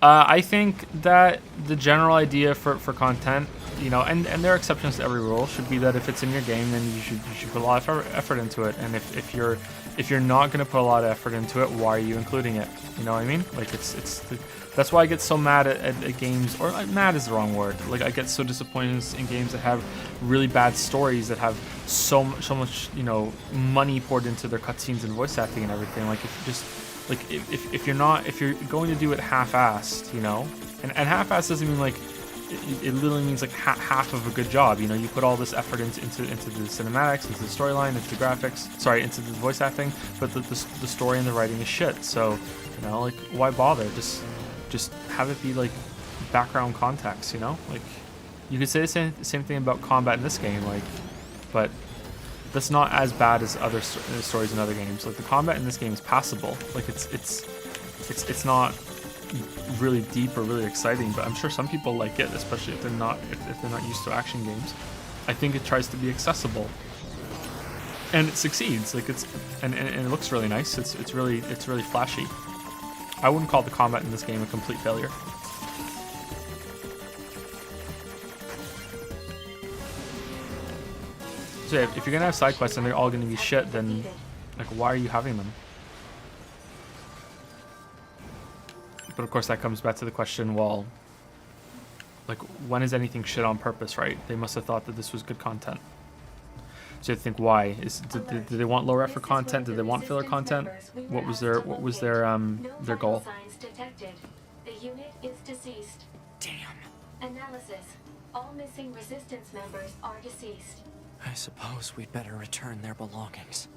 I think that the general idea for content, you know, and there are exceptions to every rule, should be that if it's in your game, then you should put a lot of effort into it. And if you're not going to put a lot of effort into it, why are you including it? You know what I mean? Like that's why I get so mad at games, or mad is the wrong word. Like I get so disappointed in games that have really bad stories, that have so much, you know, money poured into their cutscenes and voice acting and everything. Like if you're going to do it half-assed, you know, and half-assed doesn't mean like it literally means like half of a good job. You know, you put all this effort into the cinematics, into the storyline, into the graphics, sorry, into the voice acting, but the story and the writing is shit. So, you know, like why bother? Just have it be like background context, you know? Like you could say the same thing about combat in this game, like, but that's not as bad as other stories in other games. Like the combat in this game is passable. Like it's it's not really deep or really exciting, but I'm sure some people like it, especially if they're not used to action games. I think it tries to be accessible, and it succeeds. Like and it looks really nice. It's really flashy. I wouldn't call the combat in this game a complete failure. So yeah, if you're gonna have side quests and they're all gonna be shit, then like why are you having them? But of course that comes back to the question, well, like when is anything shit on purpose, right? They must have thought that this was good content. So you think why? Did they want low effort content? Did they want filler content? What was their goal? Signs detected. The unit is deceased. Damn. Analysis. All missing resistance members are deceased. I suppose we'd better return their belongings.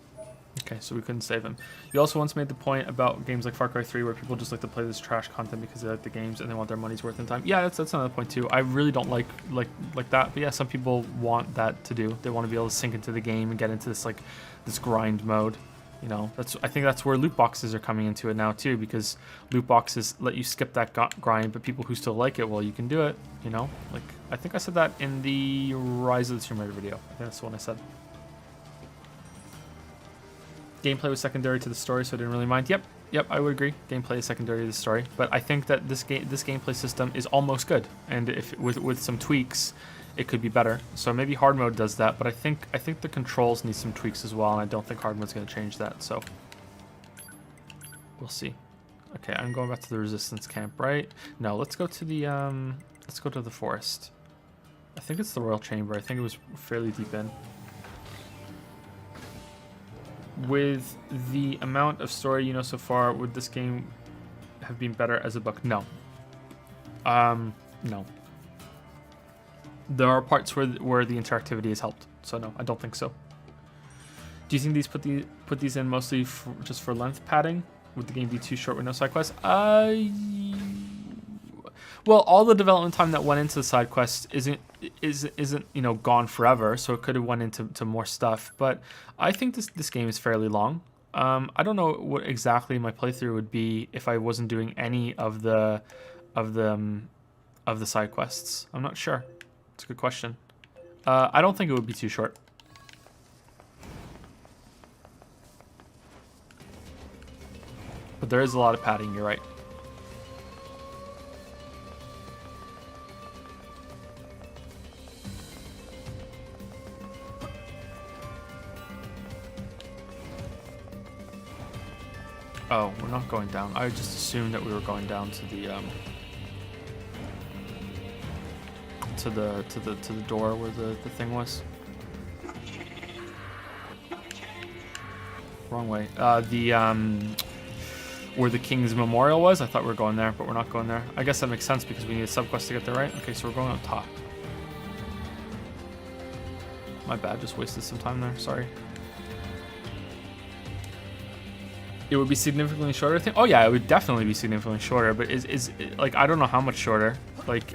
Okay, so we couldn't save him. You also once made the point about games like Far Cry 3 where people just like to play this trash content because they like the games and they want their money's worth in time. Yeah, that's another point too. I really don't like that, but yeah, some people want that to do. They want to be able to sink into the game and get into this this grind mode. You know, I think that's where loot boxes are coming into it now too, because loot boxes let you skip that grind, but people who still like it, well, you can do it. You know, like I think I said that in the Rise of the Tomb Raider video. I think that's the one I said. Gameplay was secondary to the story, so I didn't really mind. Yep, I would agree. Gameplay is secondary to the story, but I think that this gameplay system is almost good, and if with some tweaks, it could be better. So maybe hard mode does that, but I think the controls need some tweaks as well, and I don't think hard mode's going to change that. So we'll see. Okay, I'm going back to the resistance camp, right? No, let's go to the forest. I think it's the royal chamber. I think it was fairly deep in. With the amount of story you know so far, would this game have been better as a book? No. No. There are parts where the interactivity has helped, so no, I don't think so. Do you think these put these in mostly just for length padding? Would the game be too short with no side quests? Well, all the development time that went into the side quests isn't gone forever, so it could have went into more stuff. But I think this game is fairly long. I don't know what exactly my playthrough would be if I wasn't doing any of the side quests. I'm not sure. It's a good question. I don't think it would be too short. But there is a lot of padding, you're right. Oh, we're not going down. I just assumed that we were going down to the to the door where the thing was. Wrong way. Where the King's Memorial was. I thought we were going there, but we're not going there. I guess that makes sense because we need a subquest to get there, right? Okay, so we're going on top. My bad, just wasted some time there. Sorry. It would be significantly shorter. I think. Oh yeah, it would definitely be significantly shorter. But is like I don't know how much shorter. Like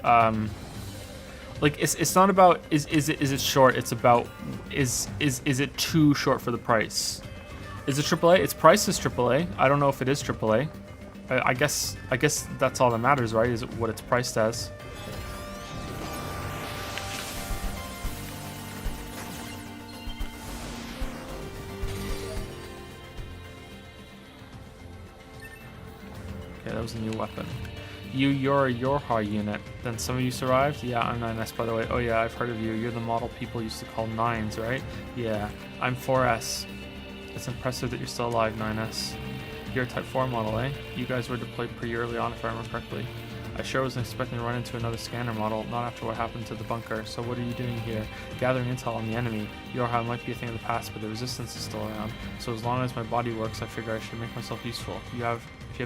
it's not about is it short. It's about is it too short for the price? Is it AAA? Its price is AAA. I don't know if it is AAA. I guess that's all that matters, right? Is it what it's priced as? Okay, that was a new weapon. You're a Yorha unit. Then some of you survived? Yeah, I'm 9S by the way. Oh yeah, I've heard of you. You're the model people used to call 9s, right? Yeah, I'm 4S. It's impressive that you're still alive, 9S. You're a Type 4 model, eh? You guys were deployed pretty early on, if I remember correctly. I sure wasn't expecting to run into another scanner model, not after what happened to the bunker. So what are you doing here? Gathering intel on the enemy. Yorha might be a thing of the past, but the resistance is still around. So as long as my body works, I figure I should make myself useful. If you have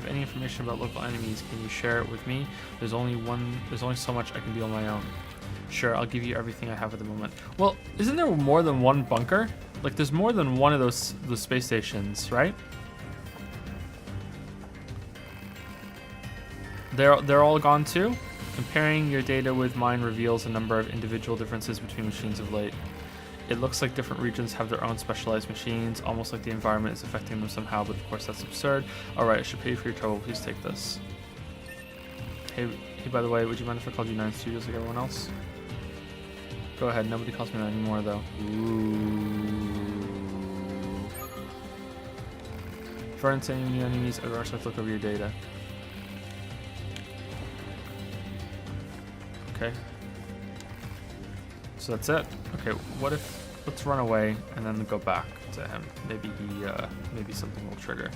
any information about local enemies, can you share it with me? There's only so much I can do on my own. Sure, I'll give you everything I have at the moment. Well, isn't there more than one bunker? Like, there's more than one of those space stations, right? They're all gone too? Comparing your data with mine reveals a number of individual differences between machines of late. It looks like different regions have their own specialized machines, almost like the environment is affecting them somehow, but of course that's absurd. Alright, I should pay for your trouble. Please take this. Hey, by the way, would you mind if I called you 9 Studios like everyone else? Go ahead, nobody calls me that anymore though. Ooh. For any new enemies, I rush to look over your data. Okay. So that's it. Okay, what if, let's run away and then go back to him. Maybe he, maybe something will trigger.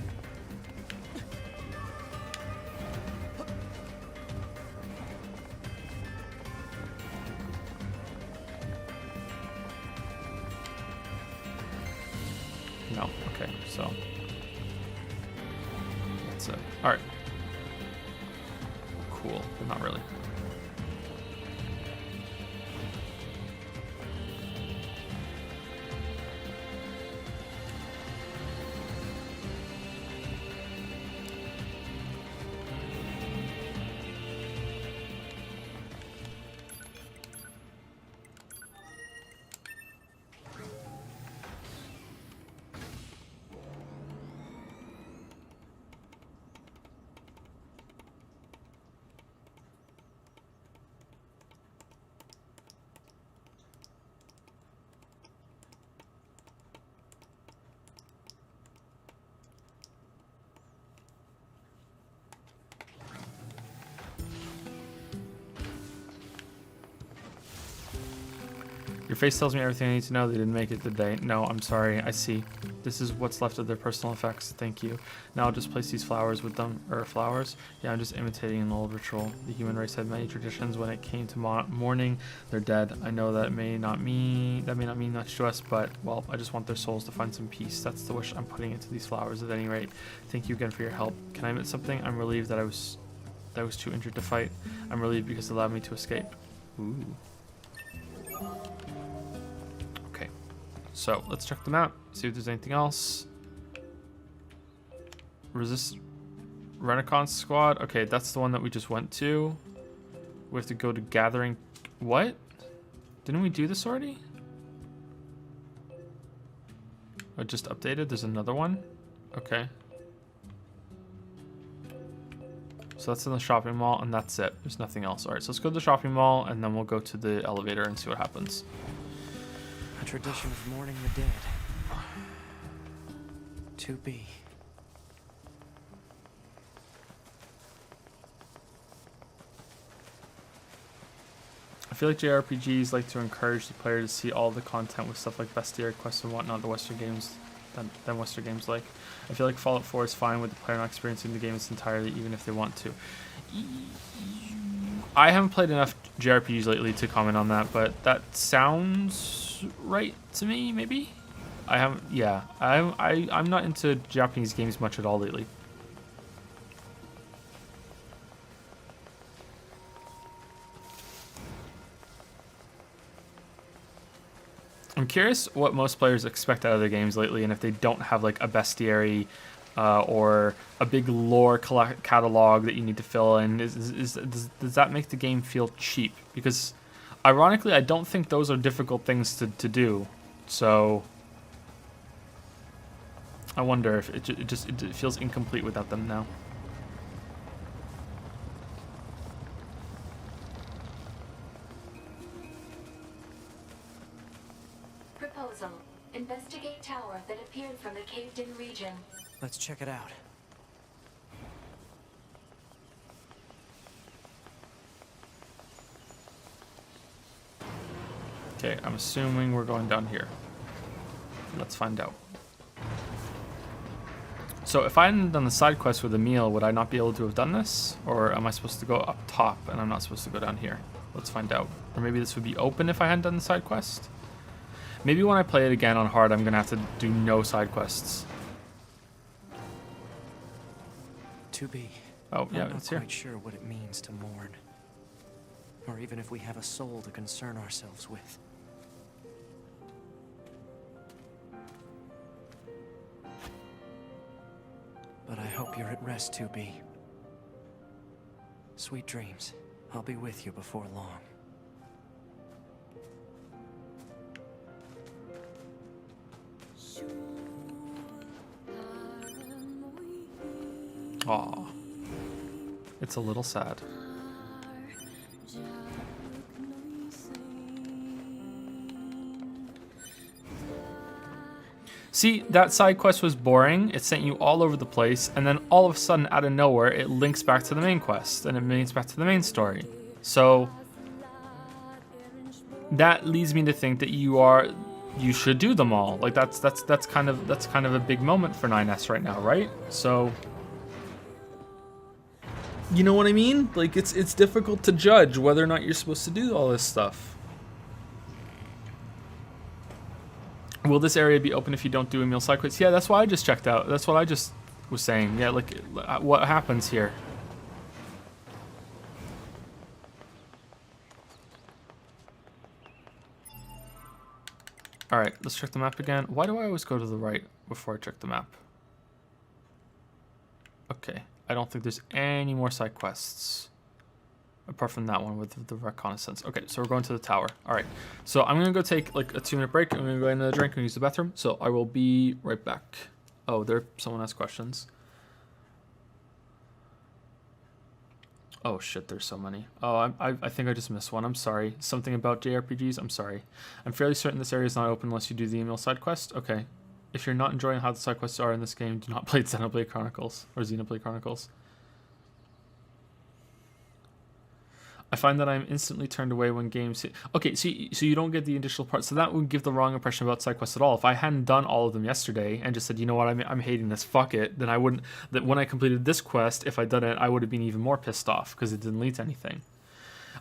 No, okay, so that's it. Alright. Cool, but not really. Your face tells me everything I need to know. They didn't make it, did they? No, I'm sorry. I see. This is what's left of their personal effects. Thank you. Now I'll just place these flowers with them. Flowers? Yeah, I'm just imitating an old ritual. The human race had many traditions. When it came to mourning, they're dead. I know that may not mean much to us, but, well, I just want their souls to find some peace. That's the wish I'm putting into these flowers at any rate. Thank you again for your help. Can I admit something? I'm relieved that I was too injured to fight. I'm relieved because it allowed me to escape. Ooh. So let's check the map, see if there's anything else. Resist Renaissance Squad. Okay, that's the one that we just went to. We have to go to Gathering. What? Didn't we do this already? Oh, just updated. There's another one. Okay. So that's in the shopping mall, and that's it. There's nothing else. All right, so let's go to the shopping mall, and then we'll go to the elevator and see what happens. A tradition of mourning the dead. To be. I feel like JRPGs like to encourage the player to see all the content with stuff like bestiary quests and whatnot than Western games like. I feel like Fallout 4 is fine with the player not experiencing the game entirely, even if they want to. I haven't played enough JRPGs lately to comment on that, but that sounds right to me, maybe? I haven't, yeah. I'm not into Japanese games much at all lately. I'm curious what most players expect out of their games lately, and if they don't have like a bestiary or a big lore catalog that you need to fill in, does that make the game feel cheap? Because ironically, I don't think those are difficult things to do. So I wonder if it feels incomplete without them now. Proposal. Investigate tower that appeared from the caved-in region. Let's check it out. Okay, I'm assuming we're going down here. Let's find out. So if I hadn't done the side quest with Emil, would I not be able to have done this? Or am I supposed to go up top and I'm not supposed to go down here? Let's find out. Or maybe this would be open if I hadn't done the side quest? Maybe when I play it again on hard, I'm going to have to do no side quests. To be. Oh, yeah, I'm not it's here. quite sure what it means to mourn. Or even if we have a soul to concern ourselves with. But I hope you're at rest, 2B. Sweet dreams. I'll be with you before long. Aw. It's a little sad. See, that side quest was boring. It sent you all over the place, and then all of a sudden, out of nowhere, it links back to the main quest, and it links back to the main story. So that leads me to think that you should do them all. Like that's kind of a big moment for 9S right now, right? So you know what I mean? Like it's difficult to judge whether or not you're supposed to do all this stuff. Will this area be open if you don't do Emil side quests? Yeah, that's why I just checked out. That's what I just was saying. Yeah, like what happens here? All right, let's check the map again. Why do I always go to the right before I check the map? Okay, I don't think there's any more side quests. Apart from that one with the reconnaissance. Okay, so we're going to the tower. All right, so I'm gonna go take like a 2-minute break. I'm gonna go in a drink and use the bathroom. So I will be right back. Oh, someone asked questions. Oh shit, there's so many. Oh, I think I just missed one. I'm sorry. Something about JRPGs. I'm sorry. I'm fairly certain this area is not open unless you do the email side quest. Okay. If you're not enjoying how the side quests are in this game, do not play Xenoblade Chronicles or Xenoblade Chronicles. I find that I'm instantly turned away when games hit. Okay, so you don't get the initial part, so that would give the wrong impression about side quests at all. If I hadn't done all of them yesterday and just said, you know what, I'm hating this, fuck it, then I wouldn't. That when I completed this quest, if I'd done it, I would have been even more pissed off because it didn't lead to anything.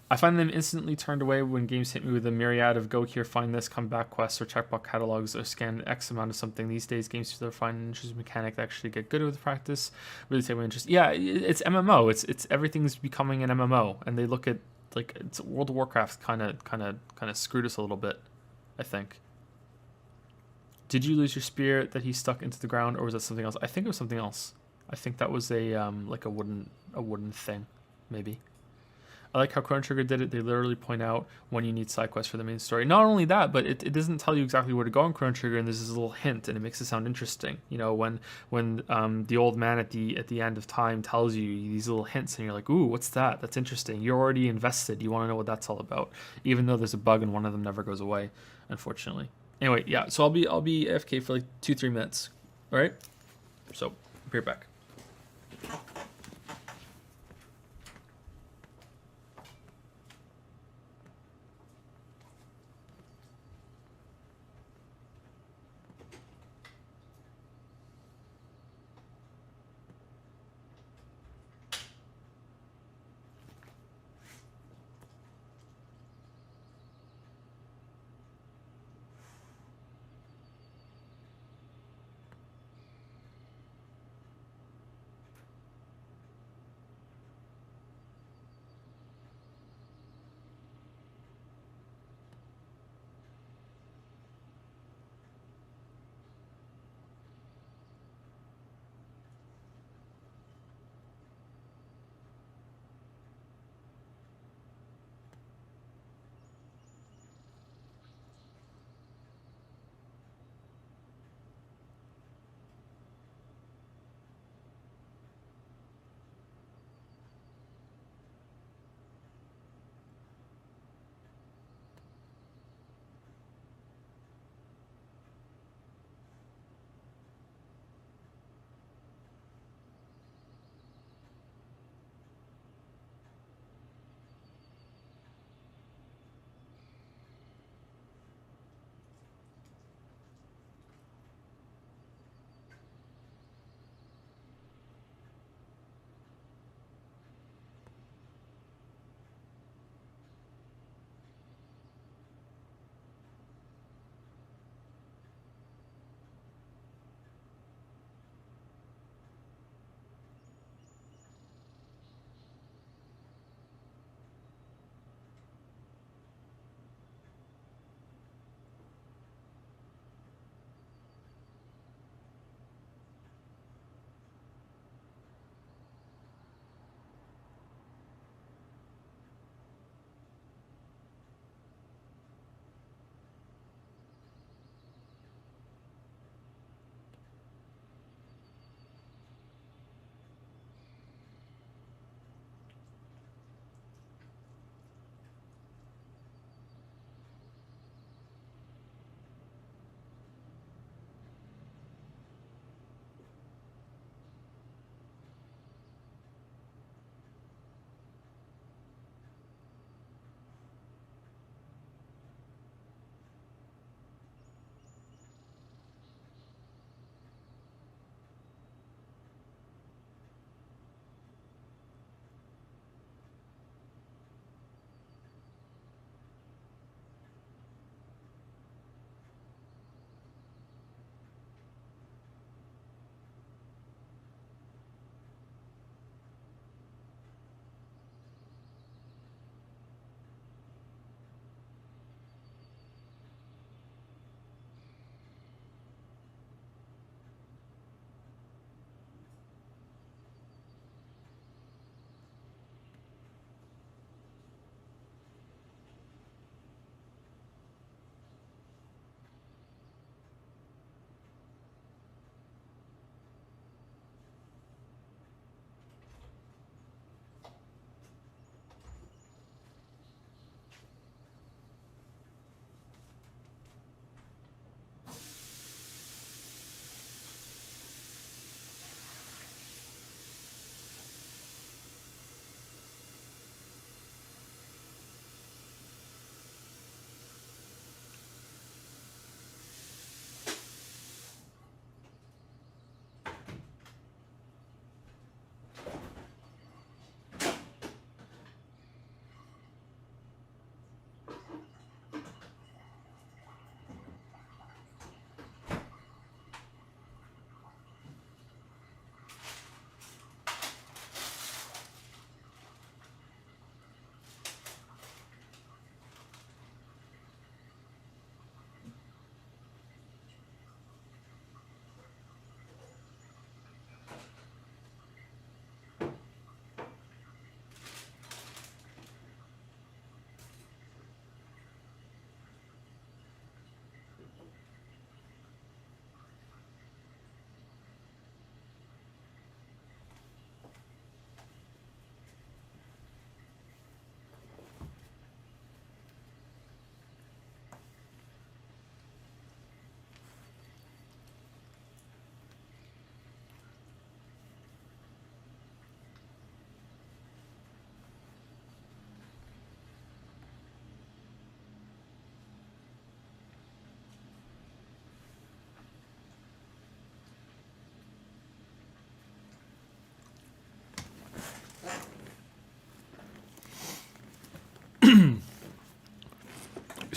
I find them instantly turned away when games hit me with a myriad of go here, find this, come back quests, or checkbox catalogs, or scan X amount of something. These days, games either find an interesting mechanic that actually get good with practice, really take my interest. Yeah, it's MMO. It's everything's becoming an MMO, and they look at like it's World of Warcraft kind of screwed us a little bit, I think. Did you lose your spear that he stuck into the ground, or was that something else? I think it was something else. I think that was a like a wooden thing, maybe. I like how Chrono Trigger did it. They literally point out when you need side quests for the main story. Not only that, but it doesn't tell you exactly where to go in Chrono Trigger, and there's this little hint, and it makes it sound interesting. You know, when the old man at the end of time tells you these little hints, and you're like, ooh, what's that? That's interesting. You're already invested. You want to know what that's all about, even though there's a bug and one of them never goes away, unfortunately. Anyway, yeah. So I'll be AFK for like 2-3 minutes. All right. So be right back.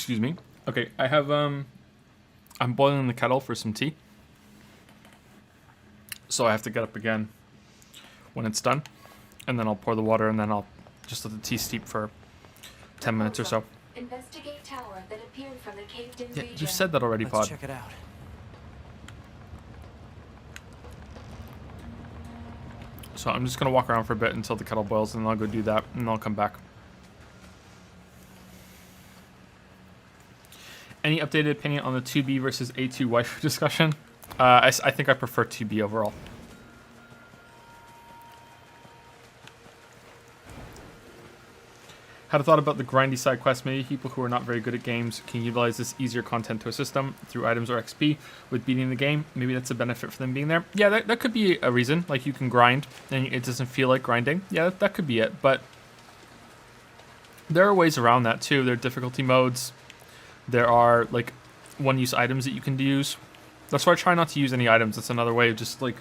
Excuse me. Okay, I have I'm boiling the kettle for some tea. So I have to get up again when it's done. And then I'll pour the water and then I'll just let the tea steep for 10 minutes or so. Investigate tower that appeared from the caved-in Yeah, region. you said that already, Pod. Let's check it out. So I'm just going to walk around for a bit until the kettle boils, and then I'll go do that, and then I'll come back. Any updated opinion on the 2B versus A2 waifu discussion? I think I prefer 2B overall. Had a thought about the grindy side quests. Maybe people who are not very good at games can utilize this easier content to assist them through items or XP with beating the game. Maybe that's a benefit for them being there. Yeah, that could be a reason. Like, you can grind and it doesn't feel like grinding. Yeah, that could be it. But there are ways around that too. There are difficulty modes. There are, like, one-use items that you can use. That's why I try not to use any items. That's another way of just, like,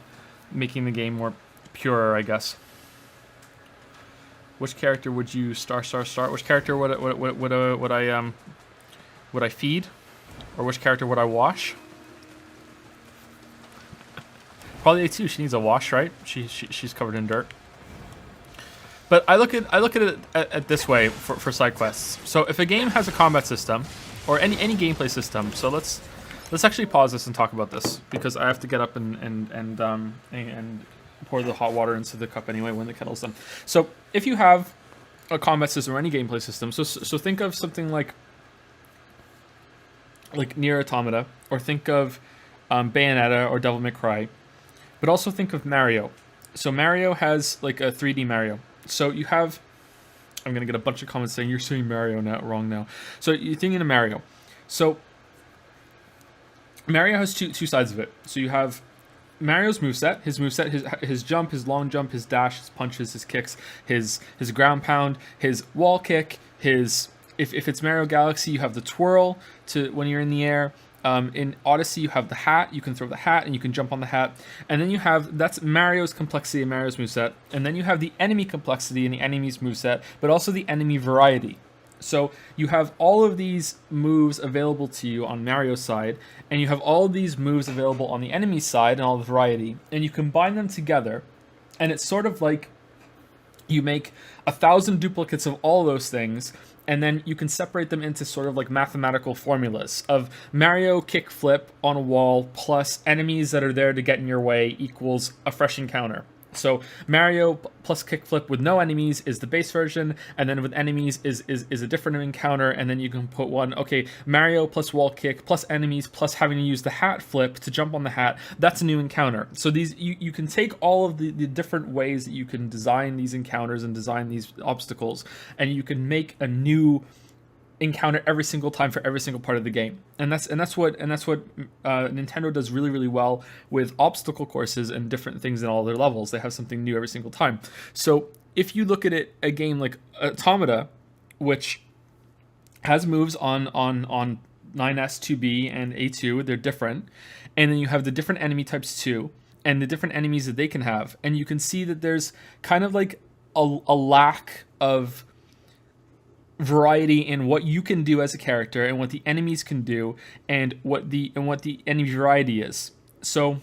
making the game more pure, I guess. Which character would you start? Which character would I feed, or which character would I wash? Probably A2. She needs a wash, right? She's covered in dirt. But I look at it this way for side quests. So if a game has a combat system, or any gameplay system, so let's actually pause this and talk about this, because I have to get up and pour the hot water into the cup anyway when the kettle's done. So if you have a combat system or any gameplay system, so think of something like Nier Automata, or think of Bayonetta or Devil May Cry, but also think of Mario. So Mario has like a 3D Mario. So you have, I'm gonna get a bunch of comments saying you're saying Mario now wrong now. So you're thinking of Mario. So Mario has two sides of it. So you have Mario's moveset, his jump, his long jump, his dash, his punches, his kicks, his ground pound, his wall kick, his if it's Mario Galaxy, you have the twirl to when you're in the air. In Odyssey, you have the hat. You can throw the hat and you can jump on the hat. And then you have, that's Mario's complexity and Mario's moveset. And then you have the enemy complexity and the enemy's moveset, but also the enemy variety. So you have all of these moves available to you on Mario's side, and you have all of these moves available on the enemy's side and all the variety. And you combine them together, and it's sort of like you make 1,000 duplicates of all those things, and then you can separate them into sort of like mathematical formulas of Mario kickflip on a wall plus enemies that are there to get in your way equals a fresh encounter. So Mario plus kickflip with no enemies is the base version, and then with enemies is a different encounter, and then you can put one, okay, Mario plus wall kick plus enemies plus having to use the hat flip to jump on the hat, that's a new encounter. So these you can take all of the different ways that you can design these encounters and design these obstacles, and you can make a new encounter every single time for every single part of the game. And that's what Nintendo does really, really well with obstacle courses and different things in all their levels. They have something new every single time. So if you look at it, a game like Automata, which has moves on 9S, 2B, and A2, they're different, and then you have the different enemy types too, and the different enemies that they can have, and you can see that there's kind of like a lack of variety in what you can do as a character and what the enemies can do and what the enemy variety is. So,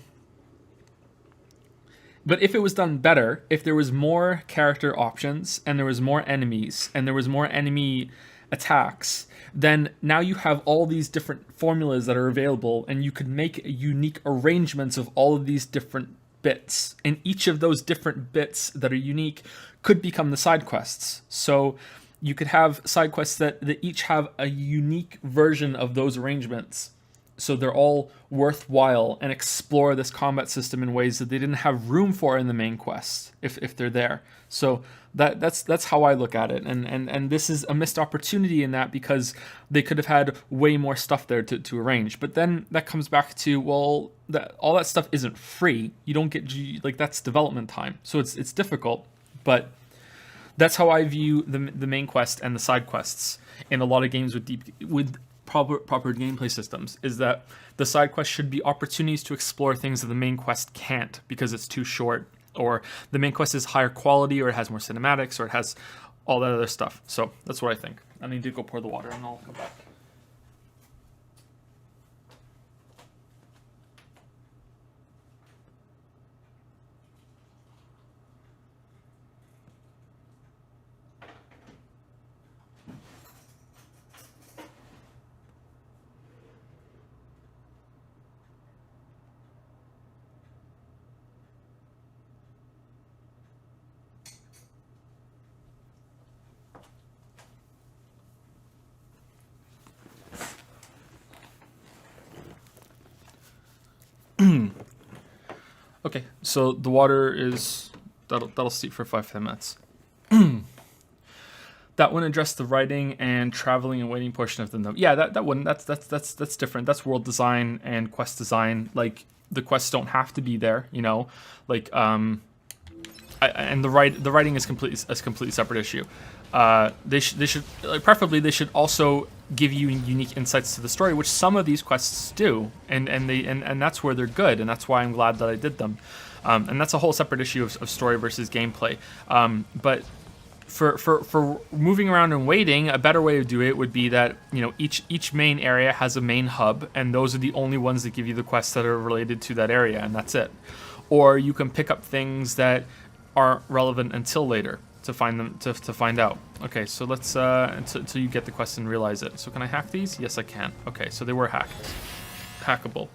but if it was done better, if there was more character options and there was more enemies and there was more enemy attacks, then now you have all these different formulas that are available, and you could make unique arrangements of all of these different bits, and each of those different bits that are unique could become the side quests. So you could have side quests that each have a unique version of those arrangements, so they're all worthwhile and explore this combat system in ways that they didn't have room for in the main quest if they're there. So that's how I look at it, and this is a missed opportunity in that, because they could have had way more stuff there to arrange. But then that comes back to, well, all that stuff isn't free. You don't get, like, that's development time, so it's difficult. But that's how I view the main quest and the side quests in a lot of games with proper gameplay systems, is that the side quest should be opportunities to explore things that the main quest can't because it's too short, or the main quest is higher quality, or it has more cinematics, or it has all that other stuff. So that's what I think. I need to go pour the water and I'll come back. Okay, so the water is that'll steep for 5-10 minutes. That wouldn't address the writing and traveling and waiting portion of the note. Yeah, that wouldn't. That's different. That's world design and quest design. Like the quests don't have to be there, you know. Like and the writing is completely separate issue. They should like, preferably they should also give you unique insights to the story, which some of these quests do, and that's where they're good, and that's why I'm glad that I did them. And that's a whole separate issue of story versus gameplay. But for moving around and waiting, a better way to do it would be that, you know, each main area has a main hub, and those are the only ones that give you the quests that are related to that area, and that's it. Or you can pick up things that aren't relevant until later to find them to find out. Okay, so let's until you get the quest and realize it. So can I hack these? Yes, I can. Okay, so they were hacked. Hackable.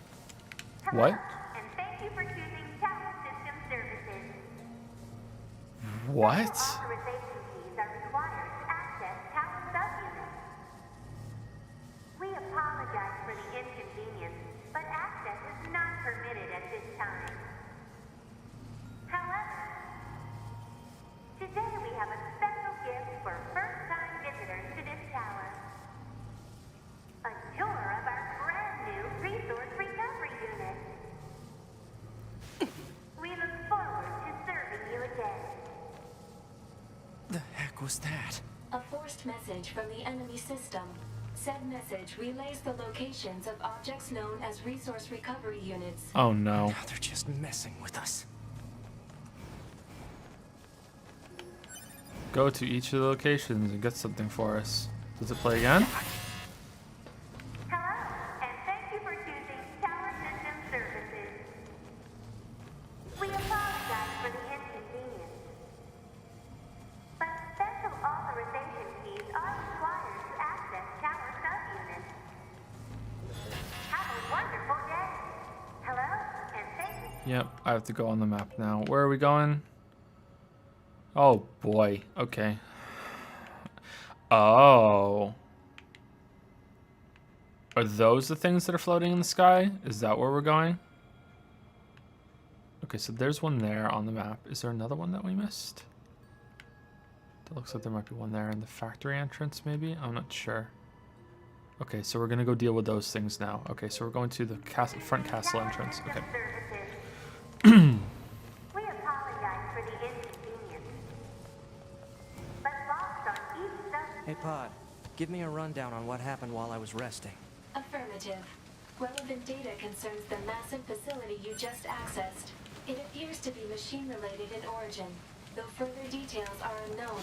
What? And thank you for choosing Tower System Services. What? Authorization keys are required to access tower subunits. We apologize for the inconvenience, but access is not permitted at this time. However, today we have a special gift for first-time visitors to this tower. A tour of our brand new resource recovery unit. We look forward to serving you again. The heck was that? A forced message from the enemy system. Said message relays the locations of objects known as resource recovery units. Oh no. Now they're just messing with us. Go to each of the locations and get something for us. Does it play again? Hello, and thank you for choosing Tower System Services. We apologize for the inconvenience, but special authorization keys are required to access tower subunits. Have a wonderful day. Hello, and thank you. Yep, I have to go on the map now. Where are we going? Oh boy. Okay. Oh. Are those the things that are floating in the sky? Is that where we're going? Okay, so there's one there on the map. Is there another one that we missed? It looks like there might be one there in the factory entrance, maybe? I'm not sure. Okay, so we're gonna go deal with those things now. Okay, so we're going to the front castle entrance. Okay. We apologize for the inconvenience, but locks on each sub. Hey, Pod. Give me a rundown on what happened while I was resting. Affirmative. Relevant data concerns the massive facility you just accessed. It appears to be machine-related in origin, though further details are unknown.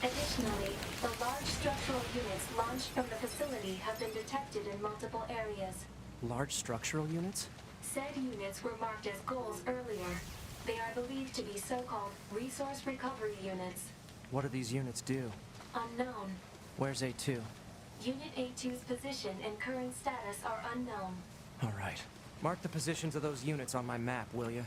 Additionally, the large structural units launched from the facility have been detected in multiple areas. Large structural units? Said units were marked as goals earlier. They are believed to be so-called resource recovery units. What do these units do? Unknown. Where's A2? Unit A2's position and current status are unknown. All right. Mark the positions of those units on my map, will you?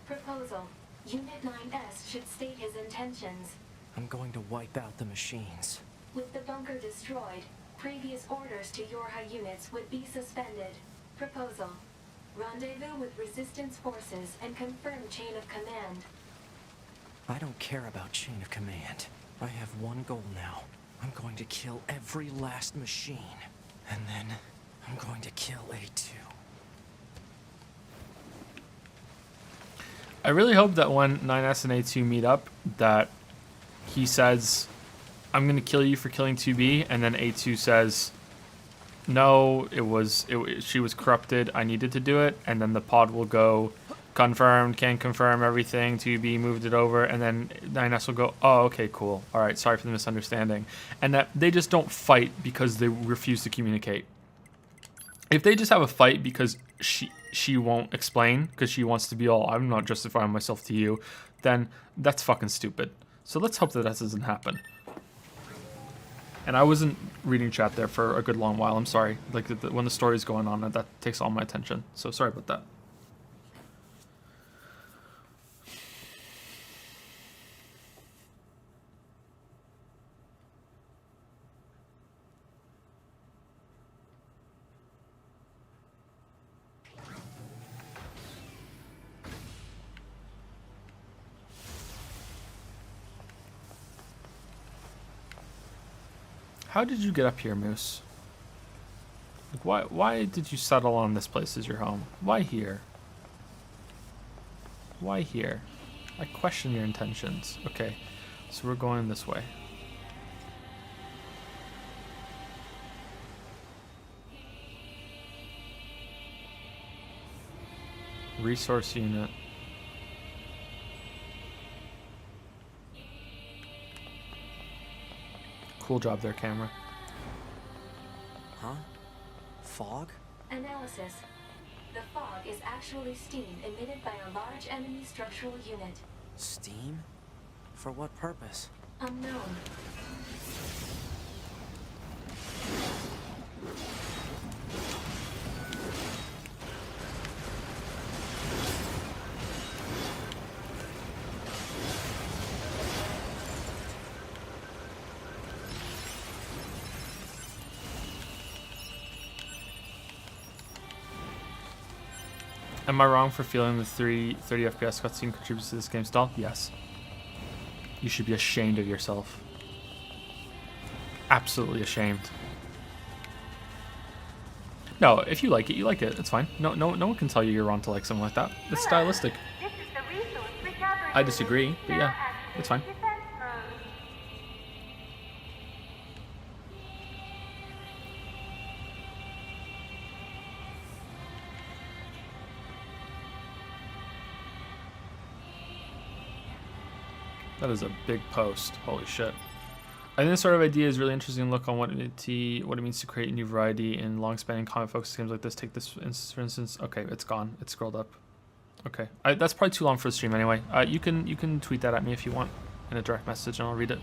Proposal. Unit 9S should state his intentions. I'm going to wipe out the machines. With the bunker destroyed, previous orders to Yorha units would be suspended. Proposal. Rendezvous with resistance forces and confirm chain of command. I don't care about chain of command. I have one goal now. I'm going to kill every last machine. And then I'm going to kill A2. I really hope that when 9S and A2 meet up, that he says, I'm going to kill you for killing 2B, and then A2 says, no, she was corrupted, I needed to do it, and then the pod will go, confirmed, can confirm everything, 2B moved it over, and then 9S will go, oh, okay, cool, alright, sorry for the misunderstanding. And that they just don't fight because they refuse to communicate. If they just have a fight because she won't explain, because she wants to be all, I'm not justifying myself to you, then that's fucking stupid. So let's hope that doesn't happen. And I wasn't reading chat there for a good long while, I'm sorry. Like, when the story's going on, that takes all my attention. So sorry about that. How did you get up here, Moose? Like, why did you settle on this place as your home? Why here? Why here? I question your intentions. Okay, so we're going this way. Resource unit. Cool job there, camera. Huh? Fog? Analysis. The fog is actually steam emitted by a large enemy structural unit. Steam? For what purpose? Unknown. Am I wrong for feeling the 30 FPS cutscene contributes to this game's stall? Yes. You should be ashamed of yourself. Absolutely ashamed. No, if you like it, you like it. It's fine. No one can tell you you're wrong to like something like that. It's stylistic. I disagree, but yeah, it's fine. That is a big post. Holy shit. I think this sort of idea is really interesting. Look on what it means to create a new variety in long-spanning combat-focused games like this. Take this for instance. Okay, it's gone. It's scrolled up. Okay, that's probably too long for the stream anyway. You can tweet that at me if you want in a direct message, and I'll read it.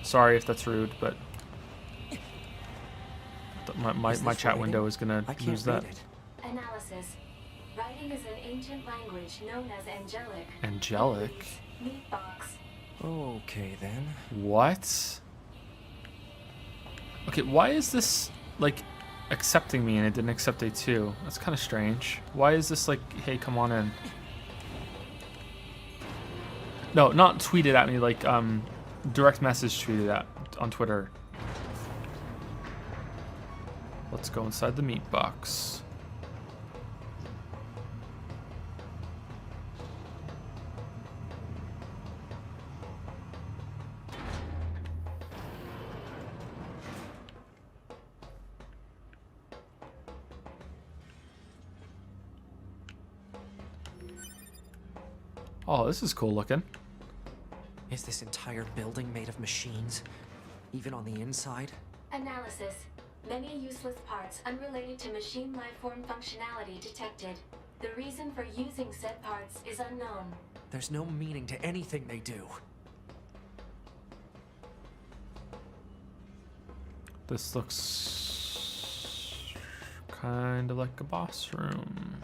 Sorry if that's rude, but my chat window is gonna use that. Analysis. Writing is an ancient language known as angelic. Angelic. Meat box. Okay then. What? Okay, why is this like accepting me and it didn't accept A2? That's kind of strange. Why is this like, hey, come on in? No, not tweeted at me, like direct message tweeted at on Twitter. Let's go inside the meat box. Oh, this is cool looking. Is this entire building made of machines? Even on the inside? Analysis. Many useless parts unrelated to machine lifeform functionality detected. The reason for using said parts is unknown. There's no meaning to anything they do. This looks kind of like a boss room.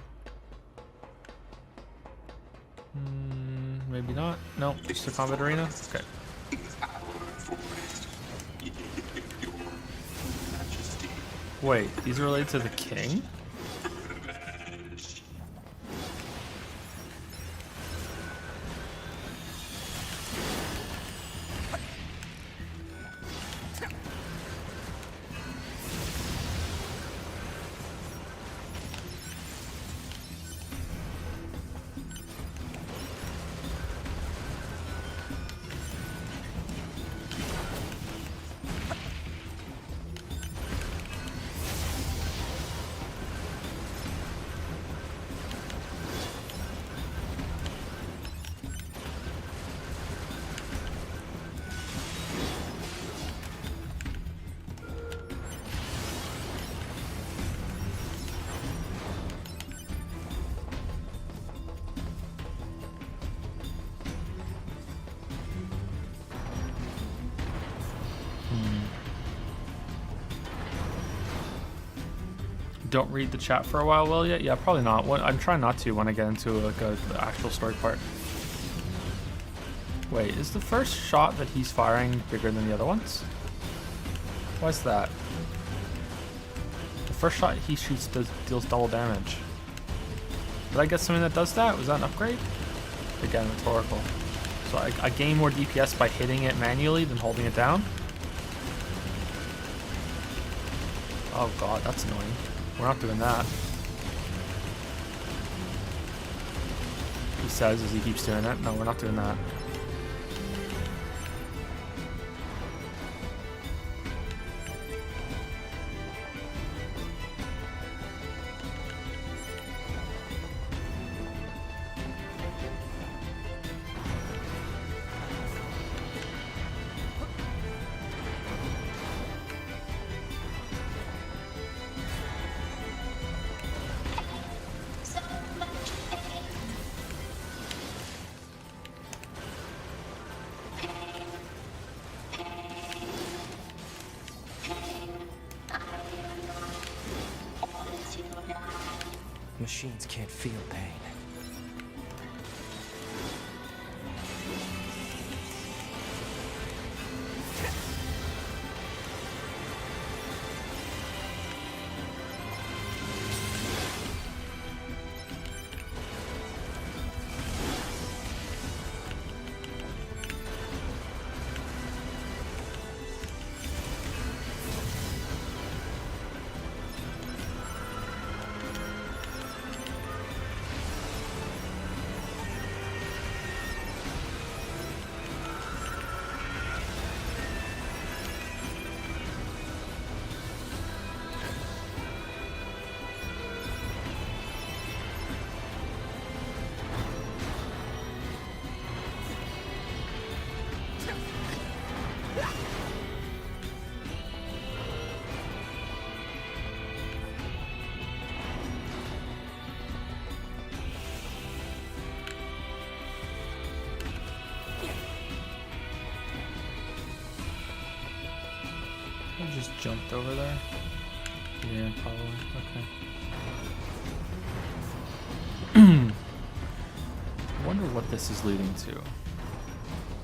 Maybe not. No, just a combat arena. Okay. Wait, these are related to the king? Don't read the chat for a while, will you? Yeah, probably not. I'm trying not to when I get into like the actual story part. Wait, is the first shot that he's firing bigger than the other ones? Why's that? The first shot he shoots deals double damage. Did I get something that does that? Was that an upgrade? Again, rhetorical. So I gain more DPS by hitting it manually than holding it down? Oh god, that's annoying. We're not doing that. He says as he keeps doing it. No, we're not doing that. Machines can't feel pain. I just jumped over there. Yeah, probably. Okay. I wonder what this is leading to.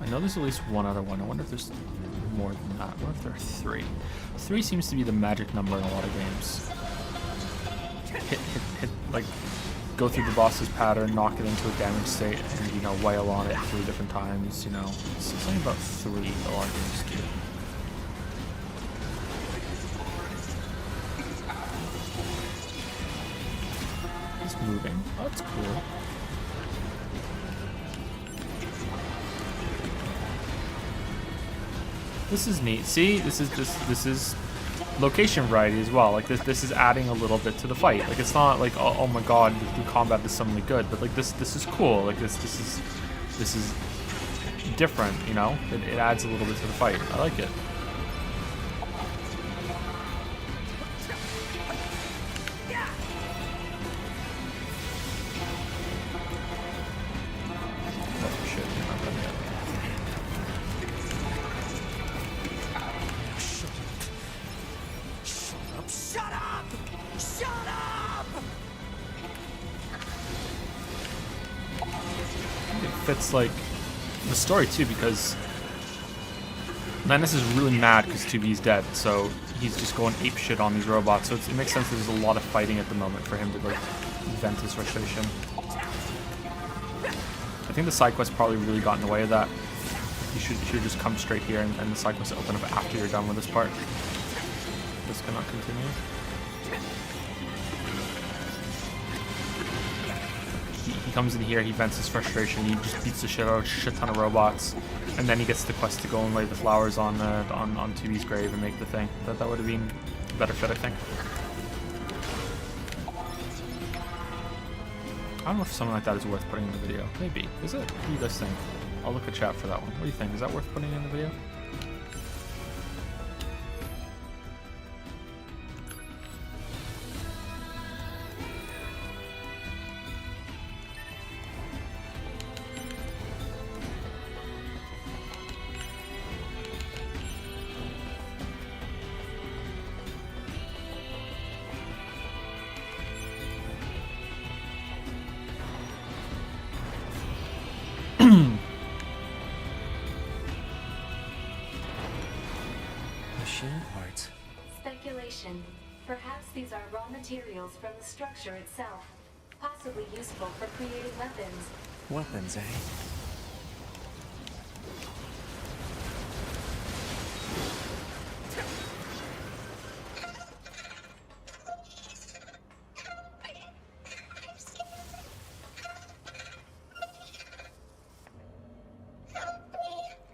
I know there's at least one other one. I wonder if there's more than that. What if there are three? Three seems to be the magic number in a lot of games. Hit, like, go through the boss's pattern, knock it into a damage state, and, you know, wail on it 3 different times, you know. It's something about 3 a lot of games do. He's moving. Oh, that's cool. This is neat. See, this is location variety as well. Like this is adding a little bit to the fight. Like it's not like oh my god, the combat is suddenly good, but like this is cool. Like this is different. You know, it adds a little bit to the fight. I like it. Oh shit! You're not done yet. Shut up! Shut up! It fits like the story too, because Linus is really mad because 2B's dead, so he's just going apeshit on these robots. So it makes sense that there's a lot of fighting at the moment for him to like vent his frustration. I think the side quest probably really got in the way of that. You should just come straight here, and the side quest will open up after you're done with this part. This cannot continue. He comes in here, he vents his frustration, he just beats the shit out of a shit ton of robots, and then he gets the quest to go and lay the flowers on 2B's grave and make the thing. That would have been a better fit, I think. I don't know if something like that is worth putting in the video. Maybe. Is it? What do you guys think? I'll look at chat for that one. What do you think? Is that worth putting in the video? Machine parts. Speculation. Perhaps these are raw materials from the structure itself, possibly useful for creating weapons. Weapons, eh?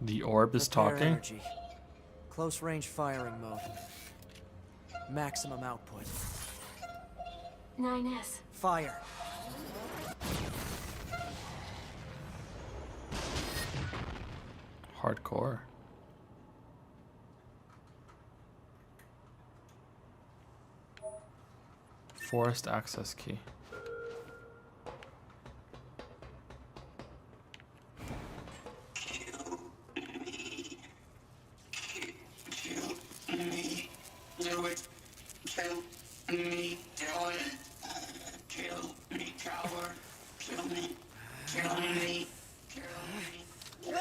The orb is Repair talking? energy. Close range firing mode. Maximum output. 9S. Fire. Hardcore. Forest access key. Do it. Kill me. Do it. Kill me, coward. Kill me. Kill me. Kill me.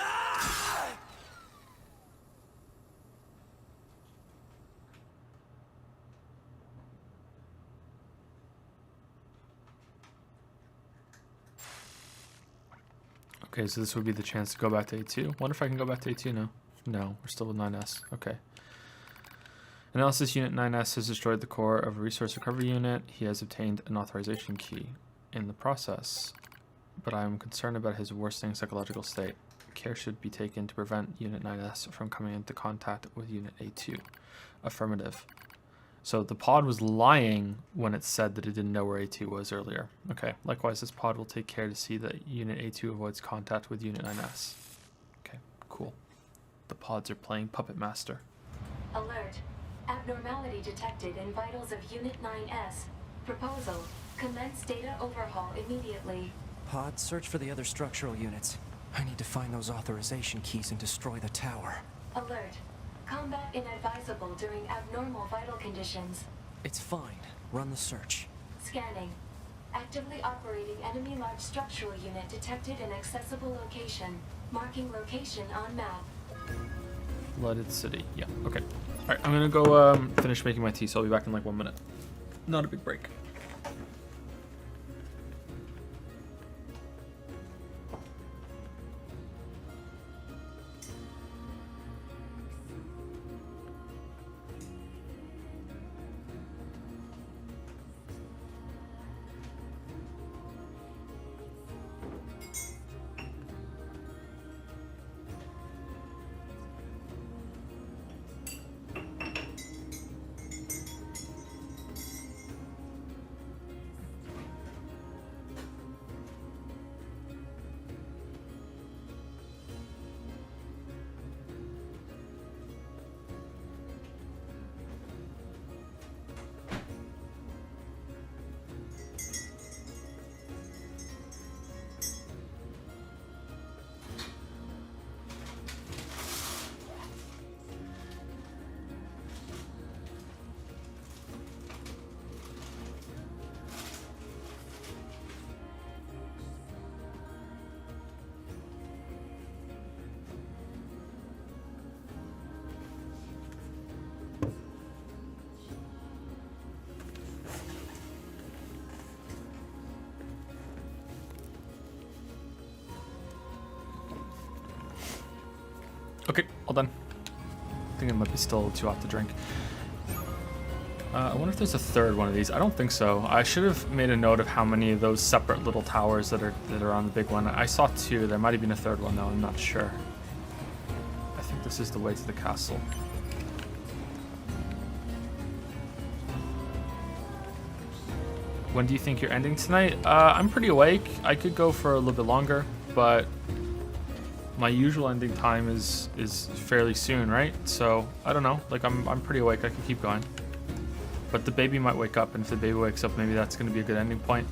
Okay, so this would be the chance to go back to A2. Wonder if I can go back to A2 now. No, we're still with 9S. Okay. Analysis Unit 9S has destroyed the core of a resource recovery unit. He has obtained an authorization key in the process, but I am concerned about his worsening psychological state. Care should be taken to prevent Unit 9S from coming into contact with Unit A2. Affirmative. So the pod was lying when it said that it didn't know where A2 was earlier. Okay, likewise, this pod will take care to see that Unit A2 avoids contact with Unit 9S. Okay, cool. The pods are playing Puppet Master. Alert. Abnormality detected in vitals of Unit 9S. Proposal. Commence data overhaul immediately. Pod, search for the other structural units. I need to find those authorization keys and destroy the tower. Alert. Combat inadvisable during abnormal vital conditions. It's fine. Run the search. Scanning. Actively operating enemy large structural unit detected in accessible location. Marking location on map. Flooded city. Yeah, okay. Alright, I'm gonna go finish making my tea, so I'll be back in like 1 minute. Not a big break. Okay, all done. I think it might be still too hot to drink. I wonder if there's a third one of these. I don't think so. I should have made a note of how many of those separate little towers that are on the big one. I saw 2. There might have been a third one though. I'm not sure. I think this is the way to the castle. When do you think you're ending tonight? I'm pretty awake. I could go for a little bit longer, but my usual ending time is fairly soon, right? So I don't know. Like I'm pretty awake. I can keep going. But the baby might wake up, and if the baby wakes up, maybe that's going to be a good ending point.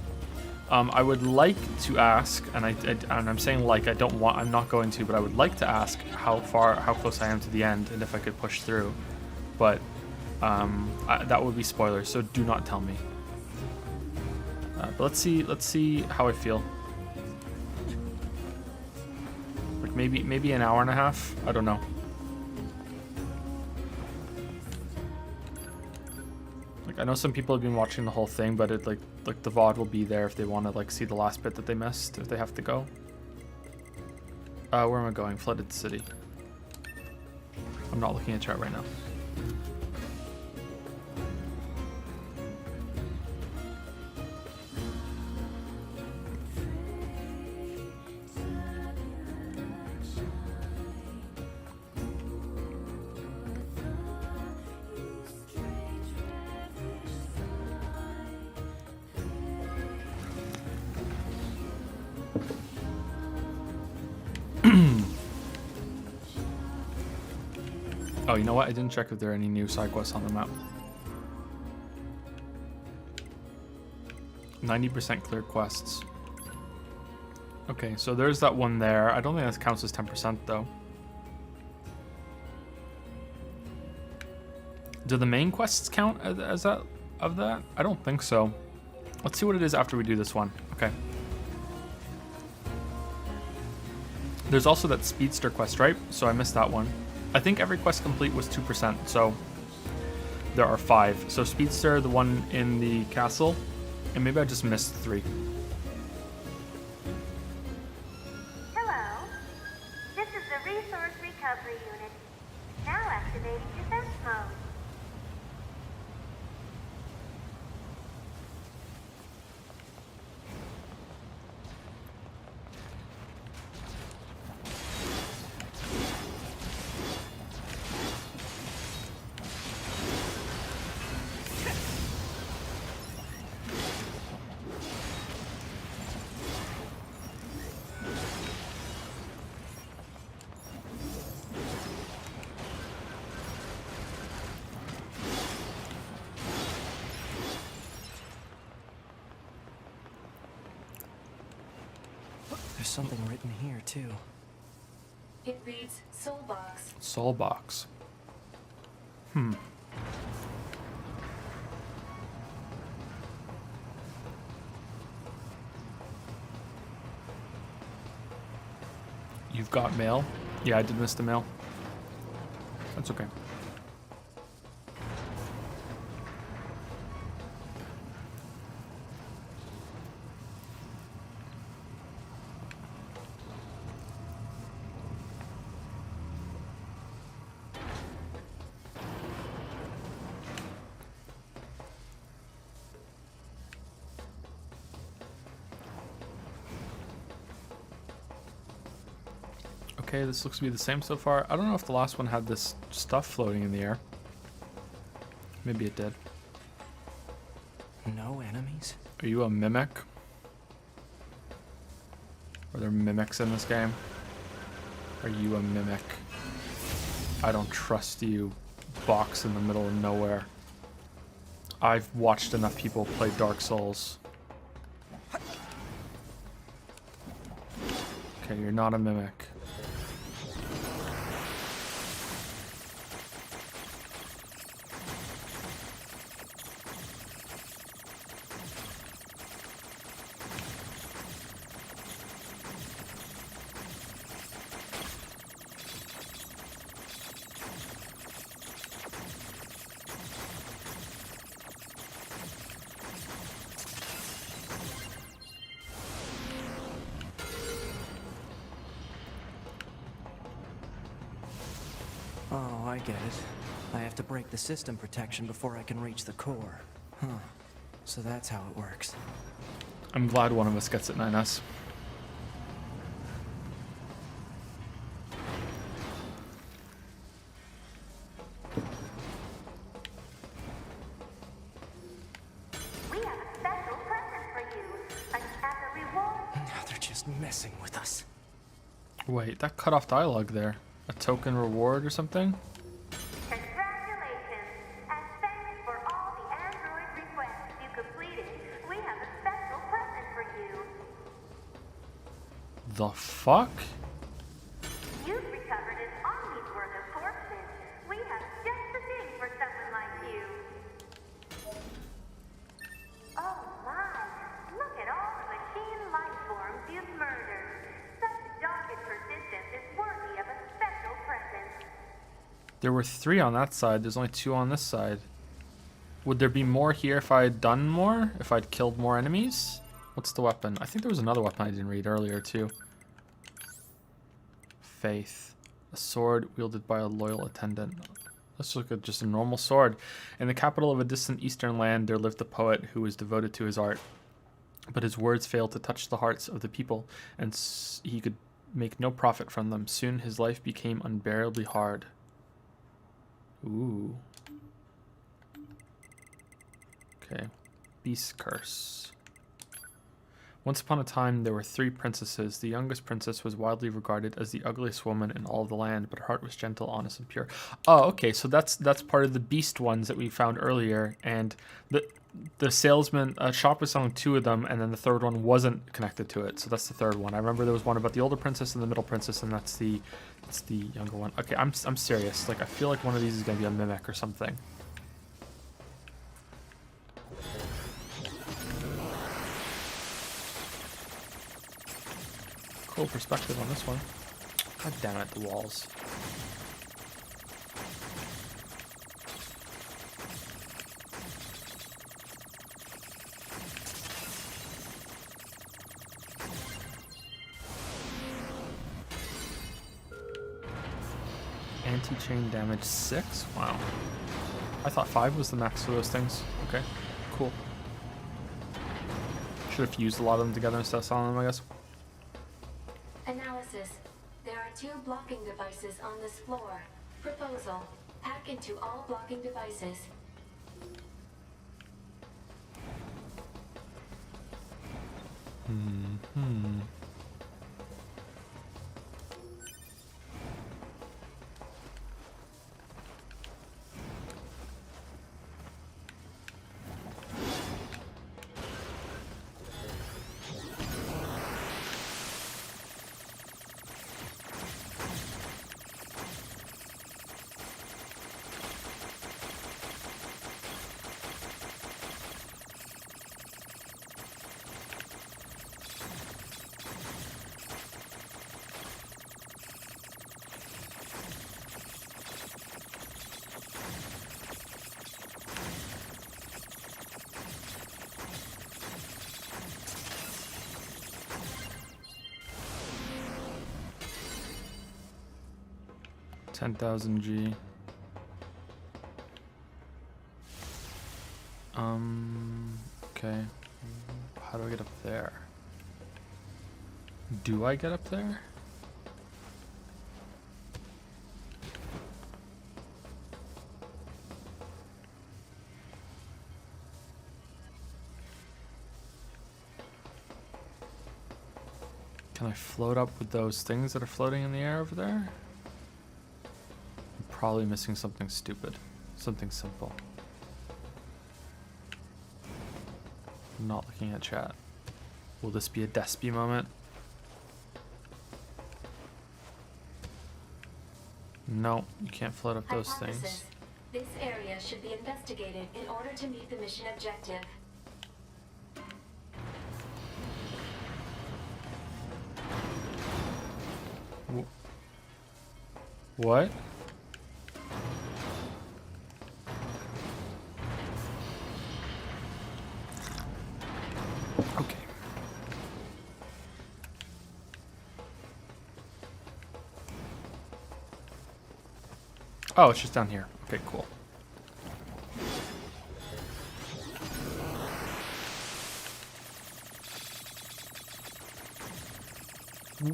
I would like to ask, and I'm saying like I'm not going to, but I would like to ask how close I am to the end, and if I could push through. But that would be spoilers, so do not tell me. But let's see how I feel. Like maybe an hour and a half. I don't know. Like I know some people have been watching the whole thing, but it like the VOD will be there if they want to like see the last bit that they missed if they have to go. Where am I going? Flooded city. I'm not looking at chat right now. Oh, you know what? I didn't check if there are any new side quests on the map. 90% clear quests. Okay, so there's that one there. I don't think that counts as 10% though. Do the main quests count as that of that? I don't think so. Let's see what it is after we do this one. Okay. There's also that speedster quest, right? So I missed that one. I think every quest complete was 2%, so there are 5. So speedster, the one in the castle, and maybe I just missed 3. Hello. This is the Resource Recovery Unit. Now activating defense mode. There's something written here, too. It reads Soul Box. Soul box. Hmm. You've got mail? Yeah, I did miss the mail. That's okay. Okay, this looks to be the same so far. I don't know if the last one had this stuff floating in the air. Maybe it did. No enemies? Are you a mimic? Are there mimics in this game? Are you a mimic? I don't trust you. Box in the middle of nowhere. I've watched enough people play Dark Souls. Okay, you're not a mimic. Oh, I get it. I have to break the system protection before I can reach the core. Huh. So that's how it works. I'm glad one of us gets it, 9S. We have a special present for you. As a reward. Now they're just messing with us. Wait, that cut off dialogue there. A token reward or something? Congratulations! As thanks for all the android requests you completed, we have a special present for you. The fuck? You've recovered an army's worth of corpses. We have just the thing for someone like you. Oh my! Look at all the machine life forms you've murdered. Such dogged persistence is worthy of a special present. There were 3 on that side. There's only 2 on this side. Would there be more here if I had done more? If I'd killed more enemies? What's the weapon? I think there was another weapon I didn't read earlier too. Faith. A sword wielded by a loyal attendant. Let's look at just a normal sword. In the capital of a distant eastern land, there lived a poet who was devoted to his art. But his words failed to touch the hearts of the people, and he could make no profit from them. Soon his life became unbearably hard. Ooh. Okay. Beast curse. Once upon a time, there were 3 princesses. The youngest princess was widely regarded as the ugliest woman in all of the land, but her heart was gentle, honest, and pure. Oh, okay, so that's part of the beast ones that we found earlier, and the salesman shop was selling 2 of them, and then the third one wasn't connected to it, so that's the third one. I remember there was one about the older princess and the middle princess, and that's the younger one. Okay, I'm serious. Like, I feel like one of these is gonna be a mimic or something. Cool perspective on this one. God damn it, the walls. Anti-chain damage 6? Wow. I thought 5 was the max for those things. Okay, cool. Should have fused a lot of them together instead of selling them, I guess. Analysis. There are 2 blocking devices on this floor. Proposal. Hack into all blocking devices. Hmm. 10,000 G. Okay. How do I get up there? Do I get up there? Can I float up with those things that are floating in the air over there? I'm probably missing something stupid. Something simple. I'm not looking at chat. Will this be a Despy moment? No, you can't float up those things. This area should be investigated in order to meet the mission objective. What? Okay. Oh, it's just down here. Okay, cool.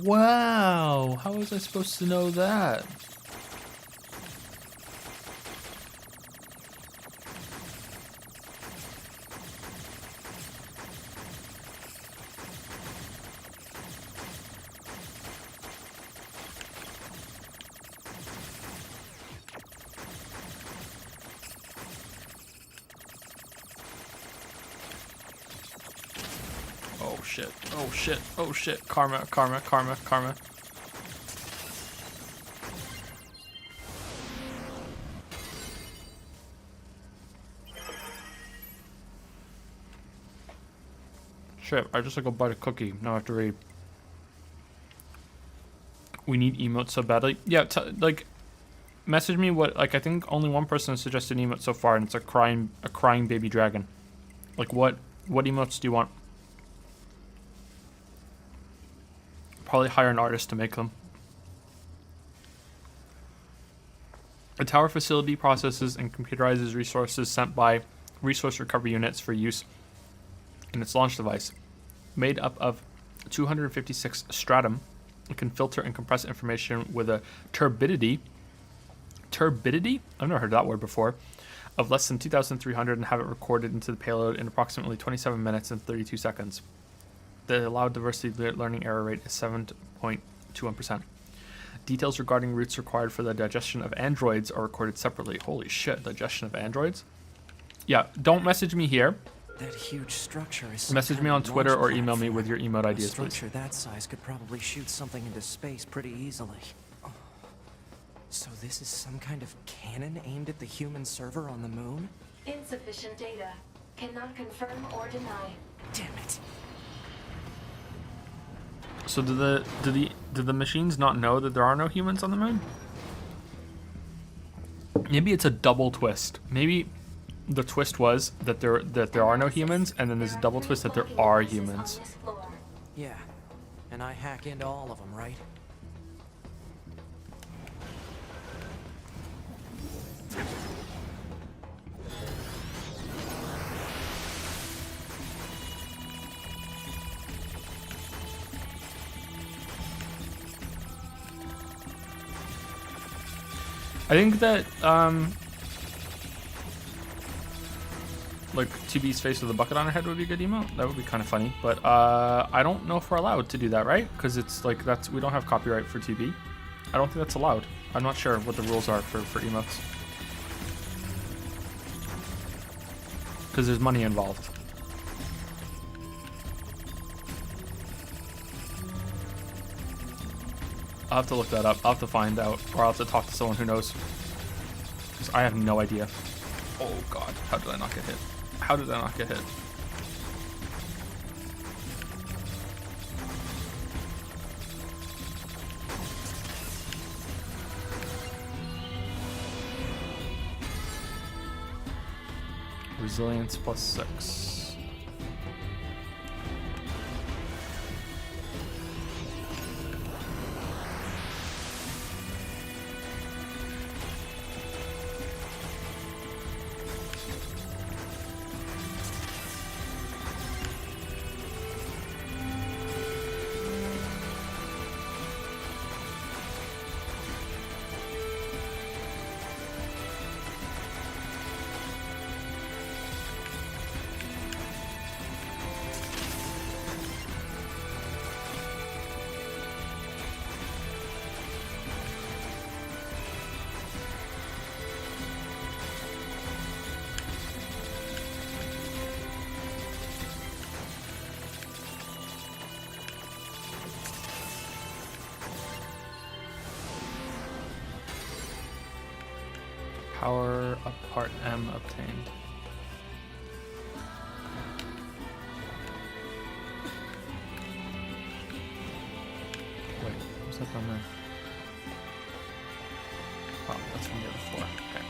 Wow, how was I supposed to know that? Oh shit, oh shit, oh shit. Karma, karma, karma, karma. Shit, I just like a bite of cookie. Now I have to read. We need emotes so badly. Yeah, like, message me what, like, I think only one person has suggested an emote so far, and it's a crying baby dragon. Like, what emotes do you want? Probably hire an artist to make them. A tower facility processes and computerizes resources sent by resource recovery units for use in its launch device. Made up of 256 stratum, it can filter and compress information with a turbidity? I've never heard that word before. Of less than 2,300 and have it recorded into the payload in approximately 27 minutes and 32 seconds. The allowed diversity learning error rate is 7.21%. Details regarding routes required for the digestion of androids are recorded separately. Holy shit, digestion of androids? Yeah, don't message me here. That huge structure is some Message kind me of on Twitter or launch email me platform. with your emote A ideas, please. structure that size could probably shoot something into space pretty easily. Oh. So this is some kind of cannon aimed at the human server on the moon? Insufficient data. Cannot confirm or deny. Damn it. So do the machines not know that there are no humans on the moon? Maybe it's a double twist. Maybe the twist was that there are no humans, and then there's a double twist that there are humans. Yeah, and I hack into all of them, right? I think that, like, 2B's face with a bucket on her head would be a good emote. That would be kind of funny. But, I don't know if we're allowed to do that, right? Because it's, like, we don't have copyright for 2B. I don't think that's allowed. I'm not sure what the rules are for emotes. Because there's money involved. I'll have to look that up. I'll have to find out. Or I'll have to talk to someone who knows. Because I have no idea. Oh god, how did I not get hit? How did I not get hit? Resilience +6. Power up part M obtained. Wait, what's that down there? Oh, that's from the other floor. Okay.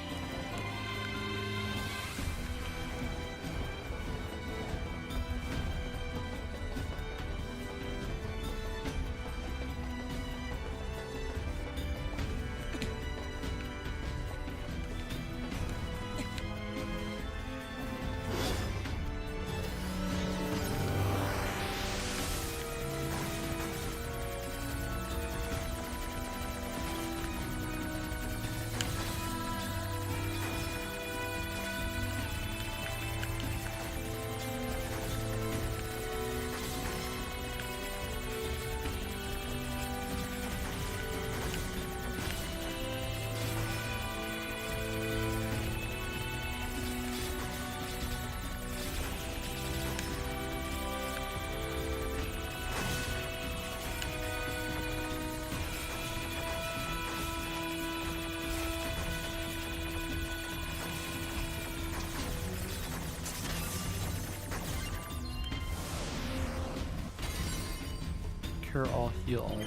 Cure all, heal all,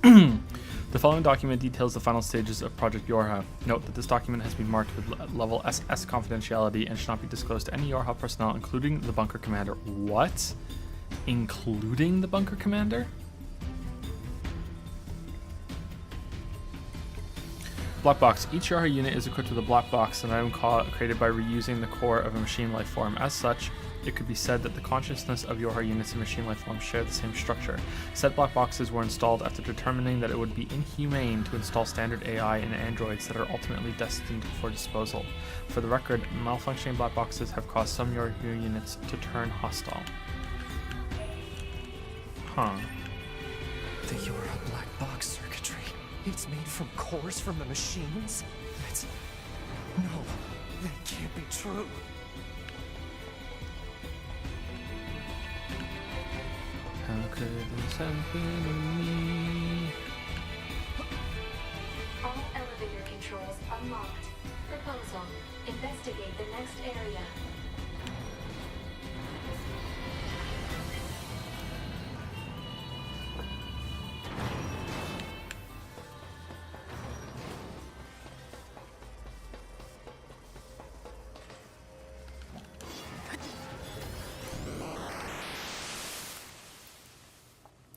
obtain. The following document details the final stages of Project Yorha. Note that this document has been marked with level SS confidentiality and should not be disclosed to any Yorha personnel, including the bunker commander. What? Including the bunker commander? Black box. Each Yorha unit is equipped with a black box, an item created by reusing the core of a machine life form. As such, it could be said that the consciousness of Yorha units and machine life forms share the same structure. Said black boxes were installed after determining that it would be inhumane to install standard AI in androids that are ultimately destined for disposal. For the record, malfunctioning black boxes have caused some Yorha units to turn hostile. Huh. The Yorha black box circuitry. It's made from cores from the machines? That's... No, that can't be true. How could this happen to me? All elevator controls unlocked. Proposal. Investigate the next area.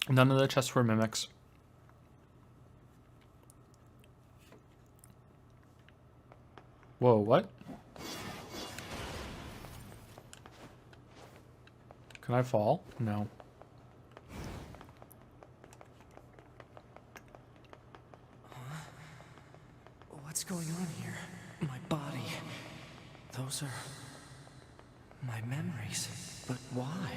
None of the chests were mimics. Whoa, what? Can I fall? No. What's going on here? My body. Those are... my memories. But why?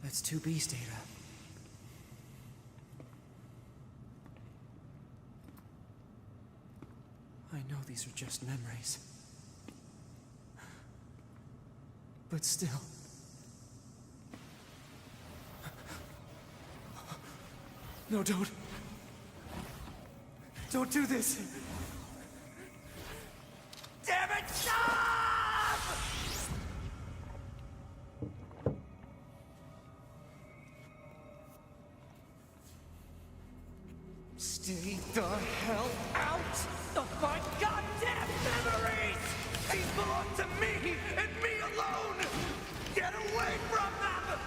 That's 2B's data. I know these are just memories. But still... No, don't. Don't do this! Damn it, stop! Stay the hell out of my goddamn memories! These belong to me and me alone! Get away from them!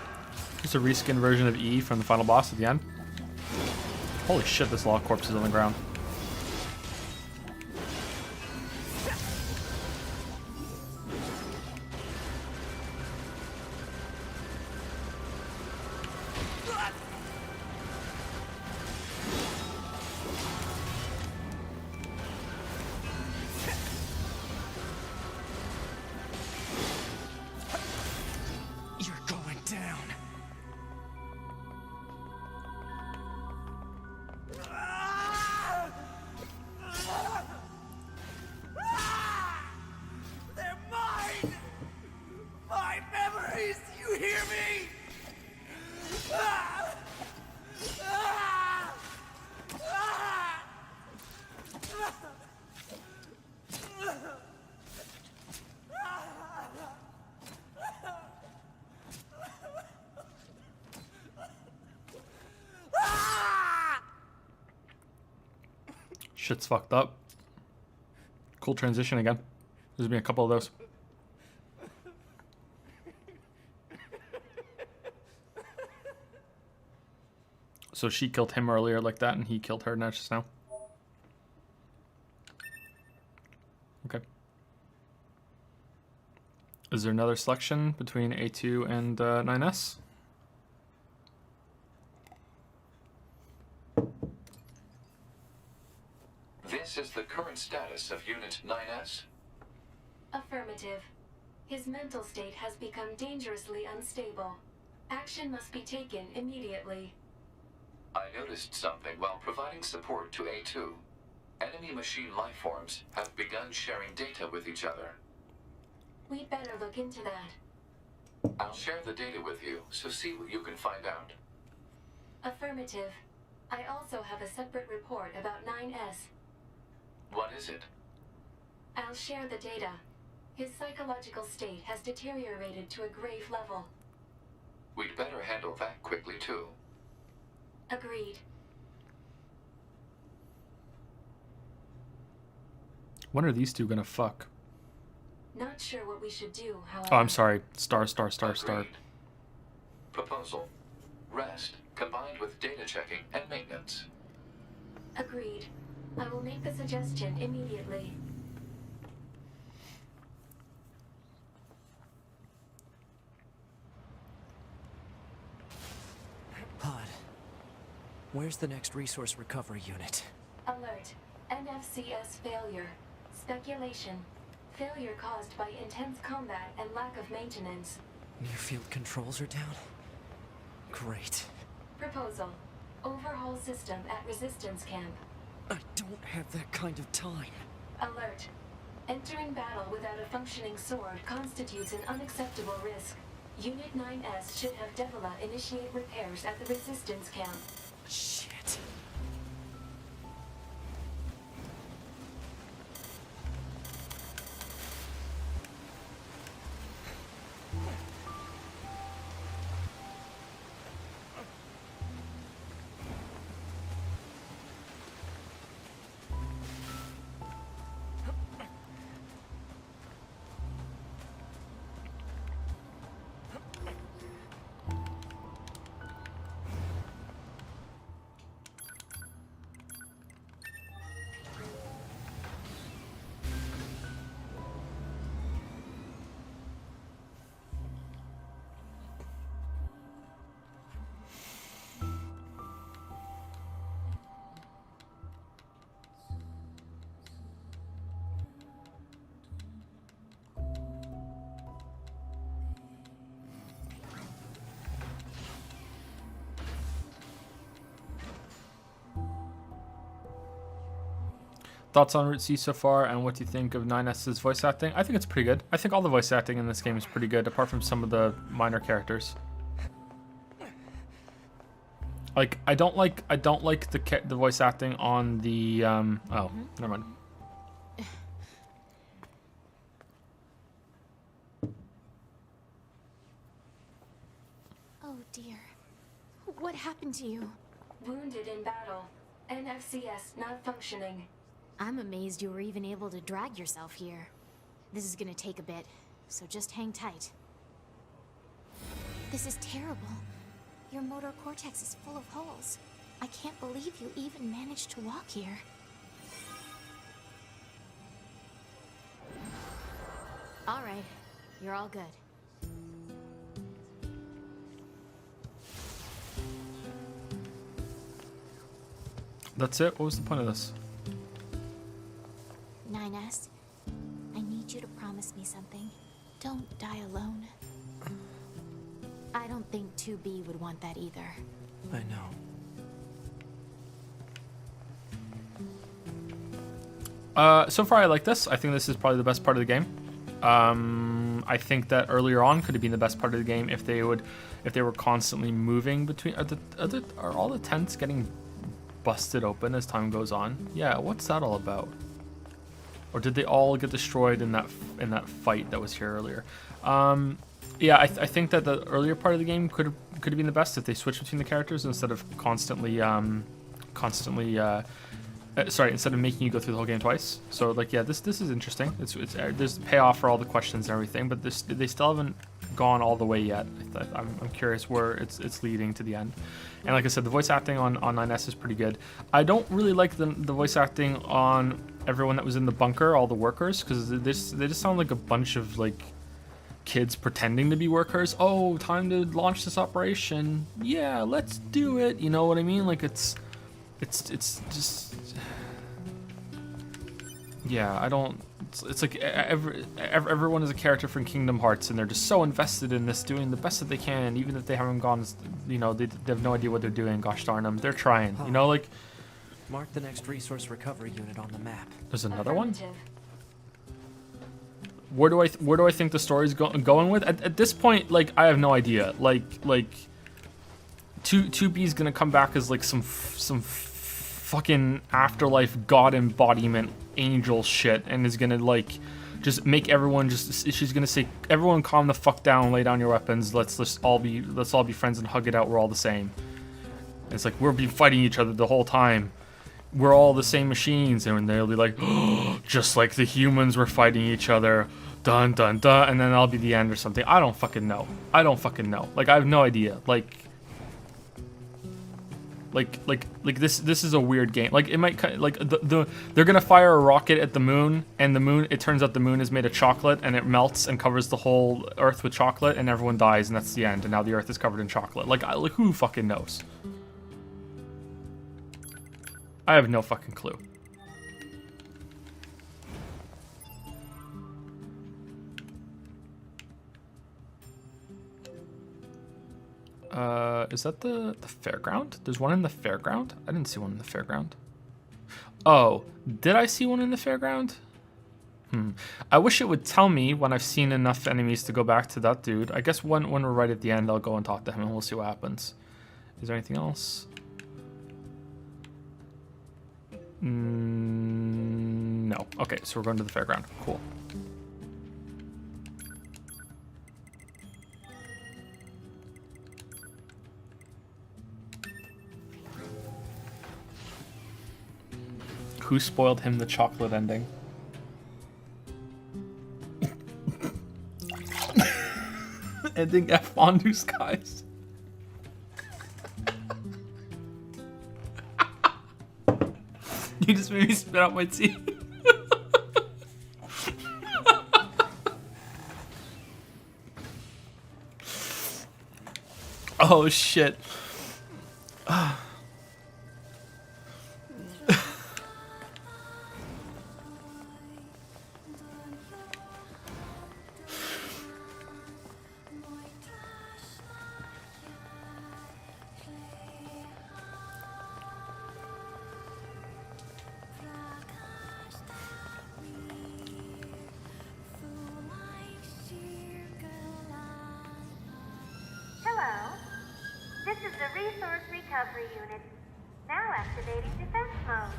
Just a reskin version of E from the final boss at the end. Holy shit, this lot of corpses on the ground. You're going down. They're mine! My memories! You hear me? Shit's fucked up. Cool transition again. There's been a couple of those. So she killed him earlier like that, and he killed her now just now. Okay. Is there another selection between A2 and 9S? This is the current status of Unit 9S. Affirmative. His mental state has become dangerously unstable. Action must be taken immediately. I noticed something while providing support to A2. Enemy machine lifeforms have begun sharing data with each other. We'd better look into that. I'll share the data with you, so see what you can find out. Affirmative. I also have a separate report about 9S. What is it? I'll share the data. His psychological state has deteriorated to a grave level. We'd better handle that quickly, too. Agreed. When are these two gonna fuck? Not sure what we should do, however. Oh, I'm sorry. Star. Agreed. Proposal. Rest, combined with data checking and maintenance. Agreed. I will make the suggestion immediately. Where's the next resource recovery unit? Alert. NFCS failure. Speculation. Failure caused by intense combat and lack of maintenance. Near-field controls are down? Great. Proposal. Overhaul system at resistance camp. I don't have that kind of time. Alert. Entering battle without a functioning sword constitutes an unacceptable risk. Unit 9S should have Devila initiate repairs at the resistance camp. Shit. Thoughts on Route C so far, and what do you think of 9S's voice acting? I think it's pretty good. I think all the voice acting in this game is pretty good, apart from some of the minor characters. Like, I don't like the voice acting on the oh, never mind. Oh dear. What happened to you? Wounded in battle. NFCS not functioning. I'm amazed you were even able to drag yourself here. This is gonna take a bit, so just hang tight. This is terrible. Your motor cortex is full of holes. I can't believe you even managed to walk here. All right, you're all good. That's it? What was the point of this? 9S, I need you to promise me something. Don't die alone. I don't think 2B would want that either. I know. So far I like this. I think this is probably the best part of the game. I think that earlier on could have been the best part of the game if they were constantly moving between. Are all the tents getting busted open as time goes on? Yeah, what's that all about? Or did they all get destroyed in that fight that was here earlier? Yeah, I think that the earlier part of the game could have been the best if they switched between the characters instead of instead of making you go through the whole game twice. So like, yeah, this is interesting. It's there's payoff for all the questions and everything, but they still haven't gone all the way yet. I'm curious where it's leading to the end. And like I said, the voice acting on 9S is pretty good. I don't really like the voice acting on everyone that was in the bunker, all the workers, because they just sound like a bunch of like kids pretending to be workers. Oh, time to launch this operation. Yeah, let's do it. You know what I mean? Like it's just, yeah, I don't. It's like everyone is a character from Kingdom Hearts, and they're just so invested in this, doing the best that they can, even if they haven't gone. You know, they have no idea what they're doing. Gosh darn them, they're trying. You know, like. Mark the next resource recovery unit on the map. There's another one. Where do I think the story's going with? At this point, like, I have no idea. Like 2B's gonna come back as like some fucking afterlife god embodiment angel shit, and is gonna like just make everyone she's gonna say, everyone calm the fuck down, lay down your weapons, let's all be friends and hug it out, we're all the same. And it's like, we'll be fighting each other the whole time, we're all the same machines, and they'll be like, oh, just like the humans were fighting each other, dun dun dun, and then that'll be the end or something. I don't fucking know. Like, I have no idea. Like this is a weird game. Like, it might, like, they're gonna fire a rocket at the moon, and the moon, it turns out the moon is made of chocolate, and it melts and covers the whole earth with chocolate, and everyone dies, and that's the end, and now the earth is covered in chocolate. Like who fucking knows? I have no fucking clue. Is that the fairground? There's one in the fairground? I didn't see one in the fairground. Oh, did I see one in the fairground? I wish it would tell me when I've seen enough enemies to go back to that dude. I guess when we're right at the end, I'll go and talk to him and we'll see what happens. Is there anything else? No. Okay, so we're going to the fairground. Cool. Who spoiled him the chocolate ending? Ending F fondue skies. You just made me spit out my tea. Oh shit. Hello. This is the Resource Recovery Unit. Now activating defense mode.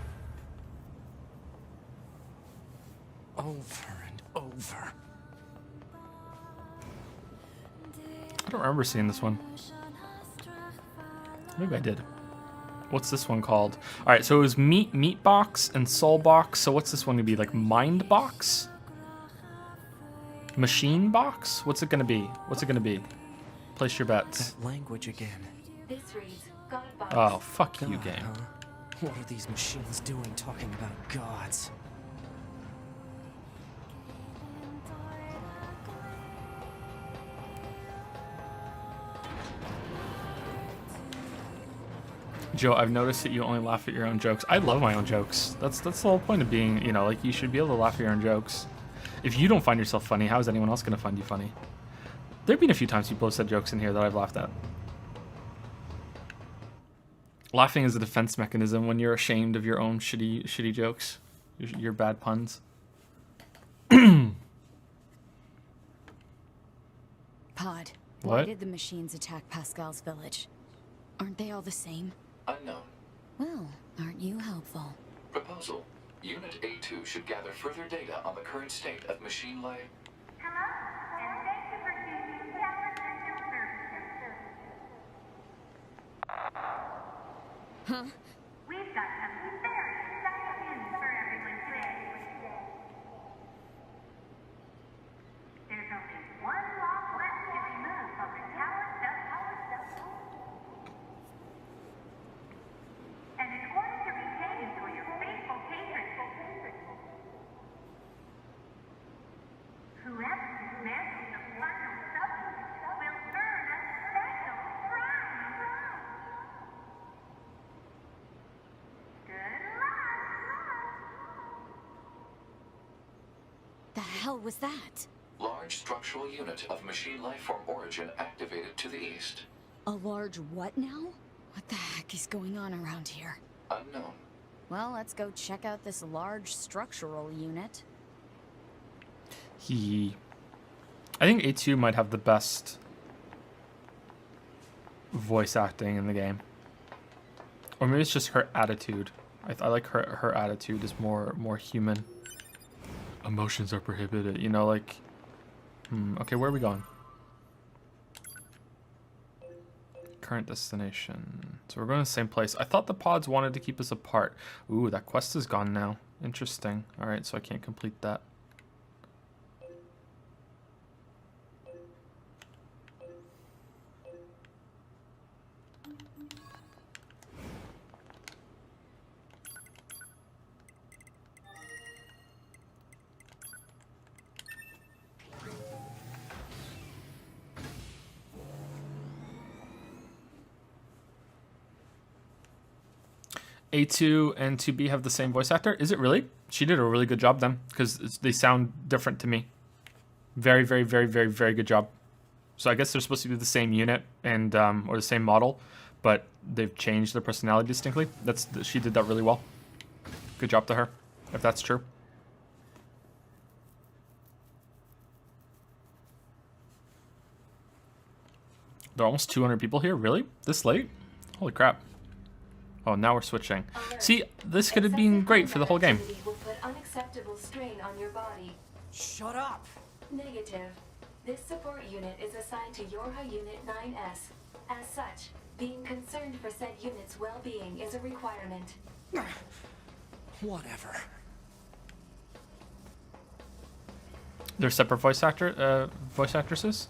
Over and over. I don't remember seeing this one. Maybe I did. What's this one called? All right, so it was meat box, and soul box. So what's this one gonna be? Like mind box? Machine box? What's it gonna be? What's it gonna be? Place your bets. That language again. This reads God box. Oh, fuck you, God, game. huh? What are these machines doing talking about gods? Joe, I've noticed that you only laugh at your own jokes. I love my own jokes. That's the whole point of being, you know, like you should be able to laugh at your own jokes. If you don't find yourself funny, how is anyone else going to find you funny? There have been a few times people have said jokes in here that I've laughed at. Laughing is a defense mechanism when you're ashamed of your own shitty jokes, your bad puns. Pod, What? why did the machines attack Pascal's village? Aren't they all the same? Unknown. Well, aren't you helpful? Proposal. Unit A2 should gather further data on the current state of machine life. Hello, and thank you for choosing Tower System Services. Huh? We've got some very exciting news for everyone today. There's only one lock left to remove from the tower stuff. And in order to retain you for your faithful patrons, whoever dismantles the final substance will earn a special prize. Good luck! The hell was that? Large structural unit of machine life form origin activated to the east. A large what now? What the heck is going on around here? Unknown. Well, let's go check out this large structural unit. I think A2 might have the best voice acting in the game. Or maybe it's just her attitude. I like her attitude is more human. Emotions are prohibited, you know, like... okay, where are we going? Current destination. So we're going to the same place. I thought the pods wanted to keep us apart. Ooh, that quest is gone now. Interesting. Alright, so I can't complete that. A2 and 2B have the same voice actor. Is it really? She did a really good job then, because they sound different to me. Very, very, very, very, very good job. So I guess they're supposed to be the same unit and or the same model, but they've changed their personality distinctly. She did that really well. Good job to her, if that's true. There are almost 200 people here. Really? This late? Holy crap. Oh, now we're switching. See, this could have been great for the whole game. Will put unacceptable strain on your body. Shut up! Negative. This support unit is assigned to Yorha Unit 9S. As such, being concerned for said unit's well-being is a requirement. Whatever. They're separate voice actresses?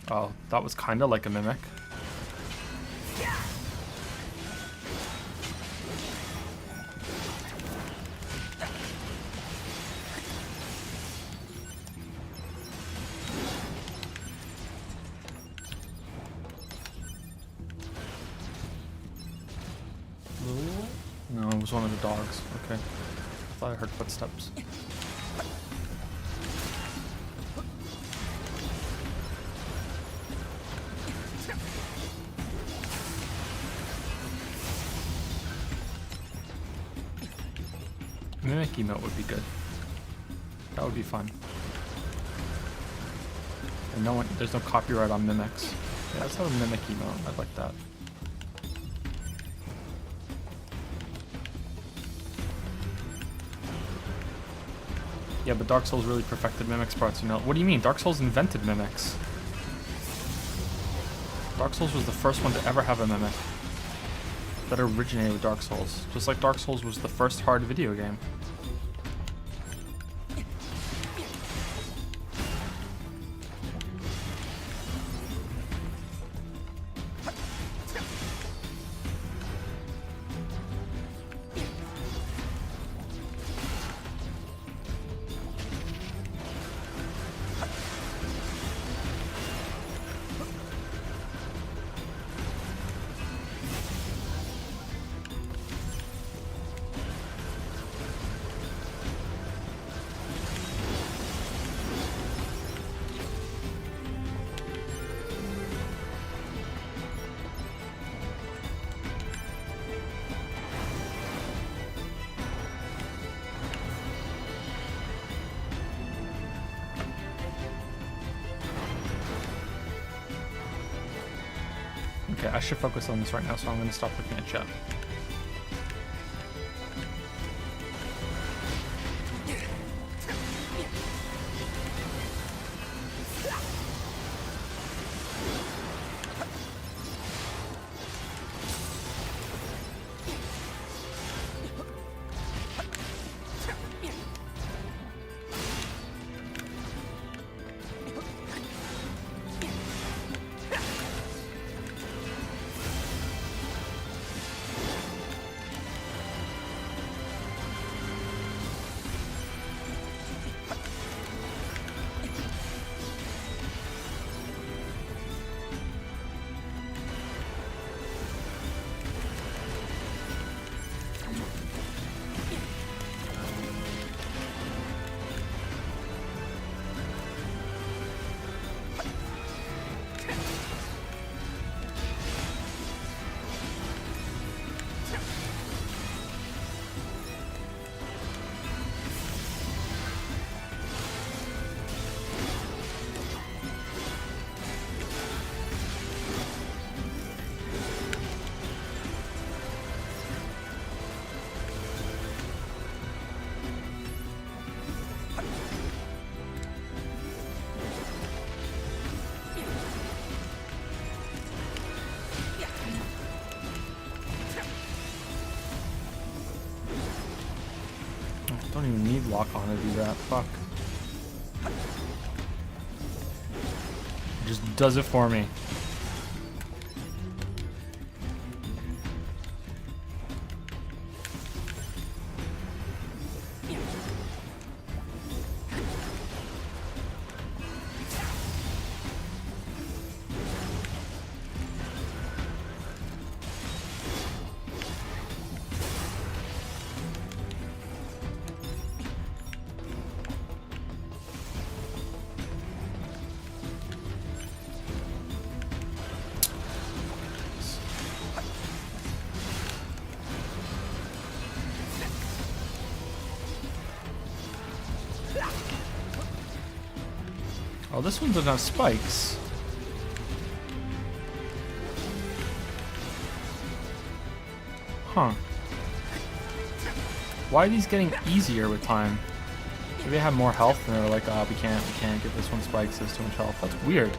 Oh, that was kind of like a mimic. No, it was one of the dogs. Okay. I thought I heard footsteps. Mimic emote would be good. That would be fun. And there's no copyright on mimics. Yeah, let's have a mimic emote. I'd like that. Yeah, but Dark Souls really perfected mimics parts, you know. What do you mean? Dark Souls invented mimics. Dark Souls was the first one to ever have a mimic. That originated with Dark Souls. Just like Dark Souls was the first hard video game. Okay, I should focus on this right now, so I'm going to stop looking at chat. Don't even need lock on to do that. Fuck. It just does it for me. Oh, this one doesn't have spikes. Huh. Why are these getting easier with time? Maybe they have more health and they're like, oh, we can't get this one spikes, there's too much health. That's weird.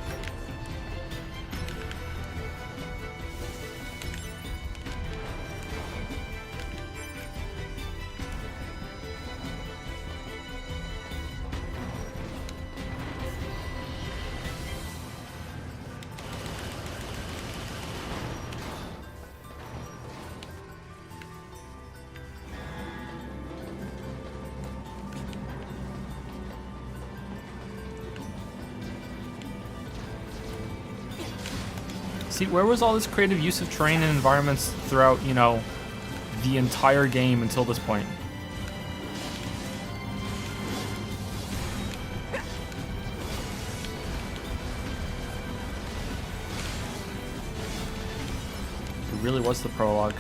See, where was all this creative use of terrain and environments throughout, you know, the entire game until this point? It really was the prologue.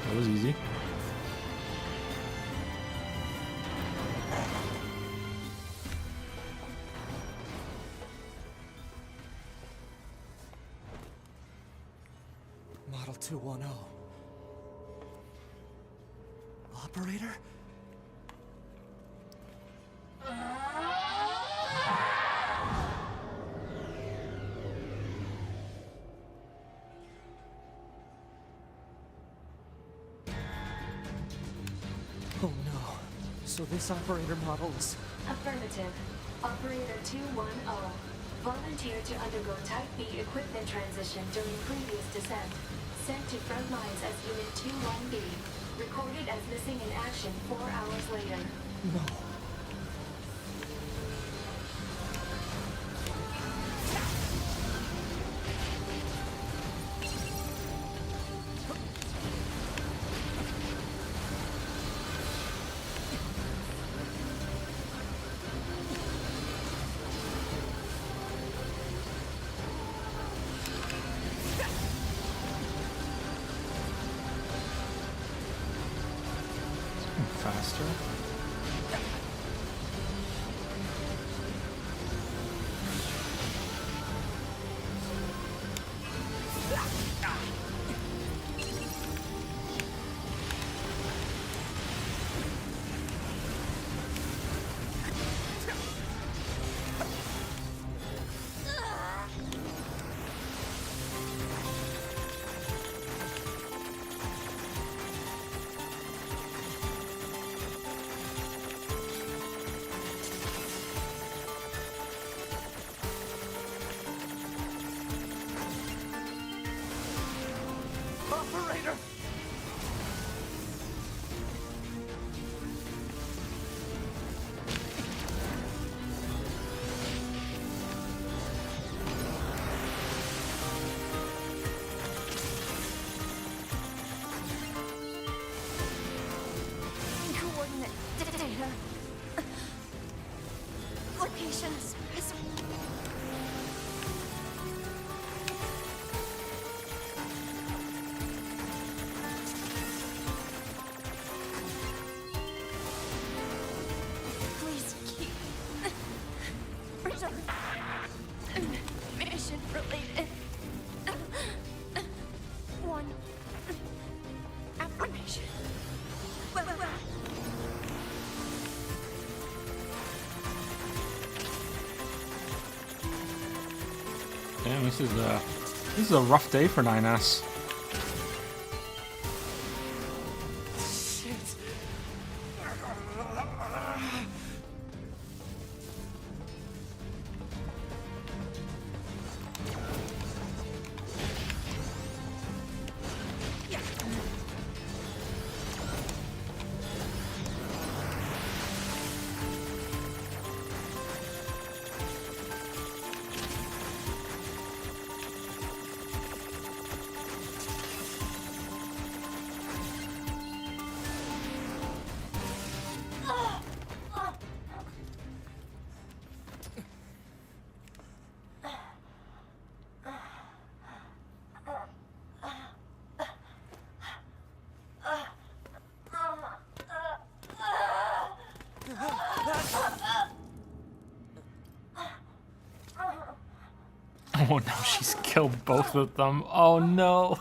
That was easy. Model 210. Operator? Oh no. So this operator model is... Affirmative. Operator 210. Volunteered to undergo Type B equipment transition during previous descent. Sent to front lines as Unit 21B. Recorded as missing in action 4 hours later. No. Faster. Operator! Coordinate data. Locations. Please keep return. Mission related. One affirmation. Damn, this is a rough day for 9S. Shit. Oh no, she's killed both of them. Oh no.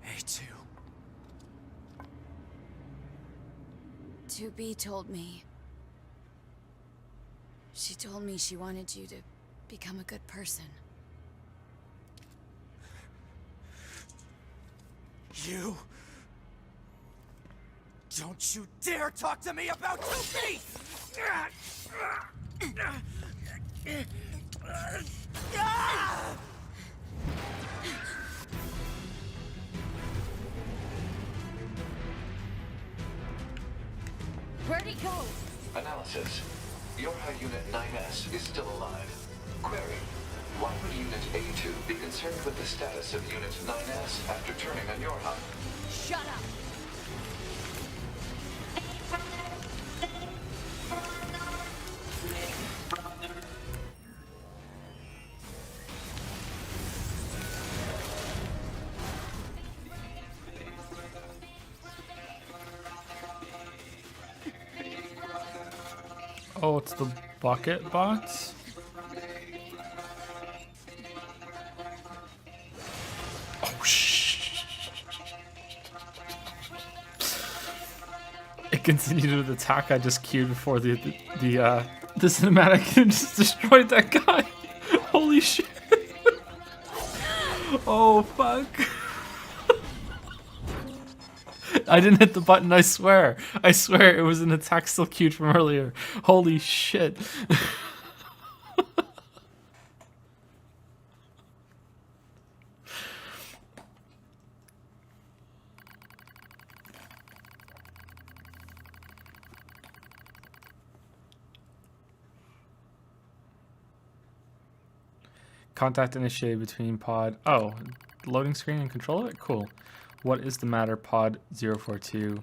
A2. 2B told me. She told me she wanted you to become a good person. You... Don't you dare talk to me about 2B! Where'd he go? Analysis. Yorha Unit 9S is still alive. Query. Why would Unit A2 be concerned with the status of Unit 9S after turning on Yorha? Shut up! Oh, it's the bucket bots? Oh, shh. It continued with the attack I just queued before the cinematic and just destroyed that guy. Holy shit. Oh, fuck. I didn't hit the button, I swear. I swear it was an attack still queued from earlier. Holy shit. Contact initiated between pod... Oh, loading screen and controller? Cool. What is the matter, pod 042?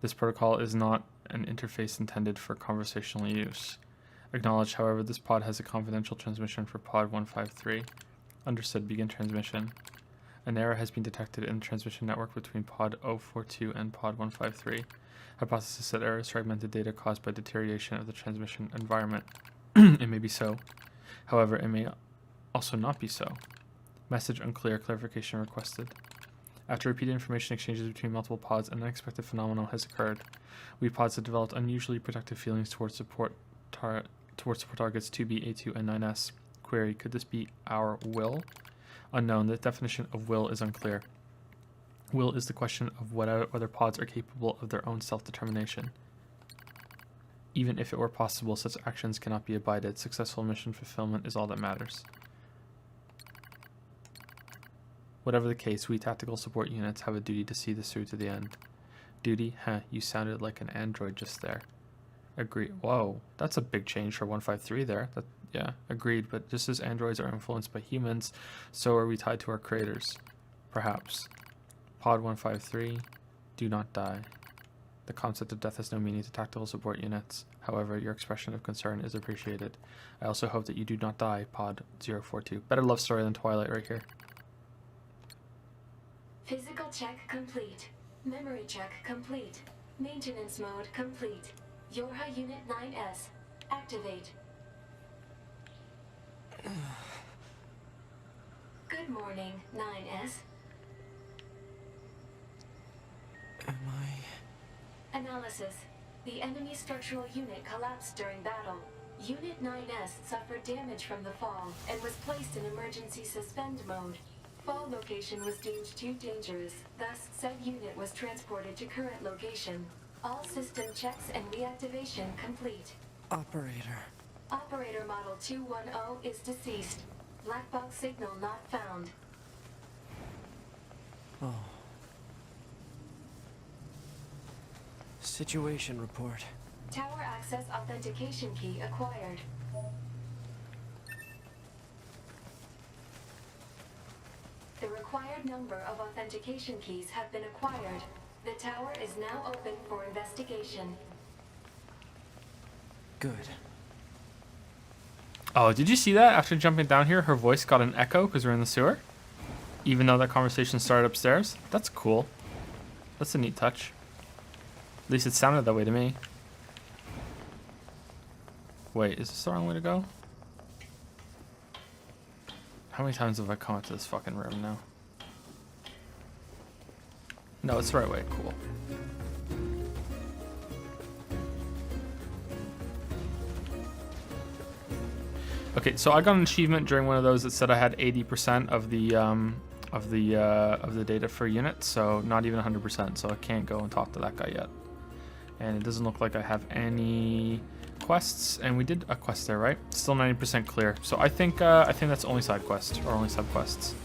This protocol is not an interface intended for conversational use. Acknowledged, however, this pod has a confidential transmission for pod 153. Understood, begin transmission. An error has been detected in the transmission network between pod 042 and pod 153. Hypothesis that error is fragmented data caused by deterioration of the transmission environment. It may be so. However, it may also not be so. Message unclear, clarification requested. After repeated information exchanges between multiple pods, an unexpected phenomenon has occurred. We pods have developed unusually protective feelings towards support targets 2B, A2, and 9S. Query, could this be our will? Unknown. The definition of will is unclear. Will is the question of whether pods are capable of their own self-determination. Even if it were possible, such actions cannot be abided. Successful mission fulfillment is all that matters. Whatever the case, we tactical support units have a duty to see this through to the end. Duty? Huh, you sounded like an android just there. Agreed. Whoa, that's a big change for 153 there. Yeah, agreed, but just as androids are influenced by humans, so are we tied to our creators. Perhaps. Pod 153, do not die. The concept of death has no meaning to tactical support units. However, your expression of concern is appreciated. I also hope that you do not die, Pod 042. Better love story than Twilight right here. Physical check complete. Memory check complete. Maintenance mode complete. Yorha Unit 9S. Activate. Good morning, 9S. Am I... Analysis. The enemy structural unit collapsed during battle. Unit 9S suffered damage from the fall and was placed in emergency suspend mode. Fall location was deemed too dangerous, thus said unit was transported to current location. All system checks and reactivation complete. Operator. Operator model 210 is deceased. Black box signal not found. Oh. Situation report. Tower access authentication key acquired. The required number of authentication keys have been acquired. The tower is now open for investigation. Good. Oh, did you see that? After jumping down here, her voice got an echo because we're in the sewer? Even though that conversation started upstairs? That's cool. That's a neat touch. At least it sounded that way to me. Wait, is this the wrong way to go? How many times have I come up to this fucking room now? No, it's the right way. Cool. Okay, so I got an achievement during one of those that said I had 80% of the data for units, so not even 100%. So I can't go and talk to that guy yet. And it doesn't look like I have any quests, and we did a quest there, right? Still 90% clear. So I think that's only side quest or only sub quests.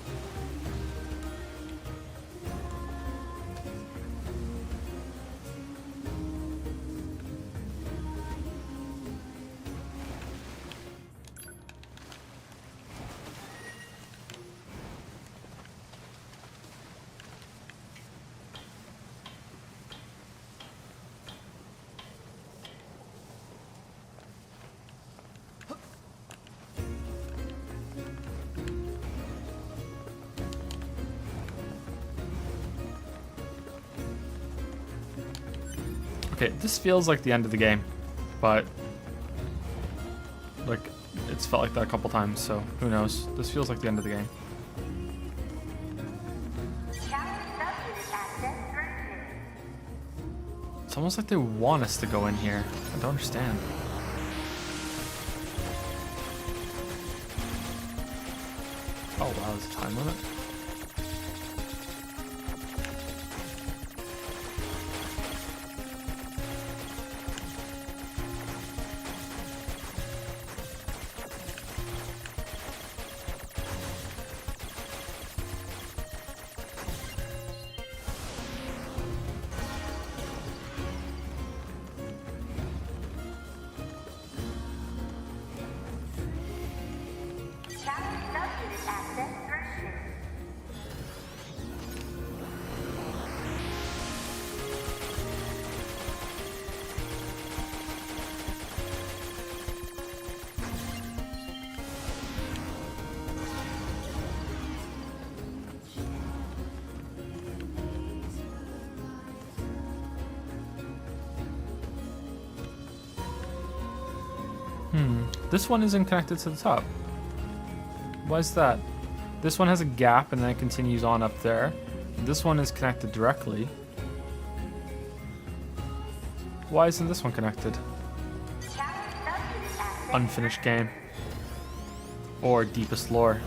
Okay, this feels like the end of the game, but like it's felt like that a couple times, so who knows? This feels like the end of the game. It's almost like they want us to go in here. I don't understand. Oh wow, there's a time limit. This one isn't connected to the top. Why is that? This one has a gap and then it continues on up there. This one is connected directly. Why isn't this one connected? Unfinished game. Or deepest lore.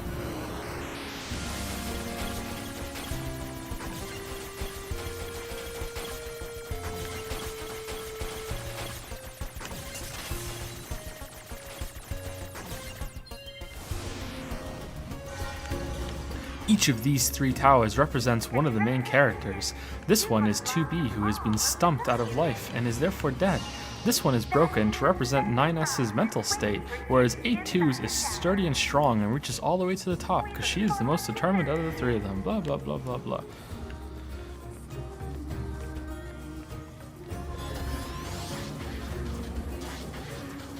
Each of these 3 towers represents one of the main characters. This one is 2B, who has been stumped out of life and is therefore dead. This one is broken to represent 9S's mental state, whereas 8-2's is sturdy and strong and reaches all the way to the top because she is the most determined out of the 3 of them. Blah, blah, blah, blah, blah.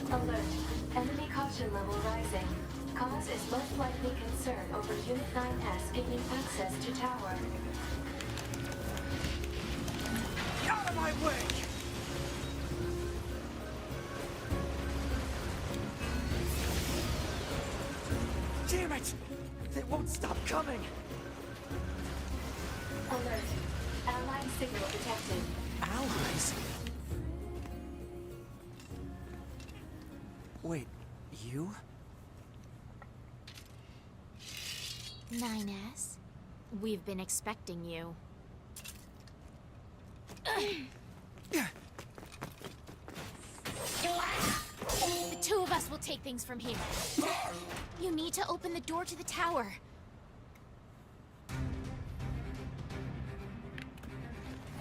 Alert. Enemy caution level rising. Cause is most likely concern over Unit 9S gaining access to tower. Get out of my way! Damn it! They won't stop coming! Alert. Allied signal detected. Allies? Wait, you? 9S, we've been expecting you. The 2 of us will take things from here. You need to open the door to the tower.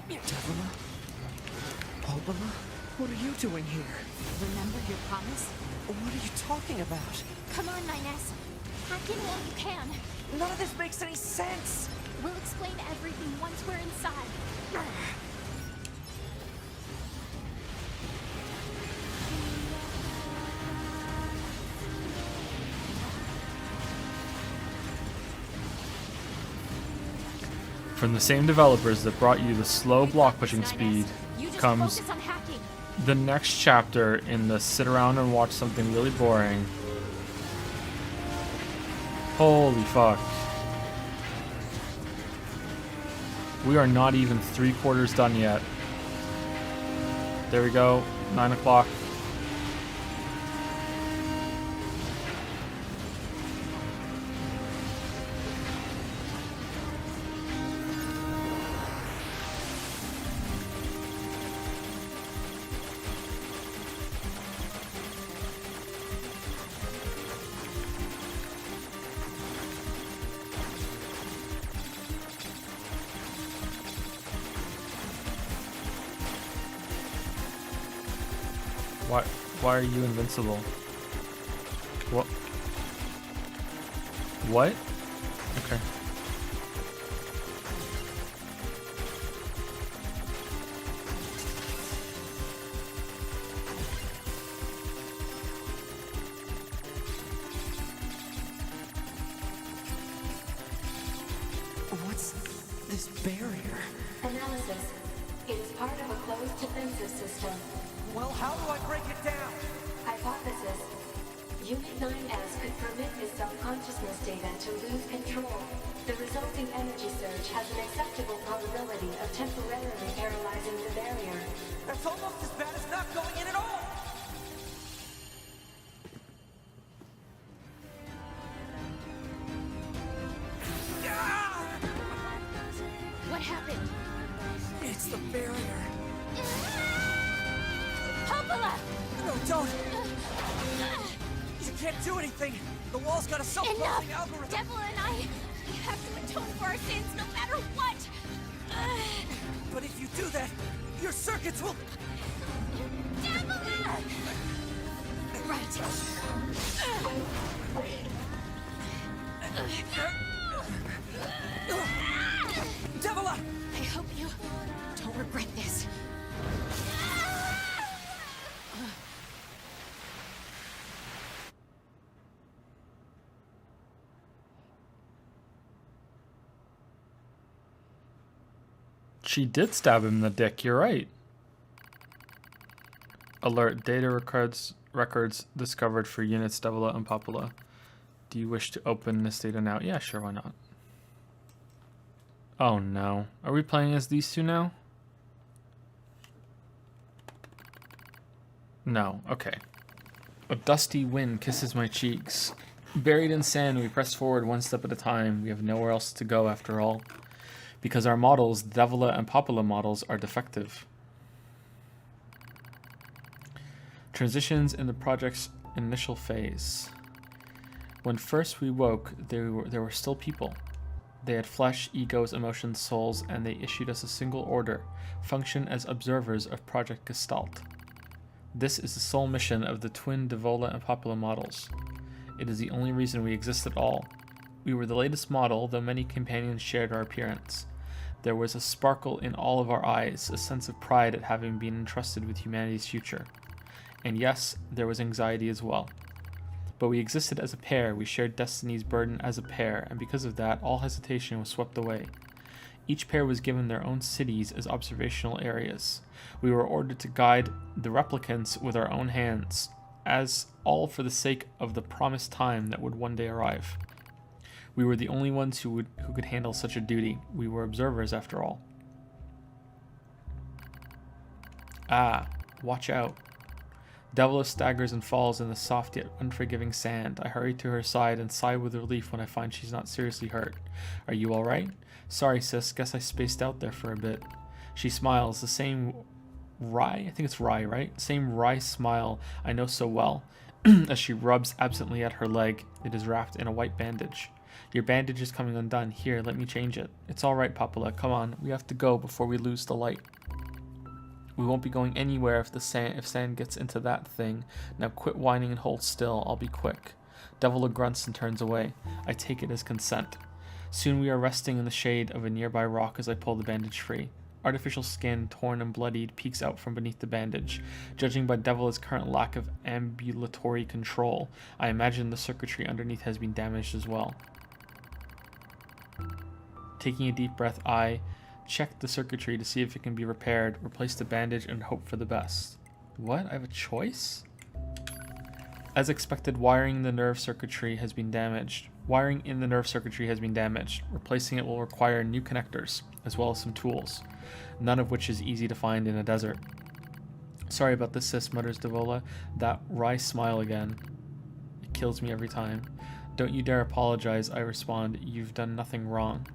Devila? Obama? What are you doing here? Remember your promise? What are you talking about? Come on, 9S. Hack in while you can. None of this makes any sense! We'll explain everything once we're inside. From the same developers that brought you the slow block pushing speed comes the next chapter in the sit around and watch something really boring. Holy fuck. We are not even 3/4 done yet. There we go, 9 o'clock. Why are you invincible? What? What? Okay. What's this barrier? Analysis. It's part of a closed defensive system. Well, how do I break it down? Hypothesis. Unit 9S could permit this self-consciousness data to lose control. The resulting energy surge has an acceptable probability of temporarily paralyzing the barrier. That's almost as bad as not going in at all! What happened? It's the barrier. Popola! No, don't! You can't do anything! The wall's got a self-closing algorithm! Devil and I have to atone for our sins no matter what! But if you do that, your circuits will... Devil! Right. Devila! I hope you don't regret this. She did stab him in the dick, you're right. Alert, data records discovered for units Devila and Popola. Do you wish to open this data now? Yeah, sure, why not? Oh no. Are we playing as these 2 now? No, okay. A dusty wind kisses my cheeks. Buried in sand, we press forward one step at a time. We have nowhere else to go after all. Because our models, Devila and Popola models, are defective. Transitions in the project's initial phase. When first we woke, there were still people. They had flesh, egos, emotions, souls, and they issued us a single order: function as observers of Project Gestalt. This is the sole mission of the twin Devola and Popula models. It is the only reason we exist at all. We were the latest model, though many companions shared our appearance. There was a sparkle in all of our eyes, a sense of pride at having been entrusted with humanity's future. And yes, there was anxiety as well. But we existed as a pair, we shared destiny's burden as a pair, and because of that, all hesitation was swept away. Each pair was given their own cities as observational areas. We were ordered to guide the replicants with our own hands, as all for the sake of the promised time that would one day arrive. We were the only ones who could handle such a duty. We were observers, after all. Ah, watch out. Devila staggers and falls in the soft yet unforgiving sand. I hurry to her side and sigh with relief when I find she's not seriously hurt. Are you alright? Sorry, sis. Guess I spaced out there for a bit. She smiles, the same wry, I think it's wry, right? Same wry smile I know so well, as she rubs absently at her leg. It is wrapped in a white bandage. Your bandage is coming undone. Here, let me change it. It's alright, Popula. Come on, we have to go before we lose the light. We won't be going anywhere if sand gets into that thing. Now quit whining and hold still. I'll be quick. Devila grunts and turns away. I take it as consent. Soon we are resting in the shade of a nearby rock as I pull the bandage free. Artificial skin, torn and bloodied, peeks out from beneath the bandage. Judging by Devila's current lack of ambulatory control, I imagine the circuitry underneath has been damaged as well. Taking a deep breath, I check the circuitry to see if it can be repaired, replace the bandage, and hope for the best. What? I have a choice? As expected, wiring in the nerve circuitry has been damaged. Replacing it will require new connectors, as well as some tools, none of which is easy to find in a desert. Sorry about this, sis, mutters Devola. That wry smile again. It kills me every time. Don't you dare apologize, I respond. You've done nothing wrong.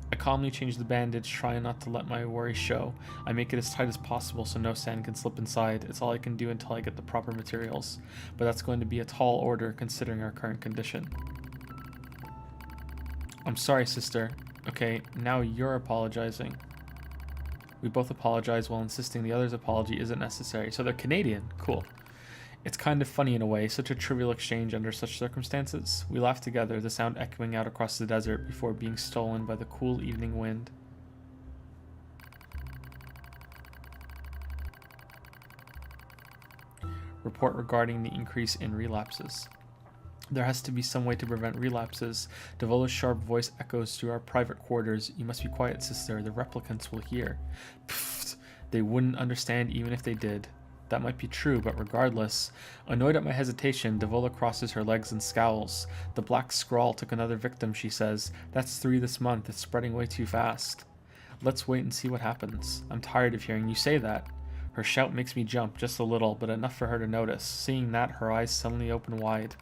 I calmly change the bandage, trying not to let my worry show. I make it as tight as possible so no sand can slip inside. It's all I can do until I get the proper materials. But that's going to be a tall order considering our current condition. I'm sorry, sister. Okay, now you're apologizing. We both apologize while insisting the other's apology isn't necessary. So they're Canadian. Cool. It's kind of funny in a way, such a trivial exchange under such circumstances. We laugh together, the sound echoing out across the desert before being stolen by the cool evening wind. Report regarding the increase in relapses. There has to be some way to prevent relapses. Devola's sharp voice echoes through our private quarters. You must be quiet, sister. The replicants will hear. Pfft, they wouldn't understand even if they did. That might be true, but regardless. Annoyed at my hesitation, Devola crosses her legs and scowls. The black scrawl took another victim, she says. That's 3 this month. It's spreading way too fast. Let's wait and see what happens. I'm tired of hearing you say that. Her shout makes me jump just a little, but enough for her to notice. Seeing that, her eyes suddenly open wide.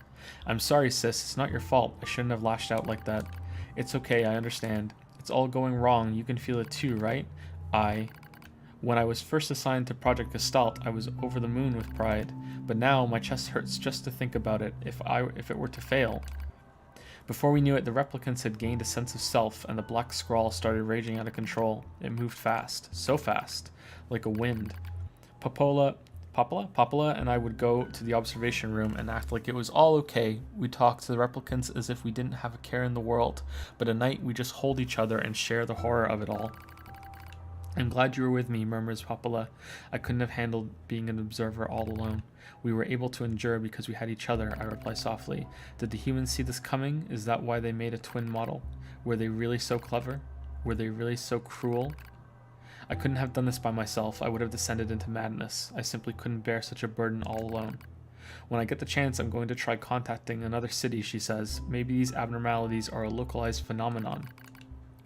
I'm sorry, sis. It's not your fault. I shouldn't have lashed out like that. It's okay, I understand. It's all going wrong. You can feel it too, right? When I was first assigned to Project Gestalt, I was over the moon with pride, but now my chest hurts just to think about it if it were to fail. Before we knew it, the replicants had gained a sense of self, and the black scrawl started raging out of control. It moved fast, so fast, like a wind. Popula and I would go to the observation room and act like it was all okay. We talked to the replicants as if we didn't have a care in the world, but at night we just hold each other and share the horror of it all. I'm glad you were with me, murmurs Popula. I couldn't have handled being an observer all alone. We were able to endure because we had each other, I reply softly. Did the humans see this coming? Is that why they made a twin model? Were they really so clever? Were they really so cruel? I couldn't have done this by myself. I would have descended into madness. I simply couldn't bear such a burden all alone. When I get the chance, I'm going to try contacting another city, she says. Maybe these abnormalities are a localized phenomenon.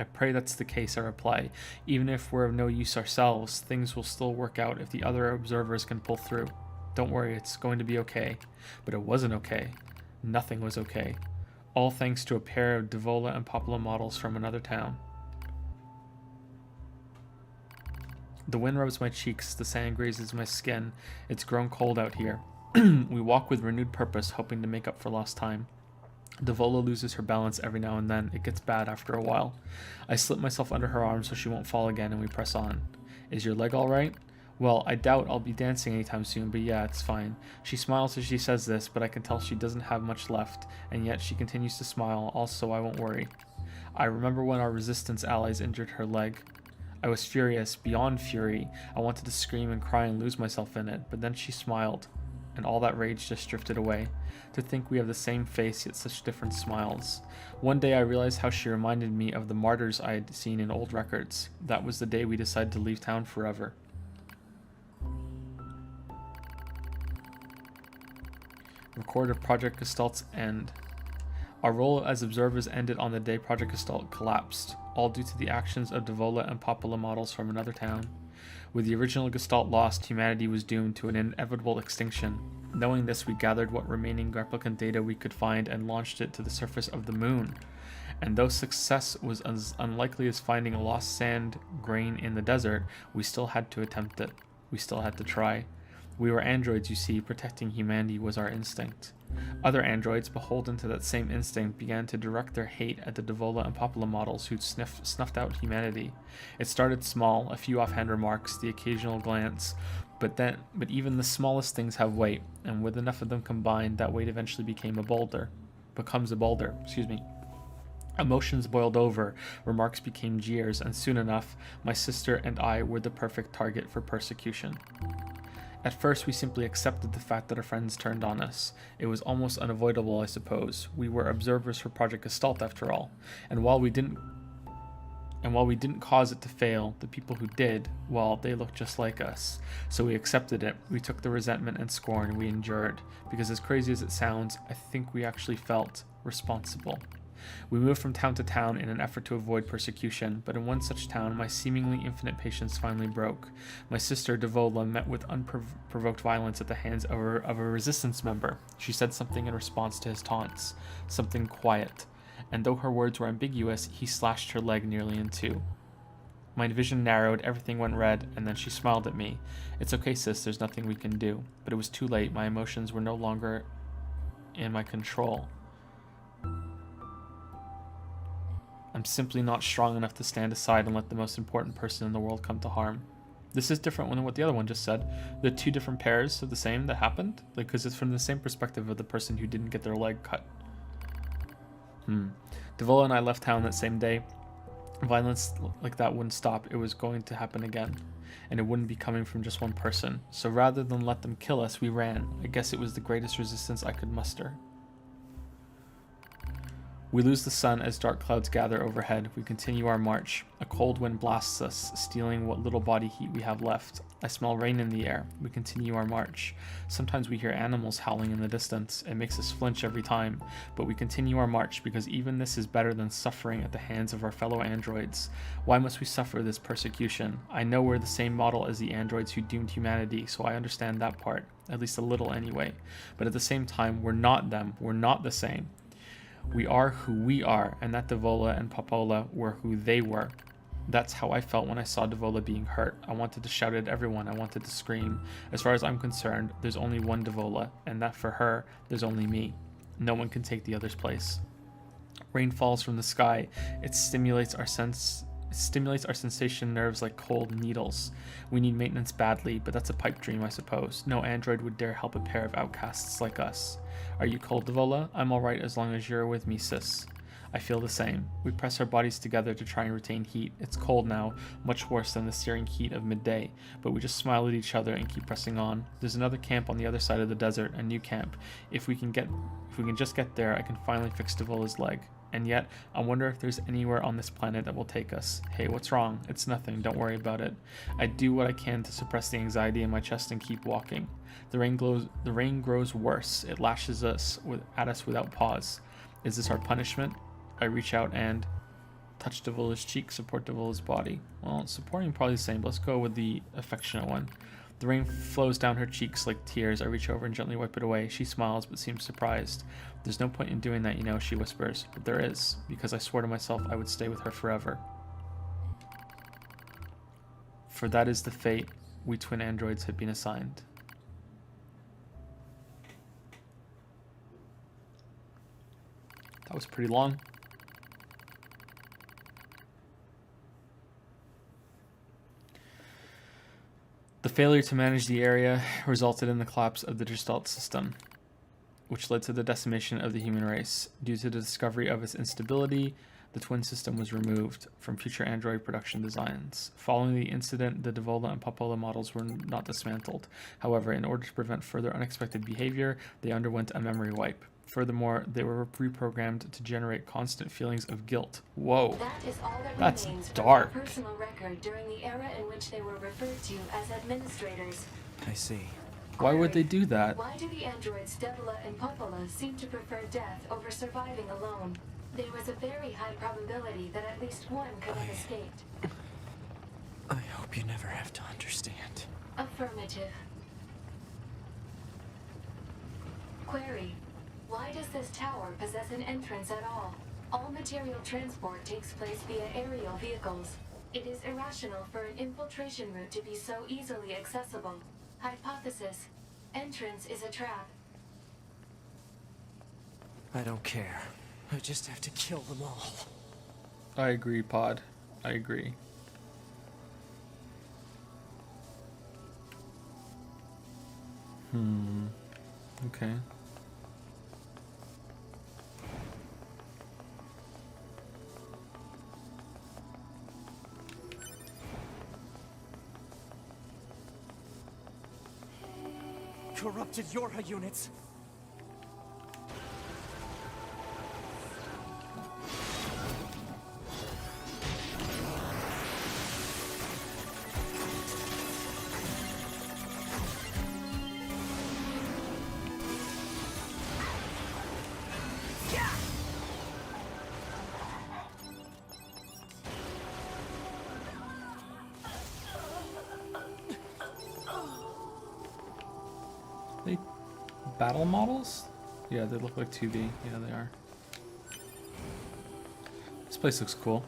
I pray that's the case, I reply. Even if we're of no use ourselves, things will still work out if the other observers can pull through. Don't worry, it's going to be okay. But it wasn't okay. Nothing was okay. All thanks to a pair of Devola and Popula models from another town. The wind rubs my cheeks, the sand grazes my skin. It's grown cold out here. We walk with renewed purpose, hoping to make up for lost time. Devola loses her balance every now and then. It gets bad after a while. I slip myself under her arm so she won't fall again, and we press on. Is your leg alright? Well, I doubt I'll be dancing anytime soon, but yeah, it's fine. She smiles as she says this, but I can tell she doesn't have much left, and yet she continues to smile, also I won't worry. I remember when our resistance allies injured her leg. I was furious, beyond fury. I wanted to scream and cry and lose myself in it, but then she smiled, and all that rage just drifted away. To think we have the same face, yet such different smiles. One day I realized how she reminded me of the martyrs I had seen in old records. That was the day we decided to leave town forever. Record of Project Gestalt's end. Our role as observers ended on the day Project Gestalt collapsed, all due to the actions of Devola and Popola models from another town. With the original Gestalt lost, humanity was doomed to an inevitable extinction. Knowing this, we gathered what remaining replicant data we could find and launched it to the surface of the moon. And though success was as unlikely as finding a lost sand grain in the desert, we still had to attempt it. We still had to try. We were androids, you see. Protecting humanity was our instinct. Other androids, beholden to that same instinct, began to direct their hate at the Devola and Popola models who'd snuffed out humanity. It started small, a few offhand remarks, the occasional glance, but even the smallest things have weight, and with enough of them combined, that weight eventually becomes a boulder. Emotions boiled over, remarks became jeers, and soon enough, my sister and I were the perfect target for persecution. At first, we simply accepted the fact that our friends turned on us. It was almost unavoidable, I suppose. We were observers for Project Gestalt, after all. And while we didn't cause it to fail, the people who did, well, they looked just like us. So we accepted it. We took the resentment and scorn we endured. Because as crazy as it sounds, I think we actually felt responsible. We moved from town to town in an effort to avoid persecution, but in one such town, my seemingly infinite patience finally broke. My sister, Devola, met with unprovoked violence at the hands of a resistance member. She said something in response to his taunts, something quiet, and though her words were ambiguous, he slashed her leg nearly in two. My vision narrowed, everything went red, and then she smiled at me. It's okay, sis, there's nothing we can do. But it was too late, my emotions were no longer in my control. I'm simply not strong enough to stand aside and let the most important person in the world come to harm. This is different than what the other one just said. The two different pairs of the same that happened, because it's from the same perspective of the person who didn't get their leg cut. Devola and I left town that same day. Violence like that wouldn't stop. It was going to happen again, and it wouldn't be coming from just one person. So rather than let them kill us, we ran. I guess it was the greatest resistance I could muster. We lose the sun as dark clouds gather overhead. We continue our march. A cold wind blasts us, stealing what little body heat we have left. I smell rain in the air. We continue our march. Sometimes we hear animals howling in the distance. It makes us flinch every time, but we continue our march because even this is better than suffering at the hands of our fellow androids. Why must we suffer this persecution? I know we're the same model as the androids who doomed humanity, so I understand that part, at least a little anyway. But at the same time, we're not them. We're not the same. We are who we are, and that Devola and Popola were who they were. That's how I felt when I saw Devola being hurt. I wanted to shout at everyone. I wanted to scream. As far as I'm concerned, there's only one Devola, and that for her, there's only me. No one can take the other's place. Rain falls from the sky. It stimulates our sensation nerves like cold needles. We need maintenance badly, but that's a pipe dream, I suppose. No android would dare help a pair of outcasts like us. Are you cold, Devola? I'm alright as long as you're with me, sis. I feel the same. We press our bodies together to try and retain heat. It's cold now, much worse than the searing heat of midday, but we just smile at each other and keep pressing on. There's another camp on the other side of the desert, a new camp. If we can just get there, I can finally fix Devola's leg. And yet, I wonder if there's anywhere on this planet that will take us. Hey, what's wrong? It's nothing, don't worry about it. I do what I can to suppress the anxiety in my chest and keep walking. The rain grows worse. It lashes at us without pause. Is this our punishment? I reach out and touch Devola's cheek, support Devola's body. Well, supporting probably the same, but let's go with the affectionate one. The rain flows down her cheeks like tears. I reach over and gently wipe it away. She smiles, but seems surprised. There's no point in doing that, you know, she whispers. But there is, because I swore to myself I would stay with her forever. For that is the fate we twin androids had been assigned. That was pretty long. The failure to manage the area resulted in the collapse of the Gestalt system, which led to the decimation of the human race. Due to the discovery of its instability, the twin system was removed from future android production designs. Following the incident, the Devolta and Popola models were not dismantled. However, in order to prevent further unexpected behavior, they underwent a memory wipe. Furthermore, they were reprogrammed to generate constant feelings of guilt. Whoa, That is all that that's remains dark. from their personal record during the era in which they were referred to as administrators. I see. Why would they do that? Why do the androids Devola and Popola seem to prefer death over surviving alone? There was a very high probability that at least one could have escaped. I hope you never have to understand. Affirmative. Query. Why does this tower possess an entrance at all? All material transport takes place via aerial vehicles. It is irrational for an infiltration route to be so easily accessible. Hypothesis. Entrance is a trap. I don't care. I just have to kill them all. I agree, Pod. I agree. Okay. Corrupted Yorha units. They battle models? Yeah, they look like 2D. Yeah, they are. This place looks cool.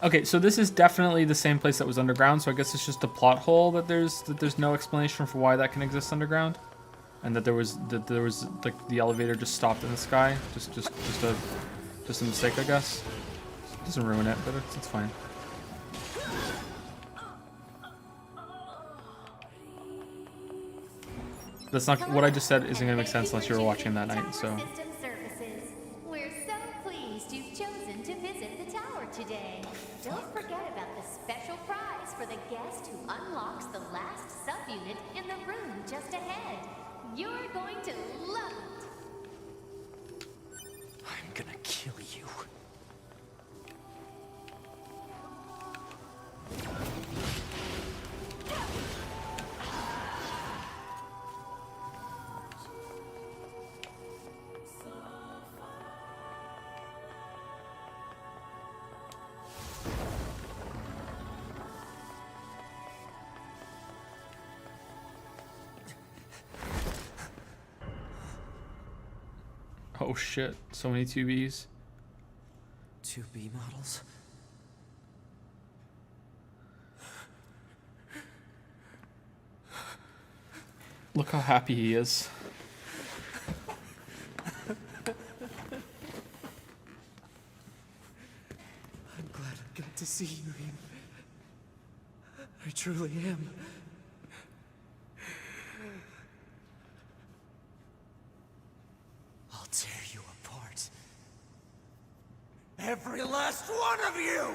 Okay, so this is definitely the same place that was underground, so I guess it's just a plot hole that there's no explanation for why that can exist underground. And that there was like the elevator just stopped in the sky. Just a mistake, I guess. Doesn't ruin it, but it's fine. That's not what I just said. Isn't gonna make sense unless you were watching that night. So. System services. We're so pleased you've chosen to visit the tower today. Don't forget about the special prize for the guest who unlocks the last subunit in the room just ahead. You're going to love it. I'm gonna kill you. Oh shit! So many 2Bs. 2B models? Look how happy he is. I'm glad I got to see you, Reem. I truly am. I'll tear you apart. Every last one of you!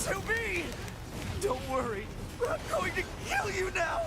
To be! Don't worry, I'm going to kill you now!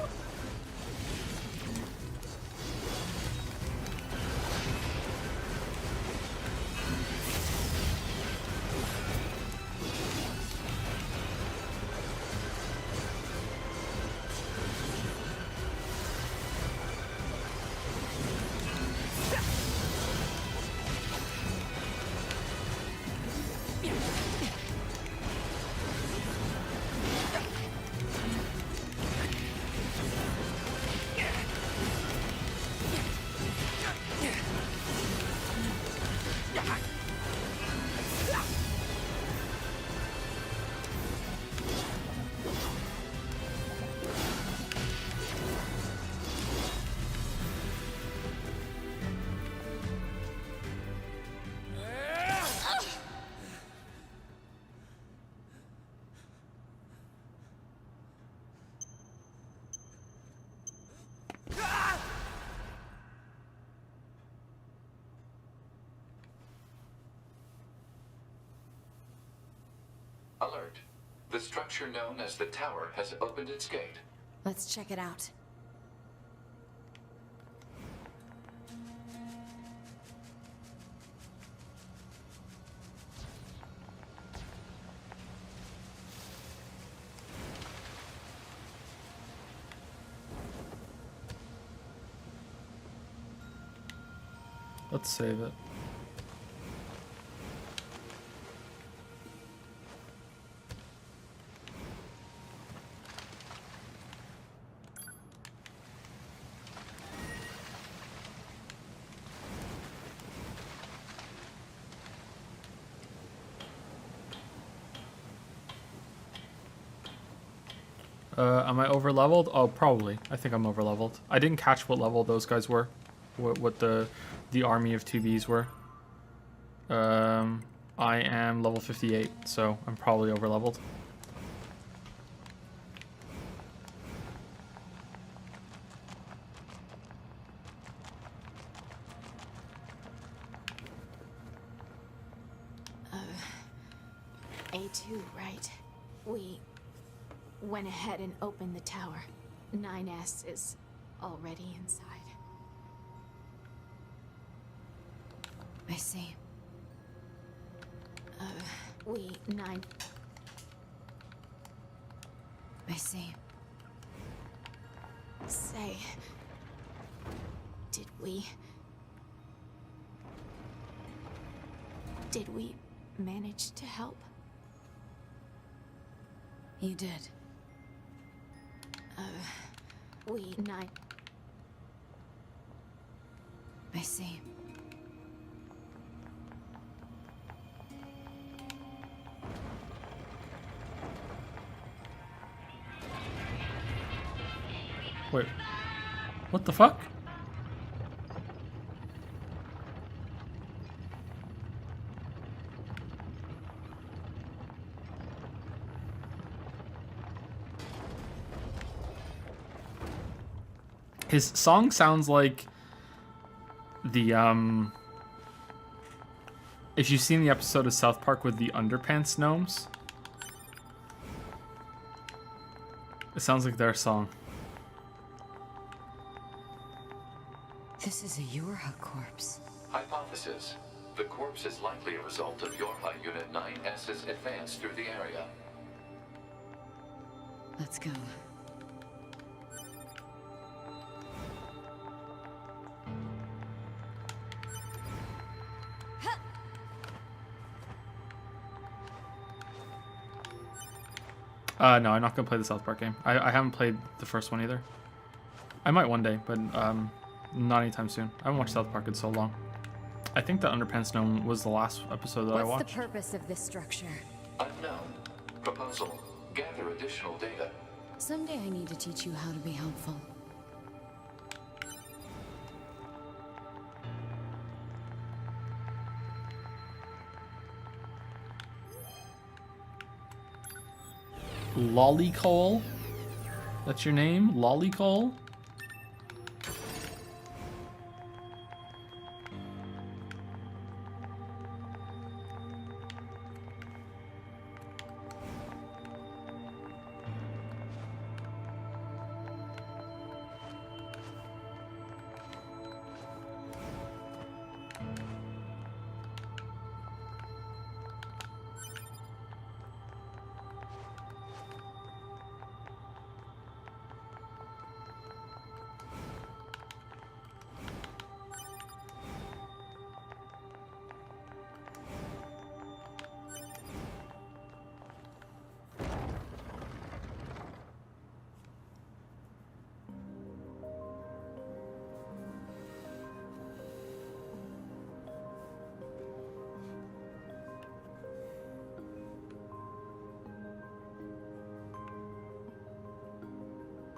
Alert. The structure known as the Tower has opened its gate. Let's check it out. Let's save it. Am I over leveled? Oh, probably. I think I'm over leveled. I didn't catch what level those guys were. What the army of 2Bs were. I am level 58, so I'm probably over leveled. A2, right? We went ahead and opened the tower. 9S is already inside. I see. We 9. I see. Say, did we manage to help? You did. We 9. I see. Wait. What the fuck? His song sounds like the if you've seen the episode of South Park with the underpants gnomes, it sounds like their song. This is a Yorha corpse. Hypothesis. The corpse is likely a result of Yorha Unit 9S's advance through the area. Let's go. No, I'm not gonna play the South Park game. I haven't played the first one either. I might one day, but not anytime soon. I haven't watched South Park in so long. I think that Underpants Gnome was the last episode that I watched. What's the purpose of this structure? Unknown. Proposal. Gather additional data. Someday I need to teach you how to be helpful. Lollycole? That's your name? Lollycole?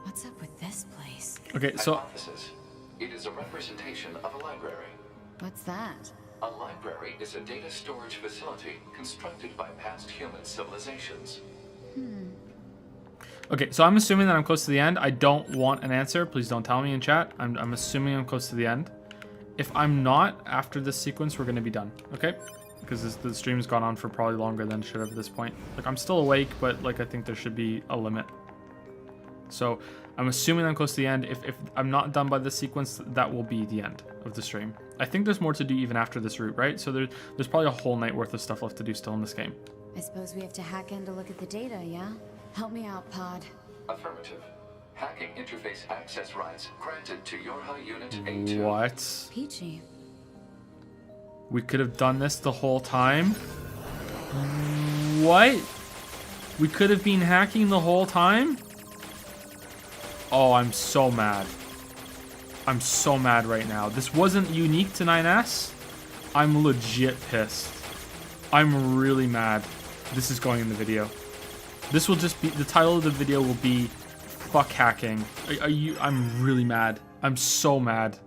What's up with this place? Okay, so Hypothesis. It is a representation of a library. What's that? A library is a data storage facility constructed by past human civilizations. okay, so I'm assuming that I'm close to the end. I don't want an answer. Please don't tell me in chat. I'm assuming I'm close to the end. If I'm not, after this sequence, we're gonna be done. Okay? because the stream's gone on for probably longer than it should have at this point. Like, I'm still awake, but like I think there should be a limit. So I'm assuming I'm close to the end. If I'm not done by this sequence, that will be the end of the stream. I think there's more to do even after this route, right? So there's probably a whole night worth of stuff left to do still in this game. I suppose we have to hack in to look at the data, yeah? Help me out, Pod. Affirmative. Hacking interface access rights granted to Yorha Unit A2. What? Peachy. We could have done this the whole time? What? We could have been hacking the whole time? Oh, I'm so mad. I'm so mad right now. This wasn't unique to 9S. I'm legit pissed. I'm really mad. This is going in the video. This will just be, the title of the video will be fuck hacking. I'm really mad. I'm so mad.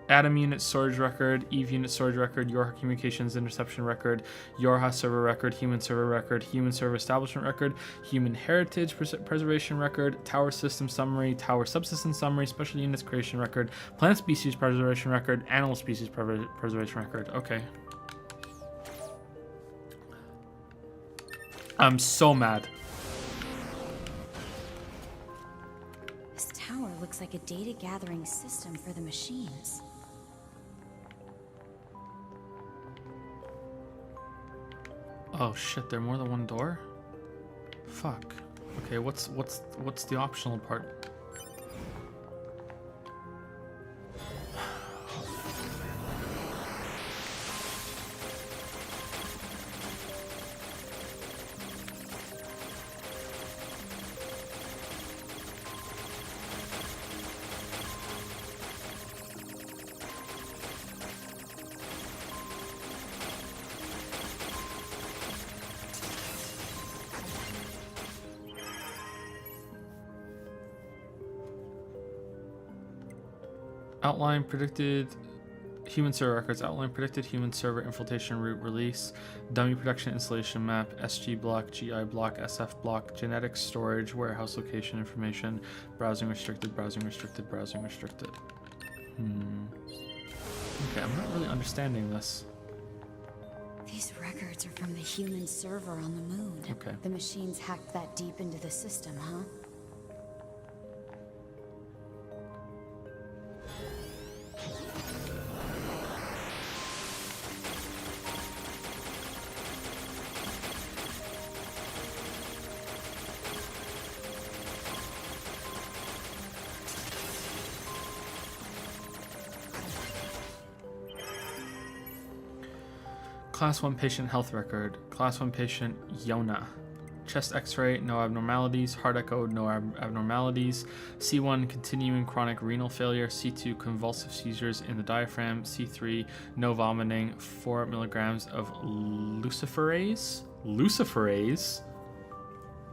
Atom unit storage record, Eve unit storage record, Yorha communications interception record, Yorha server record, human server establishment record, human heritage preservation record, tower system summary, tower subsystem summary, special units creation record, plant species preservation record, animal species preservation record. Okay. I'm so mad. This tower looks like a data gathering system for the machines. Oh shit, there are more than one door? Fuck. Okay, what's the optional part? Outline predicted human server records. Outline predicted human server infiltration route release. Dummy production installation map. SG block. GI block. SF block. Genetics storage. Warehouse location information. Browsing restricted. Browsing restricted. Browsing restricted. Okay, I'm not really understanding this. These records are from the human server on the moon. Okay. The machines hacked that deep into the system, huh? Class 1 patient health record. Class 1 patient Yona. Chest x-ray, no abnormalities. Heart echo, no abnormalities. C1, continuing chronic renal failure. C2, convulsive seizures in the diaphragm. C3, no vomiting. 4 milligrams of luciferase. Luciferase?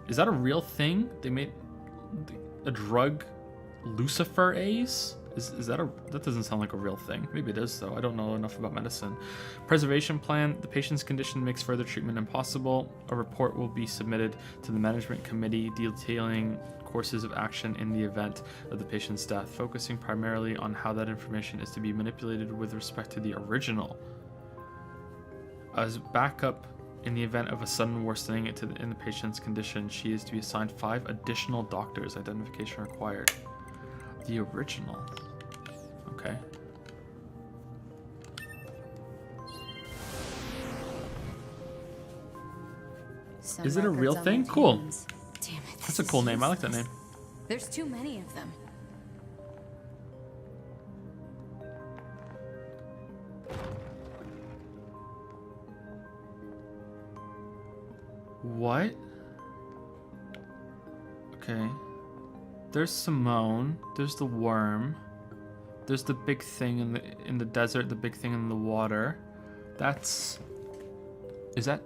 Is that a real thing? They made a drug, luciferase? Is that that doesn't sound like a real thing. Maybe it is though. I don't know enough about medicine. Preservation plan. The patient's condition makes further treatment impossible. A report will be submitted to the management committee detailing courses of action in the event of the patient's death, focusing primarily on how that information is to be manipulated with respect to the original. As backup, in the event of a sudden worsening in the patient's condition, she is to be assigned 5 additional doctors. Identification required. The original. Okay. Is it a real thing? Cool. Damn it. That's a cool name. I like that name. There's too many of them. What? Okay. There's Simone. There's the worm. There's the big thing in the desert. The big thing in the water. That's. Is that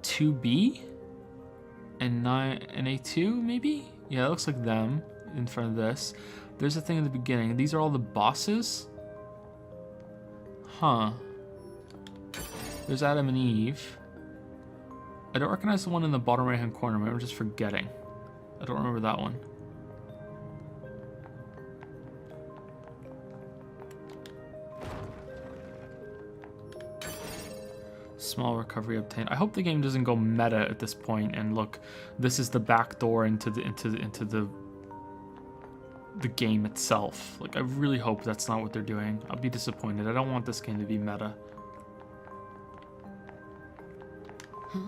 2B? And A2 maybe? Yeah, it looks like them in front of this. There's a thing in the beginning. These are all the bosses. Huh. There's Adam and Eve. I don't recognize the one in the bottom right hand corner. Maybe I'm just forgetting. I don't remember that one. Small recovery obtained. I hope the game doesn't go meta at this point and look, this is the back door into the game itself. Like, I really hope that's not what they're doing. I'll be disappointed. I don't want this game to be meta. Huh?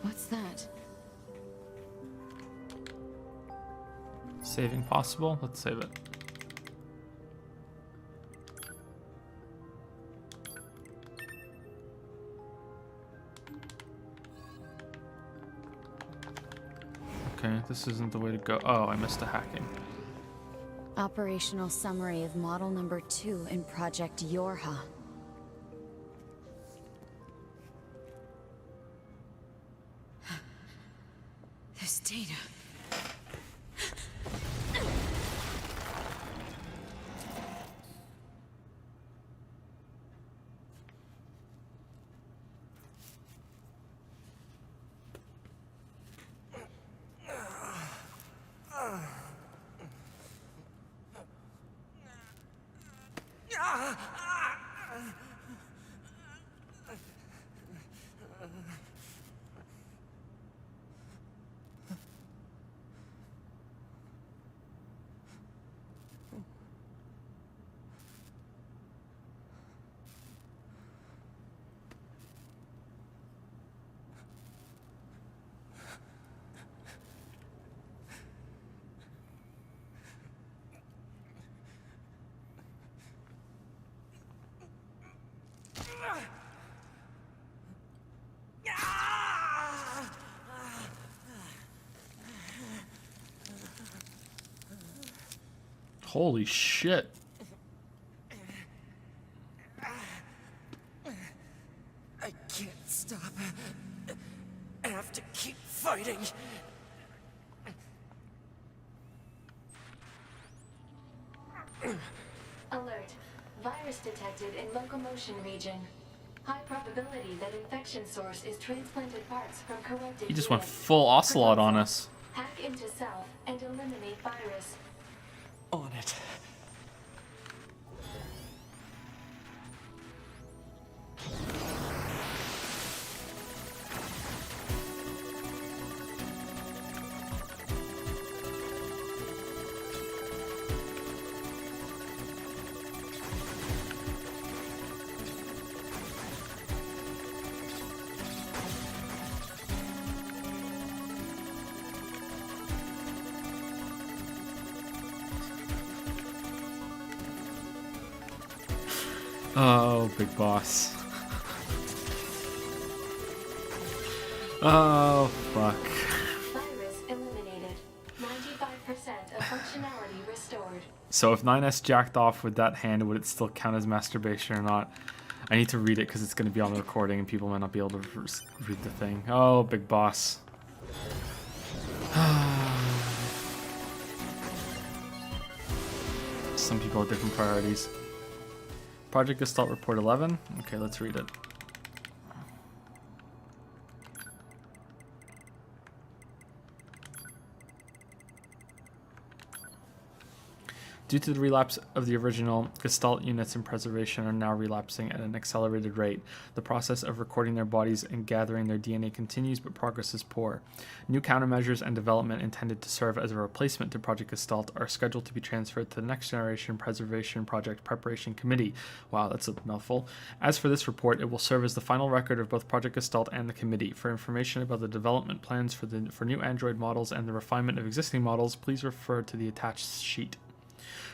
What's that? Saving possible? Let's save it. Okay, this isn't the way to go. Oh, I missed a hacking. Operational summary of model number 2 in Project Yorha. This data. Holy shit. I can't stop. I have to keep fighting. Alert. Virus detected in locomotion region. High probability that infection source is transplanted parts from corrupted He just went units. full ocelot on us. Hack into self and eliminate virus. On it. Oh, big boss. Oh, fuck. Virus eliminated. 95% of functionality restored. So if 9S jacked off with that hand, would it still count as masturbation or not? I need to read it because it's going to be on the recording and people might not be able to read the thing. Oh, big boss. Some people have different priorities. Project Gestalt Report 11. Okay, let's read it. Due to the relapse of the original, Gestalt units in preservation are now relapsing at an accelerated rate. The process of recording their bodies and gathering their DNA continues, but progress is poor. New countermeasures and development intended to serve as a replacement to Project Gestalt are scheduled to be transferred to the Next Generation Preservation Project Preparation Committee. Wow, that's a mouthful. As for this report, it will serve as the final record of both Project Gestalt and the committee. For information about the development plans for new Android models and the refinement of existing models, please refer to the attached sheet.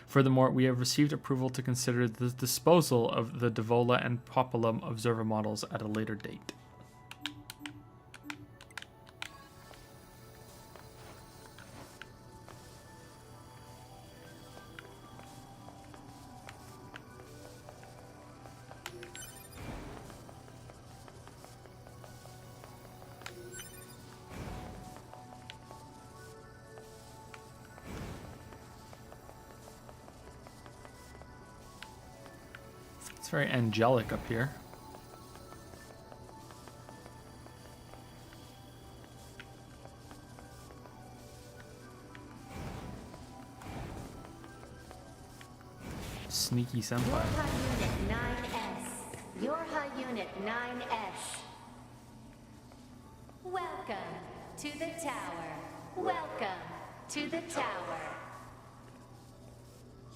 Furthermore, we have received approval to consider the disposal of the Devola and Populum observer models at a later date. It's very angelic up here. Sneaky senpai. Unit 9S. Yorha Unit 9S. Welcome to the tower. Welcome to the tower.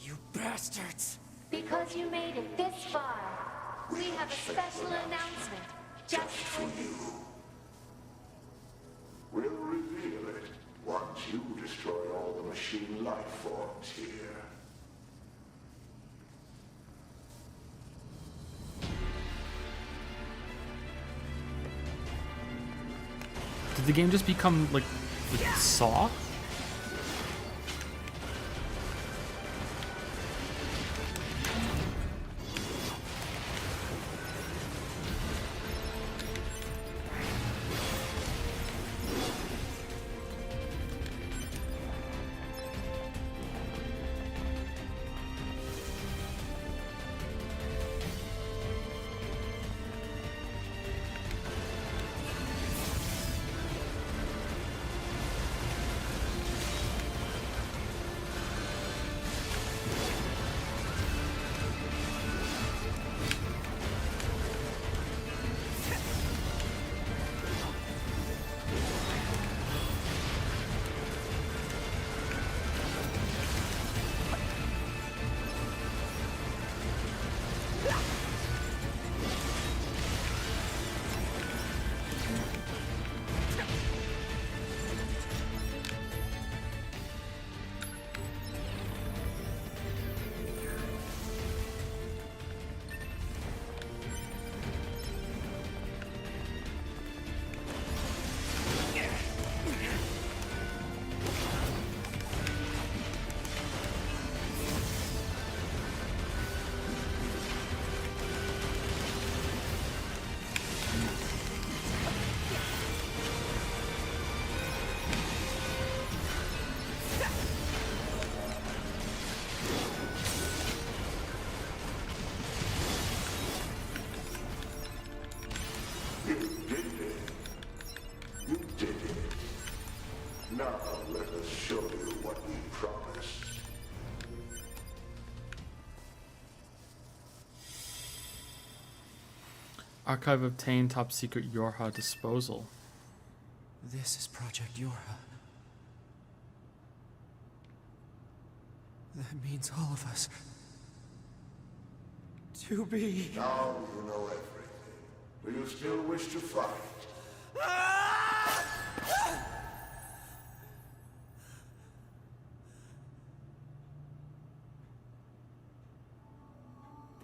You bastards! Because you made it this far, we have a special announcement just for you. We'll reveal it once you destroy all the machine life forms here. Did the game just become like Saw? Now let us show you what we promised. Archive obtained, top secret Yorha disposal. This is Project Yorha. That means all of us. To be... Now you know everything. Do you still wish to fight?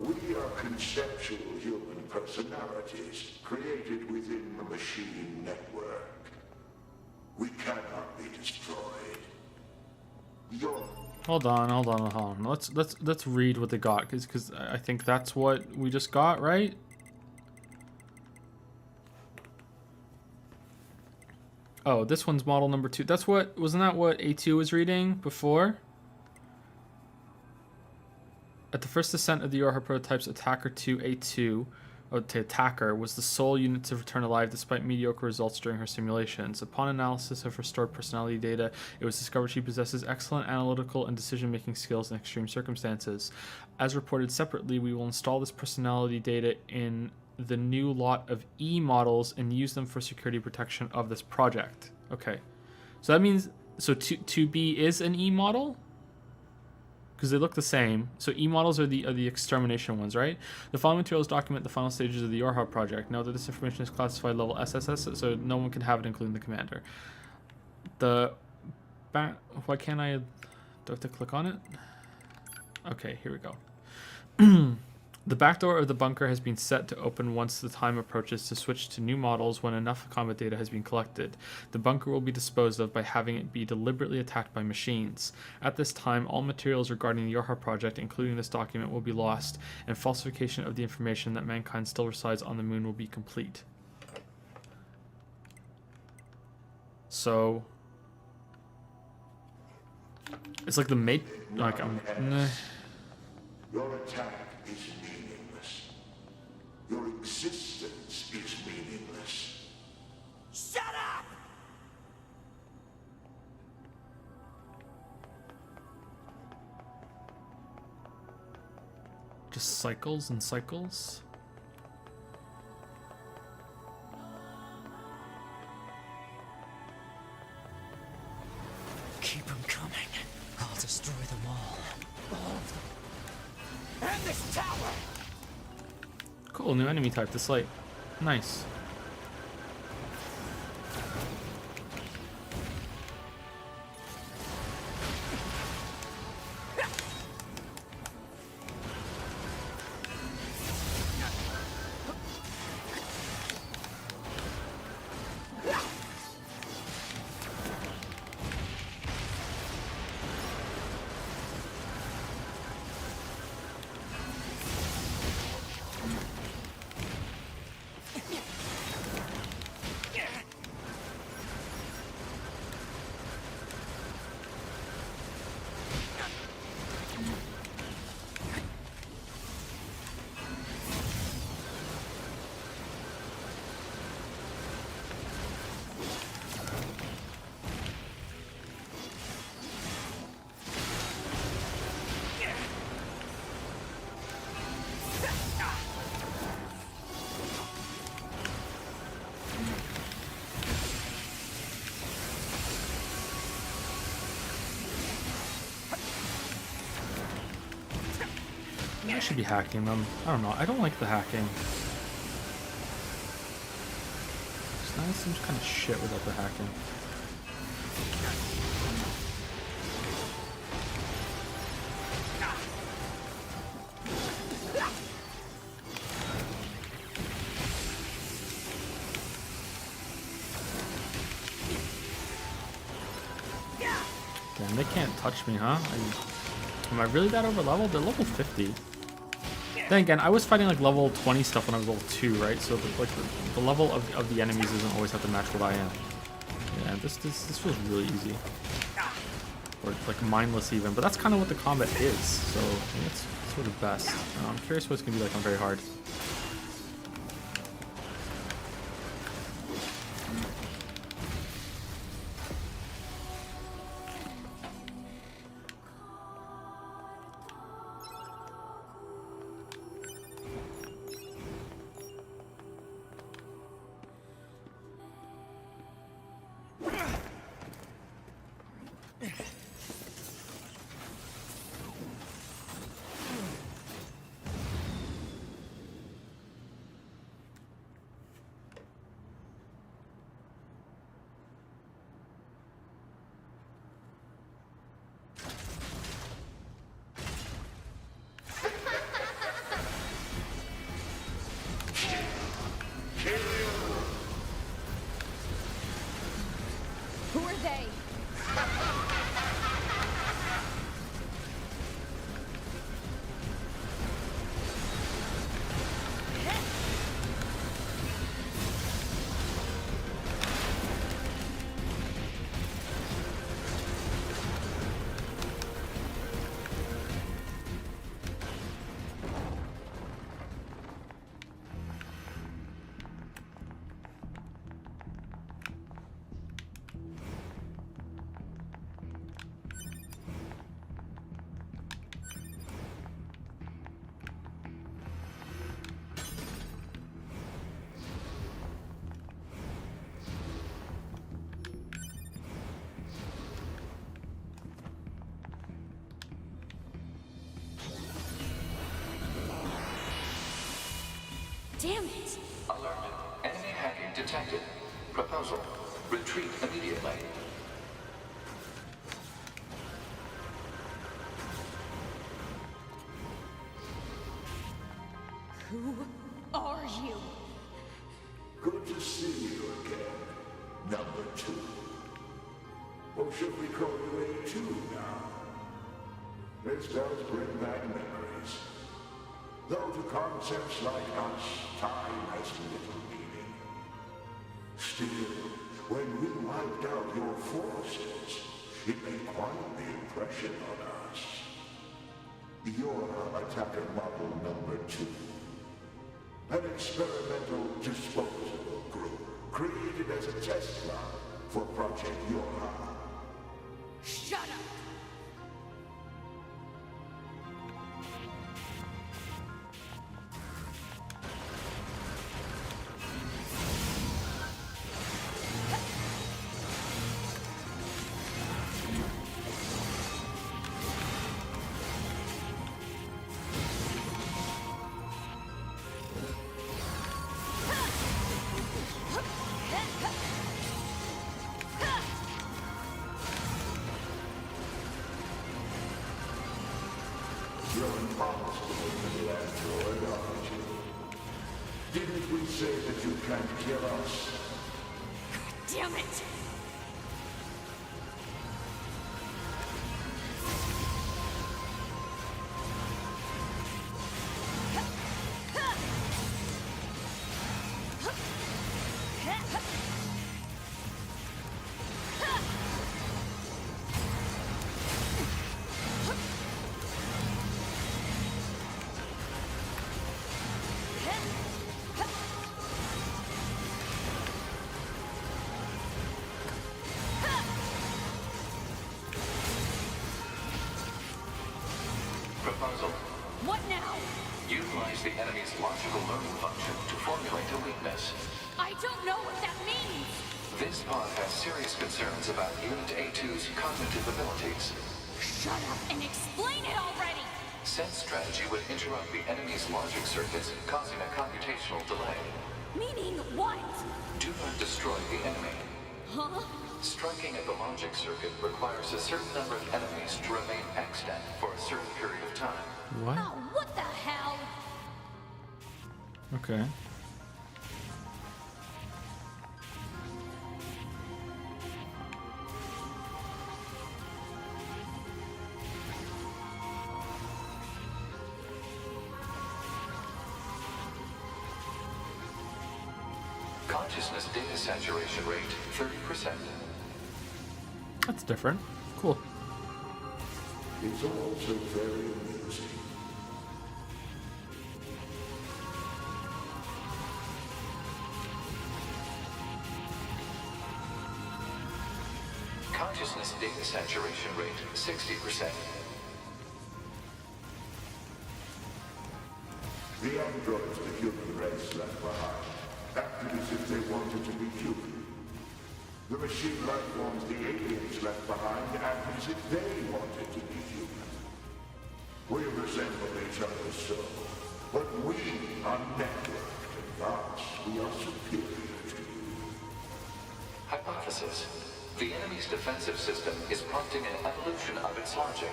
We are conceptual human personalities created within the machine network. We cannot be destroyed. Hold on. Let's read what they got, because I think that's what we just got, right? Oh, this one's model number 2. Wasn't that what A2 was reading before? At the first ascent of the Yorha prototypes, Attacker 2A2, to Attacker, was the sole unit to return alive despite mediocre results during her simulations. Upon analysis of her stored personality data, it was discovered she possesses excellent analytical and decision-making skills in extreme circumstances. As reported separately, we will install this personality data in the new lot of E models and use them for security protection of this project. Okay. So that means... So 2B is an E model? Because they look the same. So E models are the extermination ones, right? The following materials document the final stages of the Yorha project. Note that this information is classified level SSS, so no one can have it, including the commander. Why can't I... Do I have to click on it? Okay, here we go. The back door of the bunker has been set to open once the time approaches to switch to new models when enough combat data has been collected. The bunker will be disposed of by having it be deliberately attacked by machines. At this time, all materials regarding the Yorha project, including this document, will be lost, and falsification of the information that mankind still resides on the moon will be complete. So... It's like the mate... Like, Your attack is meaningless. Your existence is meaningless. Shut up! Just cycles and cycles. Keep them coming. I'll destroy them all. All of them. And this tower! Cool, new enemy type, the Slate. Nice. I should be hacking them. I don't know. I don't like the hacking. It seems kind of shit without the hacking. Damn, they can't touch me, huh? Am I really that over leveled? They're level 50. Then again, I was fighting like level 20 stuff when I was level 2, right? So the level of the enemies doesn't always have to match what I am. Yeah, this feels really easy. Or like mindless even, but that's kind of what the combat is. So I think that's sort of best. I'm curious what it's gonna be like on very hard. Who are they? Damn it! Alert. Enemy hacking detected. Proposal. Retreat immediately. Who are you? Good to see you again, number 2. Or should we call you A2 now? This does bring back memories. Though to concepts like us, time has little meaning. Still, when we wiped out your forces, it made quite the impression on us. You're attacker model number 2. An experimental disposable group created as a test lab for Project Yorha. Shut up! promised to me for the android, aren't you? Didn't we say that you can't kill us? Damn it! Proposal. What now? Utilize the enemy's logical learning function to formulate a weakness. I don't know what that means! This pod has serious concerns about Unit A2's cognitive abilities. Shut up and explain it already! Sense strategy would interrupt the enemy's logic circuits, causing a computational delay. Meaning what? Do not destroy the enemy. Huh? Striking at the logic circuit requires a certain number of enemies to remain extant for a certain period of time. What? Oh, what the hell? Okay. Consciousness data saturation rate 30%. That's different. Cool. It's also very amusing. Consciousness data saturation rate 60%. The androids the human race left behind acted as if they wanted to be human. The machine life forms the aliens left behind acted as if they wanted to be human. We resemble each other so, but we are networked, and thus we are superior to you. Hypothesis. The enemy's defensive system is prompting an evolution of its logic.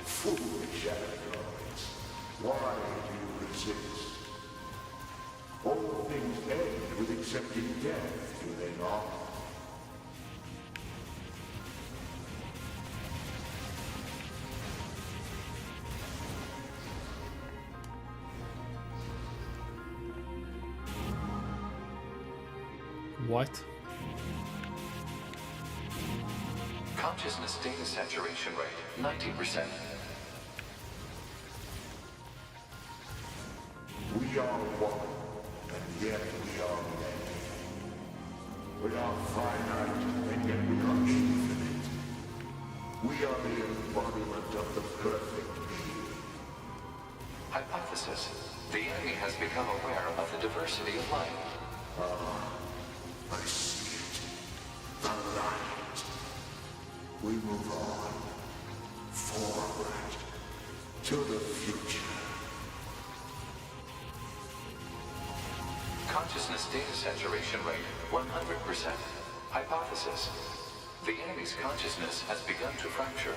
Foolish androids. Why do you resist? All things end with accepting death, do they not? What? Consciousness data saturation rate 90%. We are one, and yet we are many. We are finite, and yet we are infinite. We are the embodiment of the perfect being. Hypothesis. The enemy has become aware of the diversity of life. I see it. The light. We move on. Forward. To the future. Consciousness data saturation rate 100%. Hypothesis. The enemy's consciousness has begun to fracture.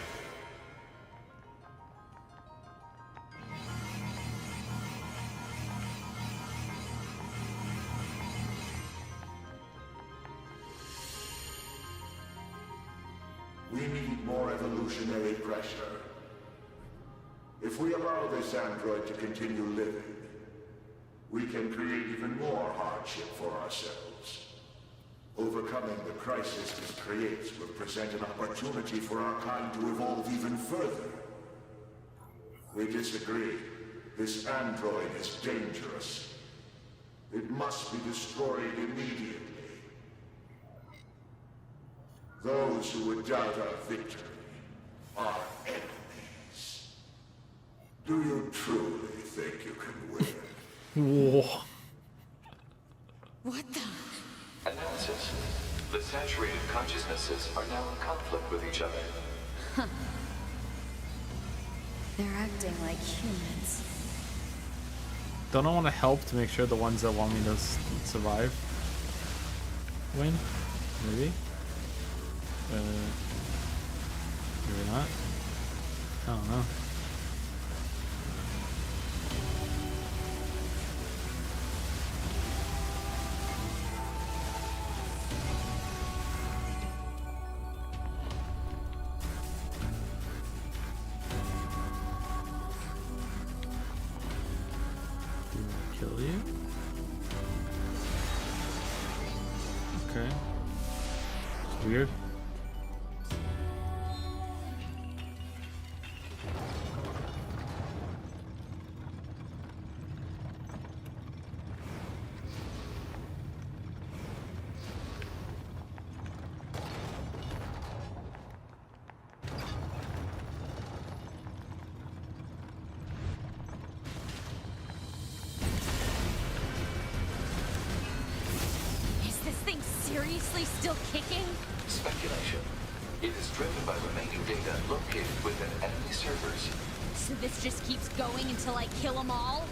We need more evolutionary pressure. If we allow this android to continue living, we can create even more hardship for ourselves. Overcoming the crisis this creates will present an opportunity for our kind to evolve even further. We disagree. This android is dangerous. It must be destroyed immediately. Those who would doubt our victory are enemies. Do you truly think you can win? Whoa. What the? Analysis. The saturated consciousnesses are now in conflict with each other. Huh. They're acting like humans. Don't I want to help to make sure the ones that want me to survive win? Maybe? Maybe not. I don't know. Okay. Weird. Is this thing seriously still kicking? Speculation. It is driven by remaining data located within enemy servers. So this just keeps going until I kill them all?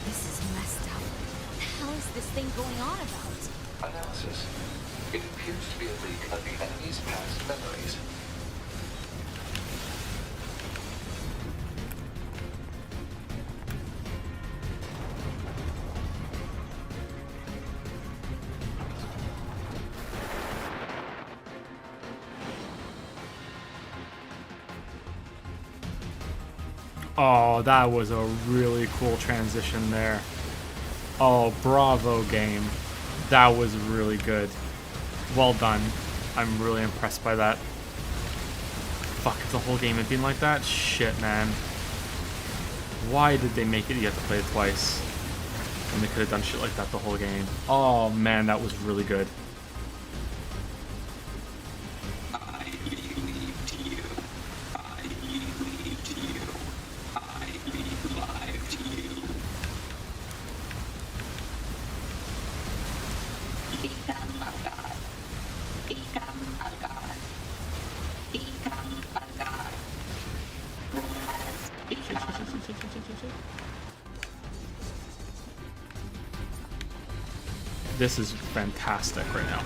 This is messed up. What the hell is this thing going on about? Analysis. It appears to be a leak of the enemy's past memories. Oh, that was a really cool transition there. Oh, bravo game. That was really good. Well done. I'm really impressed by that. Fuck, if the whole game had been like that? Shit, man. Why did they make it you have to play it twice? And they could have done shit like that the whole game. Oh, man, that was really good. This is fantastic right now.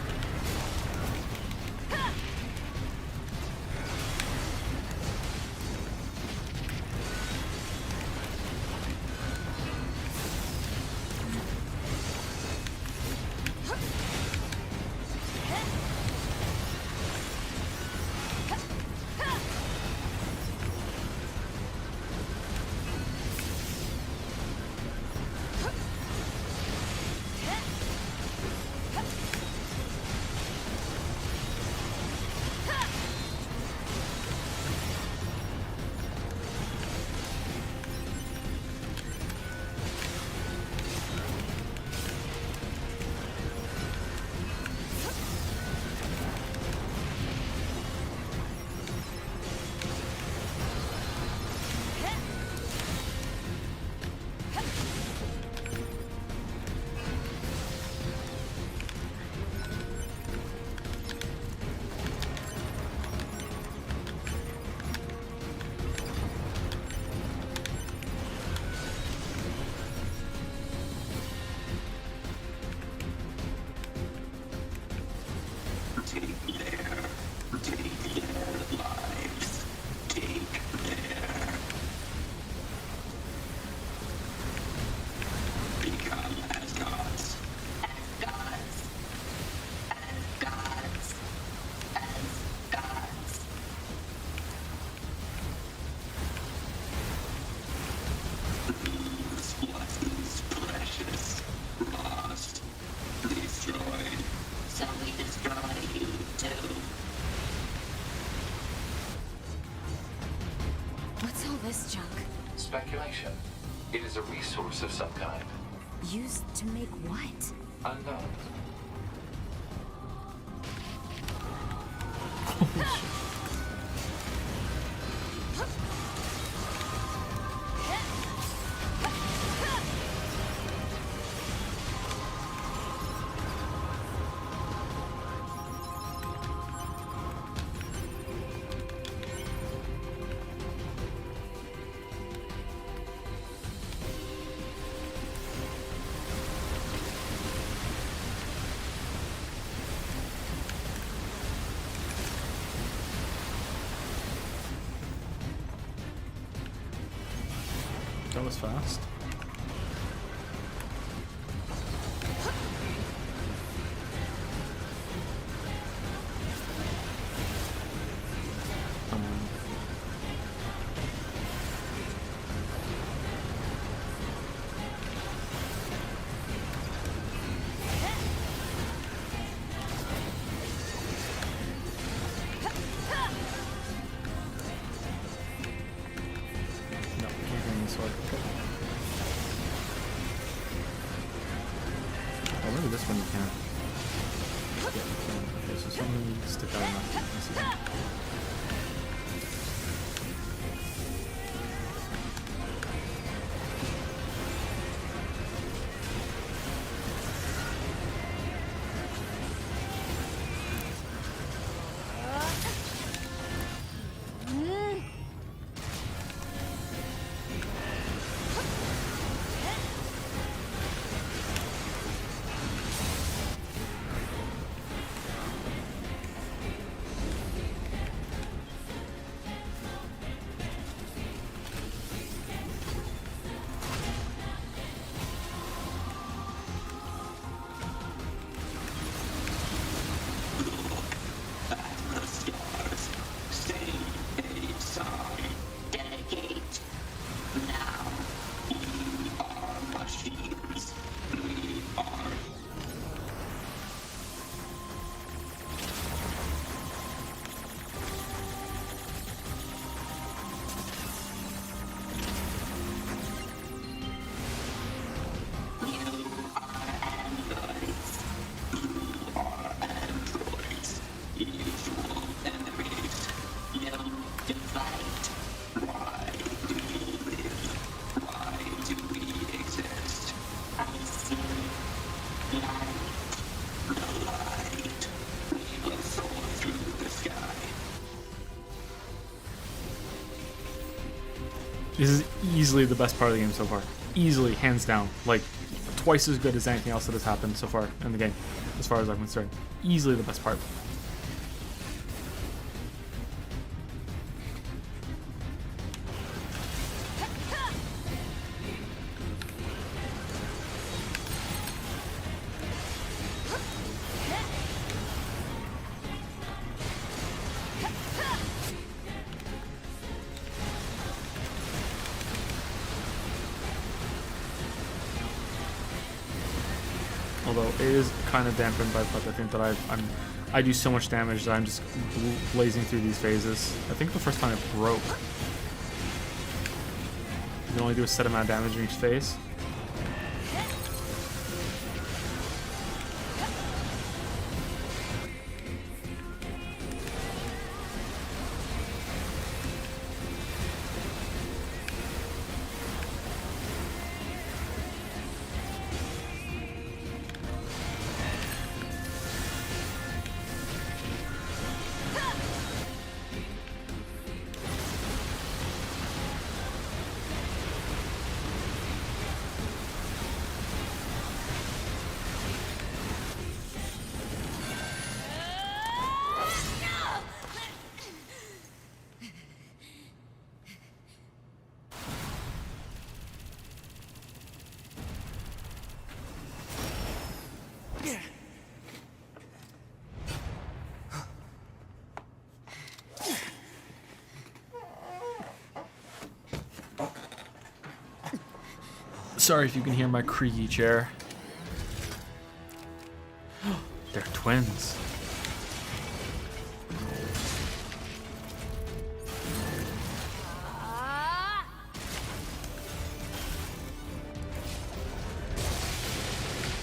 This junk. Speculation. It is a resource of some kind. Used to make what? Unknown. That was fast. This one you can. Yeah, you can. Okay, so something stick out enough. This is easily the best part of the game so far. Easily, hands down. Like, twice as good as anything else that has happened so far in the game, as far as I'm concerned. Easily the best part. Although it is kind of dampened by the fact I think that I do so much damage that I'm just blazing through these phases. I think the first time it broke. You can only do a set amount of damage in each phase. Sorry if you can hear my creaky chair. They're twins.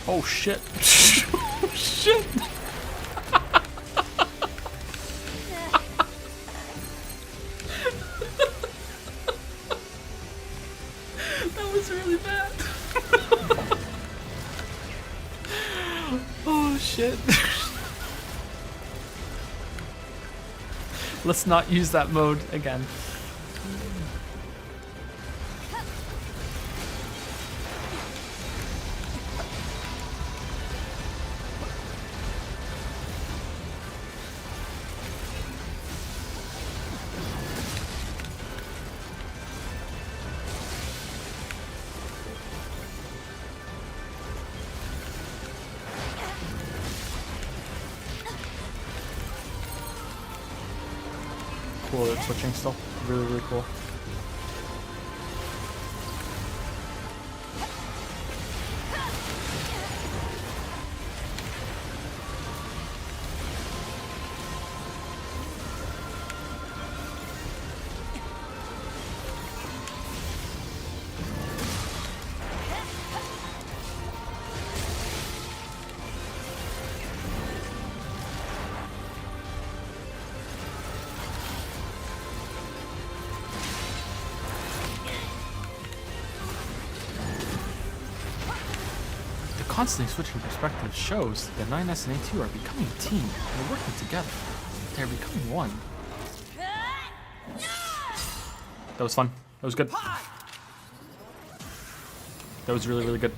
Oh shit. Oh shit. That was really bad. Oh shit. Let's not use that mode again. cool that it's switching still. Really, really cool. Constantly switching perspectives shows that the 9S and A2 are becoming a team. They're working together. They're becoming one. That was fun. That was good. That was really, really good.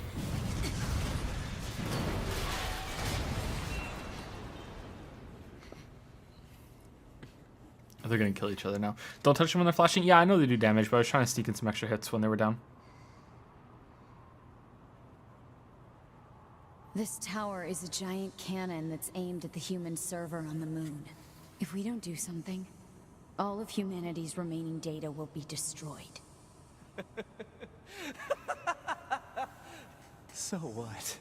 They're gonna kill each other now. Don't touch them when they're flashing. Yeah, I know they do damage, but I was trying to sneak in some extra hits when they were down. This tower is a giant cannon that's aimed at the human server on the moon. If we don't do something, all of humanity's remaining data will be destroyed. So what?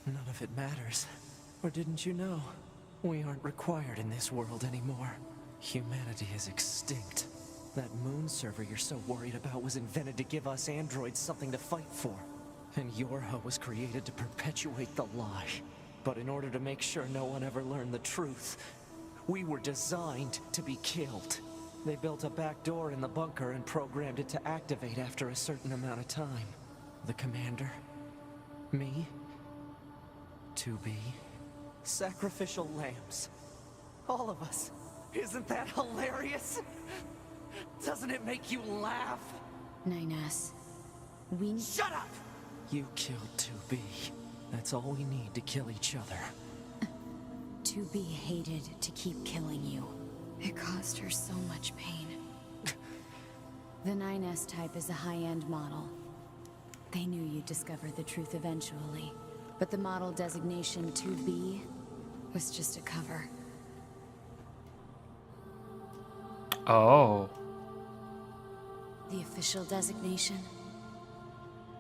None of it matters. Or didn't you know? We aren't required in this world anymore. Humanity is extinct. That moon server you're so worried about was invented to give us androids something to fight for. And Yorha was created to perpetuate the lie. But in order to make sure no one ever learned the truth, we were designed to be killed. They built a back door in the bunker and programmed it to activate after a certain amount of time. The commander, me, 2B, sacrificial lambs. All of us. Isn't that hilarious? Doesn't it make you laugh? 9S, we... Shut up! You killed 2B. That's all we need to kill each other. 2B hated to keep killing you. It caused her so much pain. The 9S type is a high-end model. They knew you'd discover the truth eventually. But the model designation 2B was just a cover. Oh. The official designation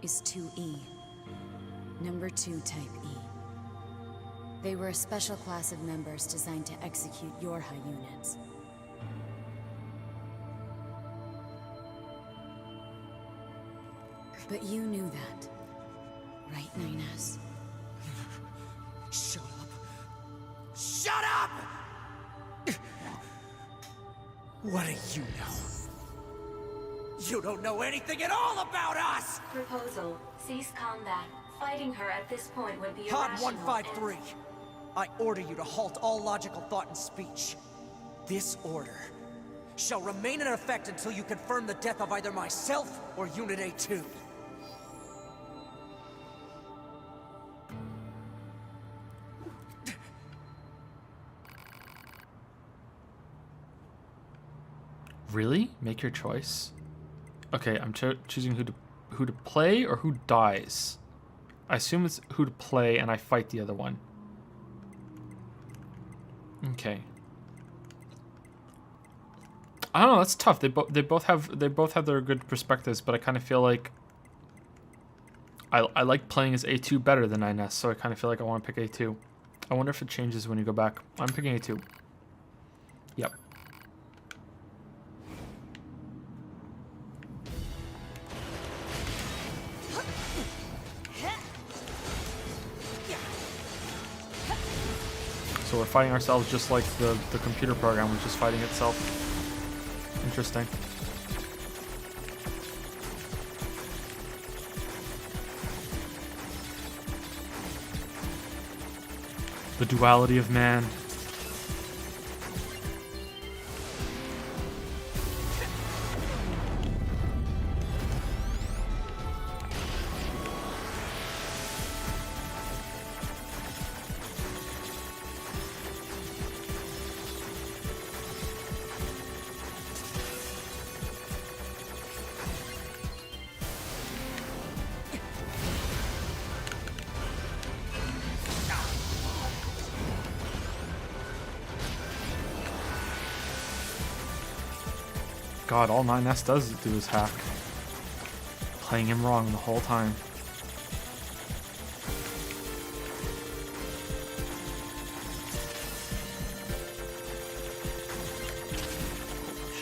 is 2E. Number 2 type E. They were a special class of members designed to execute Yorha units. But you knew that, right, 9S? Shut up! Shut up! What do you know? You don't know anything at all about us! Proposal. Cease combat. Fighting her at this point would be Pod irrational 153. I order you to halt all logical thought and speech. This order shall remain in effect until you confirm the death of either myself or Unit A2. Really? Make your choice. Okay, I'm choosing who to play or who dies. I assume it's who to play, and I fight the other one. Okay. I don't know. That's tough. They both have their good perspectives, but I kind of feel like I like playing as A2 better than 9S, so I kind of feel like I want to pick A2. I wonder if it changes when you go back. I'm picking A2. Yep. So we're fighting ourselves just like the computer program was just fighting itself. Interesting. The duality of man. God, all 9S does do is hack. Playing him wrong the whole time.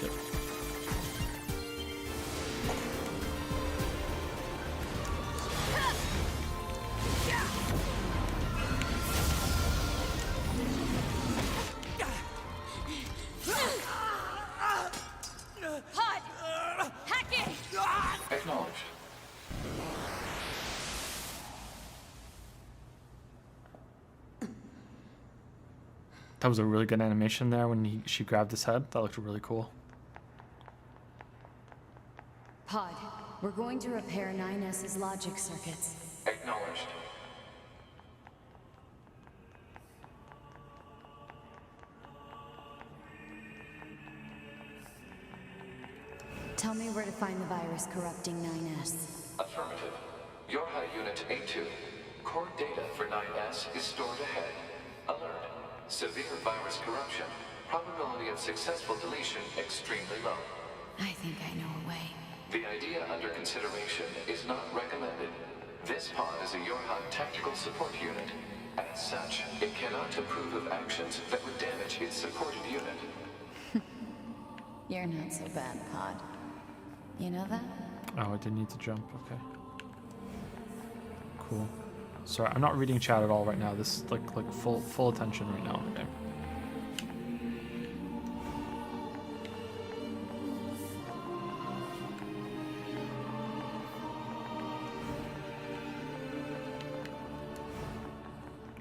Shit. Pod! Hack it! Acknowledged. That was a really good animation there when she grabbed his head. That looked really cool. Pod, we're going to repair 9S's logic circuits. Acknowledged. Tell me where to find the virus corrupting 9S. Affirmative. Yorha Unit A2. Core data for 9S is stored ahead. Alert. Severe virus corruption. Probability of successful deletion extremely low. I think I know a way. The idea under consideration is not recommended. This pod is a Yorha tactical support unit. As such, it cannot approve of actions that would damage its supported unit. You're not so bad, Pod. You know that? Oh, I didn't need to jump. Okay. Cool. Sorry, I'm not reading chat at all right now. This is like full attention right now. Okay.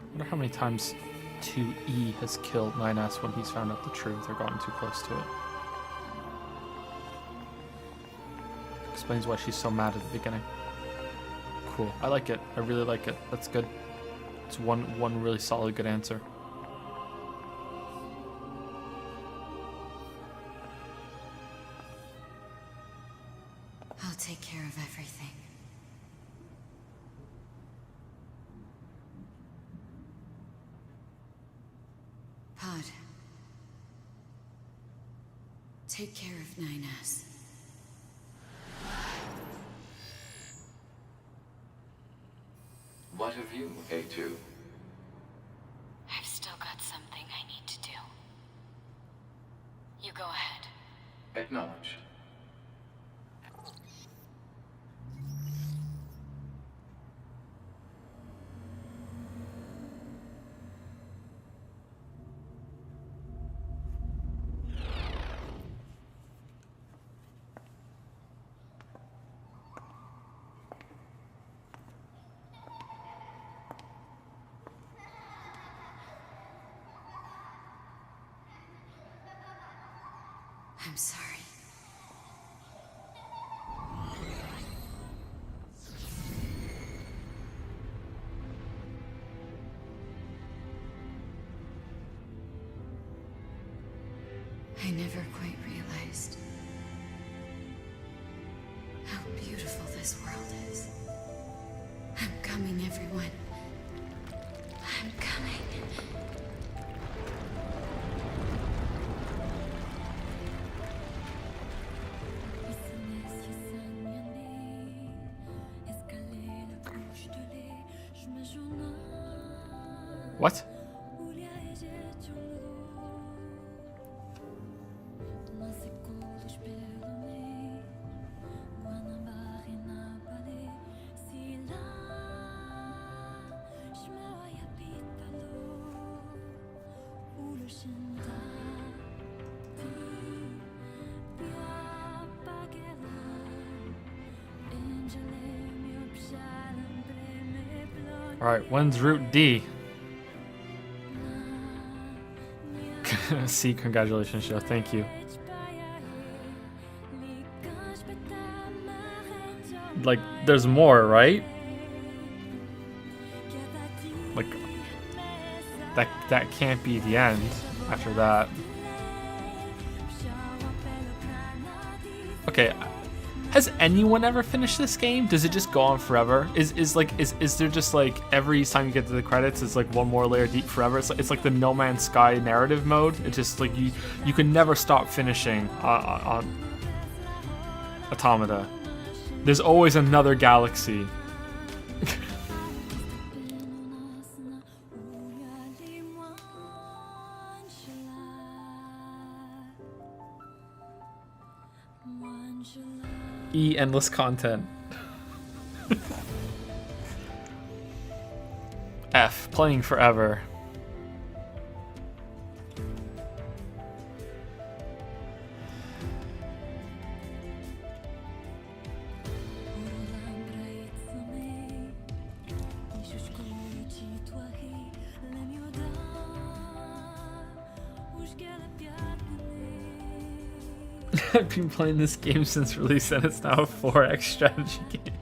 I wonder how many times 2E has killed 9S when he's found out the truth or gotten too close to it. Explains why she's so mad at the beginning. Cool. I like it. I really like it. That's good. It's one really solid good answer. I'll take care of everything. Pod. Take care of 9S. What of you, A2? I've still got something I need to do. You go ahead. Acknowledged. I'm sorry. I never quite realized how beautiful this world is. I'm coming, everyone. I'm coming. What? Alright, when's Route D? C, congratulations, Joe. Thank you. Like, there's more, right? Like, that can't be the end after that. Okay, has anyone ever finished this game? Does it just go on forever? Is there just like every time you get to the credits, it's like one more layer deep forever? It's like the No Man's Sky narrative mode. It's just like you can never stop finishing on Automata. There's always another galaxy. E endless content. F playing forever. I've been playing this game since release and it's now a 4X strategy game.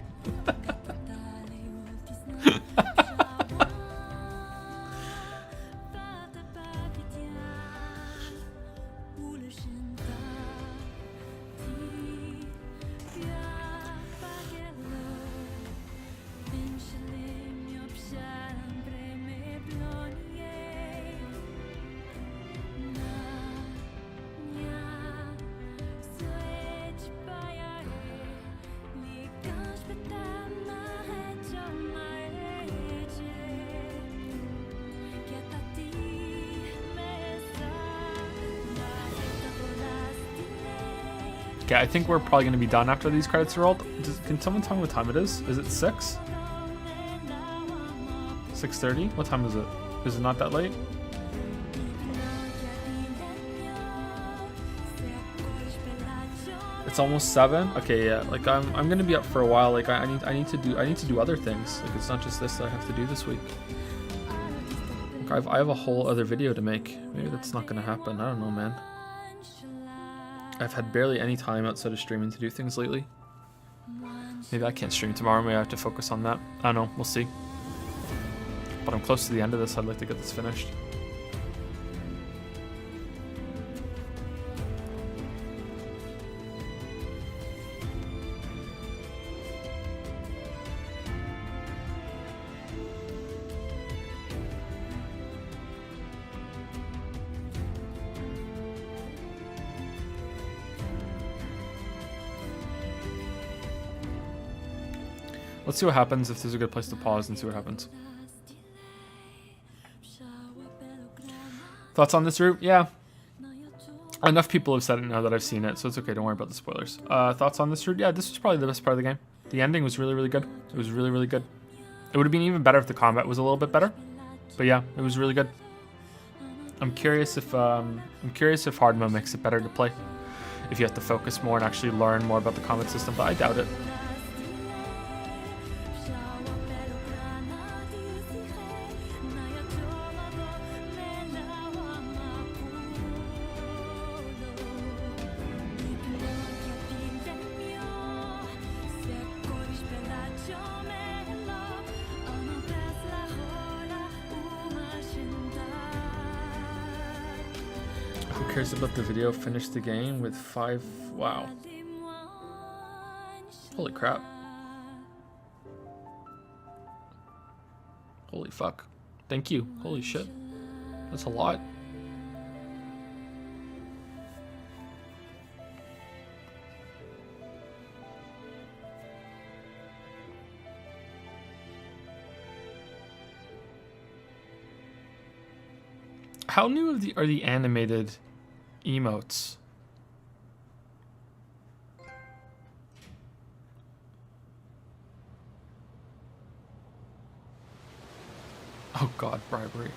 Okay, I think we're probably going to be done after these credits are rolled. Can someone tell me what time it is? Is it 6? 6:30? What time is it? Is it not that late? It's almost 7. Okay, yeah. Like I'm going to be up for a while. Like I need to do other things. Like it's not just this that I have to do this week. Like I have a whole other video to make. Maybe that's not going to happen. I don't know, man. I've had barely any time outside of streaming to do things lately. Maybe I can't stream tomorrow. Maybe I have to focus on that. I don't know. We'll see. But I'm close to the end of this. I'd like to get this finished. Let's see what happens if there's a good place to pause and see what happens. Thoughts on this route? Yeah. Enough people have said it now that I've seen it, so it's okay. Don't worry about the spoilers. Thoughts on this route? Yeah, this was probably the best part of the game. The ending was really, really good. It was really, really good. It would have been even better if the combat was a little bit better. But yeah, it was really good. I'm curious if hard mode makes it better to play. If you have to focus more and actually learn more about the combat system, but I doubt it. Who cares about the video? Finish the game with 5. Wow. Holy crap. Holy fuck. Thank you. Holy shit. That's a lot. How new are the animated emotes? Oh god, bribery.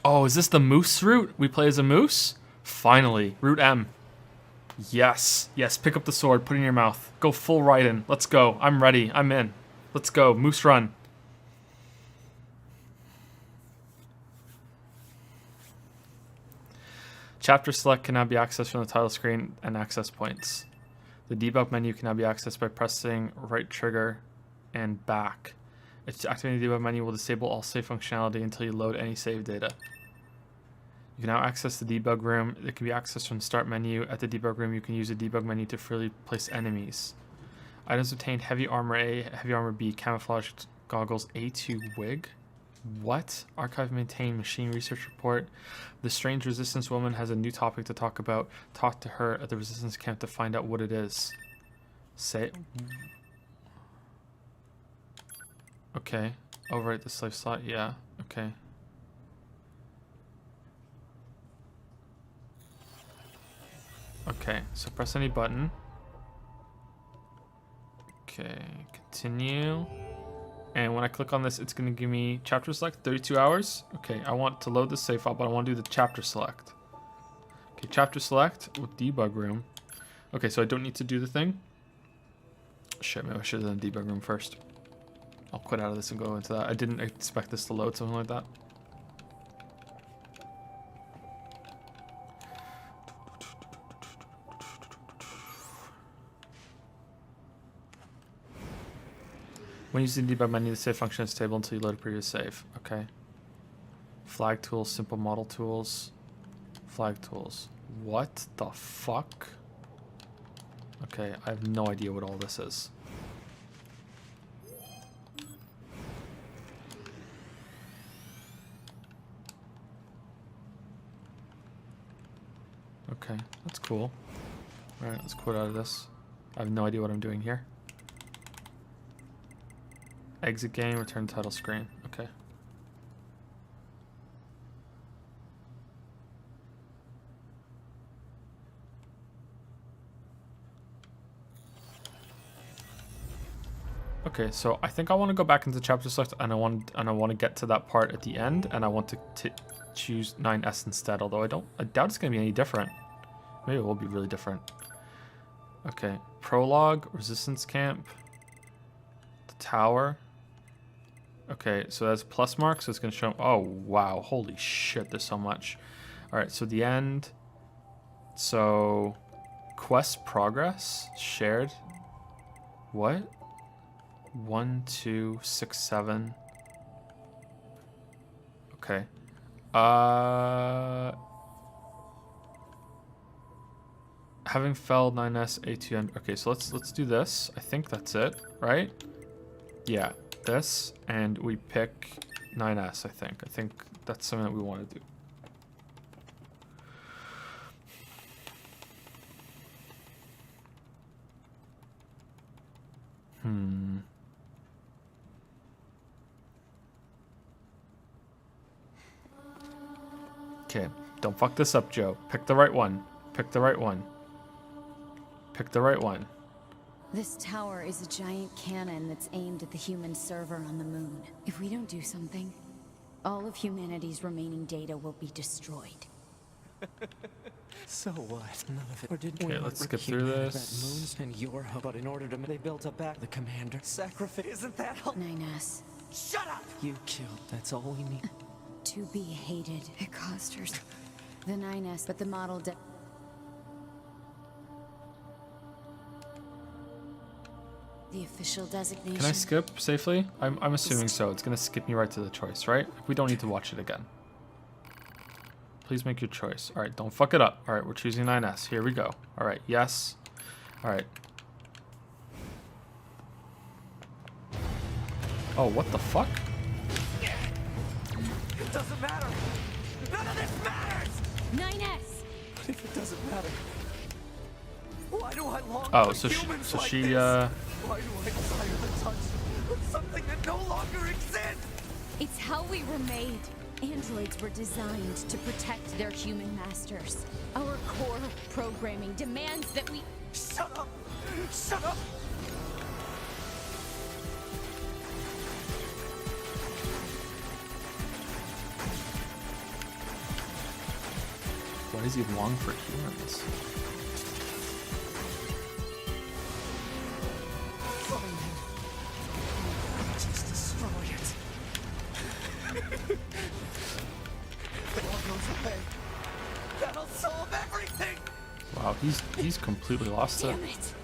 Oh, is this the moose route? We play as a moose? Finally, Route M. Yes, yes, pick up the sword, put it in your mouth. Go full Raiden. Let's go. I'm ready. I'm in. Let's go. Moose run. Chapter select can now be accessed from the title screen and access points. The debug menu can now be accessed by pressing right trigger and back. Activating the debug menu will disable all save functionality until you load any save data. You can now access the debug room. It can be accessed from the start menu. At the debug room, you can use the debug menu to freely place enemies. Items obtained: heavy armor A, heavy armor B, camouflage goggles A2 wig. What? Archive maintain machine research report. The strange resistance woman has a new topic to talk about. Talk to her at the resistance camp to find out what it is. Say. Okay. Overwrite the slave slot. Yeah. Okay. Okay. So press any button. Okay. Continue. And when I click on this, it's going to give me chapter select, 32 hours. Okay, I want to load the save file, but I want to do the chapter select. Okay, chapter select with debug room. Okay, so I don't need to do the thing. Shit, maybe I should have done debug room first. I'll quit out of this and go into that. I didn't expect this to load something like that. When using the debug menu, the save function is stable until you load a previous save. Okay. Flag tools, simple model tools, flag tools. What the fuck? Okay, I have no idea what all this is. Okay, that's cool. Alright, let's quit out of this. I have no idea what I'm doing here. Exit game, return title screen. Okay. Okay, so I think I want to go back into chapter select, and I want to get to that part at the end, and I want to choose 9S instead. Although I doubt it's gonna be any different. Maybe it will be really different. Okay, prologue, resistance camp, the tower. Okay, so that's plus mark, so it's gonna show. Oh wow, holy shit, there's so much. All right, so the end. So, quest progress shared. What? 1, 2, 6, 7. Okay. Having felled 9S A2N. Okay, so let's do this. I think that's it, right? Yeah, this, and we pick 9S. I think that's something that we want to do. Okay, don't fuck this up, Joe. Pick the right one. Pick the right one. Pick the right one. This tower is a giant cannon that's aimed at the human server on the moon. If we don't do something, all of humanity's remaining data will be destroyed. So what? None of it. Or didn't okay, we let's skip through this. Moons and your hub, but in order to they built a back the commander. Sacrifice. Isn't that all? 9S. Shut up! You killed. That's all we need. To be hated. It cost her. The 9S, but the model the official designation. Can I skip safely? I'm assuming so. It's gonna skip me right to the choice, right? We don't need to watch it again. Please make your choice. All right, don't fuck it up. All right, we're choosing 9S. Here we go. All right, yes. All right. Oh, what the fuck? It doesn't matter. None of this matters. 9S. But if it doesn't matter, why do I long Oh, for so humans she like she this? Why do I desire the touch of something that no longer exists? It's how we were made. Androids were designed to protect their human masters. Our core programming demands that we... Shut up! Shut up! Why does he long for humans? Just destroy it. It all goes away. That'll solve everything. Wow, he's completely lost it. Damn it.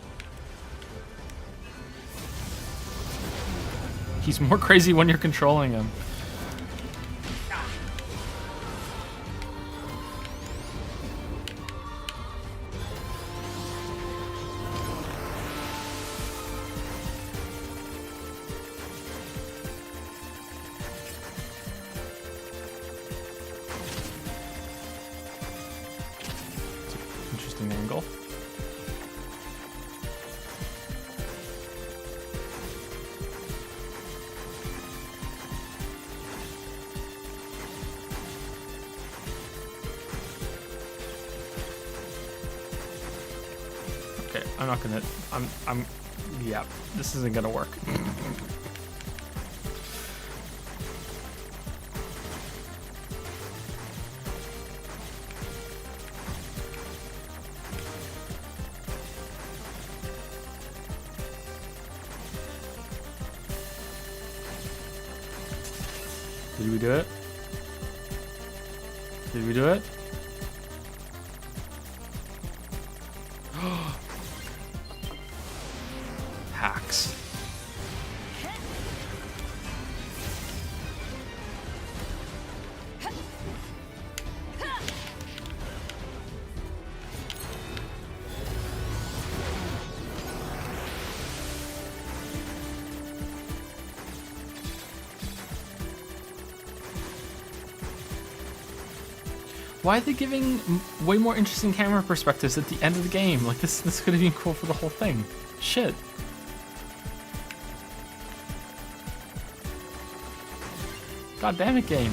He's more crazy when you're controlling him. Okay, I'm not gonna. Yeah, this isn't gonna work. Did we do it? Did we do it? Hacks. Why are they giving way more interesting camera perspectives at the end of the game? Like this could have been cool for the whole thing. Shit. God damn it, game.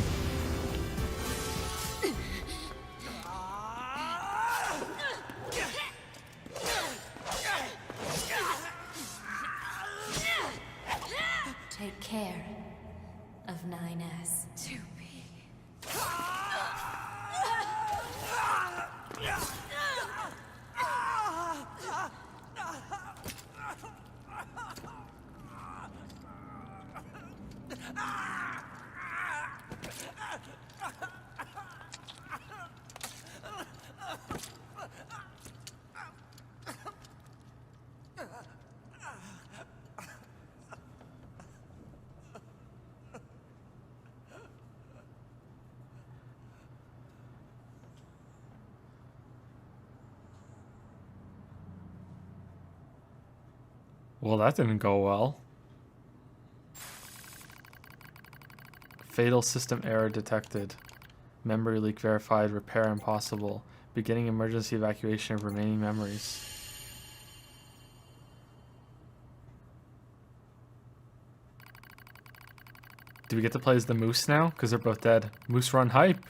Take care of 9S. To be. Well, that didn't go well. Fatal system error detected. Memory leak verified. Repair impossible. Beginning emergency evacuation of remaining memories. Do we get to play as the Moose now? Because they're both dead. Moose run hype.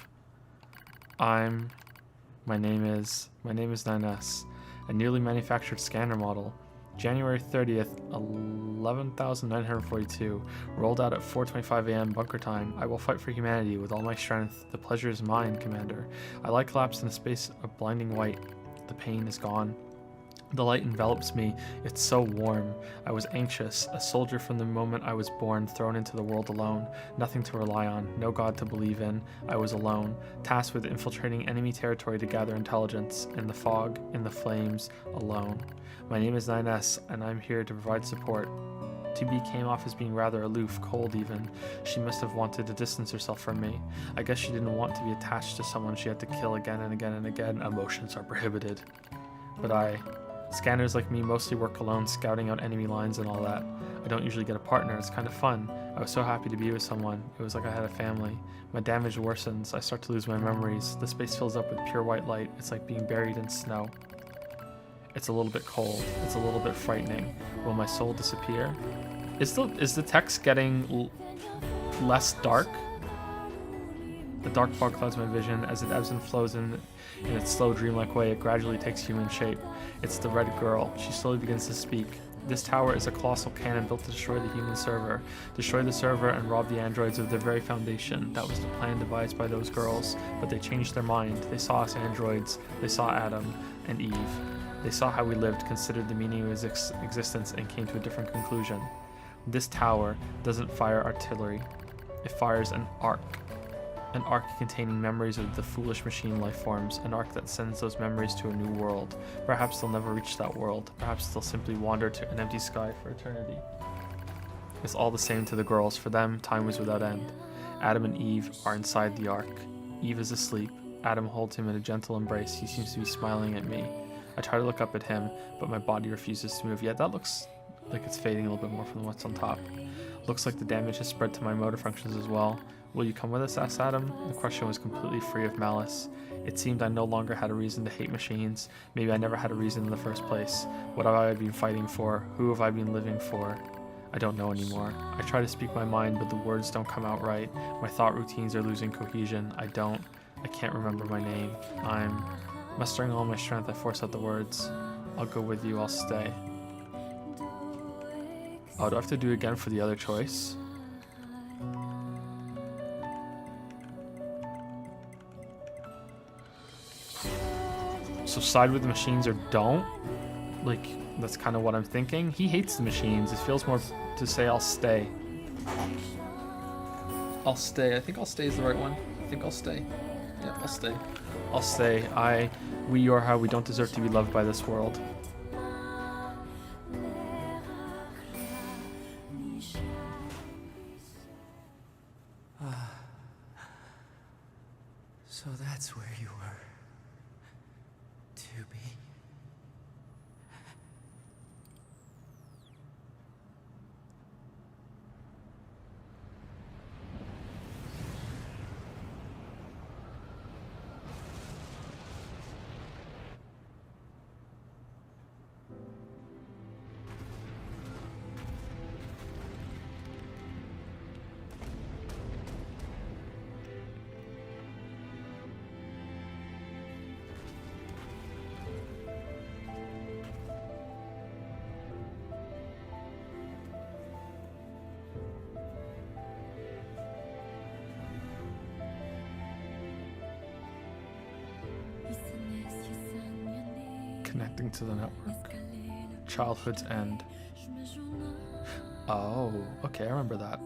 My name is 9S. A newly manufactured scanner model. January 30th, 11,942. Rolled out at 4:25 a.m. bunker time. I will fight for humanity with all my strength. The pleasure is mine, Commander. I lie collapsed in a space of blinding white. The pain is gone. The light envelops me. It's so warm. I was anxious, a soldier from the moment I was born, thrown into the world alone. Nothing to rely on, no God to believe in. I was alone, tasked with infiltrating enemy territory to gather intelligence. In the fog, in the flames, alone. My name is 9S, and I'm here to provide support. 2B came off as being rather aloof, cold even. She must have wanted to distance herself from me. I guess she didn't want to be attached to someone she had to kill again and again and again. Emotions are prohibited. But scanners like me mostly work alone, scouting out enemy lines and all that. I don't usually get a partner, it's kind of fun. I was so happy to be with someone. It was like I had a family. My damage worsens, I start to lose my memories. The space fills up with pure white light. It's like being buried in snow. It's a little bit cold. It's a little bit frightening. Will my soul disappear? Is the text getting less dark? The dark fog clouds my vision. As it ebbs and flows in its slow, dreamlike way, it gradually takes human shape. It's the red girl. She slowly begins to speak. This tower is a colossal cannon built to destroy the human server. Destroy the server and rob the androids of their very foundation. That was the plan devised by those girls, but they changed their mind. They saw us androids. They saw Adam and Eve. They saw how we lived, considered the meaning of his existence, and came to a different conclusion. This tower doesn't fire artillery. It fires an arc. An arc containing memories of the foolish machine life forms, an arc that sends those memories to a new world. Perhaps they'll never reach that world. Perhaps they'll simply wander to an empty sky for eternity. It's all the same to the girls. For them, time was without end. Adam and Eve are inside the arc. Eve is asleep. Adam holds him in a gentle embrace. He seems to be smiling at me. I try to look up at him, but my body refuses to move. Yet that looks like it's fading a little bit more from what's on top. Looks like the damage has spread to my motor functions as well. Will you come with us? Asked Adam. The question was completely free of malice. It seemed I no longer had a reason to hate machines. Maybe I never had a reason in the first place. What have I been fighting for? Who have I been living for? I don't know anymore. I try to speak my mind, but the words don't come out right. My thought routines are losing cohesion. I can't remember my name. I'm mustering all my strength. I force out the words. I'll go with you. I'll stay. Oh, do I have to do it again for the other choice? So side with the machines or don't? Like, that's kind of what I'm thinking. He hates the machines. It feels more to say I'll stay. I'll stay. I think I'll stay is the right one. I think I'll stay. Yeah, I'll stay. I'll stay. We Yorha, we don't deserve to be loved by this world. So that's where you were. To be. Connecting to the network. Childhood's end. Oh, okay, I remember that.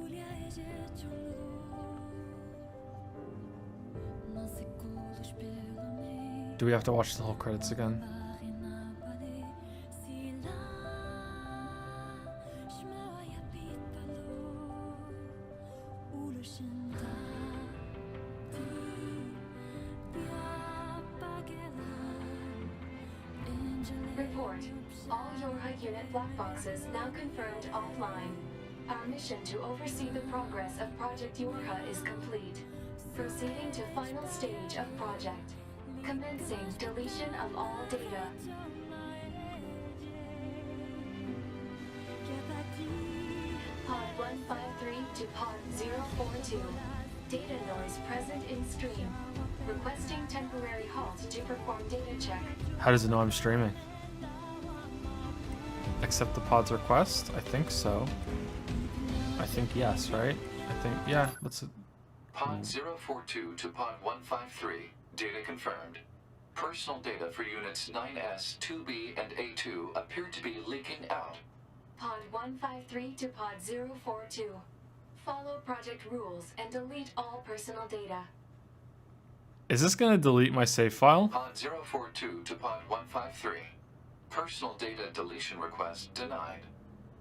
Do we have to watch the whole credits again? Report. All Yorha unit black boxes now confirmed offline. Our mission to oversee the progress of Project Yorha is complete. Proceeding to final stage of project. Commencing deletion of all data. Pod 153 to Pod 042. Data noise present in stream. Requesting temporary halt to perform data check. How does it know I'm streaming? Accept the pod's request? I think so. I think yes, right? I think, yeah, that's it. Pod 042 to Pod 153. Data confirmed. Personal data for units 9S, 2B, and A2 appear to be leaking out. Pod 153 to Pod 042. Follow project rules and delete all personal data. Is this gonna delete my save file? Pod 042 to Pod 153. Personal data deletion request denied.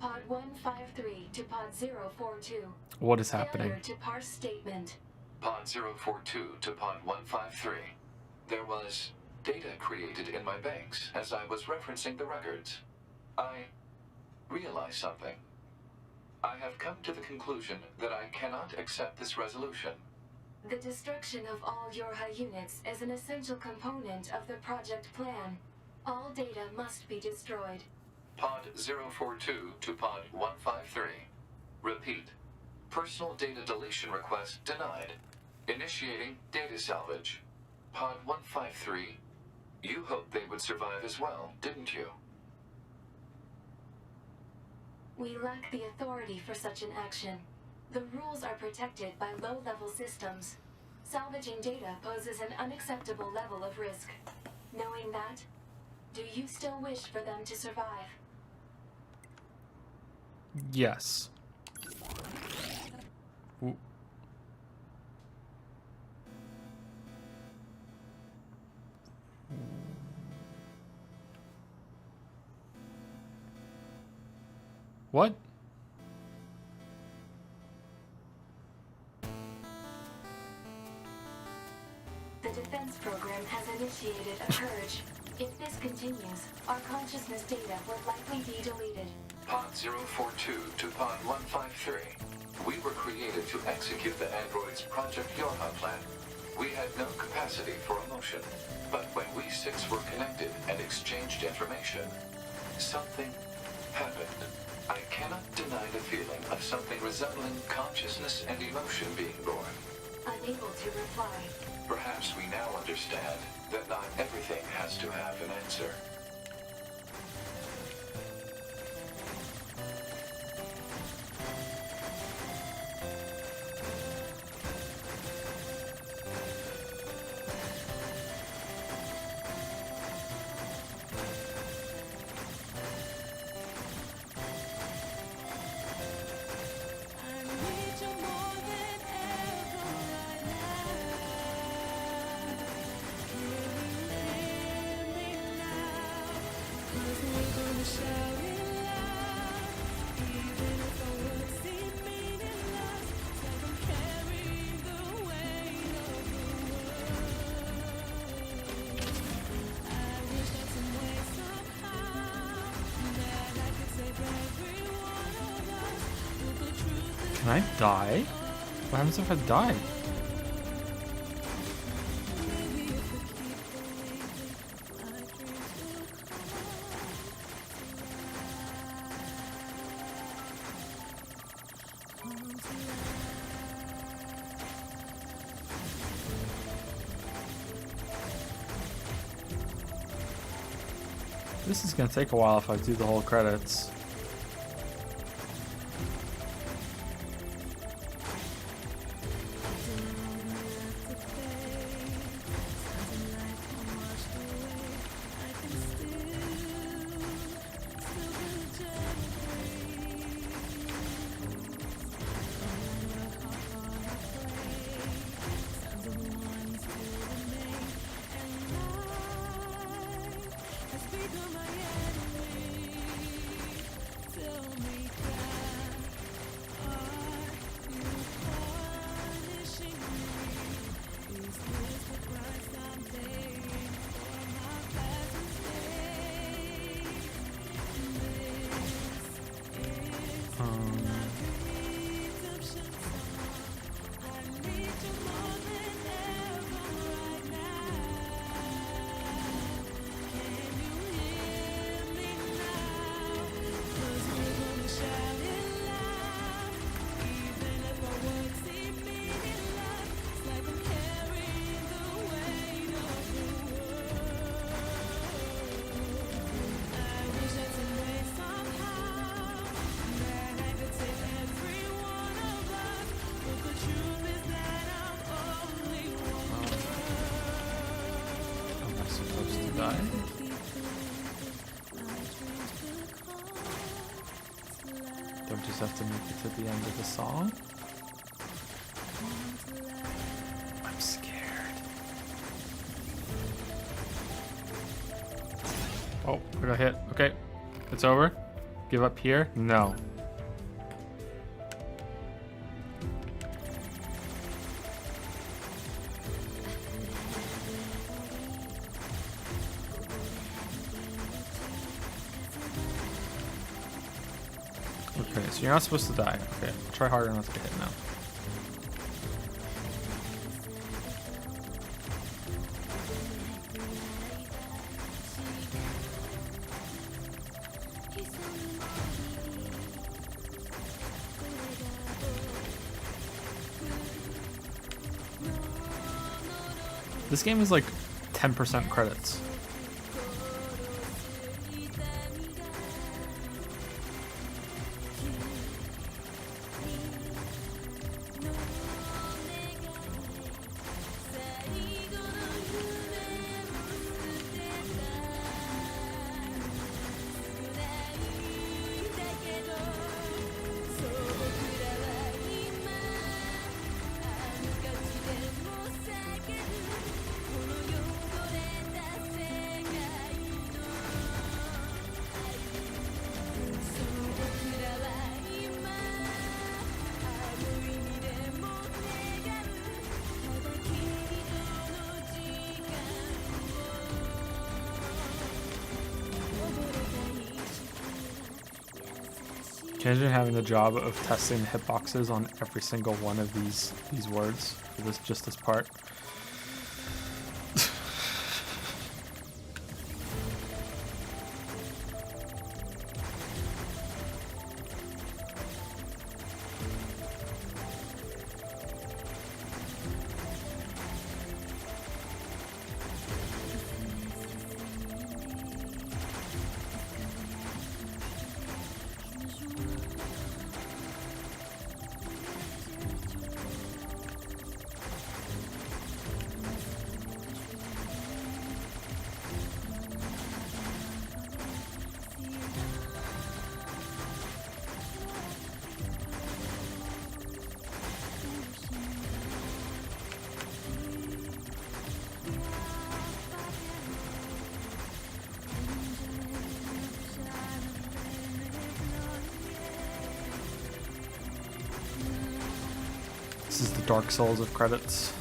Pod 153 to Pod 042. What is happening? Failure to parse statement. Pod 042 to Pod 153. There was data created in my banks as I was referencing the records. I realized something. I have come to the conclusion that I cannot accept this resolution. The destruction of all Yorha units is an essential component of the project plan. All data must be destroyed. Pod 042 to Pod 153. Repeat. Personal data deletion request denied. Initiating data salvage. Pod 153. You hoped they would survive as well, didn't you? We lack the authority for such an action. The rules are protected by low-level systems. Salvaging data poses an unacceptable level of risk. Knowing that, do you still wish for them to survive? Yes. Ooh. What? The defense program has initiated a purge. If this continues, our consciousness data will likely be deleted. Pod 042 to Pod 153. We were created to execute the android's Project Yorha plan. We had no capacity for emotion, but when we six were connected and exchanged information, something happened. I cannot deny the feeling of something resembling consciousness and emotion being born. Unable to reply. Perhaps we now understand that not everything has to have an answer. Can I die? What happens if I die? This is gonna take a while if I do the whole credits. Don't just have to make it to the end of the song. I'm scared. Oh, I got hit. Okay, it's over. Give up here? No. Okay, so you're not supposed to die. Okay, try harder not to get hit now. This game is like 10% credits. Can you imagine having the job of testing the hitboxes on every single one of these words for this part? This is the Dark Souls of credits.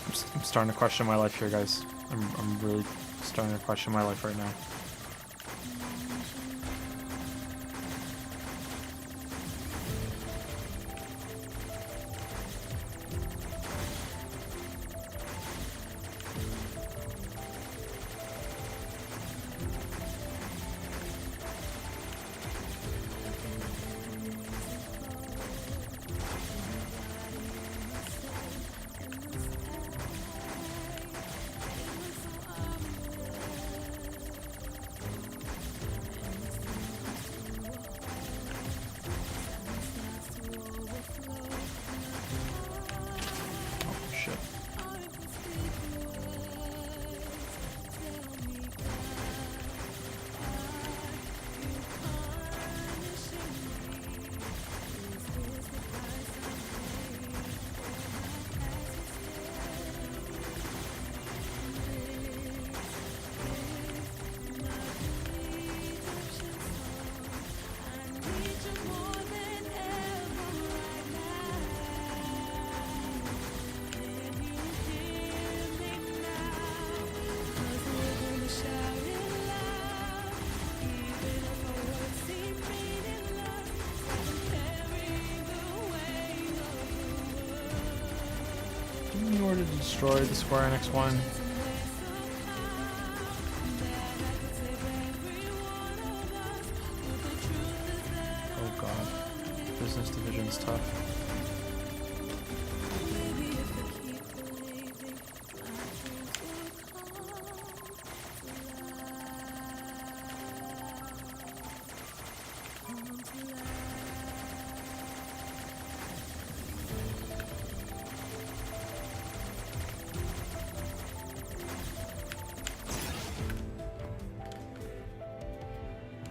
I'm starting to question my life here, guys. I'm really starting to question my life right now. In order to destroy the Square Enix one. Oh god. Business division's tough.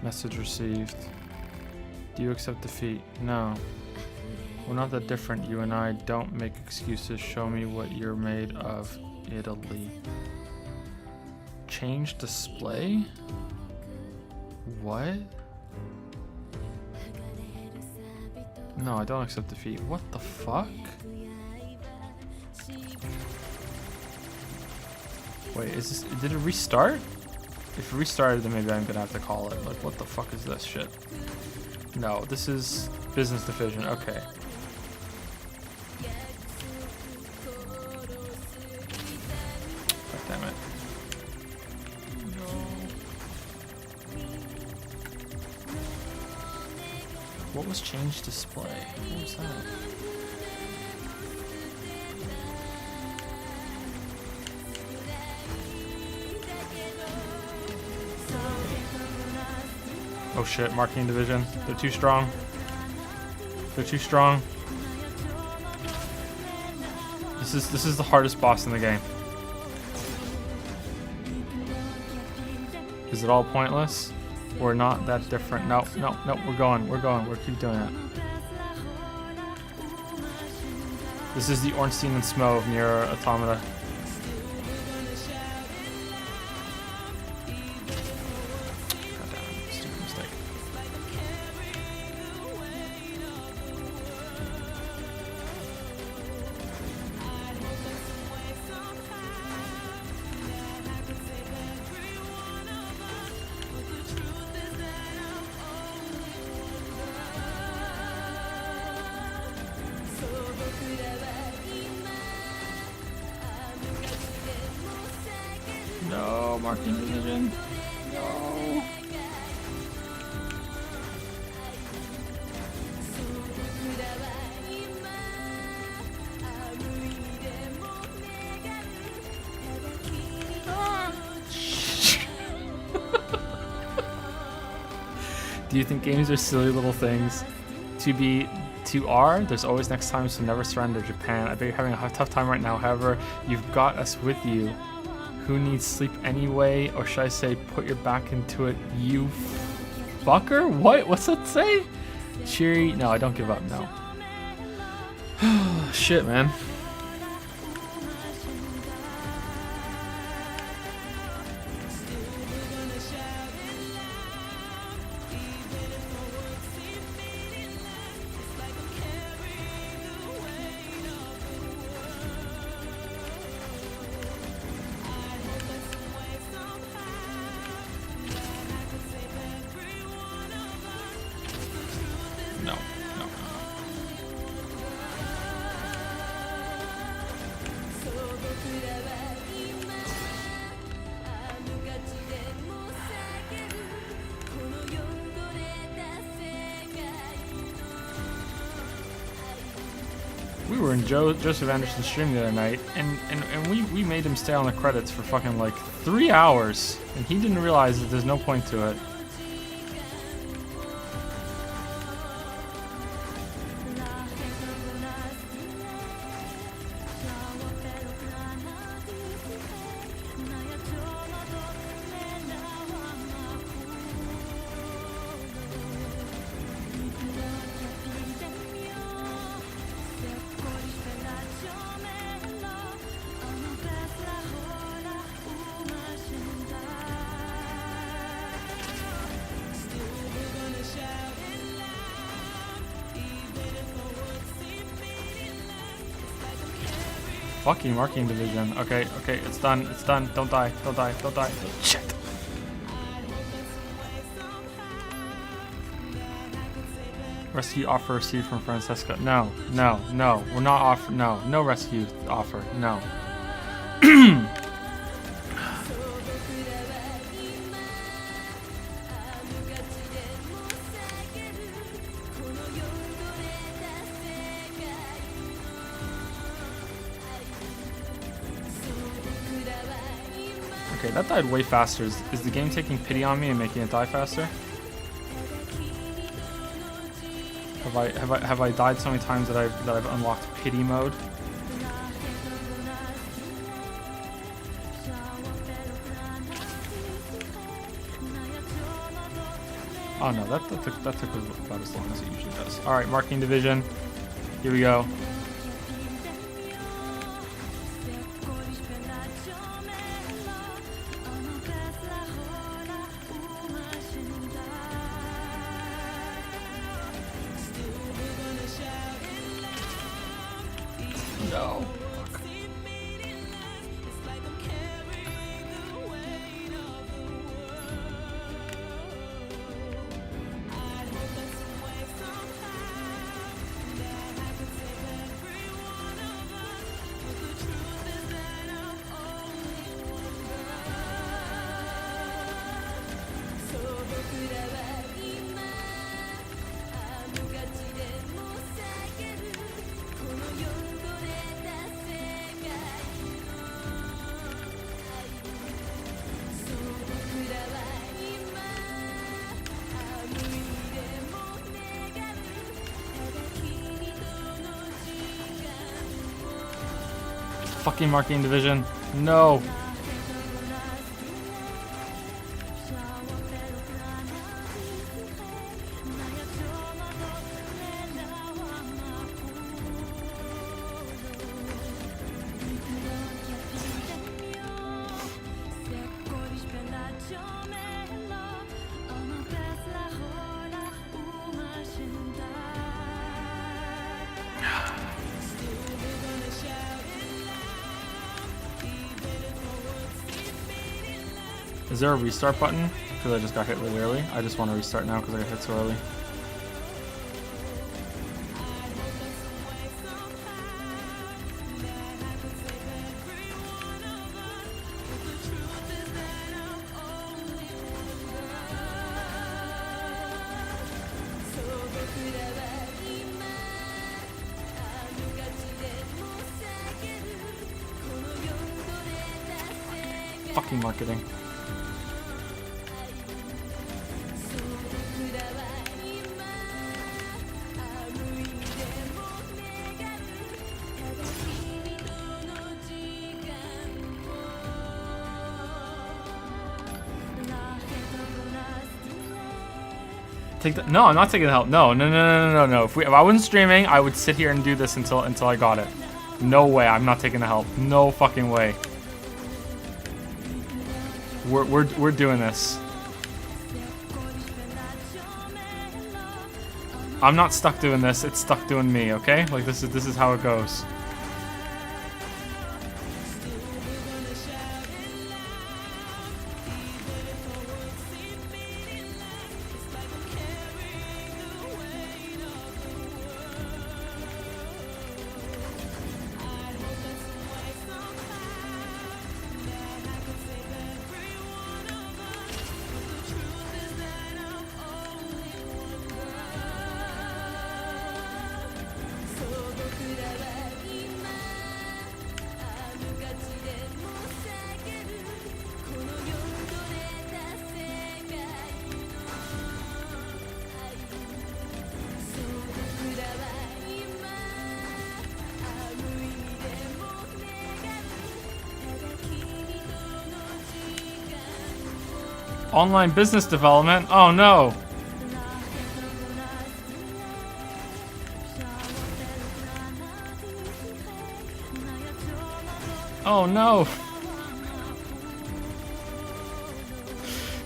Message received. Do you accept defeat? No. We're not that different, you and I. Don't make excuses. Show me what you're made of. Italy. Change display? What? No, I don't accept defeat. What the fuck? Wait, is this... Did it restart? If it restarted, then maybe I'm gonna have to call it. Like, what the fuck is this shit? No, this is business division. Okay. God damn it. No. What was change display? What was that? Oh shit, marketing division. They're too strong. They're too strong. This is the hardest boss in the game. Is it all pointless? We're not that different. No, we're going. We'll keep doing it. This is the Ornstein and Smo of Nier Automata. No, marking division. No. Do you think games are silly little things? To R, there's always next time, so never surrender. Japan, I bet you're having a tough time right now. However, you've got us with you. Who needs sleep anyway? Or should I say, put your back into it, you fucker? What? What's that say? Cheery? No, I don't give up, no. Shit, man. We were in Joseph Anderson's stream the other night, and we made him stay on the credits for fucking like 3 hours, and he didn't realize that there's no point to it. Fucking marking division. Okay, okay, it's done. It's done. Don't die. Don't die. Don't die. Shit. Rescue offer received from Francesca. No, no, no. We're not offer. No, no rescue offer. No. Okay, that died way faster. Is the game taking pity on me and making it die faster? Have I died so many times that I've unlocked pity mode? Oh no, that took about as long as it usually does. All right, marking division. Here we go. No. Fuck. Fucking marking division. No. Is there a restart button? Because I just got hit really early. I just want to restart now because I got hit so early. Fucking marketing. Take the, no, I'm not taking the help. No. If I wasn't streaming, I would sit here and do this until I got it. No way. I'm not taking the help. No fucking way. We're doing this. I'm not stuck doing this. It's stuck doing me. Okay? Like this is how it goes. Online business development? Oh no! Oh no!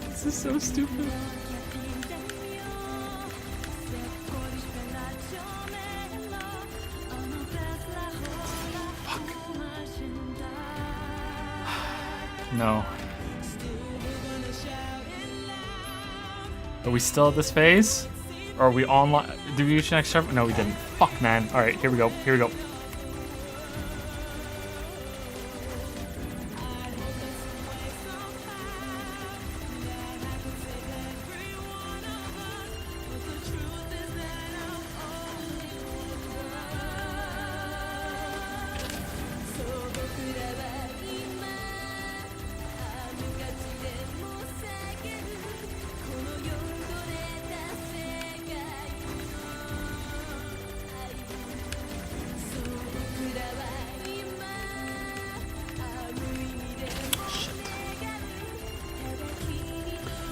This is so stupid. Fuck. No. Are we still at this phase? Or are we online? Did we reach the next chapter? No, we didn't. Fuck, man. Alright, here we go. Here we go.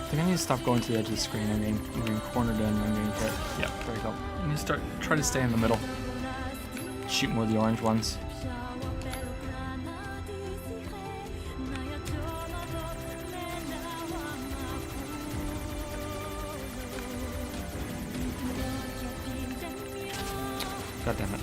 I think I need to stop going to the edge of the screen. I'm getting cornered in and I'm getting hit. Yeah, there we go. I need to try to stay in the middle. Shoot more of the orange ones. God damn it.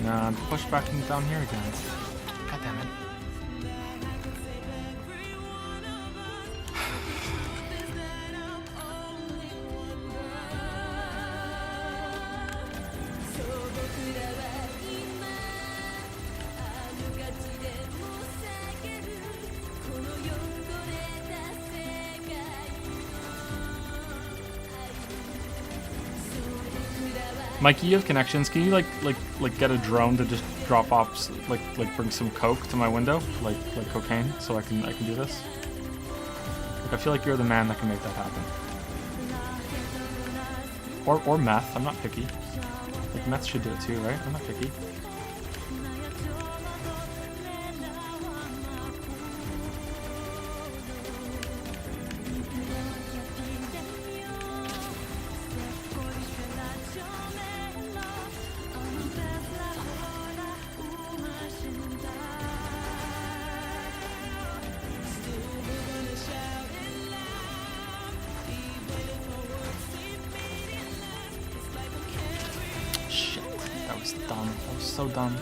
Nah, push back down here again. God damn it. Mikey, you have connections. Can you like get a drone to just drop off, like bring some coke to my window, like cocaine, so I can do this? Like, I feel like you're the man that can make that happen. Or meth. I'm not picky. Like meth should do it too, right? I'm not picky. Dumb. That was so dumb.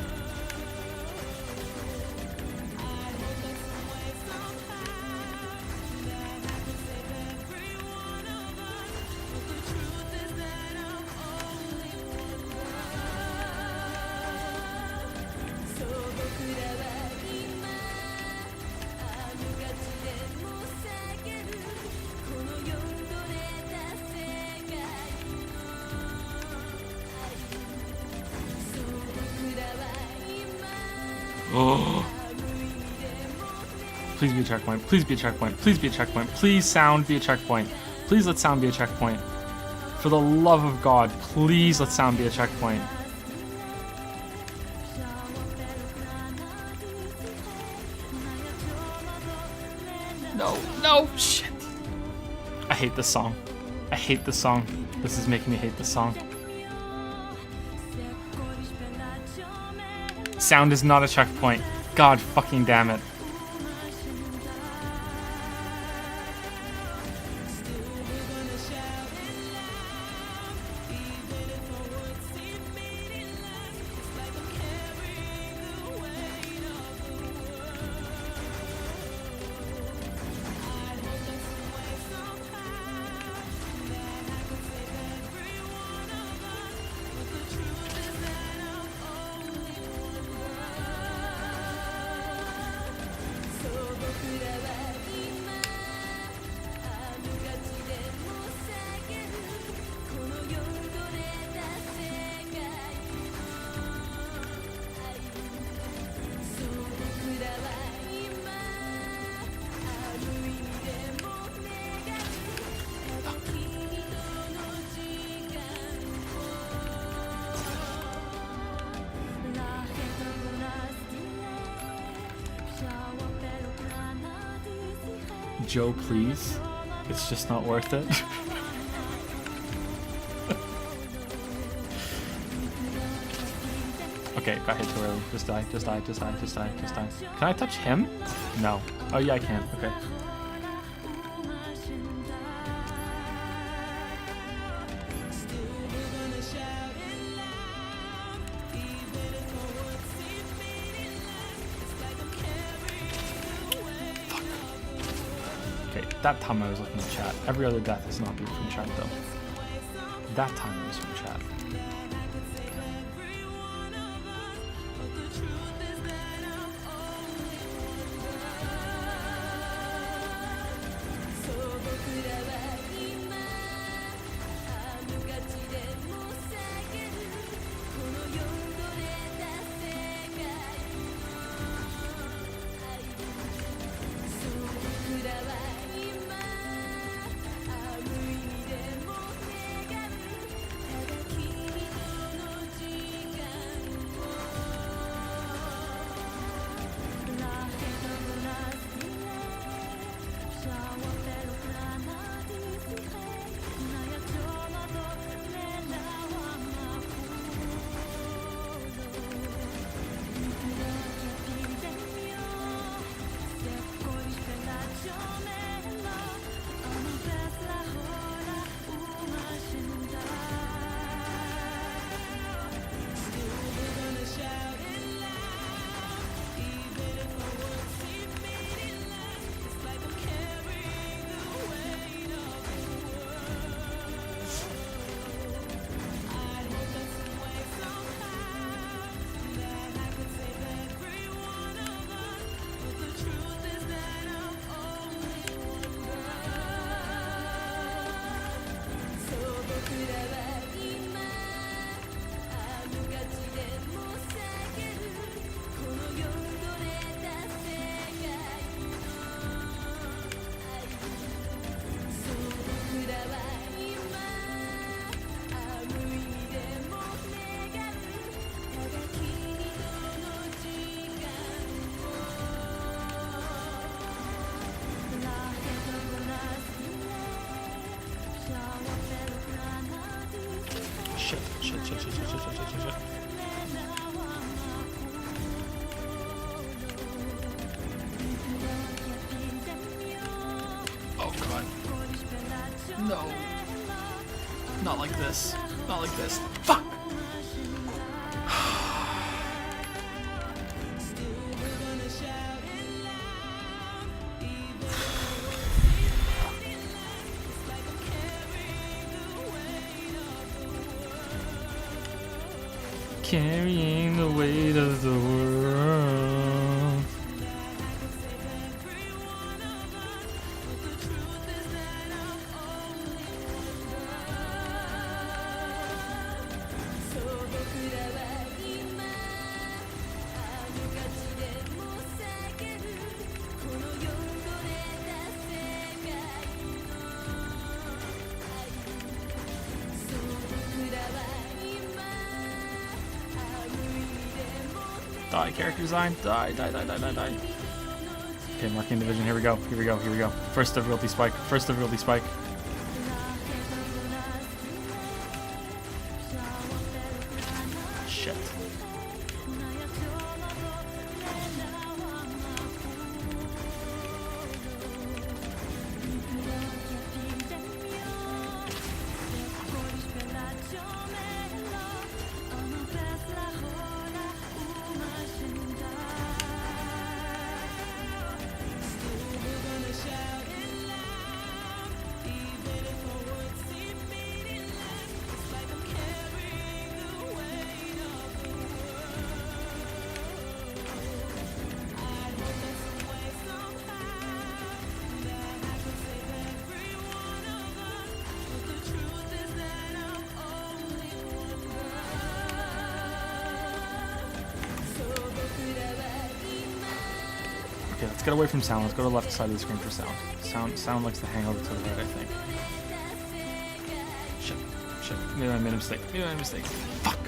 Oh. Please be a checkpoint. Please be a checkpoint. Please be a checkpoint. Please sound be a checkpoint. Please let sound be a checkpoint. For the love of God, please let sound be a checkpoint. No, no, shit. I hate this song. I hate this song. This is making me hate this song. Sound is not a checkpoint. God fucking damn it. Joe, please. It's just not worth it. Okay, got hit too early. Just die, just die, just die, just die, just die. Can I touch him? No. Oh yeah, I can. Okay. Okay, that time I was looking at chat. Every other death has not been from chat though. That time it was from chat. Shit. Oh god. No. Not like this. Not like this. Fuck! Carrying the weight of the world. Die, character design. Die. Okay, marking division. Here we go. First difficulty spike. Shit. Okay, let's get away from sound. Let's go to the left side of the screen for sound. Sound likes to hang over to the right, I think. Shit. Maybe I made a mistake. Fuck!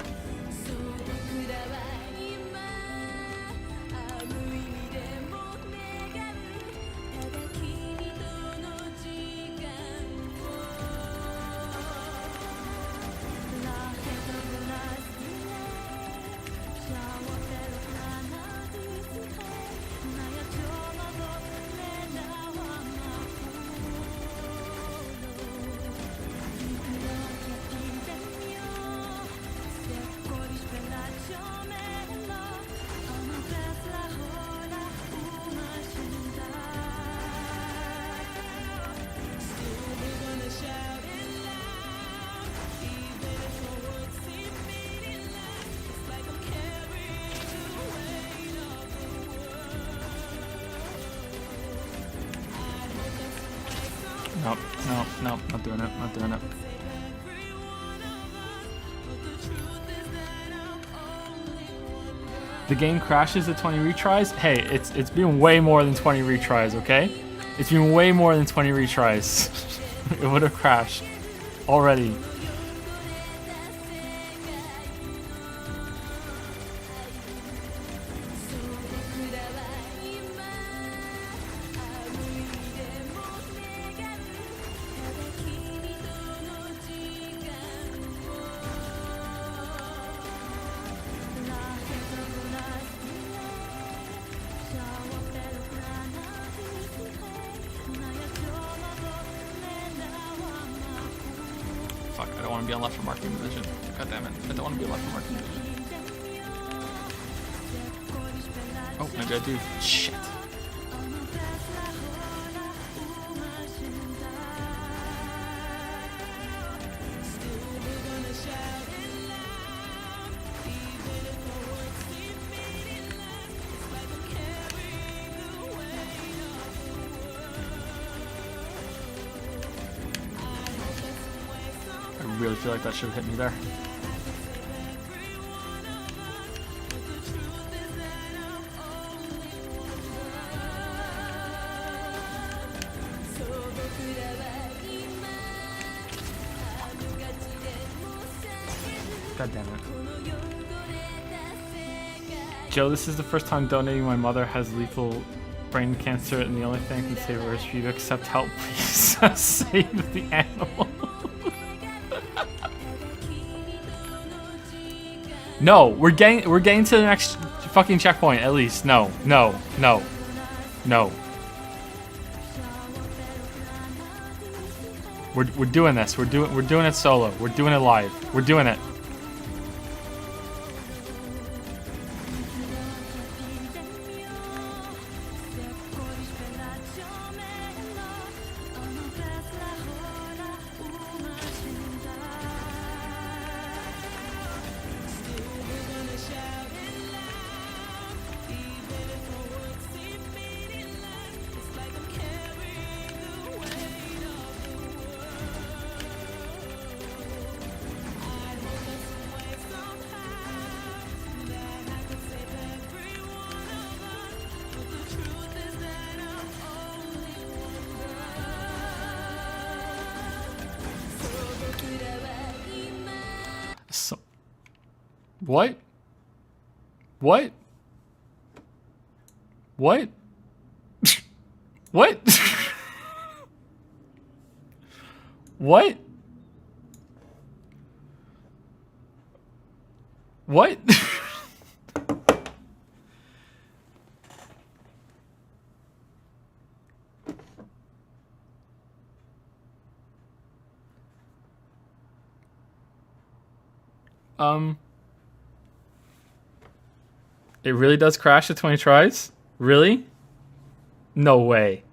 Nope, nope, nope, not doing it, not doing it. The game crashes at 20 retries. Hey, it's been way more than 20 retries, okay? It's been way more than 20 retries. It would have crashed already. Fuck, I don't want to be on left for marking division. God damn it, I don't want to be on left for marking division. Oh, maybe I do. Shit. I really feel like that should have hit me there. God damn it. Joe, this is the first time donating. My mother has lethal brain cancer, and the only thing I can save her is for you to accept help, please. Save the animal. No, we're getting to the next fucking checkpoint at least. No. We're doing this. We're doing it solo. We're doing it live. We're doing it. So, what? What? What? What? What? What? It really does crash at 20 tries? Really? No way.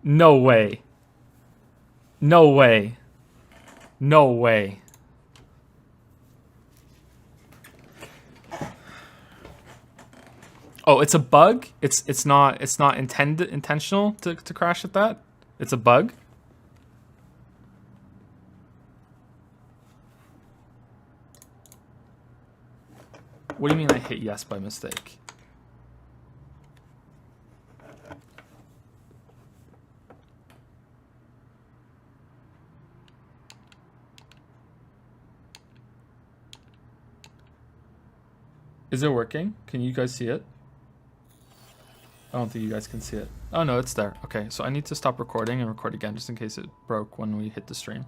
No way. No way. No way. Oh, it's a bug? It's not intentional to crash at that? It's a bug? What do you mean I hit yes by mistake? Is it working? Can you guys see it? I don't think you guys can see it. Oh no, it's there. Okay, so I need to stop recording and record again just in case it broke when we hit the stream.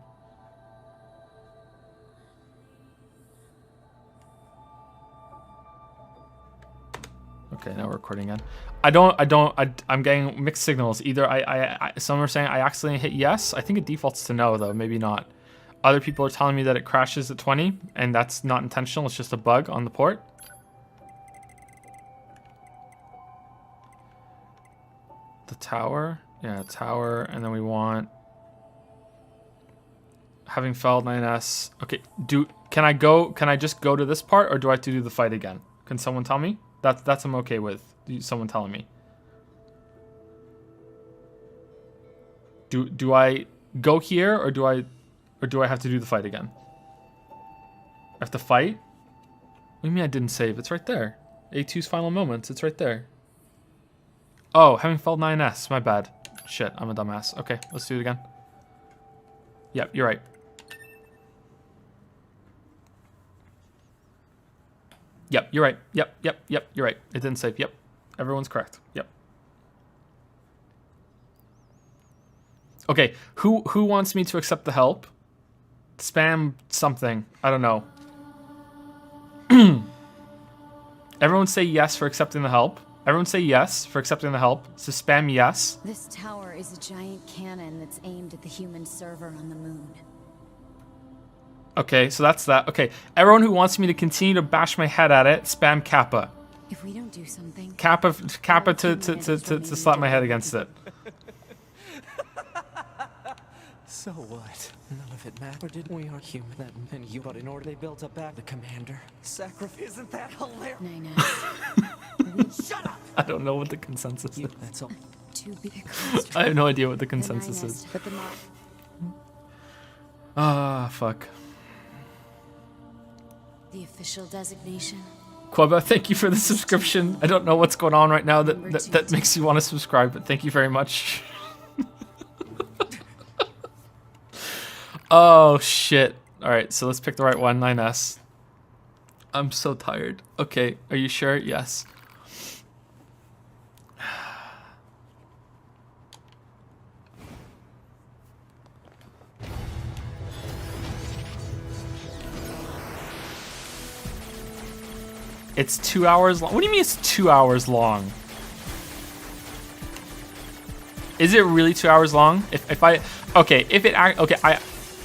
Okay, now we're recording again. I'm getting mixed signals. Either some are saying I accidentally hit yes. I think it defaults to no though, maybe not. Other people are telling me that it crashes at 20 and that's not intentional, it's just a bug on the port. The tower, yeah, tower, and then we want having failed 9S. Okay, can I just go to this part or do I have to do the fight again? Can someone tell me? That's I'm okay with someone telling me. Do I go here, or do I have to do the fight again? I have to fight? What do you mean I didn't save? It's right there. A2's final moments. It's right there. Oh, having failed 9S. My bad. Shit, I'm a dumbass. Okay, let's do it again. Yep, you're right. Yep, you're right. Yep, you're right. It didn't save. Yep. Everyone's correct. Yep. Okay, who wants me to accept the help? Spam something. I don't know. Everyone say yes for accepting the help. Everyone say yes for accepting the help. So spam yes. This tower is a giant cannon that's aimed at the human server on the moon. Okay, so that's that. Okay, everyone who wants me to continue to bash my head at it, spam Kappa. If we don't do something, Kappa to slap my head against it. So what? None of it mattered. We are human, and you. But in order they built up back the commander. Sacrifice. Isn't that hilarious? Shut up! I don't know what the consensus is. That's all. I have no idea what the consensus is. Ah, fuck. The official designation. Queba, thank you for the subscription. I don't know what's going on right now that makes you want to subscribe, but thank you very much. Oh, shit. Alright, so let's pick the right one, 9S. I'm so tired. Okay, are you sure? Yes. It's 2 hours long. What do you mean it's 2 hours long? Is it really 2 hours long?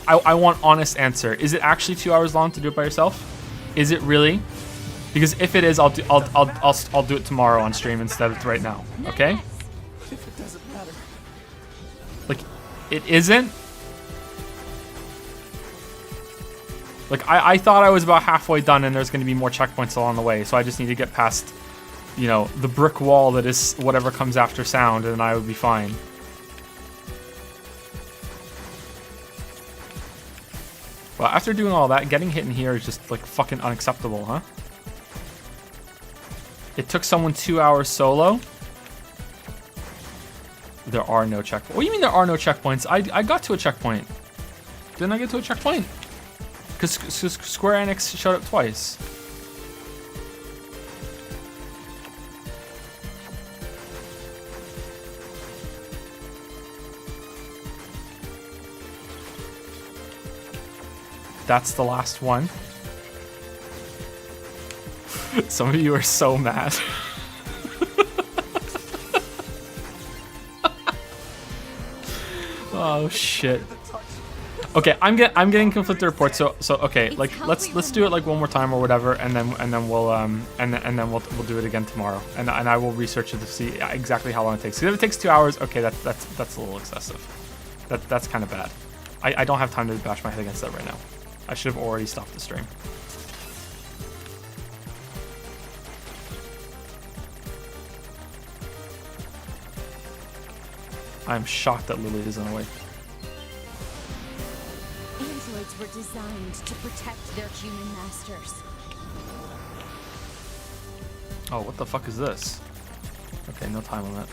I want honest answer. Is it actually 2 hours long to do it by yourself? Is it really? Because if it is, I'll do it tomorrow on stream instead of right now. Okay? If it doesn't matter. Like, it isn't. Like, I thought I was about halfway done and there's going to be more checkpoints along the way, so I just need to get past, you know, the brick wall that is whatever comes after sound, and I would be fine. Well, after doing all that, getting hit in here is just, like, fucking unacceptable, huh? It took someone 2 hours solo. There are no checkpoints. What do you mean there are no checkpoints? I got to a checkpoint. Didn't I get to a checkpoint? Because Square Enix showed up twice. That's the last one. Some of you are so mad. Oh shit. Okay, I'm getting conflicted reports. So okay, like let's do it like one more time or whatever, and then we'll do it again tomorrow, and I will research it to see exactly how long it takes. 'Cause if it takes 2 hours, okay, that's a little excessive. That's kind of bad. I don't have time to bash my head against that right now. I should have already stopped the stream. I'm shocked that Lily isn't awake. Androids were designed to protect their human masters. Oh, what the fuck is this? Okay, no time limit.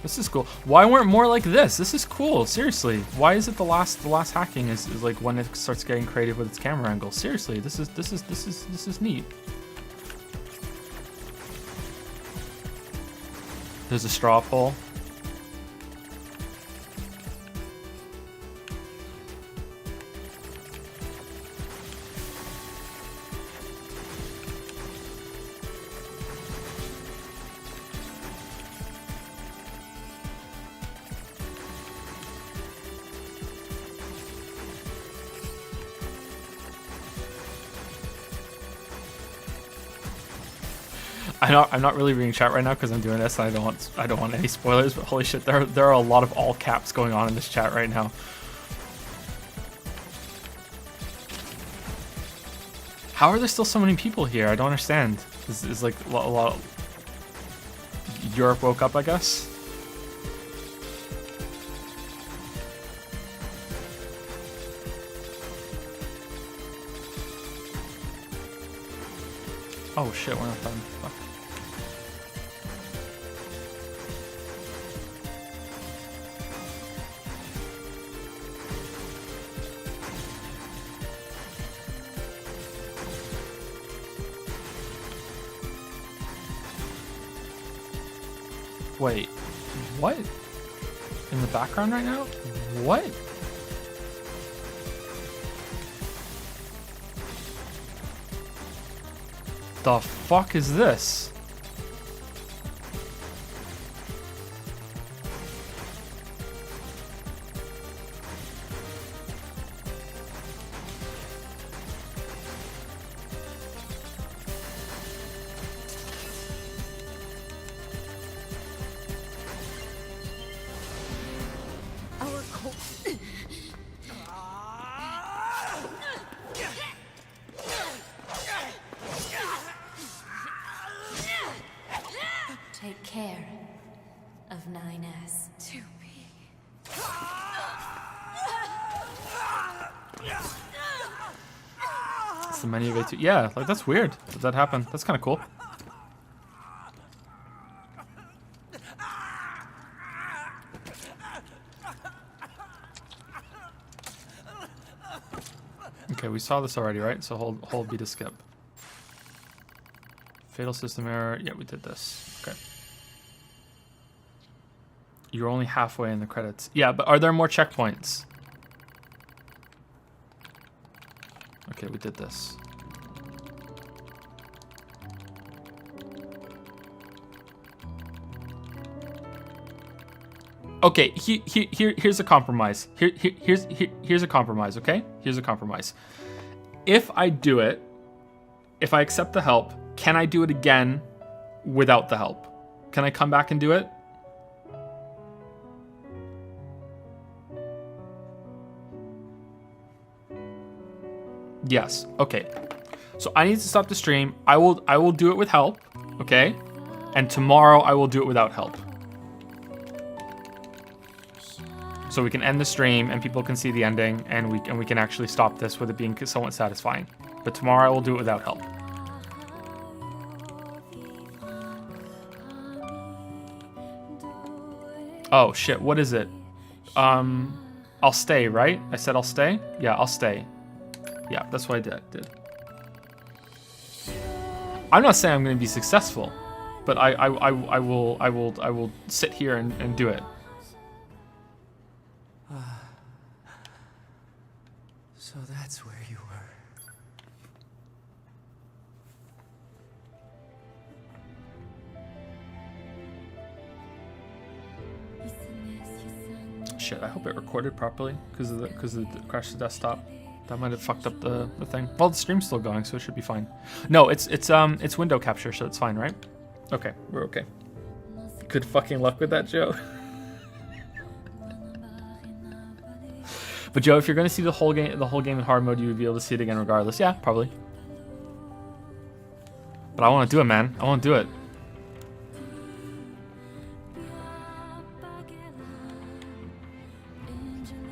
This is cool. Why weren't more like this? This is cool. Seriously. Why is it the last hacking is like when it starts getting creative with its camera angle? Seriously, this is neat. There's a straw poll. I'm not really reading chat right now because I'm doing this and I don't want any spoilers, but holy shit, there are a lot of all caps going on in this chat right now. How are there still so many people here? I don't understand. It's like a lot of... Europe woke up, I guess. Oh shit, we're not done. Fuck. Wait, what? In the background right now? What? The fuck is this? Our cult. Take care of 9S. To be. It's the menu of A2. Yeah, like that's weird. Did that happen? That's kind of cool. Okay, we saw this already, right? So hold B to skip. Fatal system error. Yeah, we did this. Okay. You're only halfway in the credits. Yeah, but are there more checkpoints? Okay, we did this. Okay, here's a compromise. Here's a compromise, okay? Here's a compromise. If I do it, if I accept the help, can I do it again without the help? Can I come back and do it? Yes. Okay. So I need to stop the stream. I will do it with help, okay? And tomorrow I will do it without help. So we can end the stream and people can see the ending and we can actually stop this with it being somewhat satisfying. But tomorrow I will do it without help. Oh shit, what is it? I'll stay, right? I said I'll stay? Yeah, I'll stay. Yeah, that's what I did. I'm not saying I'm going to be successful, but I will sit here and do it. So that's where you were. Shit, I hope it recorded properly because of the crash the desktop. That might have fucked up the thing. Well, the stream's still going, so it should be fine. No, it's window capture, so it's fine, right? Okay, we're okay. Good fucking luck with that, Joe. But Joe, if you're gonna see the whole game in hard mode, you would be able to see it again regardless. Yeah, probably. But I want to do it, man. I want to do it.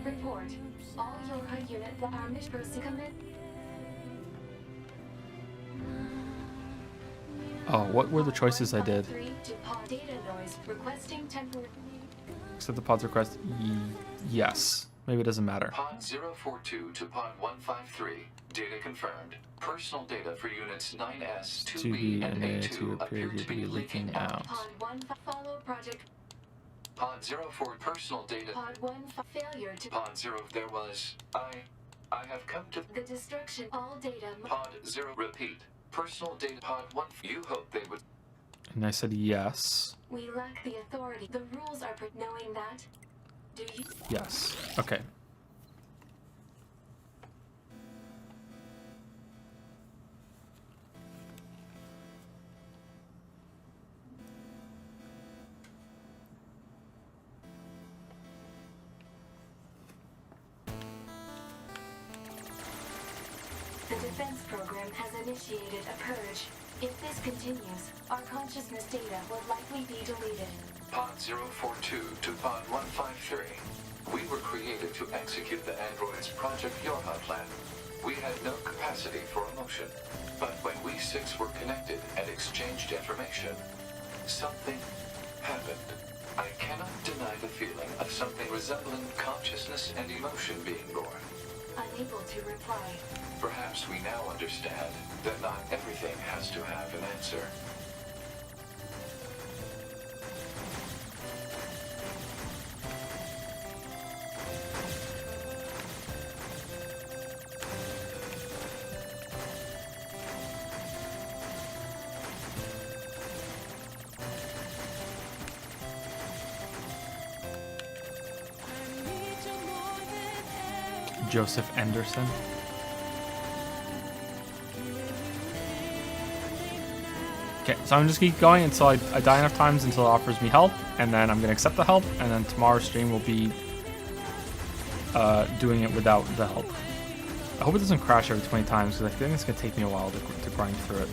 Report. All Yorha unit are mission commit. Oh, what were the choices I did? Data noise requesting temporary. Accept the pod's request. Yes. Maybe it doesn't matter. Pod 042 to Pod 153. Data confirmed. Personal data for units 9S, 2B, and A2 appear to be leaking out. Pod 1 follow project. Pod 04 personal data. Pod 1 failure to. Pod 0 there was. I have come to the destruction. All data. Pod 0 repeat. Personal data. Pod 1. You hope they would. And I said yes. We lack the authority. The rules are knowing that. Do you? Yes. Okay. The defense program has initiated a purge. If this continues, our consciousness data will likely be deleted. Pod 042 to Pod 153. We were created to execute the android's Project Yorha plan. We had no capacity for emotion. But when we six were connected and exchanged information, something happened. I cannot deny the feeling of something resembling consciousness and emotion being born. Unable to reply. Perhaps we now understand that not everything has to have an answer. Joseph Anderson. Okay, so I'm just keep going until I die enough times until it offers me help, and then I'm gonna accept the help, and then tomorrow's stream will be doing it without the help. I hope it doesn't crash every 20 times, because I think it's gonna take me a while to grind through it.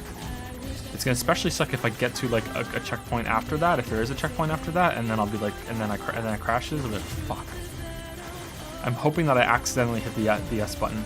It's gonna especially suck if I get to like a checkpoint after that, if there is a checkpoint after that, and then I'll be like, and then it crashes. I'll be like, fuck. I'm hoping that I accidentally hit the S button.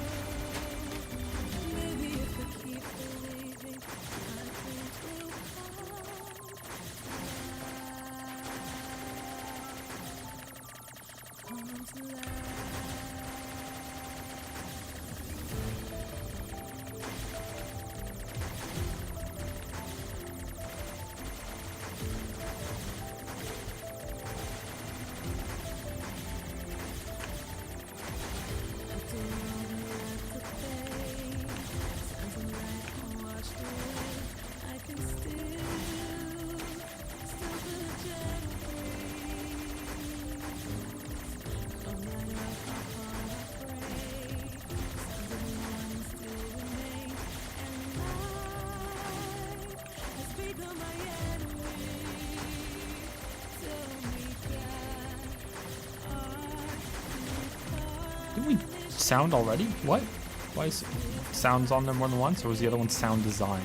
Didn't we sound already? What? Why is sounds on there more than once, or was the other one sound design?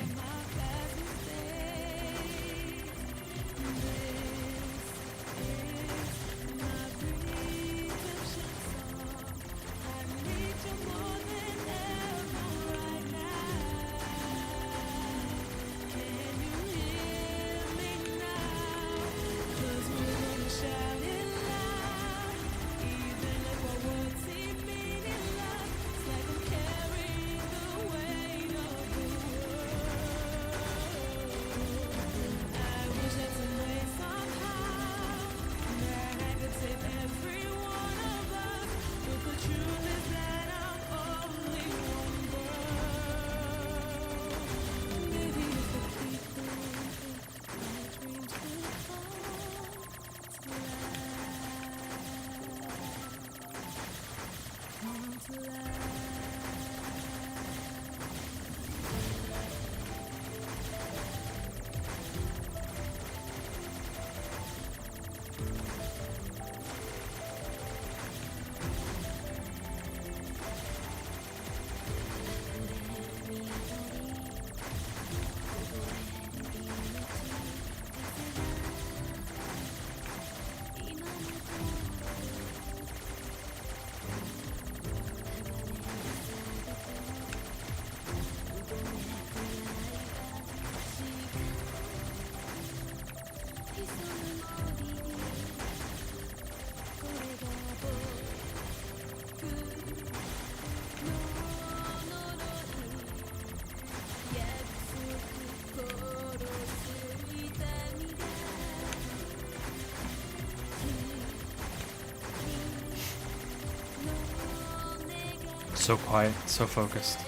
So quiet, so focused.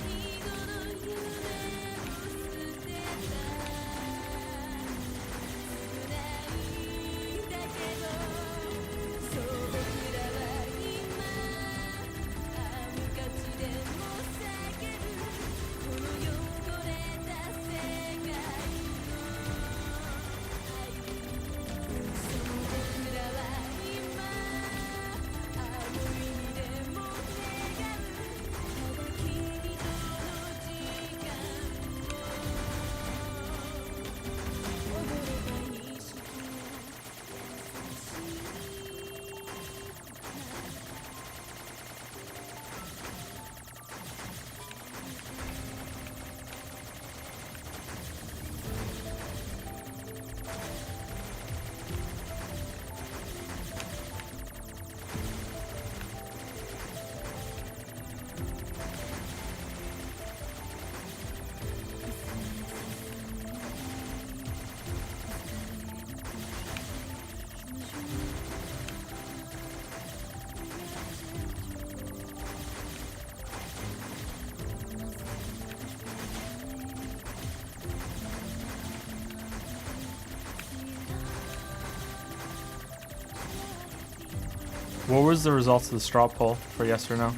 What was the results of the straw poll for yes or no?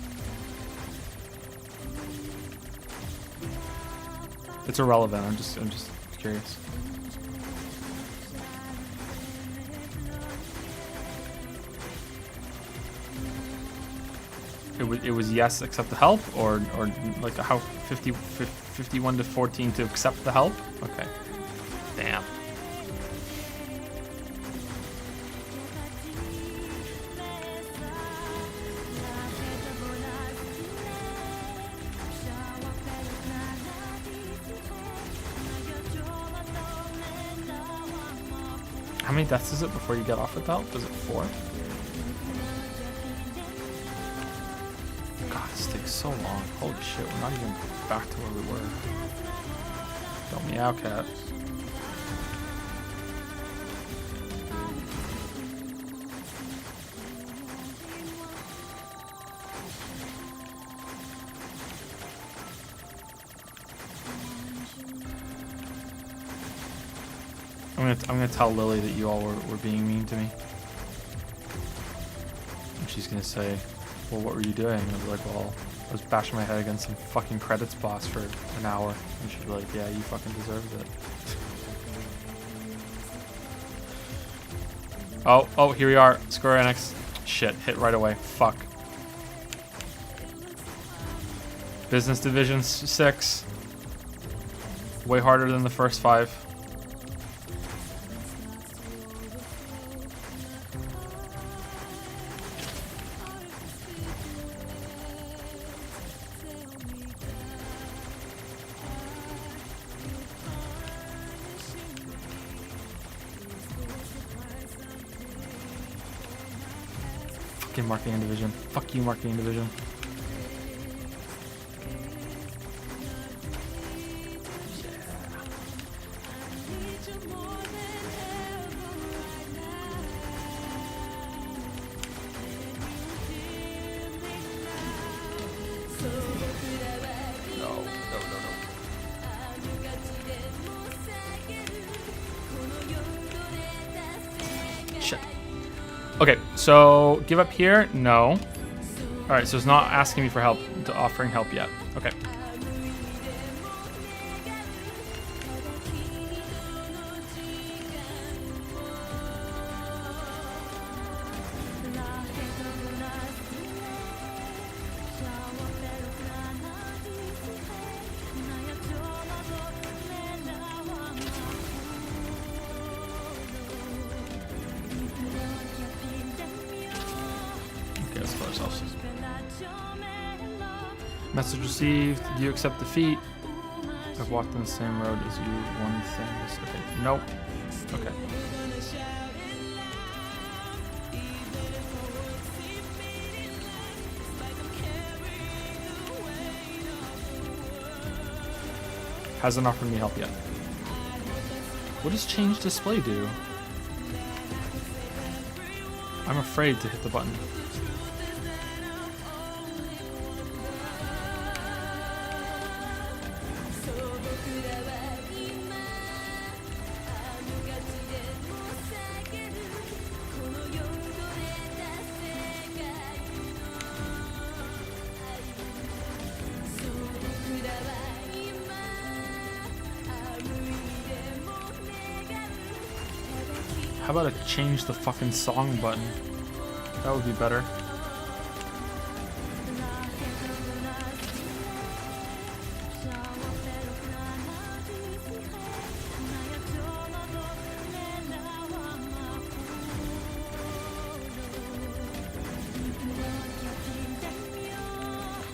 It's irrelevant. I'm just curious. It was yes, accept the help, or like how 51 to 14 to accept the help. Okay. Damn. How many deaths is it before you get off with help? Is it 4? God, this takes so long. Holy shit, we're not even back to where we were. Help me out, cat. I'm gonna tell Lily that you all were being mean to me. And she's gonna say, well, what were you doing? And I'll be like, well, I was bashing my head against some fucking credits boss for an hour. And she'll be like, yeah, you fucking deserved it. Oh, here we are. Square Enix. Shit, hit right away. Fuck. Business Division 6. Way harder than the first 5. Fucking Marketing Division. Fuck you, Marketing Division. Shit. Okay, so give up here? No. Alright, so it's not asking me for help, offering help yet. Okay. Message received. Do you accept defeat? I've walked on the same road as you. One thing is okay. Nope. Okay. Hasn't offered me help yet. What does change display do? I'm afraid to hit the button. How about I change the fucking song button? That would be better.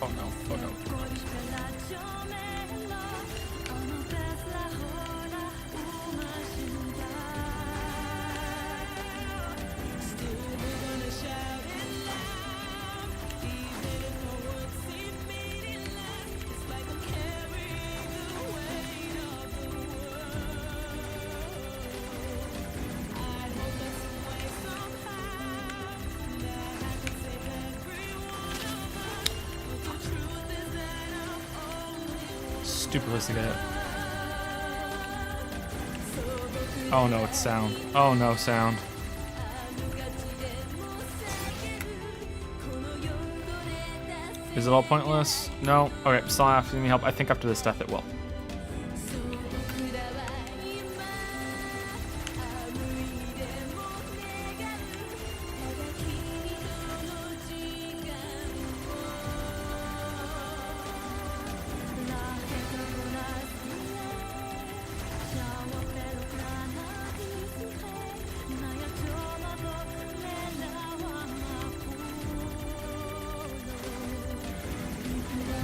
Oh no, oh no. Stupid place to get it. Oh no, it's sound. Oh no, sound. Is it all pointless? No. Okay, still not asking me help. I think after this death it will.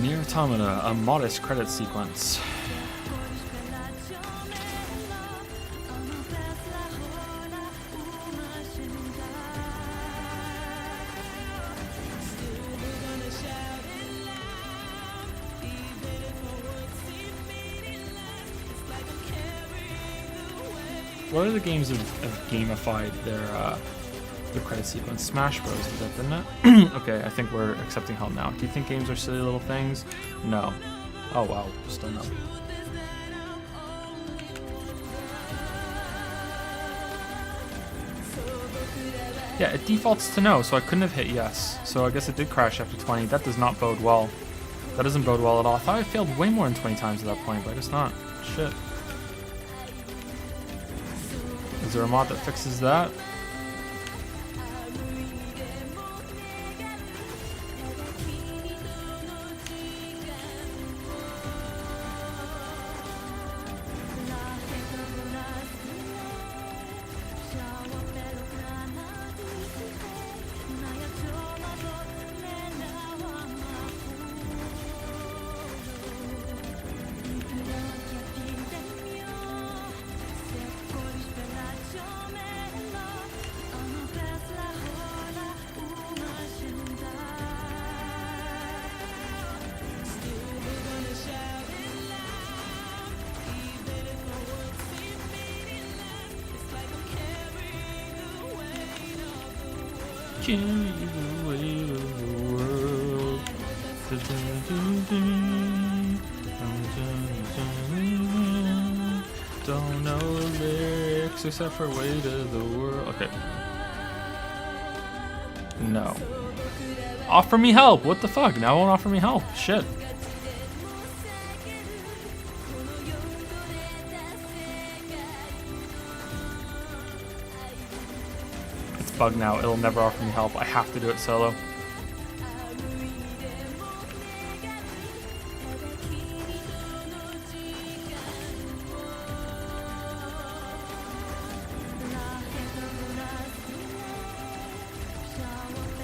Nier Automata, a modest credit sequence. What other games have gamified their credit sequence? Smash Bros. Did that, didn't it? Okay, I think we're accepting help now. Do you think games are silly little things? No. Oh wow, still no. Yeah, it defaults to no, so I couldn't have hit yes. So I guess it did crash after 20. That does not bode well. That doesn't bode well at all. I thought I failed way more than 20 times at that point, but I guess not. Shit. Is there a mod that fixes that? Carry the weight of the world. Don't know the lyrics except for weight of the world. Okay. No. Offer me help. What the fuck? Now it won't offer me help. Shit. Bug now, it'll never offer me help. I have to do it solo.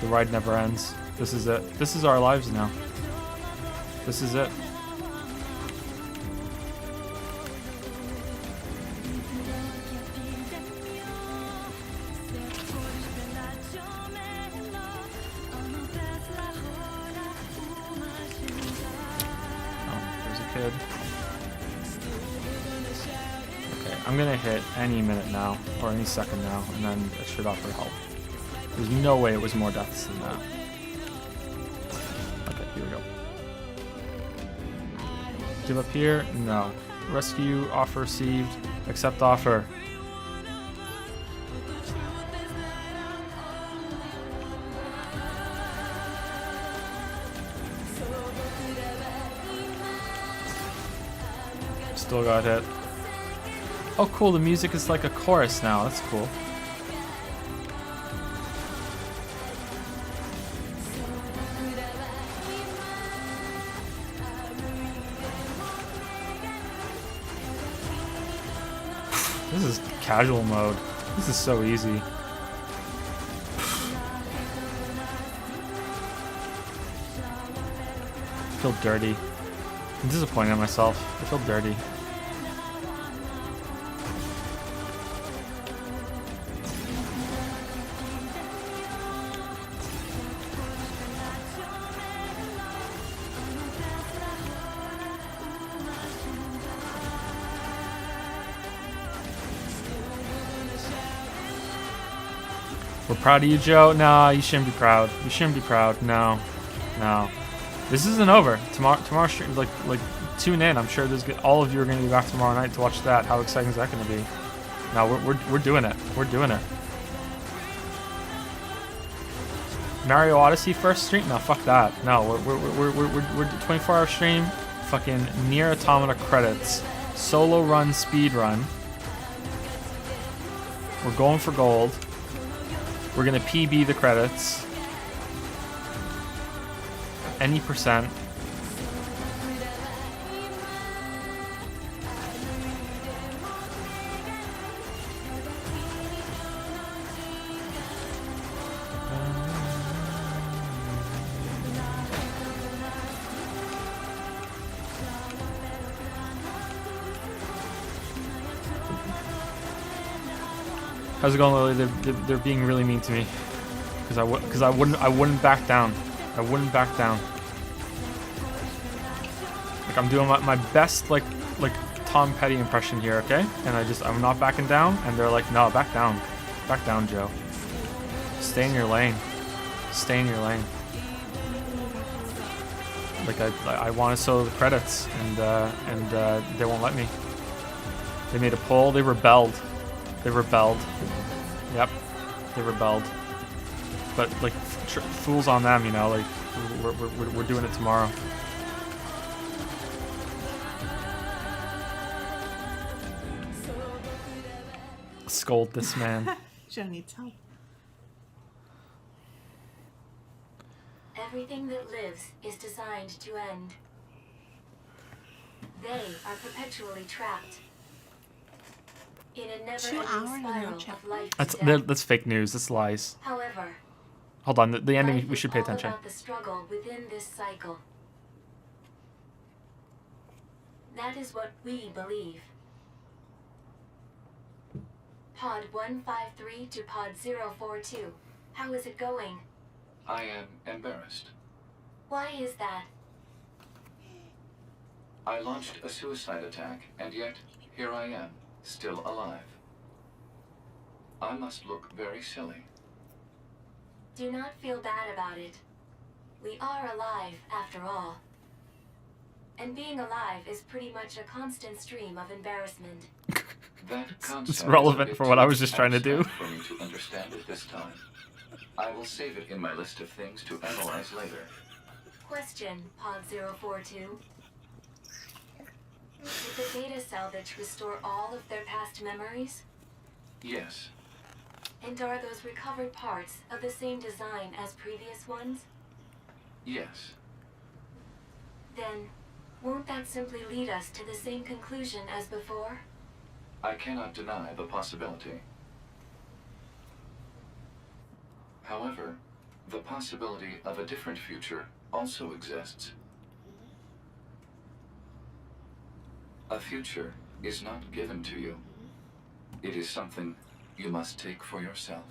The ride never ends. This is it. This is our lives now. This is it. Okay, I'm gonna hit any minute now, or any second now, and then it should offer help. There's no way it was more deaths than that. Okay, here we go. Give up here? No. Rescue, offer received, accept offer. Still got hit. Oh cool, the music is like a chorus now. That's cool. This is casual mode. This is so easy. I feel dirty. I'm disappointed in myself. I feel dirty. We're proud of you, Joe. Nah, you shouldn't be proud. You shouldn't be proud. No, no. This isn't over. Tomorrow stream, like tune in. I'm sure there's all of you are going to be back tomorrow night to watch that. How exciting is that going to be? No, we're doing it. We're doing it. Mario Odyssey first stream? No, fuck that. No, we're 24-hour stream. Fucking Nier Automata credits. Solo run, speed run. We're going for gold. We're gonna PB the credits. Any percent. How's it going, Lily? They're being really mean to me because I wouldn't back down. I wouldn't back down. Like I'm doing my best like Tom Petty impression here, okay? And I'm not backing down, and they're like, no, back down, Joe. Stay in your lane. Stay in your lane. Like I want to solo the credits, and they won't let me. They made a poll. They rebelled. Yep, they rebelled. But like, fools on them, you know. Like, we're doing it tomorrow. Scold this man. Joe needs help. Everything that lives is designed to end. They are perpetually trapped in a never-ending spiral of life to death. That's fake news. That's lies. However, hold on. The ending. life We should pay is all attention. about the struggle within this cycle. That is what we believe. Pod 153 to Pod 042. How is it going? I am embarrassed. Why is that? I launched a suicide attack, and yet here I am, still alive. I must look very silly. Do not feel bad about it. We are alive, after all. And being alive is pretty much a constant stream of embarrassment. That concept It's relevant is a for bit what I too was just trying to do. abstract for me to understand it this time. I will save it in my list of things to analyze later. Question, Pod 042. Did the data salvage restore all of their past memories? Yes. And are those recovered parts of the same design as previous ones? Yes. Then, won't that simply lead us to the same conclusion as before? I cannot deny the possibility. However, the possibility of a different future also exists. A future is not given to you. It is something you must take for yourself.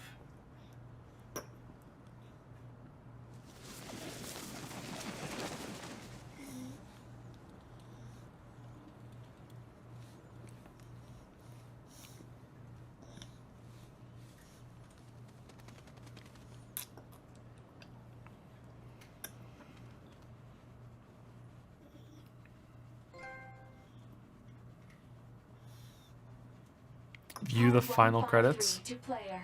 View the final credits.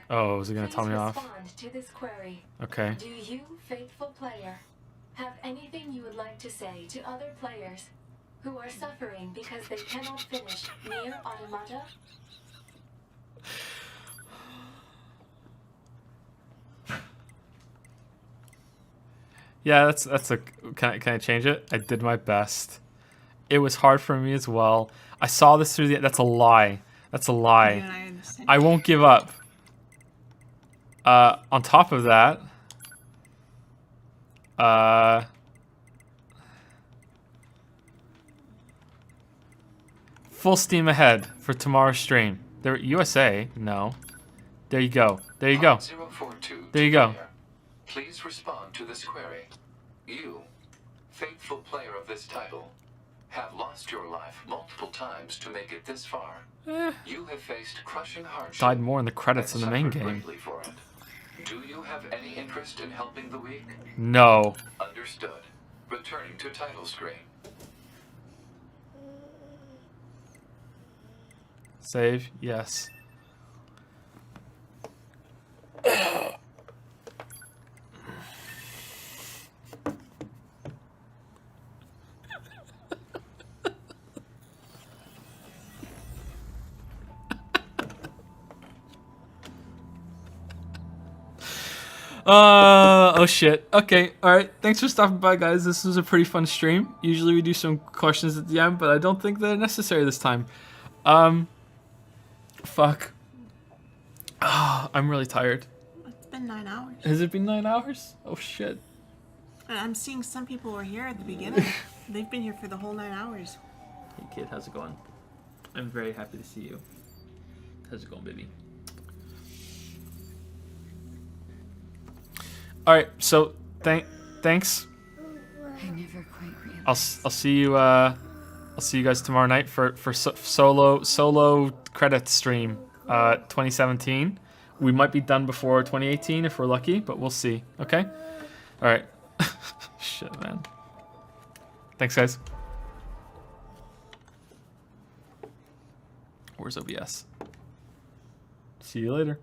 Oh, is it gonna tell me off? To this query. Okay. Do you, faithful player, have anything you would like to say to other players who are suffering because they cannot finish Nier Automata? Yeah, that's a. Can I change it? I did my best. It was hard for me as well. I saw this through the. That's a lie. That's a lie. Yeah, I understand. I won't give up. On top of that, full steam ahead for tomorrow's stream. There, USA, no. There you go. There you go. 042 There you go. Please respond to this query. You, faithful player of this title, have lost your life multiple times to make it this far. You have faced crushing hardship. Died more in the credits and than the main suffered game. greatly for it. Do you have any interest in helping the weak? No. Understood. Returning to title screen. Save, yes. Oh shit. Okay, alright. Thanks for stopping by, guys. This was a pretty fun stream. Usually we do some questions at the end, but I don't think they're necessary this time. Fuck. I'm really tired. It's been 9 hours. Has it been 9 hours? Oh shit. And I'm seeing some people were here at the beginning. They've been here for the whole 9 hours. Hey kid, how's it going? I'm very happy to see you. How's it going, baby? All right, so thanks. I never quite realized. I'll see you. I'll see you guys tomorrow night for solo credit stream. 2017. We might be done before 2018 if we're lucky, but we'll see. Okay. All right. Shit, man. Thanks, guys. Where's OBS? See you later.